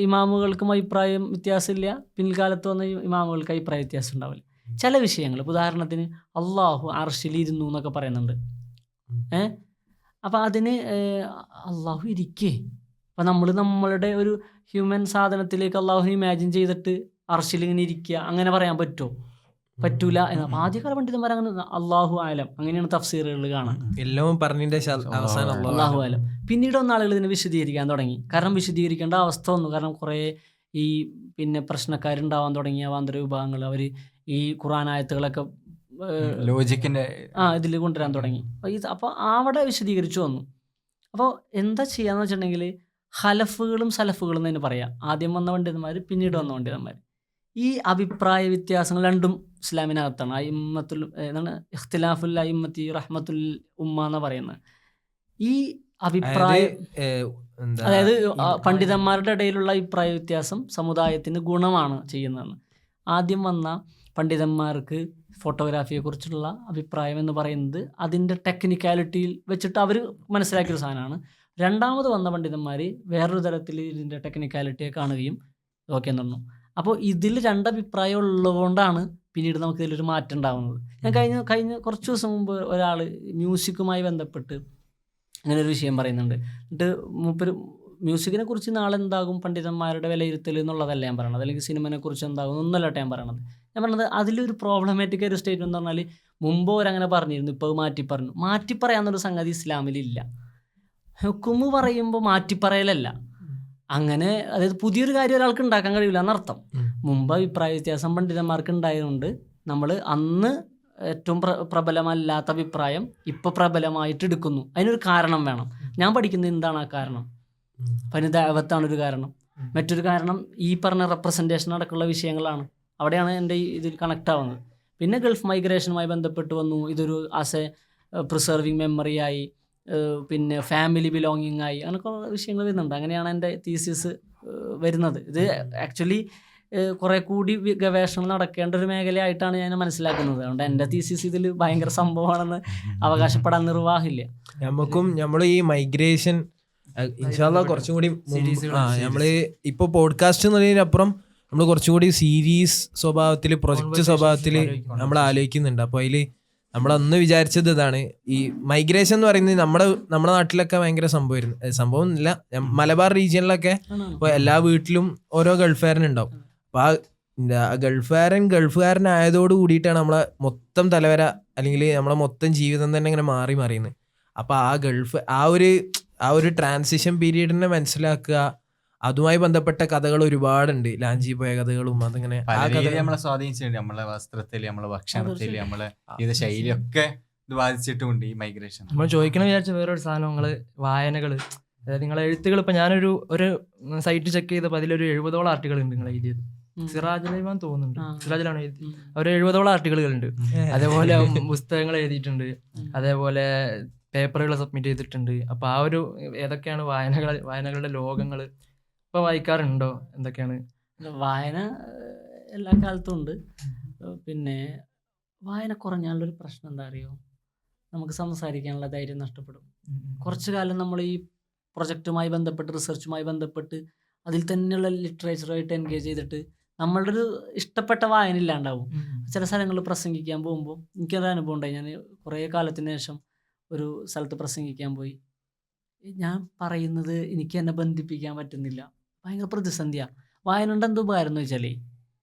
ഇമാമുകൾക്കും അഭിപ്രായം വ്യത്യാസമില്ല, പിൻകാലത്ത് വന്ന ഇമാമുകൾക്ക് അഭിപ്രായ വ്യത്യാസം ഉണ്ടാവില്ല. ചില വിഷയങ്ങൾ, ഉദാഹരണത്തിന് അള്ളാഹു അർശിലിരുന്നു എന്നൊക്കെ പറയുന്നുണ്ട്. അപ്പം അതിന് അള്ളാഹു ഇരിക്കേ, അപ്പം നമ്മളുടെ ഒരു ഹ്യൂമൻ സാധനത്തിലേക്ക് അള്ളാഹു ഇമാജിൻ ചെയ്തിട്ട് അർശിലിങ്ങനെ ഇരിക്കുക, അങ്ങനെ പറയാൻ പറ്റുമോ? പറ്റൂല എന്ന്. അപ്പം ആദ്യകാല പണ്ഡിതന്മാർ അങ്ങനെ അള്ളാഹു ആലം അങ്ങനെയാണ് തഫ്സീറുകൾ കാണാൻ, എല്ലാം പറഞ്ഞതിന്റെ അവസാനം അള്ളാഹു ആലം. പിന്നീട് ആളുകൾ ഇതിനെ വിശദീകരിക്കാൻ തുടങ്ങി. കാരണം വിശദീകരിക്കേണ്ട അവസ്ഥ വന്നു. കാരണം കുറേ ഈ പ്രശ്നക്കാരുണ്ടാവാൻ തുടങ്ങിയ അവാന്തര വിഭാഗങ്ങൾ അവർ ഈ ഖുർആൻ ആയത്തുകളൊക്കെ ലോജിക്കിന്റെ ഇതിൽ കൊണ്ടുവരാൻ തുടങ്ങി. അപ്പോൾ അവിടെ വിശദീകരിച്ചു വന്നു. അപ്പോൾ എന്താ ചെയ്യാന്ന് വെച്ചിട്ടുണ്ടെങ്കിൽ ഹലഫുകളും സലഫുകളും എന്ന് പറയാം. ആദ്യം വന്ന പണ്ഡിതന്മാർ, പിന്നീട് വന്ന പണ്ഡിതന്മാർ. ഈ അഭിപ്രായ വ്യത്യാസങ്ങൾ രണ്ടും ഇസ്ലാമിനകത്താണ്. അയിമ്മത്തുൽ എന്താണ് ഇഖ്തിലാഫുൽ അയിമ്മത്തി റഹ്മത്തുൽ ഉമ്മ എന്ന് പറയുന്നത്. ഈ അഭിപ്രായ അതായത് പണ്ഡിതന്മാരുടെ ഇടയിലുള്ള അഭിപ്രായ വ്യത്യാസം സമുദായത്തിന് ഗുണമാണ് ചെയ്യുന്നതെന്ന്. ആദ്യം വന്ന പണ്ഡിതന്മാർക്ക് ഫോട്ടോഗ്രാഫിയെക്കുറിച്ചുള്ള അഭിപ്രായം എന്ന് പറയുന്നത് അതിൻ്റെ ടെക്നിക്കാലിറ്റിയിൽ വെച്ചിട്ട് അവർ മനസ്സിലാക്കിയൊരു സാധനമാണ്. രണ്ടാമത് വന്ന പണ്ഡിതന്മാർ വേറൊരു തരത്തിൽ ഇതിൻ്റെ ടെക്നിക്കാലിറ്റിയെ കാണുകയും ഓക്കെ എന്ന് പറഞ്ഞു. അപ്പോൾ ഇതിൽ രണ്ടഭിപ്രായം ഉള്ളതുകൊണ്ടാണ് പിന്നീട് നമുക്ക് ഇതിലൊരു മാറ്റം ഉണ്ടാകുന്നത്. ഞാൻ കഴിഞ്ഞ കുറച്ച് ദിവസം മുമ്പ് ഒരാൾ മ്യൂസിക്കുമായി ബന്ധപ്പെട്ട് അങ്ങനെ ഒരു വിഷയം പറയുന്നുണ്ട്. എന്നിട്ട് മൂപ്പര് മ്യൂസിക്കിനെ കുറിച്ച് നാളെ എന്താകും പണ്ഡിതന്മാരുടെ വിലയിരുത്തൽ എന്നുള്ളതല്ല ഞാൻ പറയണത്, അല്ലെങ്കിൽ സിനിമയെ കുറിച്ച് എന്താകും എന്നല്ലട്ടെ ഞാൻ പറയണത്. ഞാൻ പറഞ്ഞത് അതിലൊരു പ്രോബ്ലമാറ്റിക് ഒരു സ്റ്റേറ്റ്മെന്റ് എന്ന് പറഞ്ഞാൽ മുമ്പ് അവരങ്ങനെ പറഞ്ഞിരുന്നു, ഇപ്പോൾ മാറ്റി പറയാന്നൊരു സംഗതി ഇസ്ലാമിലില്ല. ഹുക്കുമ് പറയുമ്പോൾ മാറ്റിപ്പറയലല്ല. അങ്ങനെ അതായത് പുതിയൊരു കാര്യം ഒരാൾക്ക് ഉണ്ടാക്കാൻ കഴിയില്ല എന്നർത്ഥം. മുമ്പ് അഭിപ്രായ വ്യത്യാസം പണ്ഡിതന്മാർക്ക് ഉണ്ടായതുകൊണ്ട് നമ്മൾ അന്ന് ഏറ്റവും പ്രബലമല്ലാത്ത അഭിപ്രായം ഇപ്പോൾ പ്രബലമായിട്ട് എടുക്കുന്നു. അതിനൊരു കാരണം വേണം. ഞാൻ പഠിക്കുന്നത് എന്താണ് ആ കാരണം? അപ്പം ദഅവത്താണൊരു കാരണം. മറ്റൊരു കാരണം ഈ പറഞ്ഞ റെപ്രസെൻറ്റേഷൻ അടക്കമുള്ള വിഷയങ്ങളാണ്. അവിടെയാണ് എൻ്റെ ഇതിൽ കണക്റ്റ് ആവുന്നത്. പിന്നെ ഗൾഫ് മൈഗ്രേഷനുമായി ബന്ധപ്പെട്ട് വന്നു. ഇതൊരു ആസ് എ പ്രിസർവിങ് മെമ്മറിയായി, പിന്നെ ഫാമിലി ബിലോങ്ങിങ് ആയി, അങ്ങനെയൊക്കെ വിഷയങ്ങൾ വരുന്നുണ്ട്. അങ്ങനെയാണ് എൻ്റെ തീസിസ് വരുന്നത്. ഇത് ആക്ച്വലി കുറെ കൂടി ഗവേഷണം നടക്കേണ്ട ഒരു മേഖലയായിട്ടാണ് ഞാൻ മനസ്സിലാക്കുന്നത്. അതുകൊണ്ട് എൻ്റെ തീസിസ് ഇതിൽ ഭയങ്കര സംഭവമാണെന്ന് അവകാശപ്പെടാൻ നിർവാഹമില്ല. നമ്മൾ ഈ മൈഗ്രേഷൻ ഇൻഷാല്ലാ കുറച്ചും കൂടി നമ്മള് ഇപ്പൊ പോഡ്കാസ്റ്റ് എന്നുള്ളതിനപ്പുറം നമ്മൾ കുറച്ചും കൂടി സീരീസ് സ്വഭാവത്തിൽ, പ്രൊജക്ട് സ്വഭാവത്തിൽ നമ്മൾ ആലോചിക്കുന്നുണ്ട്. അപ്പോൾ അതിൽ നമ്മളന്ന് വിചാരിച്ചത് ഇതാണ്, ഈ മൈഗ്രേഷൻ എന്ന് പറയുന്നത് നമ്മുടെ നാട്ടിലൊക്കെ ഭയങ്കര സംഭവം ഇല്ല, മലബാർ റീജിയനിലൊക്കെ ഇപ്പോൾ എല്ലാ വീട്ടിലും ഓരോ ഗൾഫുകാരനുണ്ടാവും. അപ്പോൾ ആ ഗൾഫുകാരനായതോട് കൂടിയിട്ടാണ് നമ്മളെ മൊത്തം തലവര അല്ലെങ്കിൽ നമ്മളെ മൊത്തം ജീവിതം തന്നെ ഇങ്ങനെ മാറിയുന്നത്. അപ്പോൾ ആ ഒരു ട്രാൻസിഷൻ പീരീഡിനെ മനസ്സിലാക്കുക. അതുമായി ബന്ധപ്പെട്ട കഥകൾ ഒരുപാടുണ്ട്, ലാഞ്ചി പോയ കഥകളും. അതങ്ങനെ നമ്മളെ സ്വാധീനിച്ചിട്ടുണ്ട്. നമ്മളെ വസ്ത്രത്തില്, നമ്മളെ ഭക്ഷണത്തില്, നമ്മളെ ജീവിത ശൈലിയൊക്കെ ഇത് ബാധിച്ചിട്ടുമുണ്ട് ഈ മൈഗ്രേഷൻ. നമ്മൾ ചോദിക്കണം വിചാരിച്ച വേറൊരു സാധനം, വായനകൾ, അതായത് നിങ്ങളെ എഴുത്തുകൾ. ഇപ്പൊ ഞാനൊരു സൈറ്റ് ചെക്ക് ചെയ്തപ്പോൾ അതിലൊരു 70ഓളം ആർട്ടിക്കിൾ ഉണ്ട് നിങ്ങൾ എഴുതിയത്. സിറാജിലാൻ തോന്നുന്നുണ്ട്, സിറാജിലാണ് എഴുതി. ഒരു 70ഓളം ആർട്ടിക്കിളുകളുണ്ട്. അതേപോലെ പുസ്തകങ്ങൾ എഴുതിയിട്ടുണ്ട്, അതേപോലെ പേപ്പറുകൾ സബ്മിറ്റ് ചെയ്തിട്ടുണ്ട്. അപ്പൊ ആ ഒരു ഏതൊക്കെയാണ് വായനകളുടെ ലോകങ്ങൾ ഇപ്പൊ വായിക്കാറുണ്ടോ? എന്തൊക്കെയാണ് വായന? എല്ലാ കാലത്തും ഉണ്ട്. പിന്നെ വായന കുറഞ്ഞാലൊരു പ്രശ്നം എന്താ അറിയോ? നമുക്ക് സംസാരിക്കാനുള്ള ധൈര്യം നഷ്ടപ്പെടും. കുറച്ചു കാലം നമ്മൾ ഈ പ്രൊജക്റ്റുമായി ബന്ധപ്പെട്ട്, റിസർച്ചുമായി ബന്ധപ്പെട്ട് അതിൽ തന്നെയുള്ള ലിറ്ററേച്ചറുമായിട്ട് എൻഗേജ് ചെയ്തിട്ട് നമ്മളുടെ ഒരു ഇഷ്ടപ്പെട്ട വായന ഇല്ലാണ്ടാവും. ചില സ്ഥലങ്ങളിൽ പ്രസംഗിക്കാൻ പോകുമ്പോൾ എനിക്കൊരു അനുഭവം ഉണ്ടായി. ഞാൻ കുറേ കാലത്തിന് ശേഷം ഒരു സ്ഥലത്ത് പ്രസംഗിക്കാൻ പോയി. ഞാൻ പറയുന്നത് എനിക്ക് എന്നെ ബന്ധിപ്പിക്കാൻ പറ്റുന്നില്ല. ഭയങ്കര പ്രതിസന്ധിയാണ്. വായന കൊണ്ട് എന്ത് ഉപകാരം എന്ന് വെച്ചാൽ,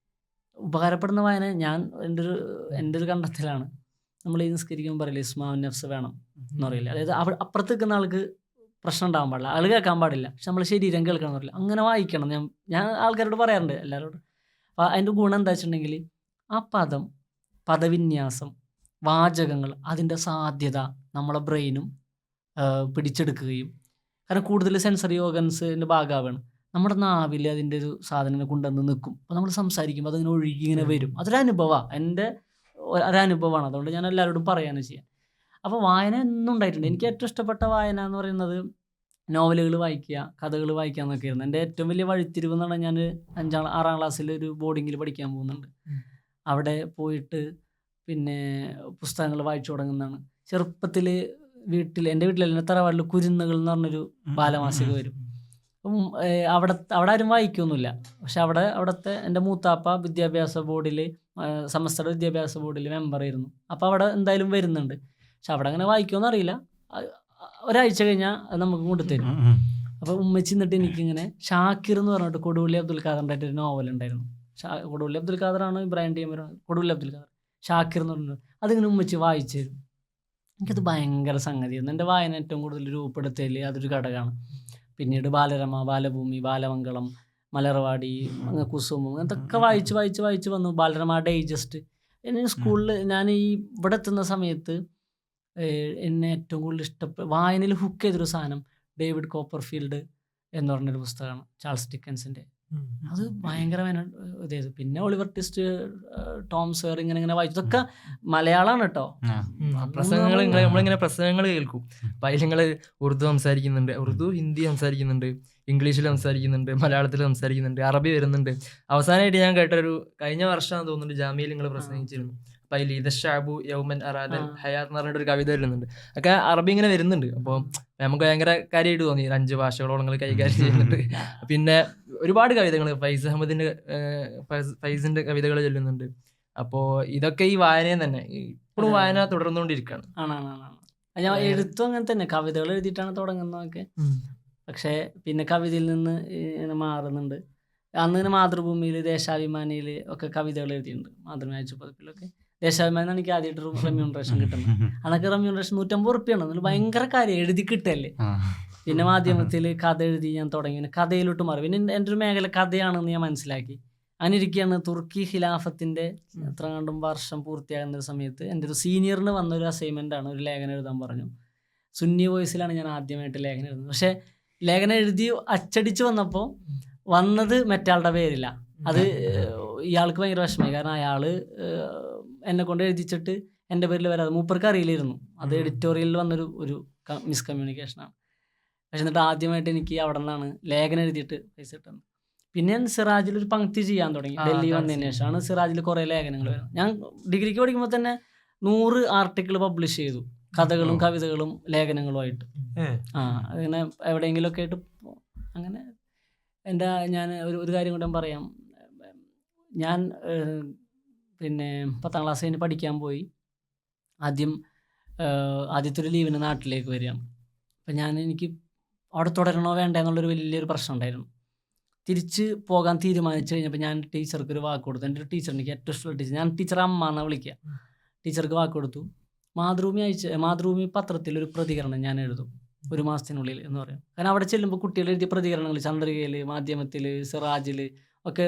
ഉപകാരപ്പെടുന്ന വായന എൻ്റെ ഒരു കണ്ടെത്തലാണ്. നമ്മൾ ഈ നിസ്കരിക്കുമ്പോൾ പറയില്ല ഇസ്മാഉൻ നഫ്സ് വേണം എന്ന് പറയില്ല. അതായത് അപ്പുറത്ത് നിൽക്കുന്ന ആൾക്ക് പ്രശ്നം ഉണ്ടാകാൻ പാടില്ല, ആൾ കേൾക്കാൻ പാടില്ല, പക്ഷെ നമ്മൾ ശരീരം കേൾക്കണം എന്ന് പറയില്ല. അങ്ങനെ വായിക്കണം. ഞാൻ ആൾക്കാരോട് പറയാറുണ്ട്, എല്ലാവരോടും. അപ്പോൾ അതിൻ്റെ ഗുണം എന്താ വെച്ചിട്ടുണ്ടെങ്കിൽ ആ പദവിന്യാസം, വാചകങ്ങൾ, അതിൻ്റെ സാധ്യത നമ്മളെ ബ്രെയിനും പിടിച്ചെടുക്കുകയും, കാരണം കൂടുതൽ സെൻസറി ഓർഗൻസിൻ്റെ ഭാഗമാവാണ്. നമ്മുടെ നാവിൽ അതിൻ്റെ ഒരു സാധനം കൊണ്ടുവന്ന് നിൽക്കും. അപ്പോൾ നമ്മൾ സംസാരിക്കുമ്പോൾ അതിങ്ങനെ ഒഴുകി ഇങ്ങനെ വരും. അതൊരനുഭവമാണ്, എൻ്റെ ഒരനുഭവമാണ്. അതുകൊണ്ട് ഞാൻ എല്ലാവരോടും പറയാനും ചെയ്യാം. അപ്പോൾ വായന എന്നും ഉണ്ടായിട്ടുണ്ട്. എനിക്ക് ഏറ്റവും ഇഷ്ടപ്പെട്ട വായന എന്ന് പറയുന്നത് നോവലുകൾ വായിക്കുക, കഥകൾ വായിക്കുക എന്നൊക്കെയായിരുന്നു. എൻ്റെ ഏറ്റവും വലിയ വഴിത്തിരിവ് എന്ന് പറഞ്ഞാൽ, ഞാൻ 6ാം ക്ലാസ്സിൽ ഒരു ബോർഡിങ്ങിൽ പഠിക്കാൻ പോകുന്നുണ്ട്. അവിടെ പോയിട്ട് പിന്നെ പുസ്തകങ്ങൾ വായിച്ചു തുടങ്ങുന്നതാണ്. ചെറുപ്പത്തിൽ എൻ്റെ വീട്ടിലല്ല, തറവാട്ടിൽ കുരുന്നുകൾ എന്ന് പറഞ്ഞൊരു ബാലമാസിക വരും. അപ്പം അവിടെ ആരും വായിക്കൊന്നുമില്ല. പക്ഷെ അവിടുത്തെ എൻ്റെ മൂത്താപ്പ വിദ്യാഭ്യാസ ബോർഡിൽ, സമസ്തയുടെ വിദ്യാഭ്യാസ ബോർഡിൽ മെമ്പറായിരുന്നു. അപ്പോൾ അവിടെ എന്തായാലും വരുന്നുണ്ട്. പക്ഷെ അവിടെ അങ്ങനെ വായിക്കുമെന്ന് അറിയില്ല. ഒരാഴ്ച കഴിഞ്ഞാൽ അത് നമുക്ക് കൊണ്ടുതരും. അപ്പോൾ ഉമ്മച്ചി എന്നിട്ട് എനിക്കിങ്ങനെ ഷാക്കിർ എന്ന് പറഞ്ഞിട്ട് കൊടുവള്ളി അബ്ദുൽ ഖാദറിൻ്റെ ഒരു നോവൽ ഉണ്ടായിരുന്നു. കൊടുവള്ളി അബ്ദുൽ ഖാദറാണ് ഇബ്രാഹിം ടീമർ, കൊടുവള്ളി അബ്ദുൽ ഖാദർ, ഷാക്കിർ എന്ന് പറഞ്ഞിട്ട് അതിങ്ങനെ ഉമ്മച്ചി വായിച്ചു തരും. എനിക്കത് ഭയങ്കര സംഗതിയായിരുന്നു. എൻ്റെ വായന ഏറ്റവും കൂടുതൽ രൂപപ്പെടുത്തിയതിൽ അതൊരു ഘടകമാണ്. പിന്നീട് ബാലരമ, ബാലഭൂമി, ബാലമംഗളം, മലർവാടി, കുസുമം, ഇതൊക്കെ വായിച്ച് വന്നു. ബാലരമ ഡൈജസ്റ്റ്. എന്നെ സ്കൂളിൽ ഞാൻ ഇവിടെ എത്തുന്ന സമയത്ത് എന്നെ ഏറ്റവും കൂടുതൽ വായനയിൽ ഹുക്ക് ചെയ്തൊരു സാധനം ഡേവിഡ് കോപ്പർഫീൽഡ് എന്ന് പറഞ്ഞൊരു പുസ്തകമാണ്, ചാൾസ് ഡിക്കൻസിൻ്റെ. അത് ഭയങ്കരമായ ഇതായത്. പിന്നെ ഒളിവർ ട്വിസ്റ്റ്, ടോം സോയർ, ഇങ്ങനെ വായിച്ചു. ഇതൊക്കെ മലയാളമാണ് കേട്ടോ. നമ്മളിങ്ങനെ പ്രസംഗങ്ങൾ കേൾക്കും. അപ്പം അതിൽ നിങ്ങൾ ഉറുദു സംസാരിക്കുന്നുണ്ട്, ഹിന്ദി സംസാരിക്കുന്നുണ്ട്, ഇംഗ്ലീഷിൽ സംസാരിക്കുന്നുണ്ട്, മലയാളത്തിൽ സംസാരിക്കുന്നുണ്ട്, അറബി വരുന്നുണ്ട്. അവസാനമായിട്ട് ഞാൻ കേട്ടൊരു കഴിഞ്ഞ വർഷമാണെന്ന് തോന്നുന്നുണ്ട്, ജാമ്യയിൽ നിങ്ങൾ പ്രസംഗിച്ചിരുന്നു. പൈലി ദഷാബു യൗമൻ അറാദൽ ഹയാത്ത് എന്ന് പറഞ്ഞിട്ടൊരു കവിത വരുന്നുണ്ട്. ഒക്കെ അറബി ഇങ്ങനെ വരുന്നുണ്ട്. അപ്പോൾ നമുക്ക് ഭയങ്കര കാര്യമായിട്ട് തോന്നി, 5 ഭാഷകളോളം നിങ്ങൾ കൈകാര്യം ചെയ്യുന്നുണ്ട്. പിന്നെ ഒരുപാട് കവിതകൾ ഫൈസിന്റെ കവിതകൾ ചൊല്ലുന്നുണ്ട്. അപ്പോൾ ഇതൊക്കെ ഈ വായനയെ തന്നെ ഇപ്പോഴും വായന തുടർന്നുകൊണ്ടിരിക്കുകയാണ്. ഞാൻ എഴുത്തും അങ്ങനെ തന്നെ, കവിതകൾ എഴുതിയിട്ടാണ് തുടങ്ങുന്നതൊക്കെ. പക്ഷേ പിന്നെ കവിതയിൽ നിന്ന് ഇങ്ങനെ മാറുന്നുണ്ട്. അന്ന് ഇങ്ങനെ മാതൃഭൂമിയിൽ, ദേശാഭിമാനിയിൽ ഒക്കെ കവിതകൾ എഴുതിയിട്ടുണ്ട്. മാതൃഭൂമി പതിപ്പിലൊക്കെ ദേശാഭിമാനിയാണ് എനിക്ക് ആദ്യമായിട്ട് റെമ്യൂണറേഷൻ കിട്ടുന്നത്. അന്നൊക്കെ റെമ്യൂണറേഷൻ 150 റുപ്യാണ്. അതിൽ ഭയങ്കര കാര്യം, എഴുതി കിട്ടല്ലേ. പിന്നെ മാധ്യമത്തിൽ കഥ എഴുതി ഞാൻ തുടങ്ങി, കഥയിലോട്ട് മാറി. പിന്നെ എൻ്റെ ഒരു മേഖല കഥയാണെന്ന് ഞാൻ മനസ്സിലാക്കി. അങ്ങനെ ഇരിക്കുകയാണ് തുർക്കി ഖിലാഫത്തിൻ്റെ എത്ര കണ്ടും വർഷം പൂർത്തിയാകുന്ന ഒരു സമയത്ത് എൻ്റെ ഒരു സീനിയറിന് വന്നൊരു അസൈൻമെൻ്റാണ്, ഒരു ലേഖനം എഴുതാൻ പറഞ്ഞു. സുന്നി വോയിസിലാണ് ഞാൻ ആദ്യമായിട്ട് ലേഖനം എഴുതുന്നത്. പക്ഷേ ലേഖനം എഴുതി അച്ചടിച്ച് വന്നപ്പോൾ വന്നത് മറ്റാളുടെ പേരില്ല. അത് ഇയാൾക്ക് ഭയങ്കര വിഷമമായി. കാരണം അയാൾ എന്നെ കൊണ്ട് എഴുതിച്ചിട്ട് എൻ്റെ പേരിൽ വരാതെ, മൂപ്പർക്ക് അറിയില്ലായിരുന്നു. അത് എഡിറ്റോറിയലിൽ വന്നൊരു മിസ്കമ്മ്യൂണിക്കേഷനാണ്. പക്ഷെ എന്നിട്ട് ആദ്യമായിട്ട് എനിക്ക് അവിടെ നിന്നാണ് ലേഖനം എഴുതിയിട്ട് പൈസ കിട്ടുന്നത്. പിന്നെ ഞാൻ സിറാജിൽ ഒരു പങ്ക്തി ചെയ്യാൻ തുടങ്ങി. ഡൽഹി വന്നതിന് ശേഷമാണ് സിറാജിൽ കുറേ ലേഖനങ്ങൾ വരുന്നത്. ഞാൻ ഡിഗ്രിക്ക് പഠിക്കുമ്പോൾ തന്നെ 100 ആർട്ടിക്കിൾ പബ്ലിഷ് ചെയ്തു, കഥകളും കവിതകളും ലേഖനങ്ങളുമായിട്ട്. അങ്ങനെ എവിടെയെങ്കിലുമൊക്കെ ആയിട്ട് അങ്ങനെ ഞാൻ ഒരു കാര്യം കൂടെ പറയാം. ഞാൻ പിന്നെ 10ാം ക്ലാസ് കഴിഞ്ഞ് പഠിക്കാൻ പോയി. ആദ്യത്തെ ഒരു ലീവിന് നാട്ടിലേക്ക് വരികയാണ്. അപ്പം എനിക്ക് അവിടെ തുടരണോ വേണ്ട എന്നുള്ളൊരു വലിയൊരു പ്രശ്നം ഉണ്ടായിരുന്നു. തിരിച്ച് പോകാൻ തീരുമാനിച്ചു കഴിഞ്ഞപ്പോൾ ഞാൻ ടീച്ചർക്ക് ഒരു വാക്ക് കൊടുത്തു. എൻ്റെ ഒരു ടീച്ചർ, എനിക്ക് ഏറ്റവും ഇഷ്ടമുള്ള ടീച്ചർ, ഞാൻ ടീച്ചറെ അമ്മ എന്നാണ് വിളിക്കുക. ടീച്ചർക്ക് വാക്ക് കൊടുത്തു. മാതൃഭൂമി പത്രത്തിൽ ഒരു പ്രതികരണം ഞാൻ എഴുതും 1 മാസത്തിനുള്ളിൽ എന്ന് പറയും. കാരണം അവിടെ ചെല്ലുമ്പോൾ കുട്ടികൾ എഴുതിയ പ്രതികരണങ്ങൾ ചന്ദ്രികയിൽ, മാധ്യമത്തിൽ, സിറാജിൽ ഒക്കെ,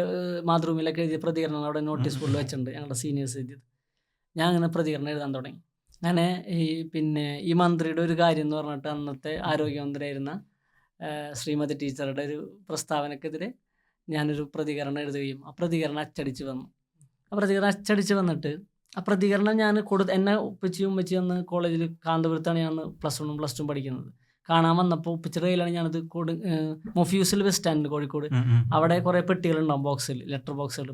മാതൃഭൂമിയിലൊക്കെ എഴുതിയ പ്രതികരണങ്ങൾ അവിടെ നോട്ടീസ് ബോർഡിൽ വെച്ചിട്ടുണ്ട്, ഞങ്ങളുടെ സീനിയേഴ്സ് എഴുതിയത്. ഞാൻ അങ്ങനെ പ്രതികരണം എഴുതാൻ തുടങ്ങി. അങ്ങനെ ഈ മന്ത്രിയുടെ ഒരു കാര്യം എന്ന് പറഞ്ഞിട്ട് അന്നത്തെ ആരോഗ്യമന്ത്രിയായിരുന്ന ശ്രീമതി ടീച്ചറുടെ ഒരു പ്രസ്താവനക്കെതിരെ ഞാനൊരു പ്രതികരണം എഴുതുകയും ആ പ്രതികരണം അച്ചടിച്ച് വന്നു. വന്നിട്ട് ആ പ്രതികരണം ഞാൻ എന്നെ ഉപ്പച്ചിയും വന്ന് കോളേജിൽ കാന്തപുരത്താണ് ഞാൻ +1 +2 പഠിക്കുന്നത്. കാണാൻ വന്നപ്പോൾ ഉപ്പച്ചിയുടെ കയ്യിലാണ് ഞാനത് മൊഫ്യൂസിൽ ബസ് സ്റ്റാൻഡ് കോഴിക്കോട്, അവിടെ കുറേ പെട്ടികളുണ്ടാവും, ലെറ്റർ ബോക്സുകൾ,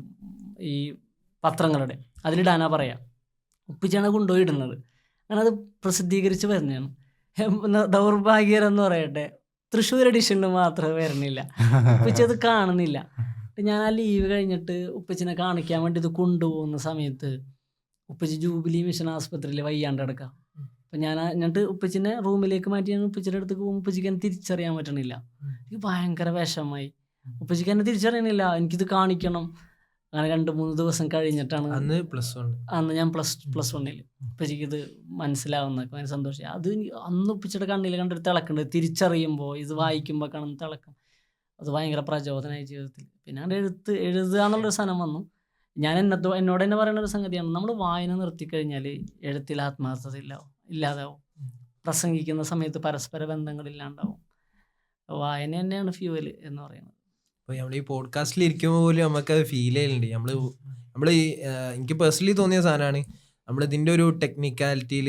ഈ പത്രങ്ങളുടെ, അതിലിടാനാ പറയാം. ഉപ്പച്ചിയാണ് കൊണ്ടുപോയി ഇടുന്നത്. അങ്ങനെ അത് പ്രസിദ്ധീകരിച്ച് വരുന്നതാണ്. ദൗർഭാഗ്യരെന്ന് പറയട്ടെ, തൃശ്ശൂർ എഡിഷനിൽ മാത്രമേ വരണില്ല. ഉപ്പച്ചി അത് കാണുന്നില്ല. ഞാൻ ആ ലീവ് കഴിഞ്ഞിട്ട് ഉപ്പച്ചിനെ കാണിക്കാൻ വേണ്ടി ഇത് കൊണ്ടുപോകുന്ന സമയത്ത് ഉപ്പച്ചി ജൂബിലി മിഷൻ ആസ്പത്രിയിൽ വയ്യാണ്ട് കിടക്കാം. അപ്പം എന്നിട്ട് ഉപ്പച്ചിനെ റൂമിലേക്ക് മാറ്റി ഞാൻ ഉപ്പച്ചിയുടെ അടുത്തേക്ക് പോകുമ്പോൾ ഉപ്പച്ചിക്ക് എന്നെ തിരിച്ചറിയാൻ പറ്റണില്ല. എനിക്ക് ഭയങ്കര വിഷമമായി. ഉപ്പച്ചിക്ക് എന്നെ തിരിച്ചറിയണില്ല, എനിക്കിത് കാണിക്കണം. അങ്ങനെ 2-3 ദിവസം കഴിഞ്ഞിട്ടാണ് അന്ന് ഞാൻ +1 ഉപ്പച്ചിക്ക് ഇത് മനസ്സിലാവുന്നൊക്കെ ഭയങ്കര സന്തോഷം. അത് അന്ന് ഉപ്പച്ചിയുടെ കണ്ണിൽ കണ്ടൊരു തിളക്കുണ്ട്, തിരിച്ചറിയുമ്പോൾ ഇത് വായിക്കുമ്പോൾ കാണുന്ന തിളക്കം. അത് ഭയങ്കര പ്രചോദനമായി ജീവിതത്തിൽ. പിന്നെ അത് എഴുതുക എന്നുള്ളൊരു സാധനം വന്നു. ഞാൻ എന്നോട് തന്നെ പറയുന്ന ഒരു സംഗതിയാണ്, നമ്മൾ വായന നിർത്തിക്കഴിഞ്ഞാൽ എഴുത്തിൽ ആത്മാർത്ഥത ഇല്ലാതാവും. പ്രസംഗിക്കുന്ന സമയത്ത് പരസ്പര ബന്ധങ്ങളില്ലാണ്ടാവും. വായന തന്നെയാണ് ഫ്യൂവൽ എന്ന് പറയുന്നത്. അപ്പോൾ നമ്മൾ ഈ പോഡ്കാസ്റ്റിൽ ഇരിക്കുമ്പോൾ പോലും നമുക്കത് ഫീൽ ചെയ്യലുണ്ട്. നമ്മൾ എനിക്ക് പേഴ്സണലി തോന്നിയ സാധനമാണ്, നമ്മൾ ഇതിൻ്റെ ഒരു ടെക്നിക്കാലിറ്റിയിൽ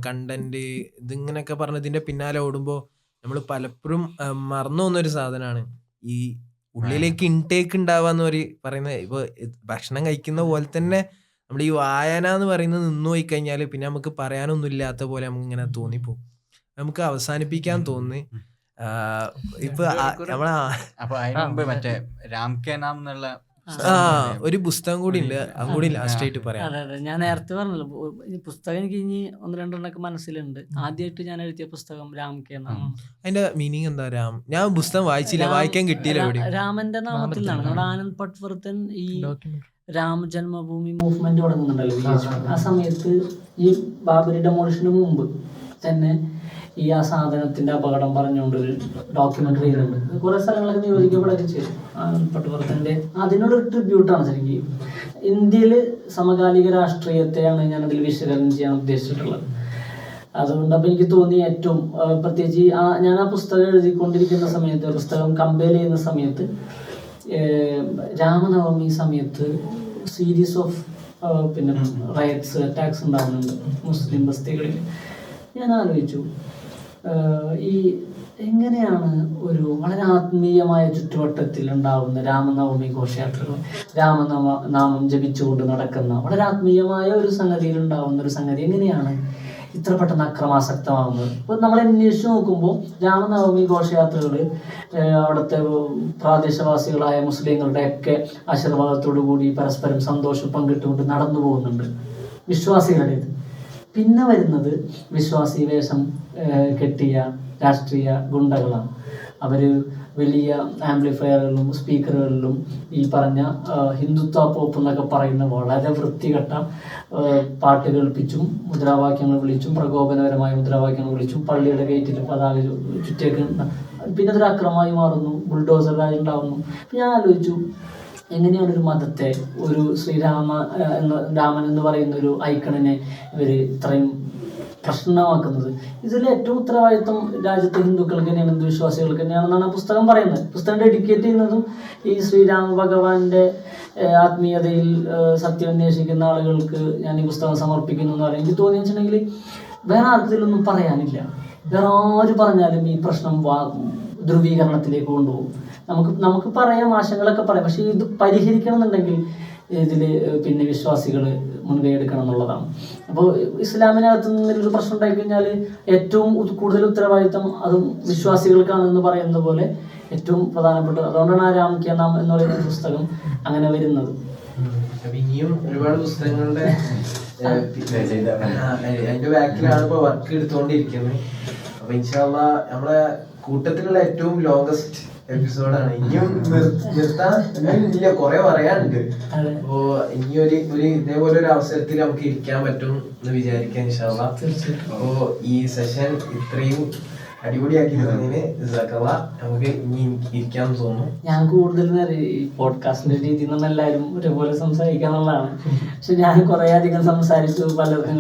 കണ്ടൻറ്റ് ഇതിങ്ങനെയൊക്കെ പറഞ്ഞ് ഇതിൻ്റെ പിന്നാലെ ഓടുമ്പോൾ നമ്മൾ പലപ്പോഴും മറന്നു പോകുന്നൊരു സാധനമാണ് ഈ ഉള്ളിലേക്ക് ഇൻടേക്ക് ഉണ്ടാവാന്ന് പറയുന്നത്. ഇപ്പോൾ ഭക്ഷണം കഴിക്കുന്ന പോലെ തന്നെ നമ്മൾ ഈ വായന എന്ന് പറയുന്നത് നിന്ന് പോയി കഴിഞ്ഞാൽ പിന്നെ നമുക്ക് പറയാനൊന്നും ഇല്ലാത്ത പോലെ നമുക്ക് ഇങ്ങനെ തോന്നിപ്പോവും, നമുക്ക് അവസാനിപ്പിക്കാൻ തോന്നി. ഇപ്പൊ അപ്പൊ അതിന് മുമ്പ് മറ്റേ രാം കെ നാം എന്നുള്ള ഒരു പുസ്തകം കൂടി ഉണ്ട്, അതും കൂടി ലാസ്റ്റ് ആയിട്ട് പറയാം. അതെ, ഞാൻ നേരത്തെ പറഞ്ഞല്ലോ, ഈ പുസ്തകം എനിക്ക് ഇനി 1-2 മനസ്സിലുണ്ട്. ആദ്യമായിട്ട് ഞാൻ എഴുതിയ പുസ്തകം രാം കെ നാം. അതിന്റെ മീനിങ് എന്താ? ഞാൻ പുസ്തകം വായിച്ചില്ല, വായിക്കാൻ കിട്ടിയില്ല. രാമന്റെ നാമത്തിൽ നിന്നാണ്. നമ്മുടെ ആനന്ദ് പട്വർദ്ധൻ ഈ രാം ജന്മഭൂമി മൂവ്മെന്റ് തുടങ്ങുന്നുണ്ടല്ലോ ആ സമയത്ത്, ഈ ബാബരി ഡെമോളിഷന് മുമ്പ് തന്നെ ഈ ആ സാധനത്തിന്റെ അപകടം പറഞ്ഞുകൊണ്ടൊരു ഡോക്യുമെന്ററി ചെയ്യുന്നുണ്ട്. കുറെ സ്ഥലങ്ങളൊക്കെ നിയോജിക്കപ്പെടൊക്കെ ചെയ്തു പട്വർദ്ധന്റെ. അതിനോടൊരു ട്രിബ്യൂട്ടാണ് ശരിക്കും. ഇന്ത്യയിൽ സമകാലിക രാഷ്ട്രീയത്തെയാണ് ഞാനതിൽ വിശകലനം ചെയ്യാൻ ഉദ്ദേശിച്ചിട്ടുള്ളത്. അതുകൊണ്ട് അപ്പം എനിക്ക് തോന്നി ഏറ്റവും പ്രത്യേകിച്ച് ഞാൻ ആ പുസ്തകം എഴുതിക്കൊണ്ടിരിക്കുന്ന സമയത്ത്, പുസ്തകം കമ്പയർ ചെയ്യുന്ന സമയത്ത്, രാമനവമി സമയത്ത് സീരീസ് ഓഫ് പിന്നെ റൈറ്റ്സ്, അറ്റാക്സ് ഉണ്ടാകുന്നുണ്ട് മുസ്ലിം ബസ്തികളിൽ. ഞാൻ ആലോചിച്ചു, ഈ എങ്ങനെയാണ് ഒരു വളരെ ആത്മീയമായ ചുറ്റുവട്ടത്തിൽ ഉണ്ടാവുന്ന രാമനവമി ഘോഷയാത്രകൾ, നാമം ജപിച്ചുകൊണ്ട് നടക്കുന്ന വളരെ ആത്മീയമായ ഒരു സംഗതിയിൽ ഉണ്ടാവുന്ന ഒരു സംഗതി എങ്ങനെയാണ് ഇത്ര പെട്ടെന്ന് അക്രമാസക്തമാകുന്നത്? ഇപ്പോൾ നമ്മൾ അന്വേഷിച്ച് നോക്കുമ്പോൾ രാമനവമി ഘോഷയാത്രകൾ അവിടുത്തെ പ്രാദേശവാസികളായ മുസ്ലിങ്ങളുടെയൊക്കെ ആശീർവാദത്തോടു കൂടി പരസ്പരം സന്തോഷം പങ്കിട്ടുകൊണ്ട് നടന്നു പോകുന്നുണ്ട് വിശ്വാസികളുടേത്. പിന്നെ വരുന്നത് വിശ്വാസി വേഷം കെട്ടിയ രാഷ്ട്രീയ ഗുണ്ടകളാണ്. അവർ വലിയ ആംപ്ലിഫയറുകളിലും സ്പീക്കറുകളിലും ഈ പറഞ്ഞ ഹിന്ദുത്വ പോപ്പ് എന്നൊക്കെ പറയുന്ന വളരെ വൃത്തികെട്ട പാട്ട് കേൾപ്പിച്ചും മുദ്രാവാക്യങ്ങൾ വിളിച്ചും പ്രകോപനപരമായ മുദ്രാവാക്യങ്ങൾ വിളിച്ചും പള്ളിയുടെ ഗേറ്റിൽ പതാക ചുറ്റേക്ക് പിന്നെ അതൊരു അക്രമമായി മാറുന്നു, ബുൾഡോസറായി ഉണ്ടാവുന്നു. ഞാൻ ആലോചിച്ചു, എങ്ങനെയാണ് ഒരു മതത്തെ, ഒരു രാമൻ എന്ന് പറയുന്ന ഒരു ഐക്കണിനെ ഇവർ ഇത്രയും പ്രശ്നമാക്കുന്നത്? ഇതിൽ ഏറ്റവും ഉത്തരവാദിത്വം രാജ്യത്തെ ഹിന്ദുക്കൾക്ക് തന്നെയാണ്, ഹിന്ദുവിശ്വാസികൾക്ക് തന്നെയാണെന്നാണ് ആ പുസ്തകം പറയുന്നത്. പുസ്തകം ഡെഡിക്കേറ്റ് ചെയ്യുന്നതും ഈ ശ്രീരാമ ഭഗവാന്റെ ആത്മീയതയിൽ സത്യം അന്വേഷിക്കുന്ന ആളുകൾക്ക് ഞാൻ ഈ പുസ്തകം സമർപ്പിക്കുന്നു എന്ന് പറയും. എനിക്ക് തോന്നിയെന്ന് വെച്ചിട്ടുണ്ടെങ്കിൽ വേറെ ആർക്കിതിലൊന്നും പറയാനില്ല. വേറെ ആര് പറഞ്ഞാലും ഈ പ്രശ്നം ധ്രുവീകരണത്തിലേക്ക് കൊണ്ടുപോകും. നമുക്ക് പറയാം, ആശങ്കകളൊക്കെ പറയാം, പക്ഷെ ഇത് പരിഹരിക്കണം എന്നുണ്ടെങ്കിൽ ഇതിൽ പിന്നെ വിശ്വാസികൾ മുൻകൈ എടുക്കണം എന്നുള്ളതാണ്. അപ്പോൾ ഇസ്ലാമിനകത്ത് നിന്നൊരു പ്രശ്നം ഉണ്ടായിക്കഴിഞ്ഞാൽ ഏറ്റവും കൂടുതൽ ഉത്തരവാദിത്തം അതും വിശ്വാസികൾക്കാണെന്ന് പറയുന്നത് പോലെ ഏറ്റവും പ്രധാനപ്പെട്ടത്. അതുകൊണ്ടാണ് ആ രാം കെ നാം എന്ന് പറയുന്ന പുസ്തകം അങ്ങനെ വരുന്നത്. ഇനിയും ഒരുപാട് പുസ്തകങ്ങളുടെ അതിന്റെ ബാക്കിലാണ് ഇപ്പൊ വർക്ക് എടുത്തുകൊണ്ടിരിക്കുന്നത്. അപ്പൊ ഇൻഷാ അല്ലാഹ് നമ്മളെ കൂട്ടത്തിലുള്ള ഏറ്റവും ലോങ്സ്റ്റ് എപ്പിസോഡാണ്. ഇനിയും നിർത്താൻ ഇല്ല, കുറെ പറയാനുണ്ട്. അപ്പോ ഇനി ഒരു ഇതേപോലെ ഒരു അവസരത്തിൽ നമുക്ക് ഇരിക്കാൻ പറ്റും എന്ന് വിചാരിക്കാൻ ഇൻഷാ അല്ലാഹ്. അപ്പോ ഈ സെഷൻ ഇത്രയും അടിപൊളിയാക്കി തന്നതിന് നമുക്ക് ഇനി ഇരിക്കാന്ന് തോന്നുന്നു. ഞാൻ കൂടുതൽ ഈ പോഡ്കാസ്റ്റിന്റെ രീതി എല്ലാവരും ഒരുപോലെ സംസാരിക്കാന്നുള്ളതാണ്. പക്ഷെ ഞാൻ കുറെ അധികം സംസാരിച്ചു, പലർക്കും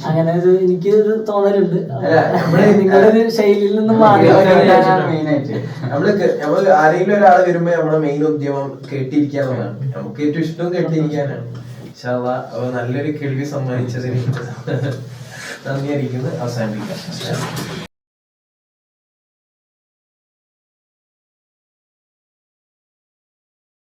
അങ്ങനെ ഒരു എനിക്ക് ഒരു തോന്നലുണ്ട്. നിങ്ങളൊരു ശൈലിയിൽ നിന്ന് മാറി നമ്മള് ആരെങ്കിലും ഒരാള് വരുമ്പോ നമ്മളെ മെയിൻ ഉദ്യമം കേട്ടിരിക്കാന്നുള്ളതാണ്. നമുക്ക് ഏറ്റവും ഇഷ്ടവും കേട്ടിരിക്കാനാണ്. ഇൻഷാ അല്ലാഹ് നല്ലൊരു കേൾവി സമ്മാനിച്ചതിന് നന്ദി അറിയിക്കുന്നത് അവസാനിപ്പിക്കാം.